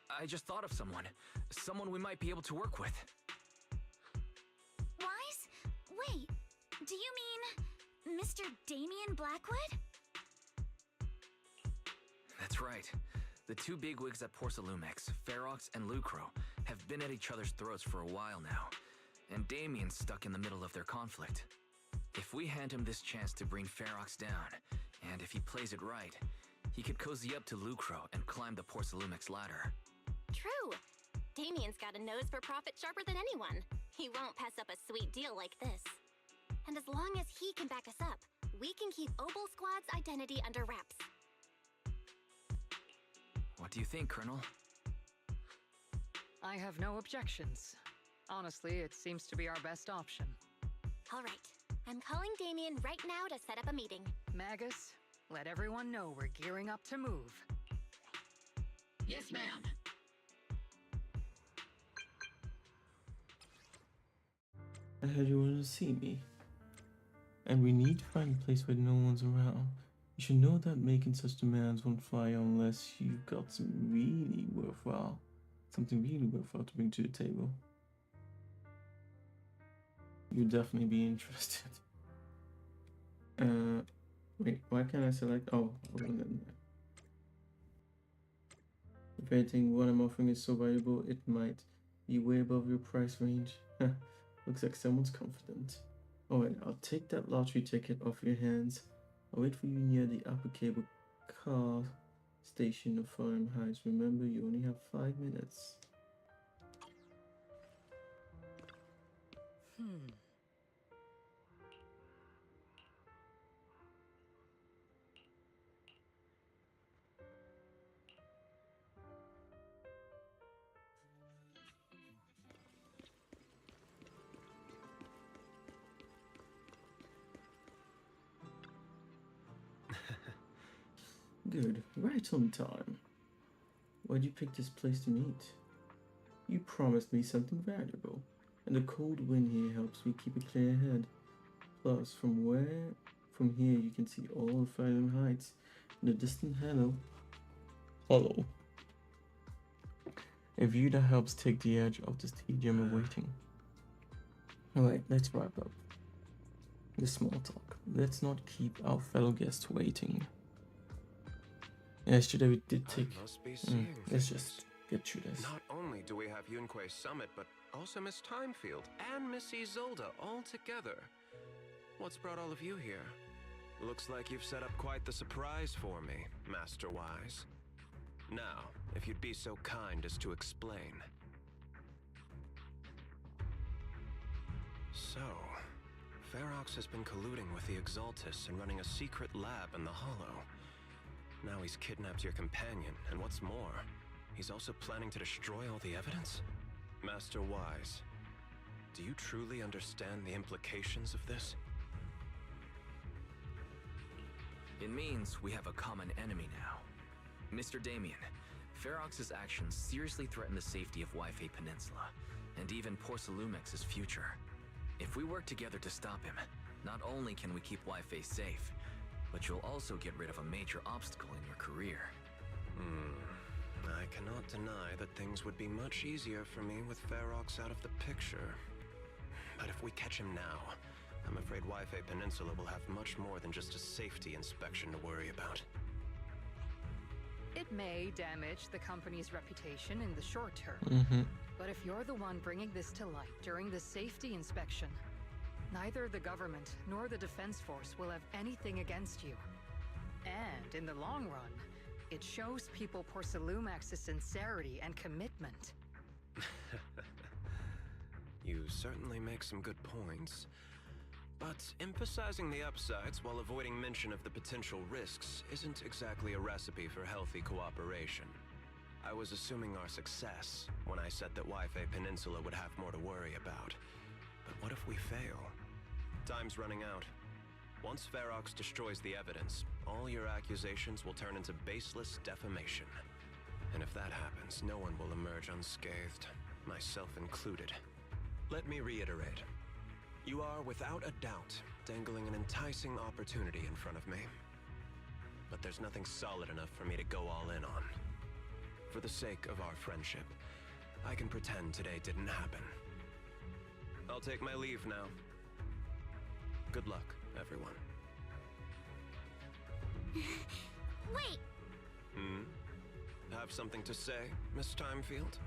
I just thought of someone. Someone we might be able to work with. Wise? Wait, do you mean Mr. Damien Blackwood? That's right. The two bigwigs at Porcelumex, Ferox and Lucro, have been at each other's throats for a while now, and Damien's stuck in the middle of their conflict. If we hand him this chance to bring Ferox down, and if he plays it right, he could cozy up to Lucro and climb the Porcelumex ladder. True. Damien's got a nose for profit sharper than anyone. He won't pass up a sweet deal like this. And as long as he can back us up, we can keep Obel Squad's identity under wraps. What do you think, Colonel? I have no objections. Honestly, it seems to be our best option. All right. I'm calling Damien right now to set up a meeting. Magus, let everyone know we're gearing up to move. Yes, ma'am. I heard you wanted to see me. And we need to find a place where no one's around. You should know that making such demands won't fly unless you've got something really worthwhile to bring to the table. You'd definitely be interested. Wait, why can't I select? Oh, if anything, what I'm offering is so valuable, it might be way above your price range. Looks like someone's confident. Alright, I'll take that lottery ticket off your hands. I'll wait for you near the upper cable car station of Farm Heights. Remember, you only have 5 minutes. Good, right on time. Why'd you pick this place to meet? You promised me something valuable, and the cold wind here helps me keep a clear head. Plus, from here you can see all of Phylum Heights and the distant hollow. A view that helps take the edge off the tedium of waiting. Alright, let's wrap up the small talk. Let's not keep our fellow guests waiting. Yesterday we did take. Let's just get through this. Not only do we have Yunque's summit, but also Miss Timefield and Miss Isolde all together. What's brought all of you here? Looks like you've set up quite the surprise for me, Master Wise. Now, if you'd be so kind as to explain. So, Ferox has been colluding with the Exaltus and running a secret lab in the Hollow. Now he's kidnapped your companion, and what's more, he's also planning to destroy all the evidence? Master Wise, do you truly understand the implications of this? It means we have a common enemy now. Mr. Damien, Ferox's actions seriously threaten the safety of Wi-Fi Peninsula, and even Porcelumex's future. If we work together to stop him, not only can we keep Wi-Fi safe, but you'll also get rid of a major obstacle in your career. I cannot deny that things would be much easier for me with Ferox out of the picture. But if we catch him now, I'm afraid Wi-Fi Peninsula will have much more than just a safety inspection to worry about. It may damage the company's reputation in the short term, but if you're the one bringing this to light during the safety inspection, neither the government nor the Defense Force will have anything against you. And in the long run, it shows people Porcelumax's sincerity and commitment. You certainly make some good points. But emphasizing the upsides while avoiding mention of the potential risks isn't exactly a recipe for healthy cooperation. I was assuming our success when I said that Wi-Fi Peninsula would have more to worry about. But what if we fail? Time's running out. Once Ferox destroys the evidence, all your accusations will turn into baseless defamation. And if that happens, no one will emerge unscathed, myself included. Let me reiterate. You are, without a doubt, dangling an enticing opportunity in front of me. But there's nothing solid enough for me to go all in on. For the sake of our friendship, I can pretend today didn't happen. I'll take my leave now. Good luck, everyone. Wait! Have something to say, Miss Timefield?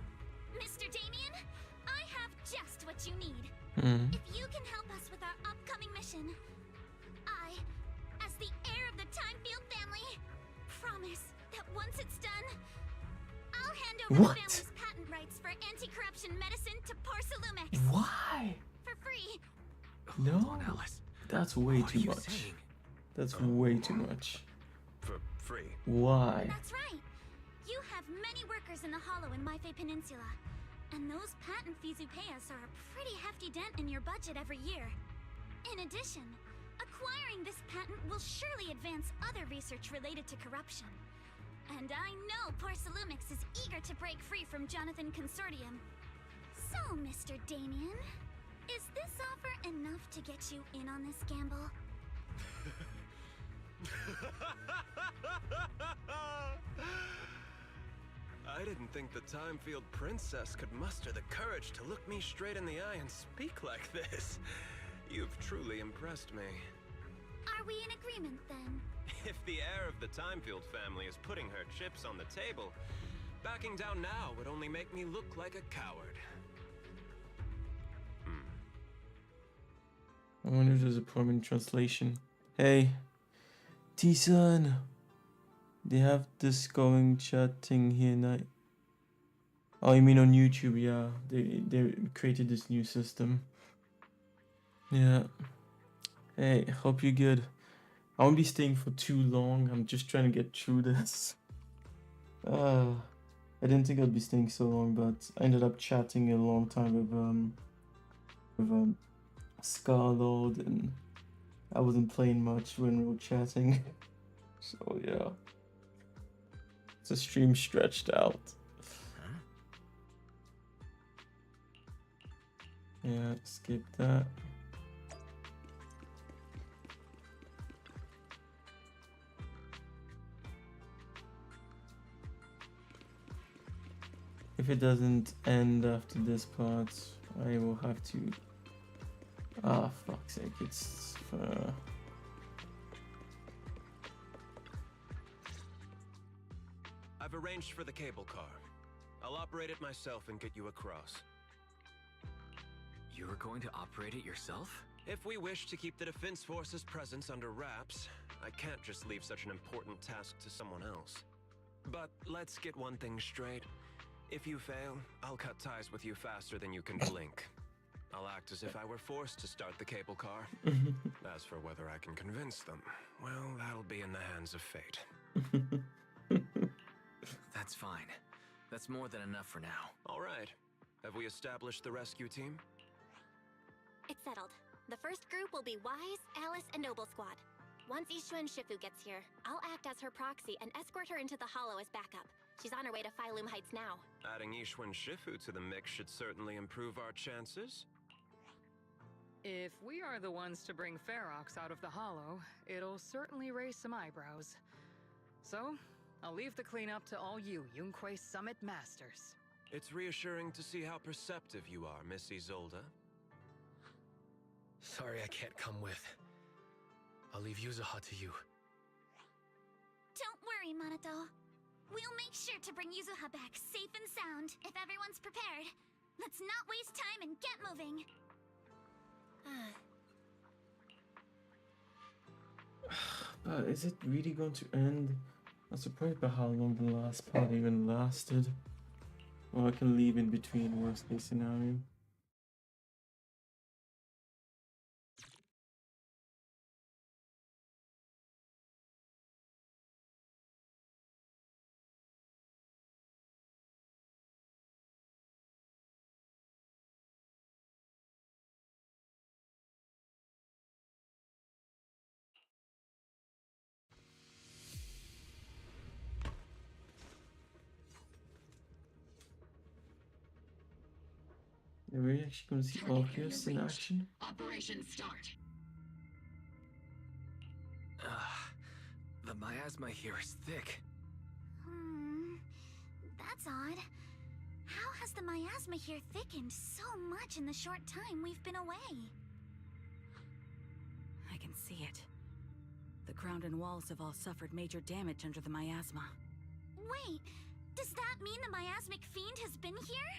Mr. Damien, I have just what you need. If you can help us with our upcoming mission, I, as the heir of the Timefield family, promise that once it's done, I'll hand over the family's patent rights for anti-corruption medicine to Porcelumax. Why? For free. No, that's way too much. That's way too much. For free? Why? That's right. You have many workers in the Hollow in Wi-Fi Peninsula. And those patent fees you pay us are a pretty hefty dent in your budget every year. In addition, acquiring this patent will surely advance other research related to corruption. And I know Porcelumax is eager to break free from Jonathan Consortium. So, Mr. Damien, is this offer enough to get you in on this gamble? I didn't think the Timefield princess could muster the courage to look me straight in the eye and speak like this. You've truly impressed me. Are we in agreement, then? If the heir of the Timefield family is putting her chips on the table, backing down now would only make me look like a coward. I wonder if there's a permanent translation. Hey, T-Sun. They have this going chatting here night. Oh, you mean on YouTube? Yeah, they created this new system. Yeah. Hey, hope you're good. I won't be staying for too long. I'm just trying to get through this. I didn't think I'd be staying so long, but I ended up chatting a long time with Scarlord, and I wasn't playing much when we were chatting. So yeah. The stream stretched out. Yeah, skip that. If it doesn't end after this part, I will have to... Ah, fuck's sake, it's... I've arranged for the cable car. I'll operate it myself and get you across. You're going to operate it yourself? If we wish to keep the Defense Force's presence under wraps, I can't just leave such an important task to someone else. But let's get one thing straight. If you fail, I'll cut ties with you faster than you can blink. I'll act as if I were forced to start the cable car. As for whether I can convince them, well, that'll be in the hands of fate. That's fine. That's more than enough for now. All right. Have we established the rescue team? It's settled. The first group will be Wise, Alice, and Noble Squad. Once Ishun Shifu gets here, I'll act as her proxy and escort her into the Hollow as backup. She's on her way to Phylum Heights now. Adding Ishun Shifu to the mix should certainly improve our chances. If we are the ones to bring Ferox out of the Hollow, it'll certainly raise some eyebrows. So, I'll leave the cleanup to all you Yunque Summit Masters. It's reassuring to see how perceptive you are, Miss Isolde. Sorry I can't come with. I'll leave Yuzuha to you. Don't worry, Minato. We'll make sure to bring Yuzuha back safe and sound if everyone's prepared. Let's not waste time and get moving. But is it really going to end? I'm surprised by how long the last part even lasted. Well, I can leave in between, worst case scenario. Are we actually going to see Orpheus in action? Operation start. The miasma here is thick. That's odd. How has the miasma here thickened so much in the short time we've been away? I can see it. The ground and walls have all suffered major damage under the miasma. Wait, does that mean the miasmic fiend has been here?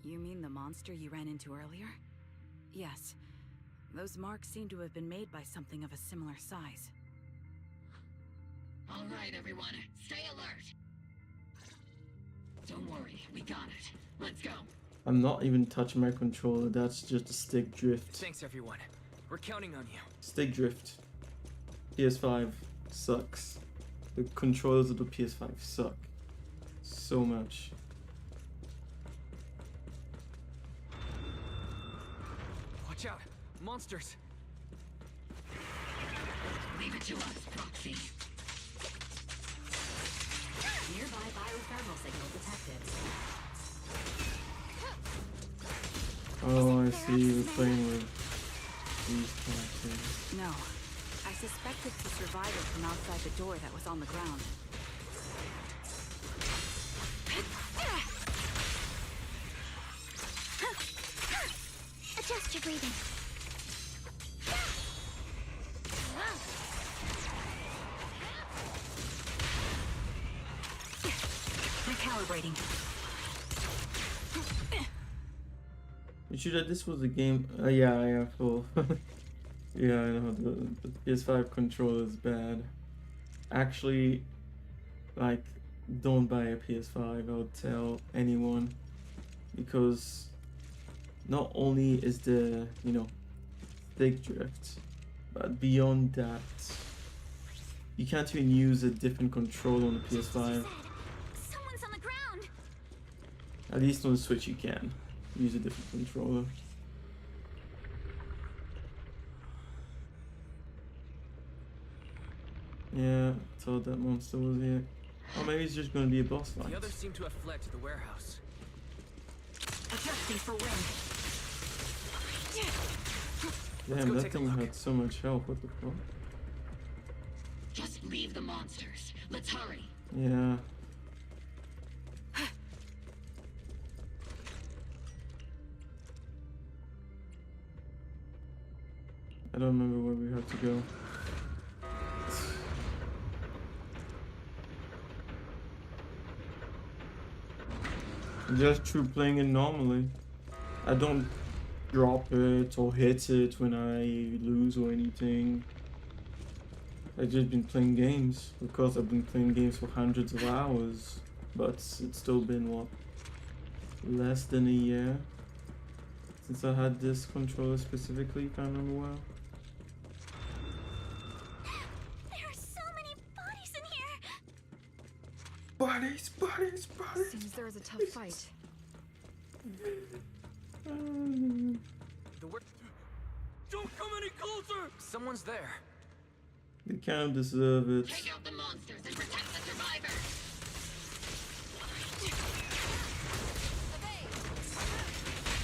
You mean the monster you ran into earlier? Yes. Those marks seem to have been made by something of a similar size. All right, everyone. Stay alert. Don't worry, we got it. Let's go. I'm not even touching my controller, that's just a stick drift. Thanks, everyone. We're counting on you. Stick drift. PS5 sucks. The controllers of the PS5 suck. So much. Watch out! Monsters! Leave it to us, Proxy. Nearby biothermal signal detected. Oh, I see you playing with these characters. No. I suspect it's the survivor from outside the door that was on the ground. Adjust your breathing. Recalibrating. You sure that this was a game? Yeah, full. Yeah, I know the PS5 controller is bad. Actually, like, don't buy a PS5. I would tell anyone, because not only is the stick drift, but beyond that, you can't even use a different controller on the PS5. Someone's on the ground. At least on the Switch you can use a different controller. Yeah, I thought that monster was here. Or maybe it's just gonna be a boss fight. The others seem to have fled to the warehouse. Adjusting for wind. Damn, that thing had so much health. What the fuck? Just leave the monsters. Let's hurry. Yeah. I don't remember where we had to go. Just through playing it normally. I don't drop it or hit it when I lose or anything. I've just been playing games. Of course, I've been playing games for hundreds of hours, but it's still been, what, less than a year since I had this controller specifically, if I remember well. There are so many bodies in here. Bodies, bodies, bodies. Seems there was a tough fight. Don't come any closer! Someone's there. They kind of deserve it. Take out the monsters and protect the survivors.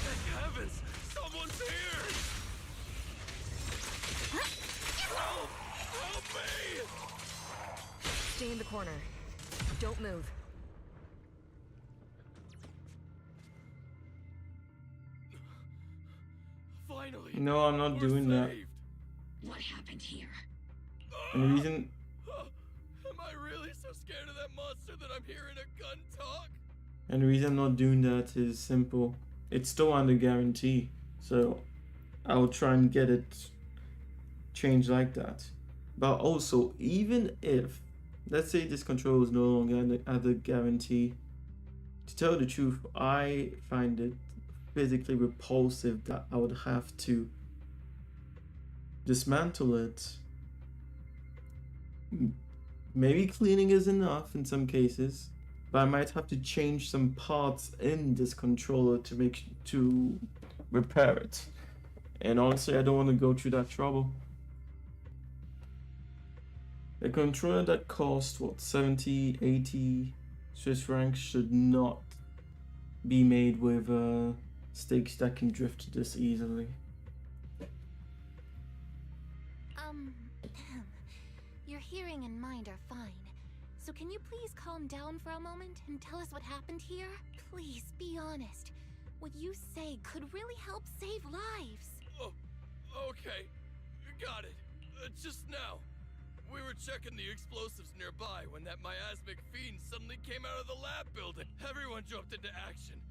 Thank heavens! Someone's here! Stay in the corner. Don't move. Finally. No, I'm not doing that. What happened here? And the reason... Am I really so scared of that monster that I'm hearing a gun talk? And the reason I'm not doing that is simple. It's still under guarantee. So I'll try and get it changed like that. But also, even if, let's say this control is no longer under guarantee, to tell the truth, I find it physically repulsive that I would have to dismantle it. Maybe cleaning is enough in some cases, but I might have to change some parts in this controller to repair it. And honestly, I don't want to go through that trouble. A controller that costs what, 70, 80 Swiss francs should not be made with stakes that can drift this easily. Your hearing and mind are fine. So can you please calm down for a moment and tell us what happened here? Please be honest. What you say could really help save lives. Oh, okay. Got it. Just now. We were checking the explosives nearby when that miasmic fiend suddenly came out of the lab building. Everyone jumped into action.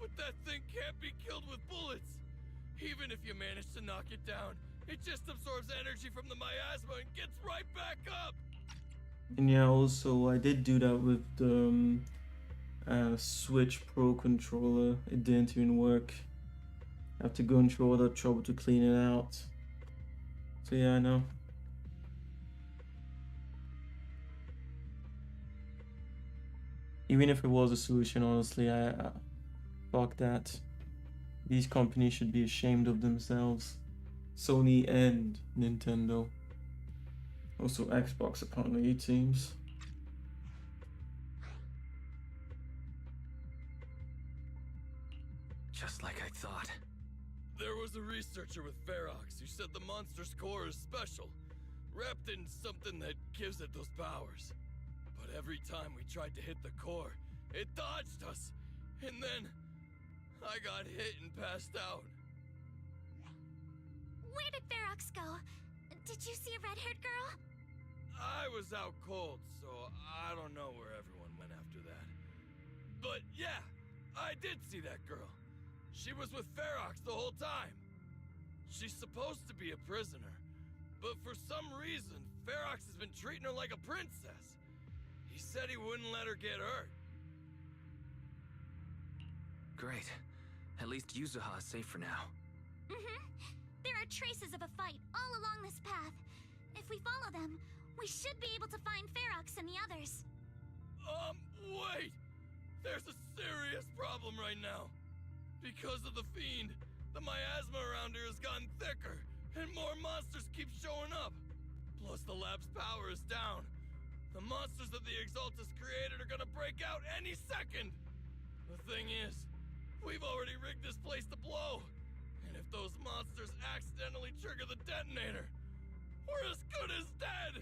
But that thing can't be killed with bullets. Even if you manage to knock it down, it just absorbs energy from the miasma and gets right back up. And yeah, also I did do that with the Switch Pro controller. It didn't even work. I have to go through all that trouble to clean it out. So yeah, I know. Even if it was a solution, honestly, I fuck that. These companies should be ashamed of themselves. Sony and Nintendo. Also Xbox apparently, it seems. Just like I thought. There was a researcher with Ferox who said the monster's core is special, wrapped in something that gives it those powers. But every time we tried to hit the core, it dodged us, and then I got hit and passed out. Where did Ferox go? Did you see a red-haired girl? I was out cold, so I don't know where everyone went after that. But yeah, I did see that girl. She was with Ferox the whole time. She's supposed to be a prisoner, but for some reason, Ferox has been treating her like a princess. He said he wouldn't let her get hurt. Great. At least Yuzuha is safe for now. There are traces of a fight all along this path. If we follow them, we should be able to find Ferox and the others. Wait! There's a serious problem right now. Because of the fiend, the miasma around here has gotten thicker, and more monsters keep showing up. Plus the lab's power is down. The monsters that the Exaltus created are gonna break out any second! The thing is, we've already rigged this place to blow. And if those monsters accidentally trigger the detonator, we're as good as dead!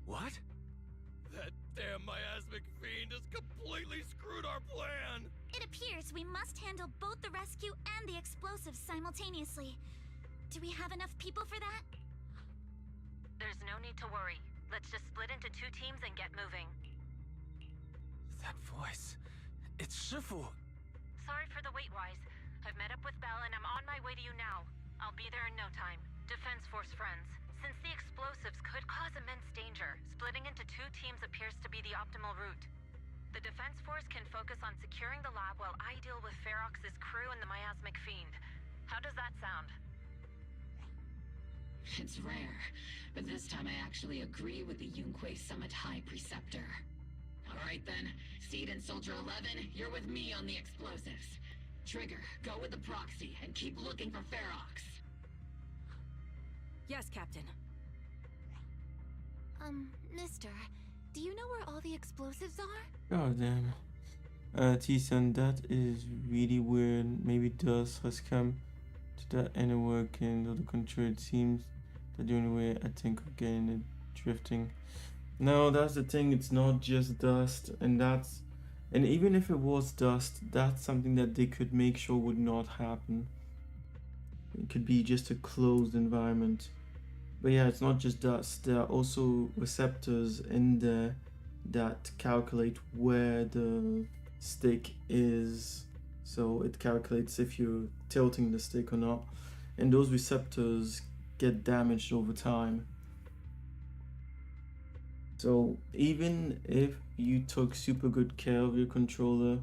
What? That damn miasmic fiend has completely screwed our plan! It appears we must handle both the rescue and the explosives simultaneously. Do we have enough people for that? There's no need to worry. Let's just split into 2 teams and get moving. That voice... It's Shifu! Sorry for the wait, Wise. I've met up with Belle and I'm on my way to you now. I'll be there in no time. Defense Force friends, since the explosives could cause immense danger, splitting into 2 teams appears to be the optimal route. The Defense Force can focus on securing the lab while I deal with Ferox's crew and the miasmic fiend. How does that sound? It's rare, but this time I actually agree with the Yunque Summit High Preceptor. Alright then, Seed and Soldier 11, you're with me on the explosives. Trigger, go with the proxy and keep looking for Ferox. Yes, Captain. Mister, do you know where all the explosives are? God damn. T-Sun, that is really weird. Maybe dust has come to that inner working of the control. It seems that the only way I think of getting it drifting. No, that's the thing. It's not just dust, and even if it was dust, that's something that they could make sure would not happen. It could be just a closed environment. But yeah, it's not just dust. There are also receptors in there that calculate where the stick is. So it calculates if you're tilting the stick or not. And those receptors get damaged over time. So even if you took super good care of your controller,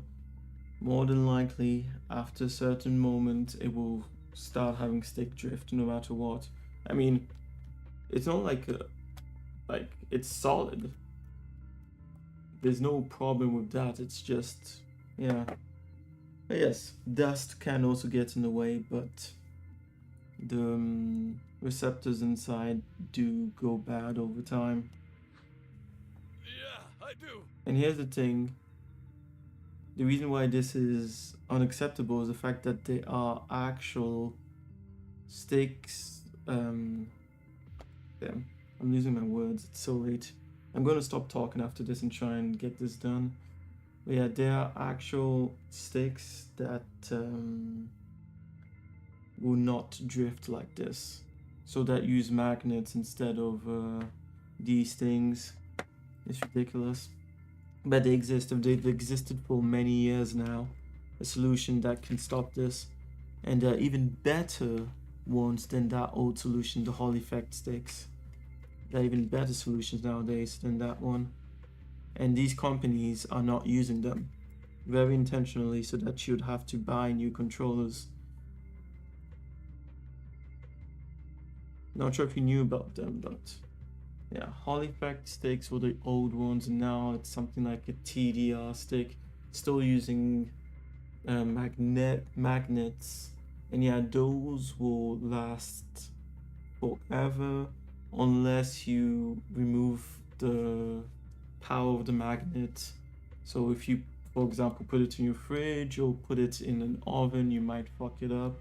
more than likely after a certain moment it will start having stick drift no matter what. I mean, it's not like it's solid. There's no problem with that. It's just, yeah. But yes, dust can also get in the way, but the receptors inside do go bad over time. Yeah, I do. And here's the thing. The reason why this is unacceptable is the fact that they are actual sticks. Damn, I'm losing my words. It's so late. I'm going to stop talking after this and try and get this done. But yeah, there are actual sticks that will not drift like this. So that use magnets instead of these things. It's ridiculous. But they exist. They've existed for many years now. A solution that can stop this. And even better ones than that old solution, the Hall effect sticks. There are even better solutions nowadays than that one. And these companies are not using them very intentionally so that you'd have to buy new controllers. Not sure if you knew about them, but yeah, Hall effect sticks were the old ones, and now it's something like a TDR stick, still using magnets, and yeah, those will last forever unless you remove the power of the magnet. So if you, for example, put it in your fridge or put it in an oven, you might fuck it up.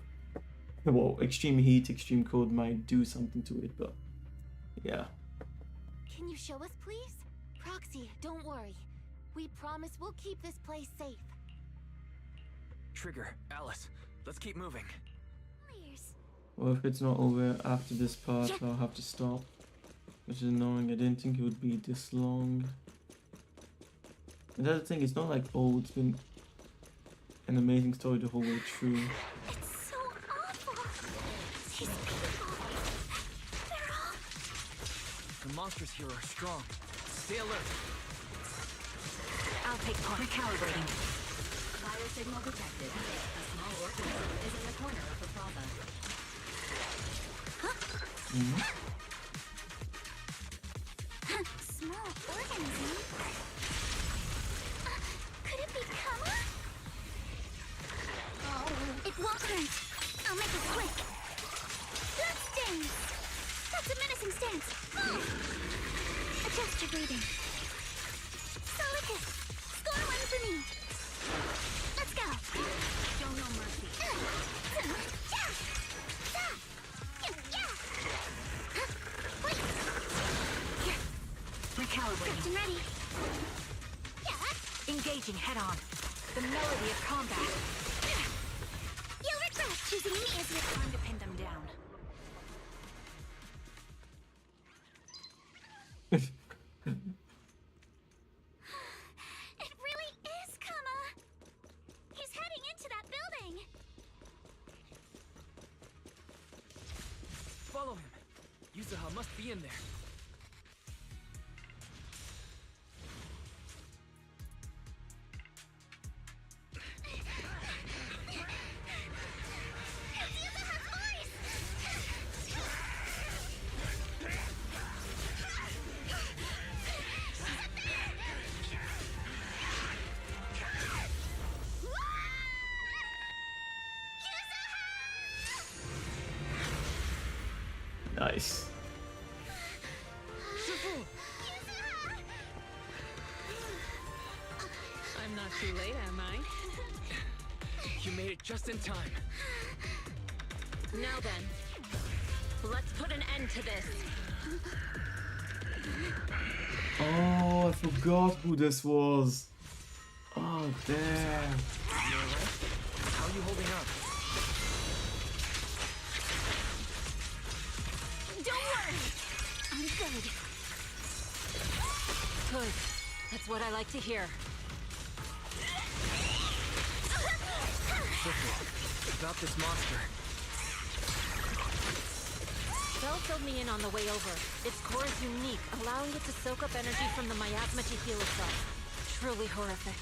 Well, extreme heat, extreme cold might do something to it, but yeah. Can you show us, please? Proxy, don't worry. We promise we'll keep this place safe. Trigger, Alice, let's keep moving. Well, if it's not over after this part, I'll have to stop. Which is annoying. I didn't think it would be this long. And that's the thing, it's not like, oh, it's been an amazing story the whole way through. It's so awful. These people, they're all... The monsters here are strong. Stay alert. I'll take point. Recalibrating. Biosignal detected. A small organism is in the corner of the plaza. Small organism? Could it be Kama? Oh, it won't hurt. I'll make it quick. Blood stains. That's a menacing stance. Adjust your breathing. Solid hit. Score one for me. Let's go. Show no mercy. Recalibrating. Ready. Yeah. Engaging head-on. The melody of combat. You'll regret choosing me as your time to pin them down. It really is Kama. He's heading into that building. Follow him. Yuzuha must be in there. Nice. I'm not too late, am I? You made it just in time. Now then, let's put an end to this. Oh, I forgot who this was. Oh, damn. You alright? How are you holding up? Don't worry! I'm good. Good. That's what I like to hear. About this monster. Bell filled me in on the way over. Its core is unique, allowing it to soak up energy from the miasma to heal itself. Truly horrific.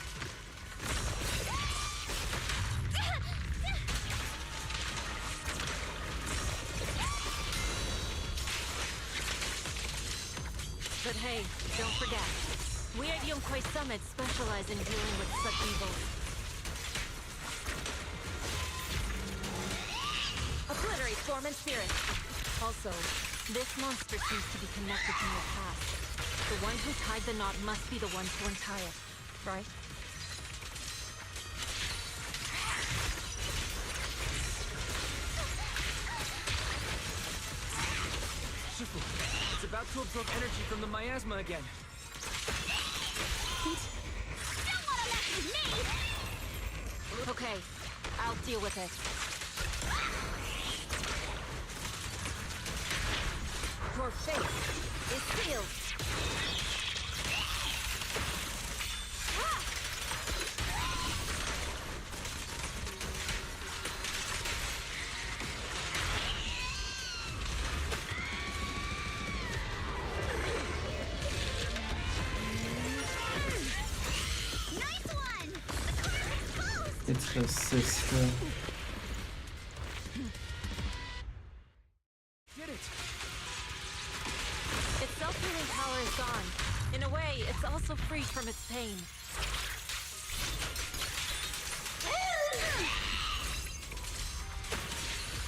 But hey, don't forget, we at Yomkoi Summit specialize in dealing with such evils. Obliterate form and spirit. Also, this monster seems to be connected to my past. The one who tied the knot must be the one to untie it, right? Shifu, it's about to absorb energy from the miasma again. Don't wanna mess with me! Okay, I'll deal with it. Your fate is sealed. Nice one! The car is exposed! It's her sister. Get it! Its self-healing power is gone. In a way, it's also freed from its pain.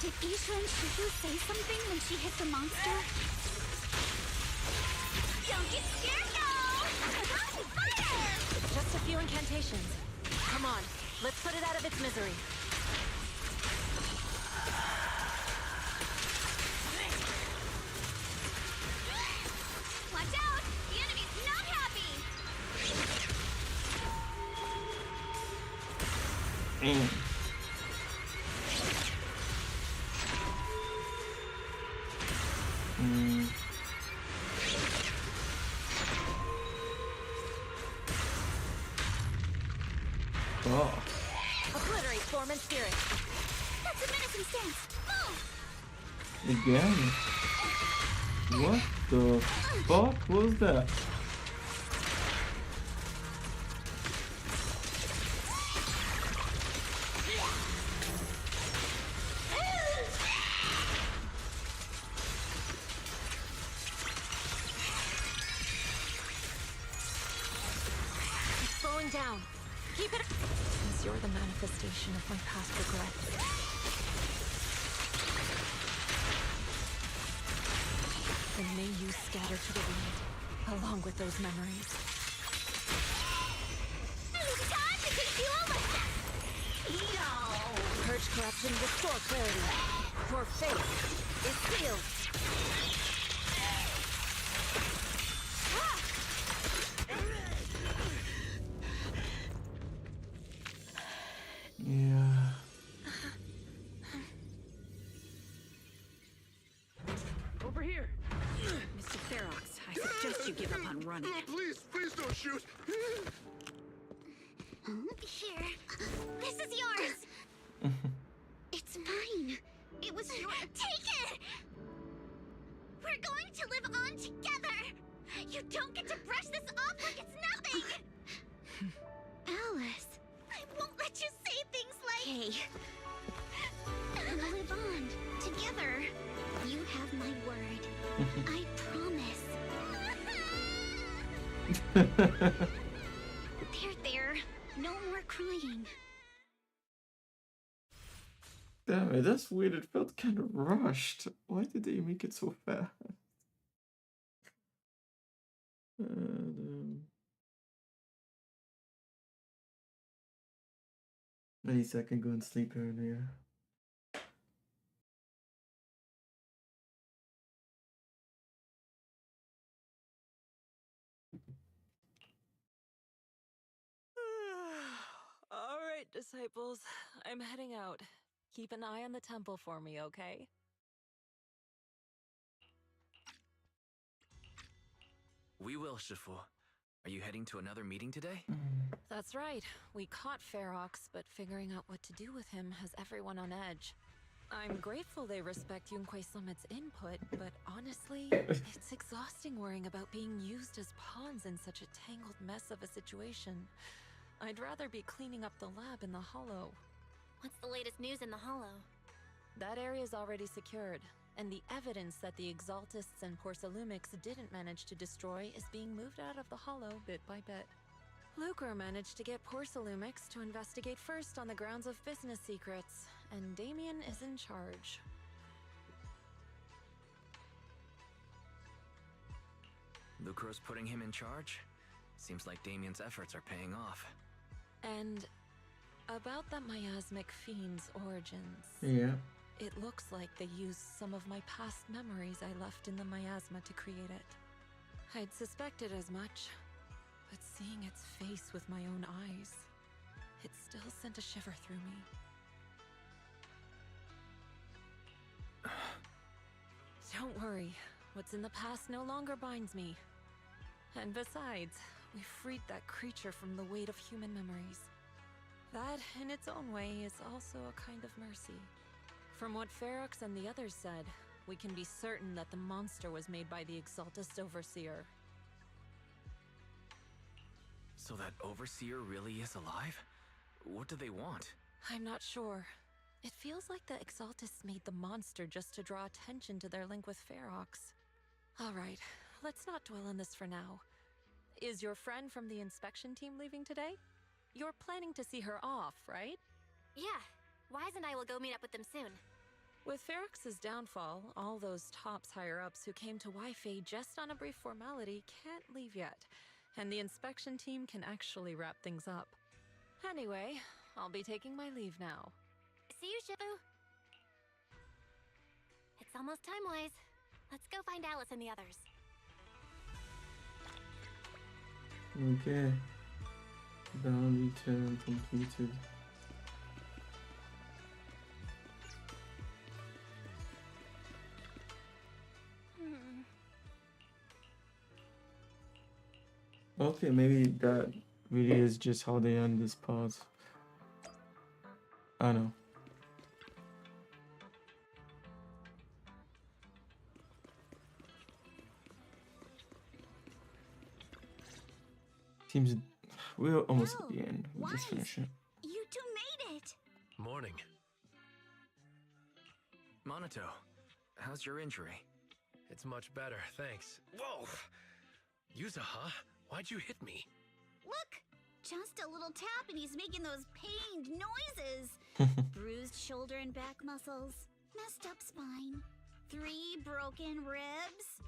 Did Isha and Shifu say something when she hit the monster? Don't get scared, though! Fire! Just a few incantations. Come on, let's put it out of its misery. Watch out! The enemy's not happy! Oh. Obliterate form and spirit. That's a menacing stance! Move! Again? What the fuck was that? It's slowing down. Keep it. Since you're the manifestation of my past regrets. Then may you scatter to the wind, along with those memories. Time to take you over! Purge corruption, restore clarity. Your fate is sealed. Yeah. Over here! Mr. Ferox, I suggest you give up on running. Please don't shoot. Here. This is yours. It's mine. It was your. Take it! We're going to live on together! You don't get to brush this off like it's nothing! Alice. I won't let you say things like... Hey. We'll live on together. You have my word. I promise. There. No more crying. Damn it, that's weird. It felt kind of rushed. Why did they make it so fast? At least I can go and sleep earlier. right, disciples. I'm heading out. Keep an eye on the temple for me, okay? We will, Shifu. Are you heading to another meeting today? That's right. We caught Ferox, but figuring out what to do with him has everyone on edge. I'm grateful they respect Yunque Summit's input, but honestly, it's exhausting worrying about being used as pawns in such a tangled mess of a situation. I'd rather be cleaning up the lab in the Hollow. What's the latest news in the Hollow? That area's already secured, and the evidence that the Exaltists and Porcelumics didn't manage to destroy is being moved out of the Hollow bit by bit. Lucre managed to get Porcelumics to investigate first on the grounds of business secrets, and Damien is in charge. Lucro's putting him in charge? Seems like Damien's efforts are paying off. And about that miasmic fiend's origins. Yeah. It looks like they used some of my past memories I left in the miasma to create it. I'd suspected as much, but seeing its face with my own eyes, it still sent a shiver through me. Don't worry, what's in the past no longer binds me. And besides, we freed that creature from the weight of human memories. That, in its own way, is also a kind of mercy. From what Ferox and the others said, we can be certain that the monster was made by the Exaltist Overseer. So that Overseer really is alive? What do they want? I'm not sure. It feels like the Exaltists made the monster just to draw attention to their link with Ferox. Alright, let's not dwell on this for now. Is your friend from the inspection team leaving today? You're planning to see her off, right? Yeah. Wise and I will go meet up with them soon. With Ferox's downfall, all those tops higher-ups who came to Wi-Fi just on a brief formality can't leave yet, and the inspection team can actually wrap things up. Anyway, I'll be taking my leave now. See you, Shifu. It's almost time, Wise. Let's go find Alice and the others. Okay. Boundary turn completed. Okay, maybe that really is just how they end this part. I know. Seems we're almost at the end. We'll just finish it. You two made it! Morning. Monato, how's your injury? It's much better, thanks. Whoa! Yuzuha, why'd you hit me? Look! Just a little tap and he's making those pained noises. Bruised shoulder and back muscles. Messed up spine. 3 broken ribs.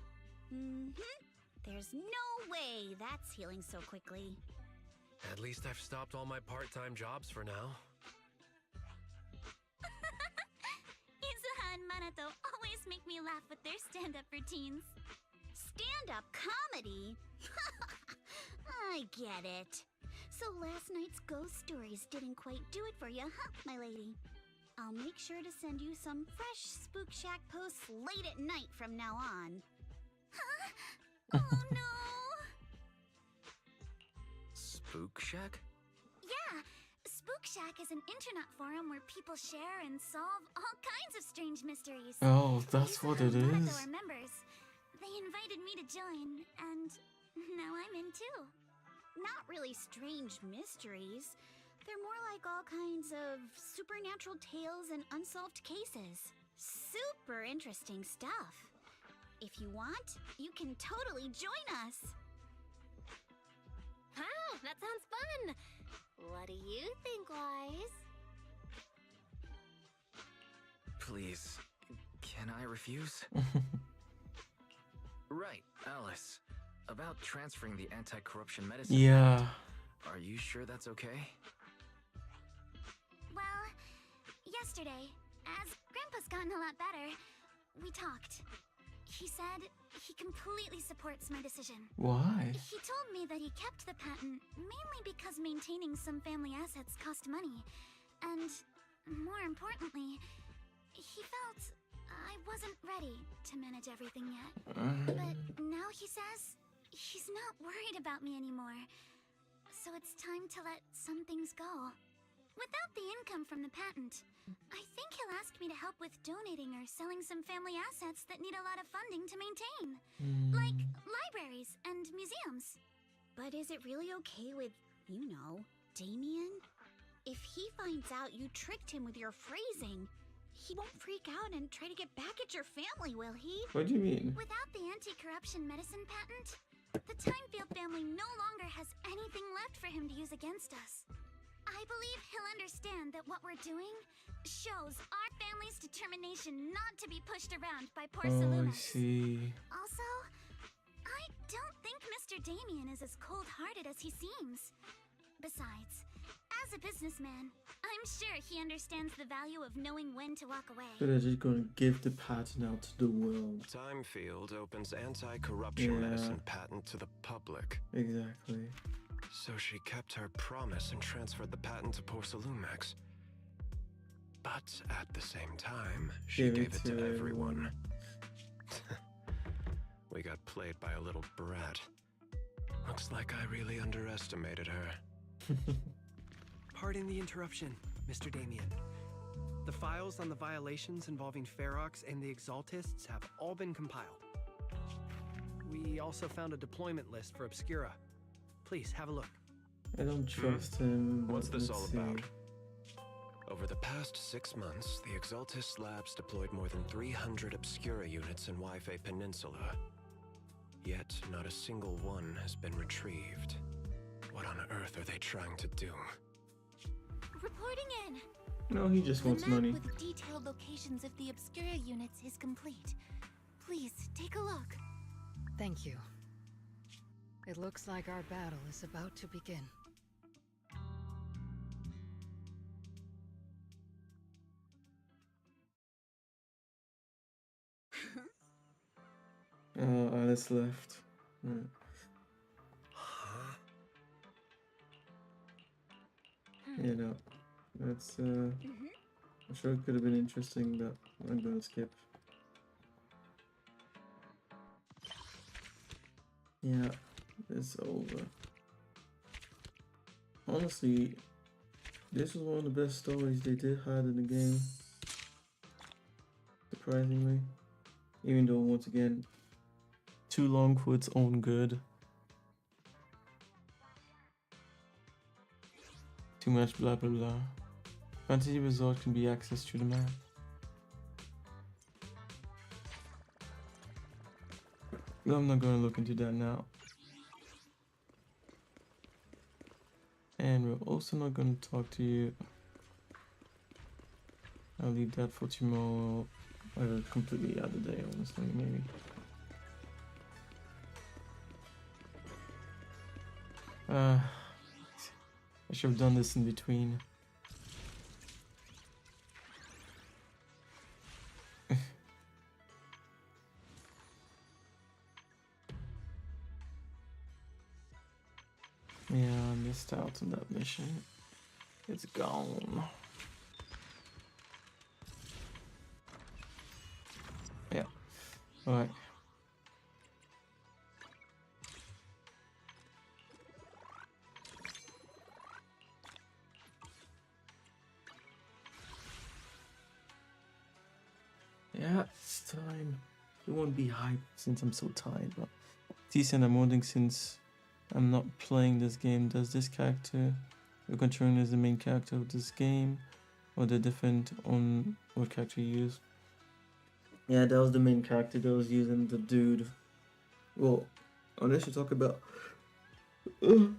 There's no way that's healing so quickly. At least I've stopped all my part-time jobs for now. Yuzuha and Manato always make me laugh with their stand-up routines. Stand-up comedy? I get it. So last night's ghost stories didn't quite do it for you, huh, my lady? I'll make sure to send you some fresh Spook Shack posts late at night from now on. Huh? Oh no! Spook Shack? Yeah! Spook Shack is an internet forum where people share and solve all kinds of strange mysteries. Oh, that's what it is. Are members. They invited me to join, and now I'm in too. Not really strange mysteries. They're more like all kinds of supernatural tales and unsolved cases. Super interesting stuff. If you want, you can totally join us. Wow, that sounds fun! What do you think, Wise? Please, can I refuse? Right, Alice. About transferring the anti-corruption medicine. Yeah. Are you sure that's okay? Well, yesterday, as Grandpa's gotten a lot better, we talked. He said he completely supports my decision. Why? He told me that he kept the patent mainly because maintaining some family assets cost money. And, more importantly, he felt I wasn't ready to manage everything yet. But now he says he's not worried about me anymore. So it's time to let some things go. Without the income from the patent, I think he'll ask me to help with donating or selling some family assets that need a lot of funding to maintain. Like libraries and museums. But is it really okay with, you know, Damien? If he finds out you tricked him with your phrasing, he won't freak out and try to get back at your family, will he? What do you mean? Without the anti-corruption medicine patent, the Timefield family no longer has anything left for him to use against us. I believe he'll understand that what we're doing shows our family's determination not to be pushed around by poor Oh, I Salumex. see. Also, I don't think Mr. Damien is as cold-hearted as he seems. Besides, as a businessman, I'm sure he understands the value of knowing when to walk away. So they're just gonna give the patent out to the world. Timefield opens anti-corruption medicine patent to the public. Exactly. So she kept her promise and transferred the patent to poor Salumex. But at the same time, she gave it to everyone. We got played by a little brat. Looks like I really underestimated her. Pardon the interruption, Mr. Damien. The files on the violations involving Ferox and the Exaltists have all been compiled. We also found a deployment list for Obscura. Please, have a look. I don't trust him. What's this let's all see. about? Over the past 6 months, the Exaltist labs deployed more than 300 Obscura units in Wi-Fi Peninsula. Yet, not a single one has been retrieved. What on earth are they trying to do? Reporting in. No, he just wants money. The map with detailed locations of the Obscura units is complete. Please, take a look. Thank you. It looks like our battle is about to begin. Alice left. Right. You know, that's I'm sure it could have been interesting, but I'm gonna skip. Yeah, it's over. Honestly, this was one of the best stories they did had in the game. Surprisingly. Even though, once again, too long for its own good. Too much blah blah blah. Fantasy resort can be accessed through the map. No, I'm not going to look into that now. And we're also not going to talk to you. I'll leave that for tomorrow. Or completely other day, honestly, maybe. I should have done this in between. Yeah, I missed out on that mission. It's gone. Yeah. Alright. Yeah, it's time. It won't be hype since I'm so tired, but decent. I'm wondering, since I'm not playing this game, does this character you're controlling as the main character of this game, or the different on what character you use? Yeah, that was the main character that was using the dude. Well, unless you talk about if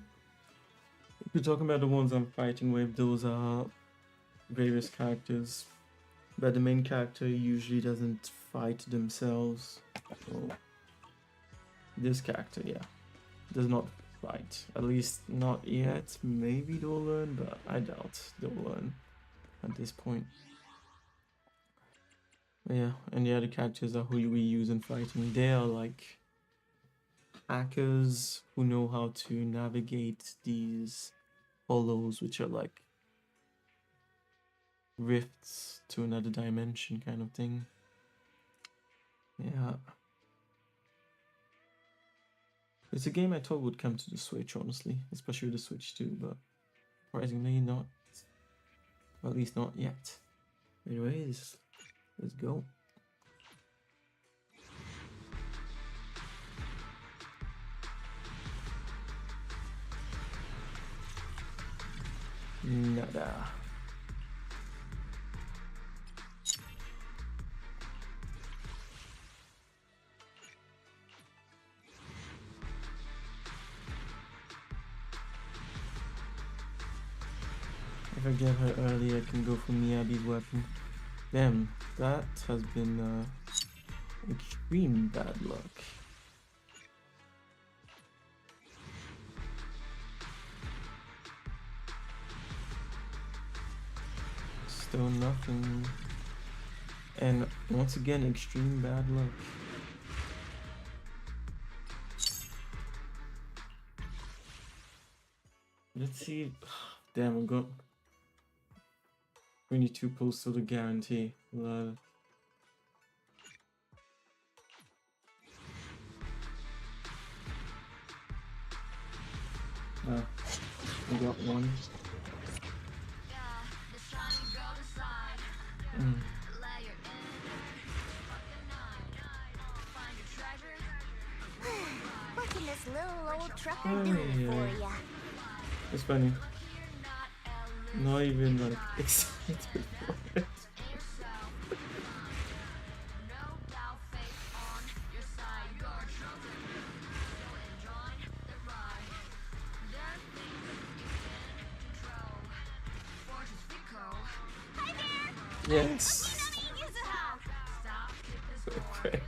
you're talking about the ones I'm fighting with, those are various characters. But the main character usually doesn't fight themselves. So this character, yeah, does not fight. At least not yet. Maybe they'll learn, but I doubt they'll learn at this point. Yeah, and the other characters are who we use in fighting. They are like hackers who know how to navigate these hollows, which are like rifts to another dimension kind of thing. Yeah. It's a game I thought would come to the Switch, honestly, especially the Switch 2, but surprisingly not. Or at least not yet. Anyways, let's go. Nada. If I get her early, I can go for Miyabi's weapon. Damn, that has been extreme bad luck. Still nothing. And once again, extreme bad luck. Let's see. Damn, I got 22 pulls to the guarantee. Love. I got one. What can this little old trucker do for ya? It's funny. Not even like excited for it. Yes. Okay.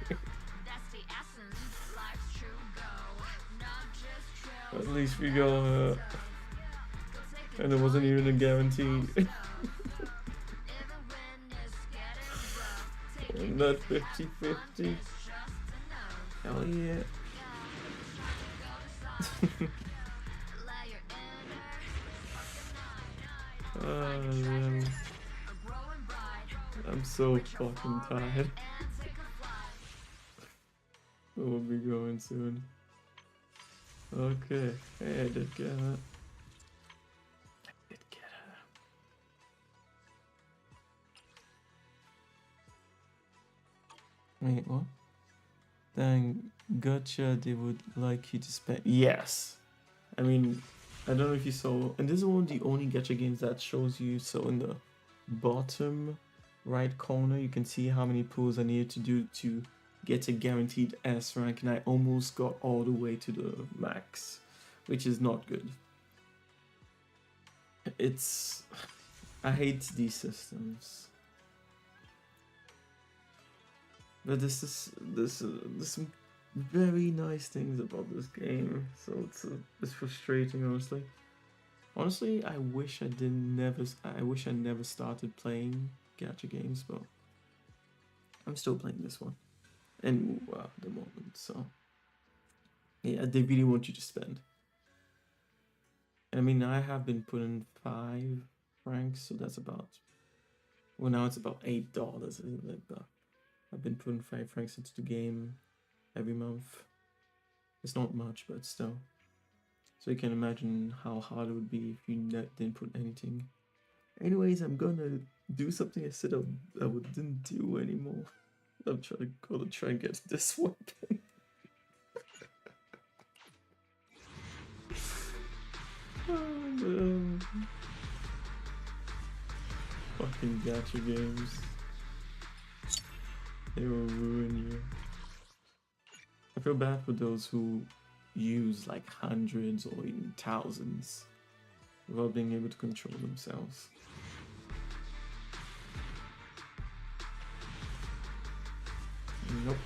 At least we got and it wasn't even a guarantee. Not 50-50. Hell yeah. Oh, man. I'm so fucking tired. We'll be going soon. Okay, hey, I did get her. Wait, what? Dang, gotcha, they would like you to spend. Yes! I mean, I don't know if you saw, and this is one of the only gacha games that shows you, so in the bottom right corner, you can see how many pulls I needed to do to get a guaranteed S rank, and I almost got all the way to the max, which is not good. It's... I hate these systems. But there's some very nice things about this game, so it's frustrating, honestly. Honestly, I wish I never started playing gacha games, but I'm still playing this one, and at the moment, so yeah, they really want you to spend. I mean, I have been putting 5 francs, so that's about, well, now it's about $8, isn't it? But I've been putting 5 francs into the game every month. It's not much, but still. So you can imagine how hard it would be if you didn't put anything. Anyways, I'm gonna do something I said I didn't do anymore. I'm gonna try and get this weapon. Oh no. Fucking gacha games. They will ruin you. I feel bad for those who use like hundreds or even thousands without being able to control themselves. Nope.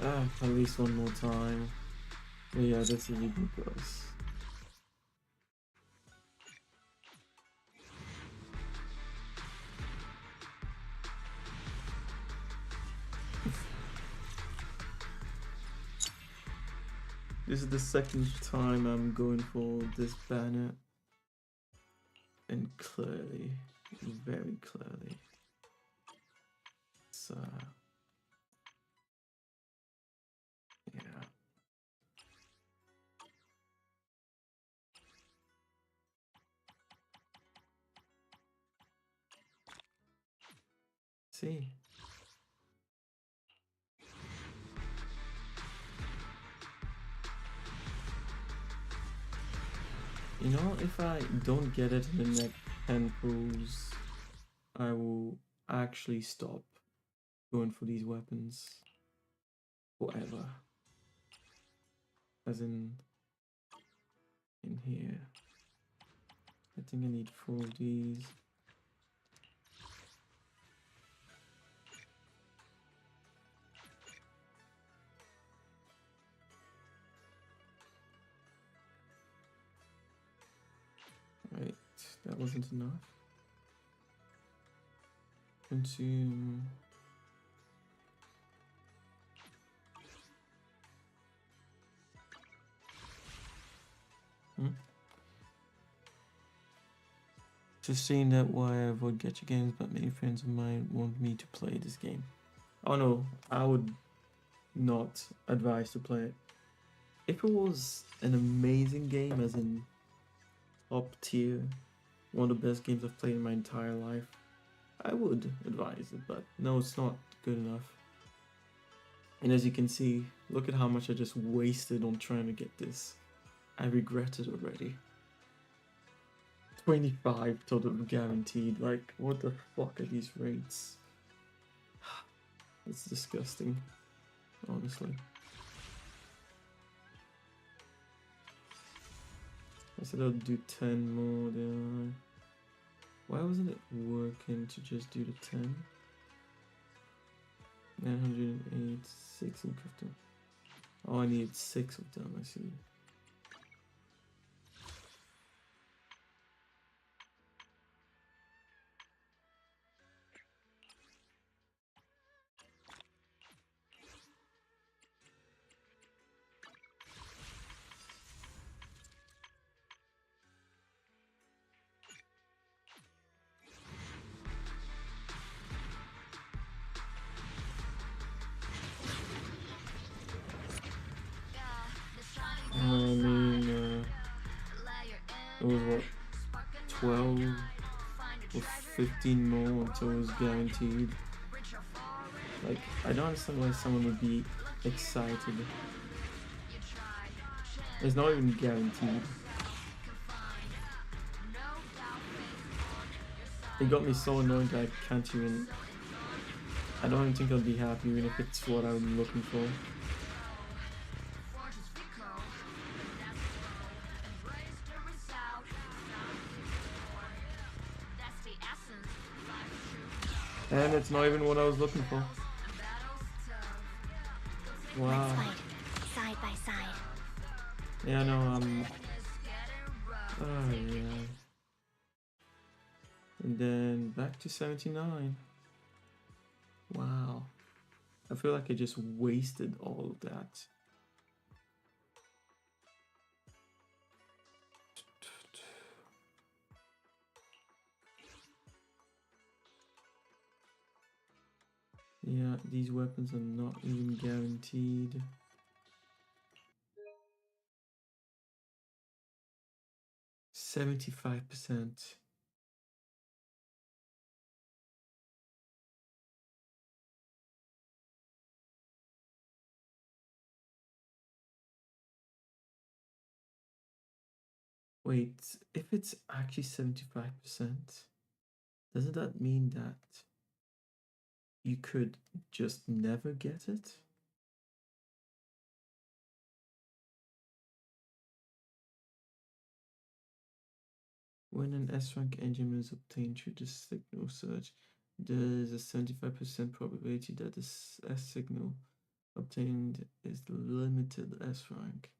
At least one more time. But yeah, this is even close. This is the second time I'm going for this banner. And clearly, very clearly, it's yeah. See. You know, if I don't get it in the next 10 pulls, I will actually stop going for these weapons forever. As in here. I think I need 4 of these. Right, that wasn't enough. Consume. Just saying that why I avoid gacha games, but many friends of mine want me to play this game. Oh no, I would not advise to play it. If it was an amazing game, as in top tier, one of the best games I've played in my entire life, I would advise it, but no, it's not good enough. And as you can see, look at how much I just wasted on trying to get this. I regret it already. 25 total guaranteed, like what the fuck are these rates? It's disgusting, honestly. I said I'll do 10 more, then why wasn't it working to just do the 10? 908, 6 in crypto. Oh, I need 6 of them, I see. It was what, 12 or 15 more until it was guaranteed. Like, I don't understand why someone would be excited. It's not even guaranteed. It got me so annoyed that I can't even... I don't even think I'll be happy even if it's what I'm looking for. And it's not even what I was looking for. Wow. Let's fight side by side. Yeah, no, oh yeah. And then back to 79. Wow. I feel like I just wasted all of that. Yeah, these weapons are not even guaranteed. %75%. Wait, if it's actually 75%, doesn't that mean that you could just never get it? When an S-rank engine is obtained through the signal search, there is a 75% probability that the S signal obtained is the limited S rank.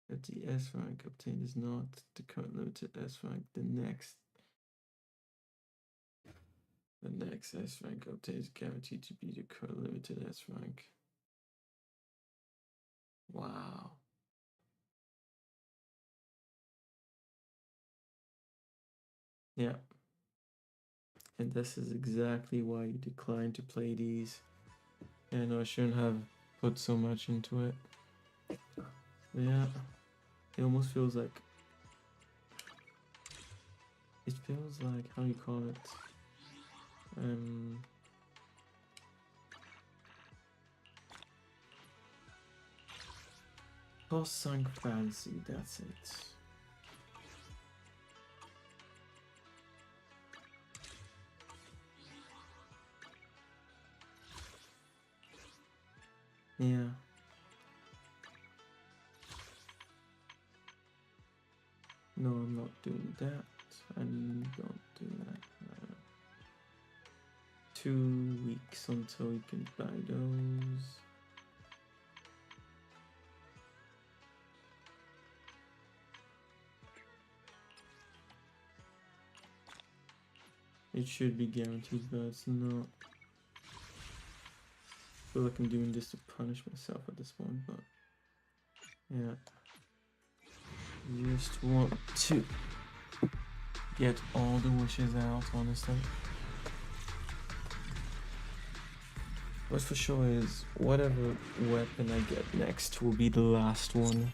If the S rank obtained is not the current limited S rank, the next S rank obtained is guaranteed to be the current limited S rank. Wow. Yeah. And this is exactly why you decline to play these. And I shouldn't have put so much into it. Yeah. It almost feels like... It feels like, how do you call it? Post-sunk fantasy, that's it. Yeah. No, I'm not doing that. I don't do that. 2 weeks until you can buy those. It should be guaranteed, but it's not. I feel like I'm doing this to punish myself at this point, but yeah. Just want to get all the wishes out, honestly. What's for sure is whatever weapon I get next will be the last one.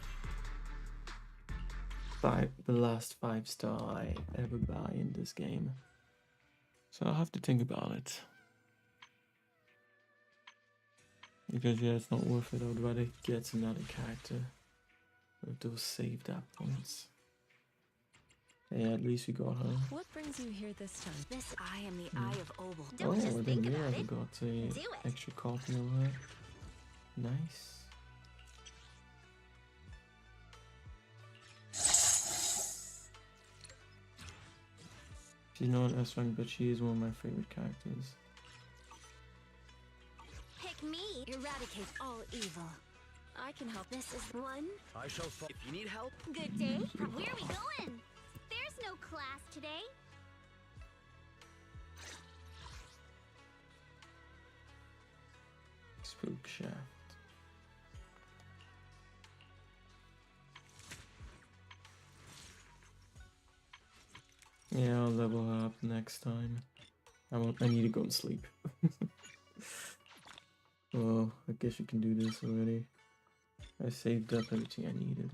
The last 5-star I ever buy in this game. So I'll have to think about it. Because yeah, it's not worth it. I would rather get another character with those saved up points. Yeah, at least we got her. What brings you here this time? This I am the Eye of Obel. Oh, Don't just think about I it. got a extra copy of her. Nice. She's not an S rank, but she is one of my favorite characters. Pick me. Eradicate all evil. I can help. This is one. I shall fall. If you need help, Good day. Where are we going? There's no class today. Spook Shaft. Yeah, I'll level her up next time. I need to go and sleep. Well, I guess you can do this already. I saved up everything I needed.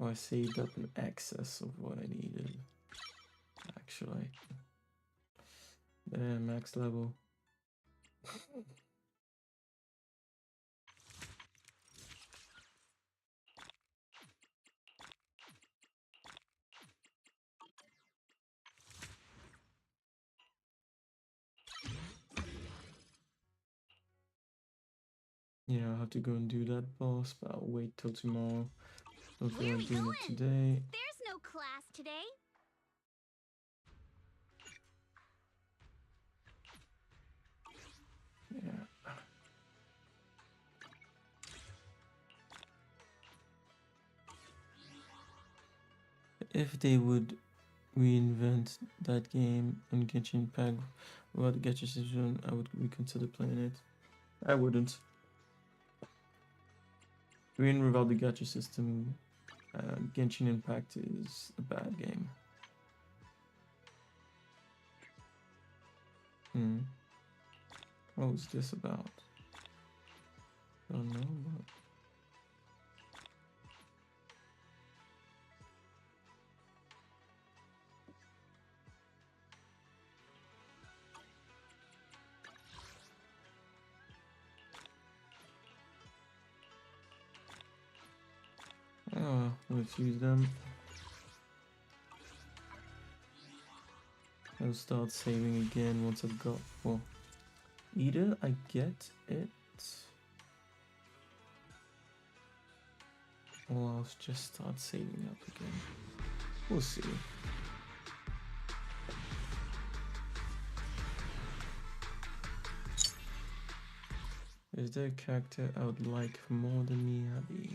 Oh, I saved up in excess of what I needed. Actually. Yeah, max level. Yeah, I'll have to go and do that boss, but I'll wait till tomorrow. Don't feel like doing it today. There's no class today. Yeah. If they would reinvent that game and Genshin Impact without the gacha system, I would reconsider playing it. I wouldn't. Even without the gacha system, Genshin Impact is a bad game. What was this about? Don't know, but... Oh, let's use them. I'll start saving again once I've got... Well, either I get it... or I'll just start saving up again. We'll see. Is there a character I would like more than Miyabi?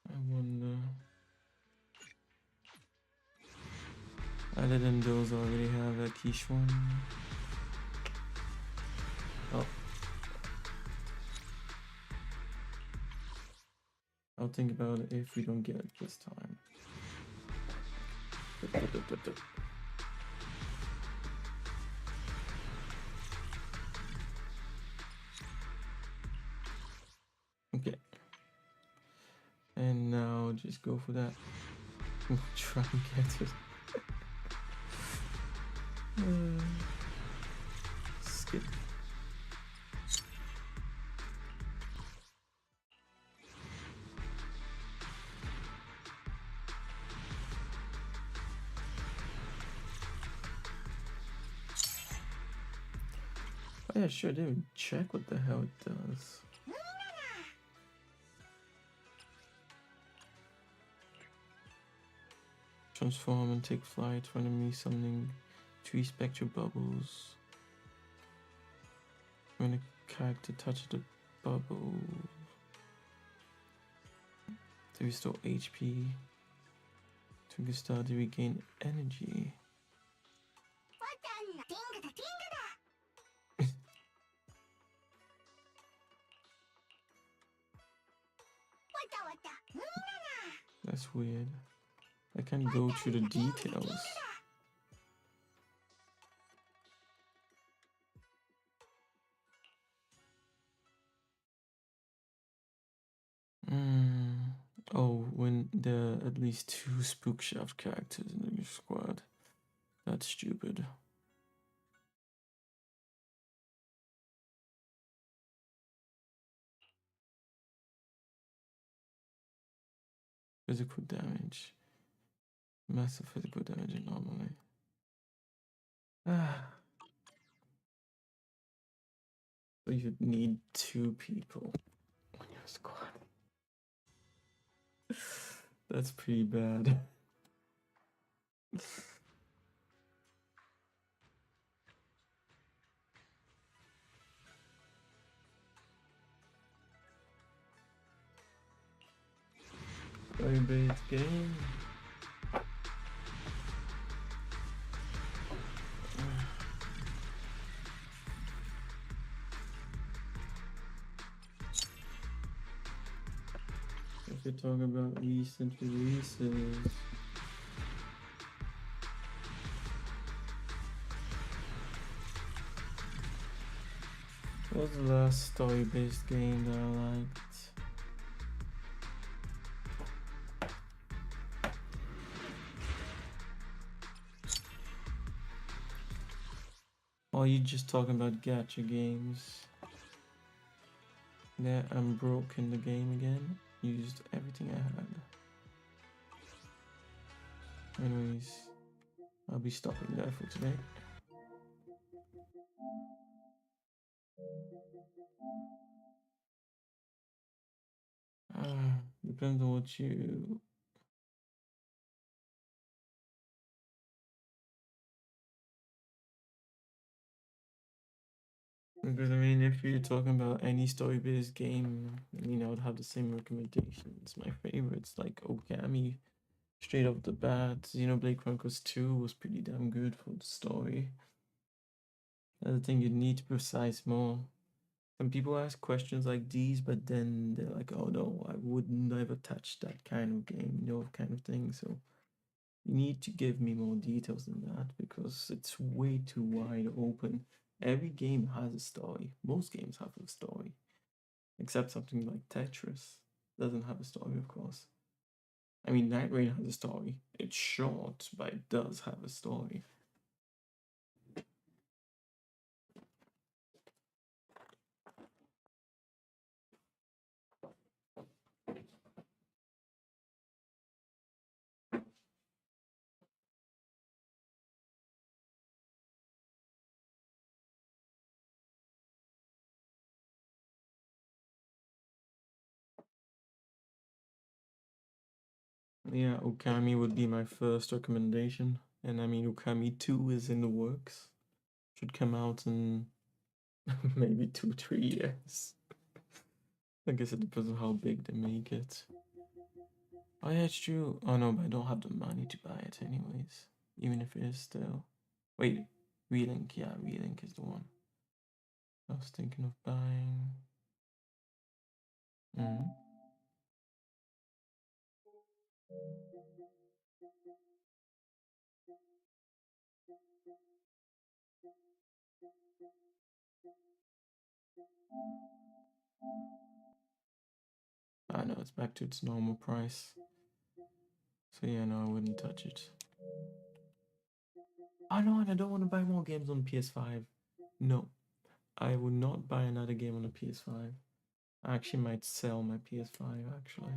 I wonder. Other than those, I already have a quiche one. Oh. I'll think about it if we don't get it this time. Okay. And now just go for that. We'll try and get it. Skip. Oh yeah, sure, didn't even check what the hell it does. Transform and take flight for enemy summoning 3 spectral bubbles. When a character touches the bubble to restore HP. To start to regain energy. That's weird. I can't go through the details. Oh, when there are at least 2 Spookshaft characters in the squad. That's stupid. Physical damage. Massive physical damage anomaly. So you need 2 people on your squad. That's pretty bad. Story-based game. If you're talking about recent releases, what was the last story-based game that I liked? Or are you just talking about gacha games? Yeah, I'm broke in the game again. Used everything I had. Anyways, I'll be stopping there for today. Depends on what you... Because I mean, if you're talking about any story-based game, I mean, I would have the same recommendations. My favorites, like Okami, straight off the bat. Xenoblade Chronicles 2 was pretty damn good for the story. That's the thing, you need to precise more. Some people ask questions like these, but then they're like, oh no, I would never touch that kind of game, kind of thing. So you need to give me more details than that because it's way too wide open. Every game has a story. Most games have a story. Except something like Tetris doesn't have a story, of course. I mean, Night Rain has a story. It's short, but it does have a story. Yeah, Okami would be my first recommendation. And I mean, Okami 2 is in the works. Should come out in maybe 2-3 years. I guess it depends on how big they make it. Oh yeah, it's true. Oh no, but I don't have the money to buy it anyways. Even if it is still... Wait, Relink. Yeah, Relink is the one I was thinking of buying. I know it's back to its normal price. So yeah, no, I wouldn't touch it. Oh no, and I don't want to buy more games on PS5. No, I would not buy another game on a PS5. I actually might sell my PS5 actually.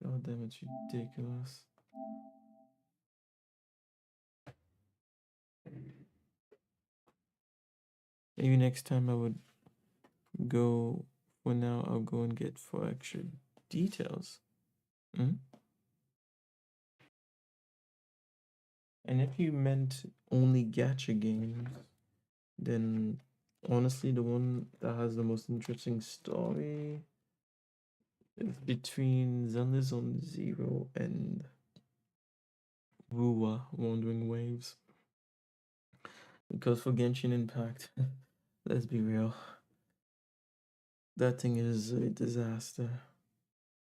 God damn, it's ridiculous. Maybe next time I would go, for now I'll go and get for extra details. And if you meant only gacha games, then honestly the one that has the most interesting story is between Zenless on Zero and Wuwa Wandering Waves. Because for Genshin Impact, let's be real, that thing is a disaster.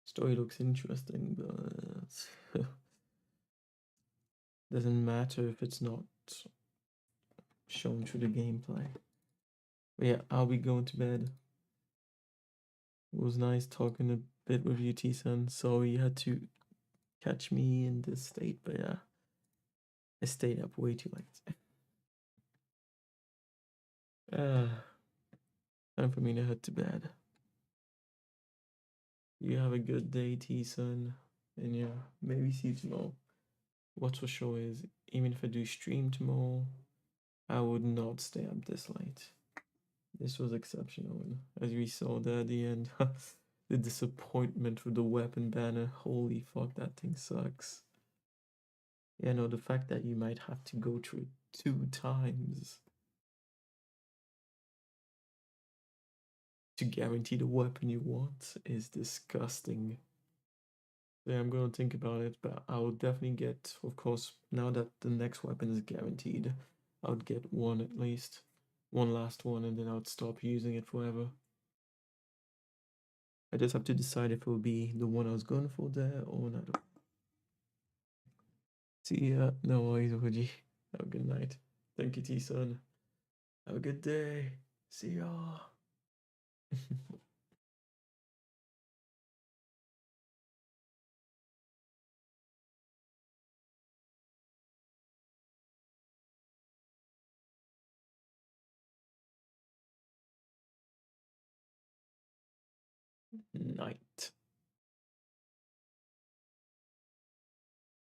Story looks interesting, but doesn't matter if it's not shown through the gameplay. But yeah, I'll be going to bed. It was nice talking a bit with you, T-Sun. Sorry you had to catch me in this state, but yeah, I stayed up way too late. Time for me to head to bed. You have a good day, T-Sun. And yeah, maybe see you tomorrow. What's for sure is, even if I do stream tomorrow, I would not stay up this late. This was exceptional. And as we saw there at the end, the disappointment with the weapon banner. Holy fuck, that thing sucks. Yeah, no, the fact that you might have to go through it 2 times to guarantee the weapon you want is disgusting. Yeah, I'm gonna think about it, but I'll definitely get, of course, now that the next weapon is guaranteed, I would get one at least. One last one, and then I would stop using it forever. I just have to decide if it will be the one I was going for there or another. See ya. No worries, Woody. Have a good night. Thank you, T-Sun. Have a good day. See ya. Night.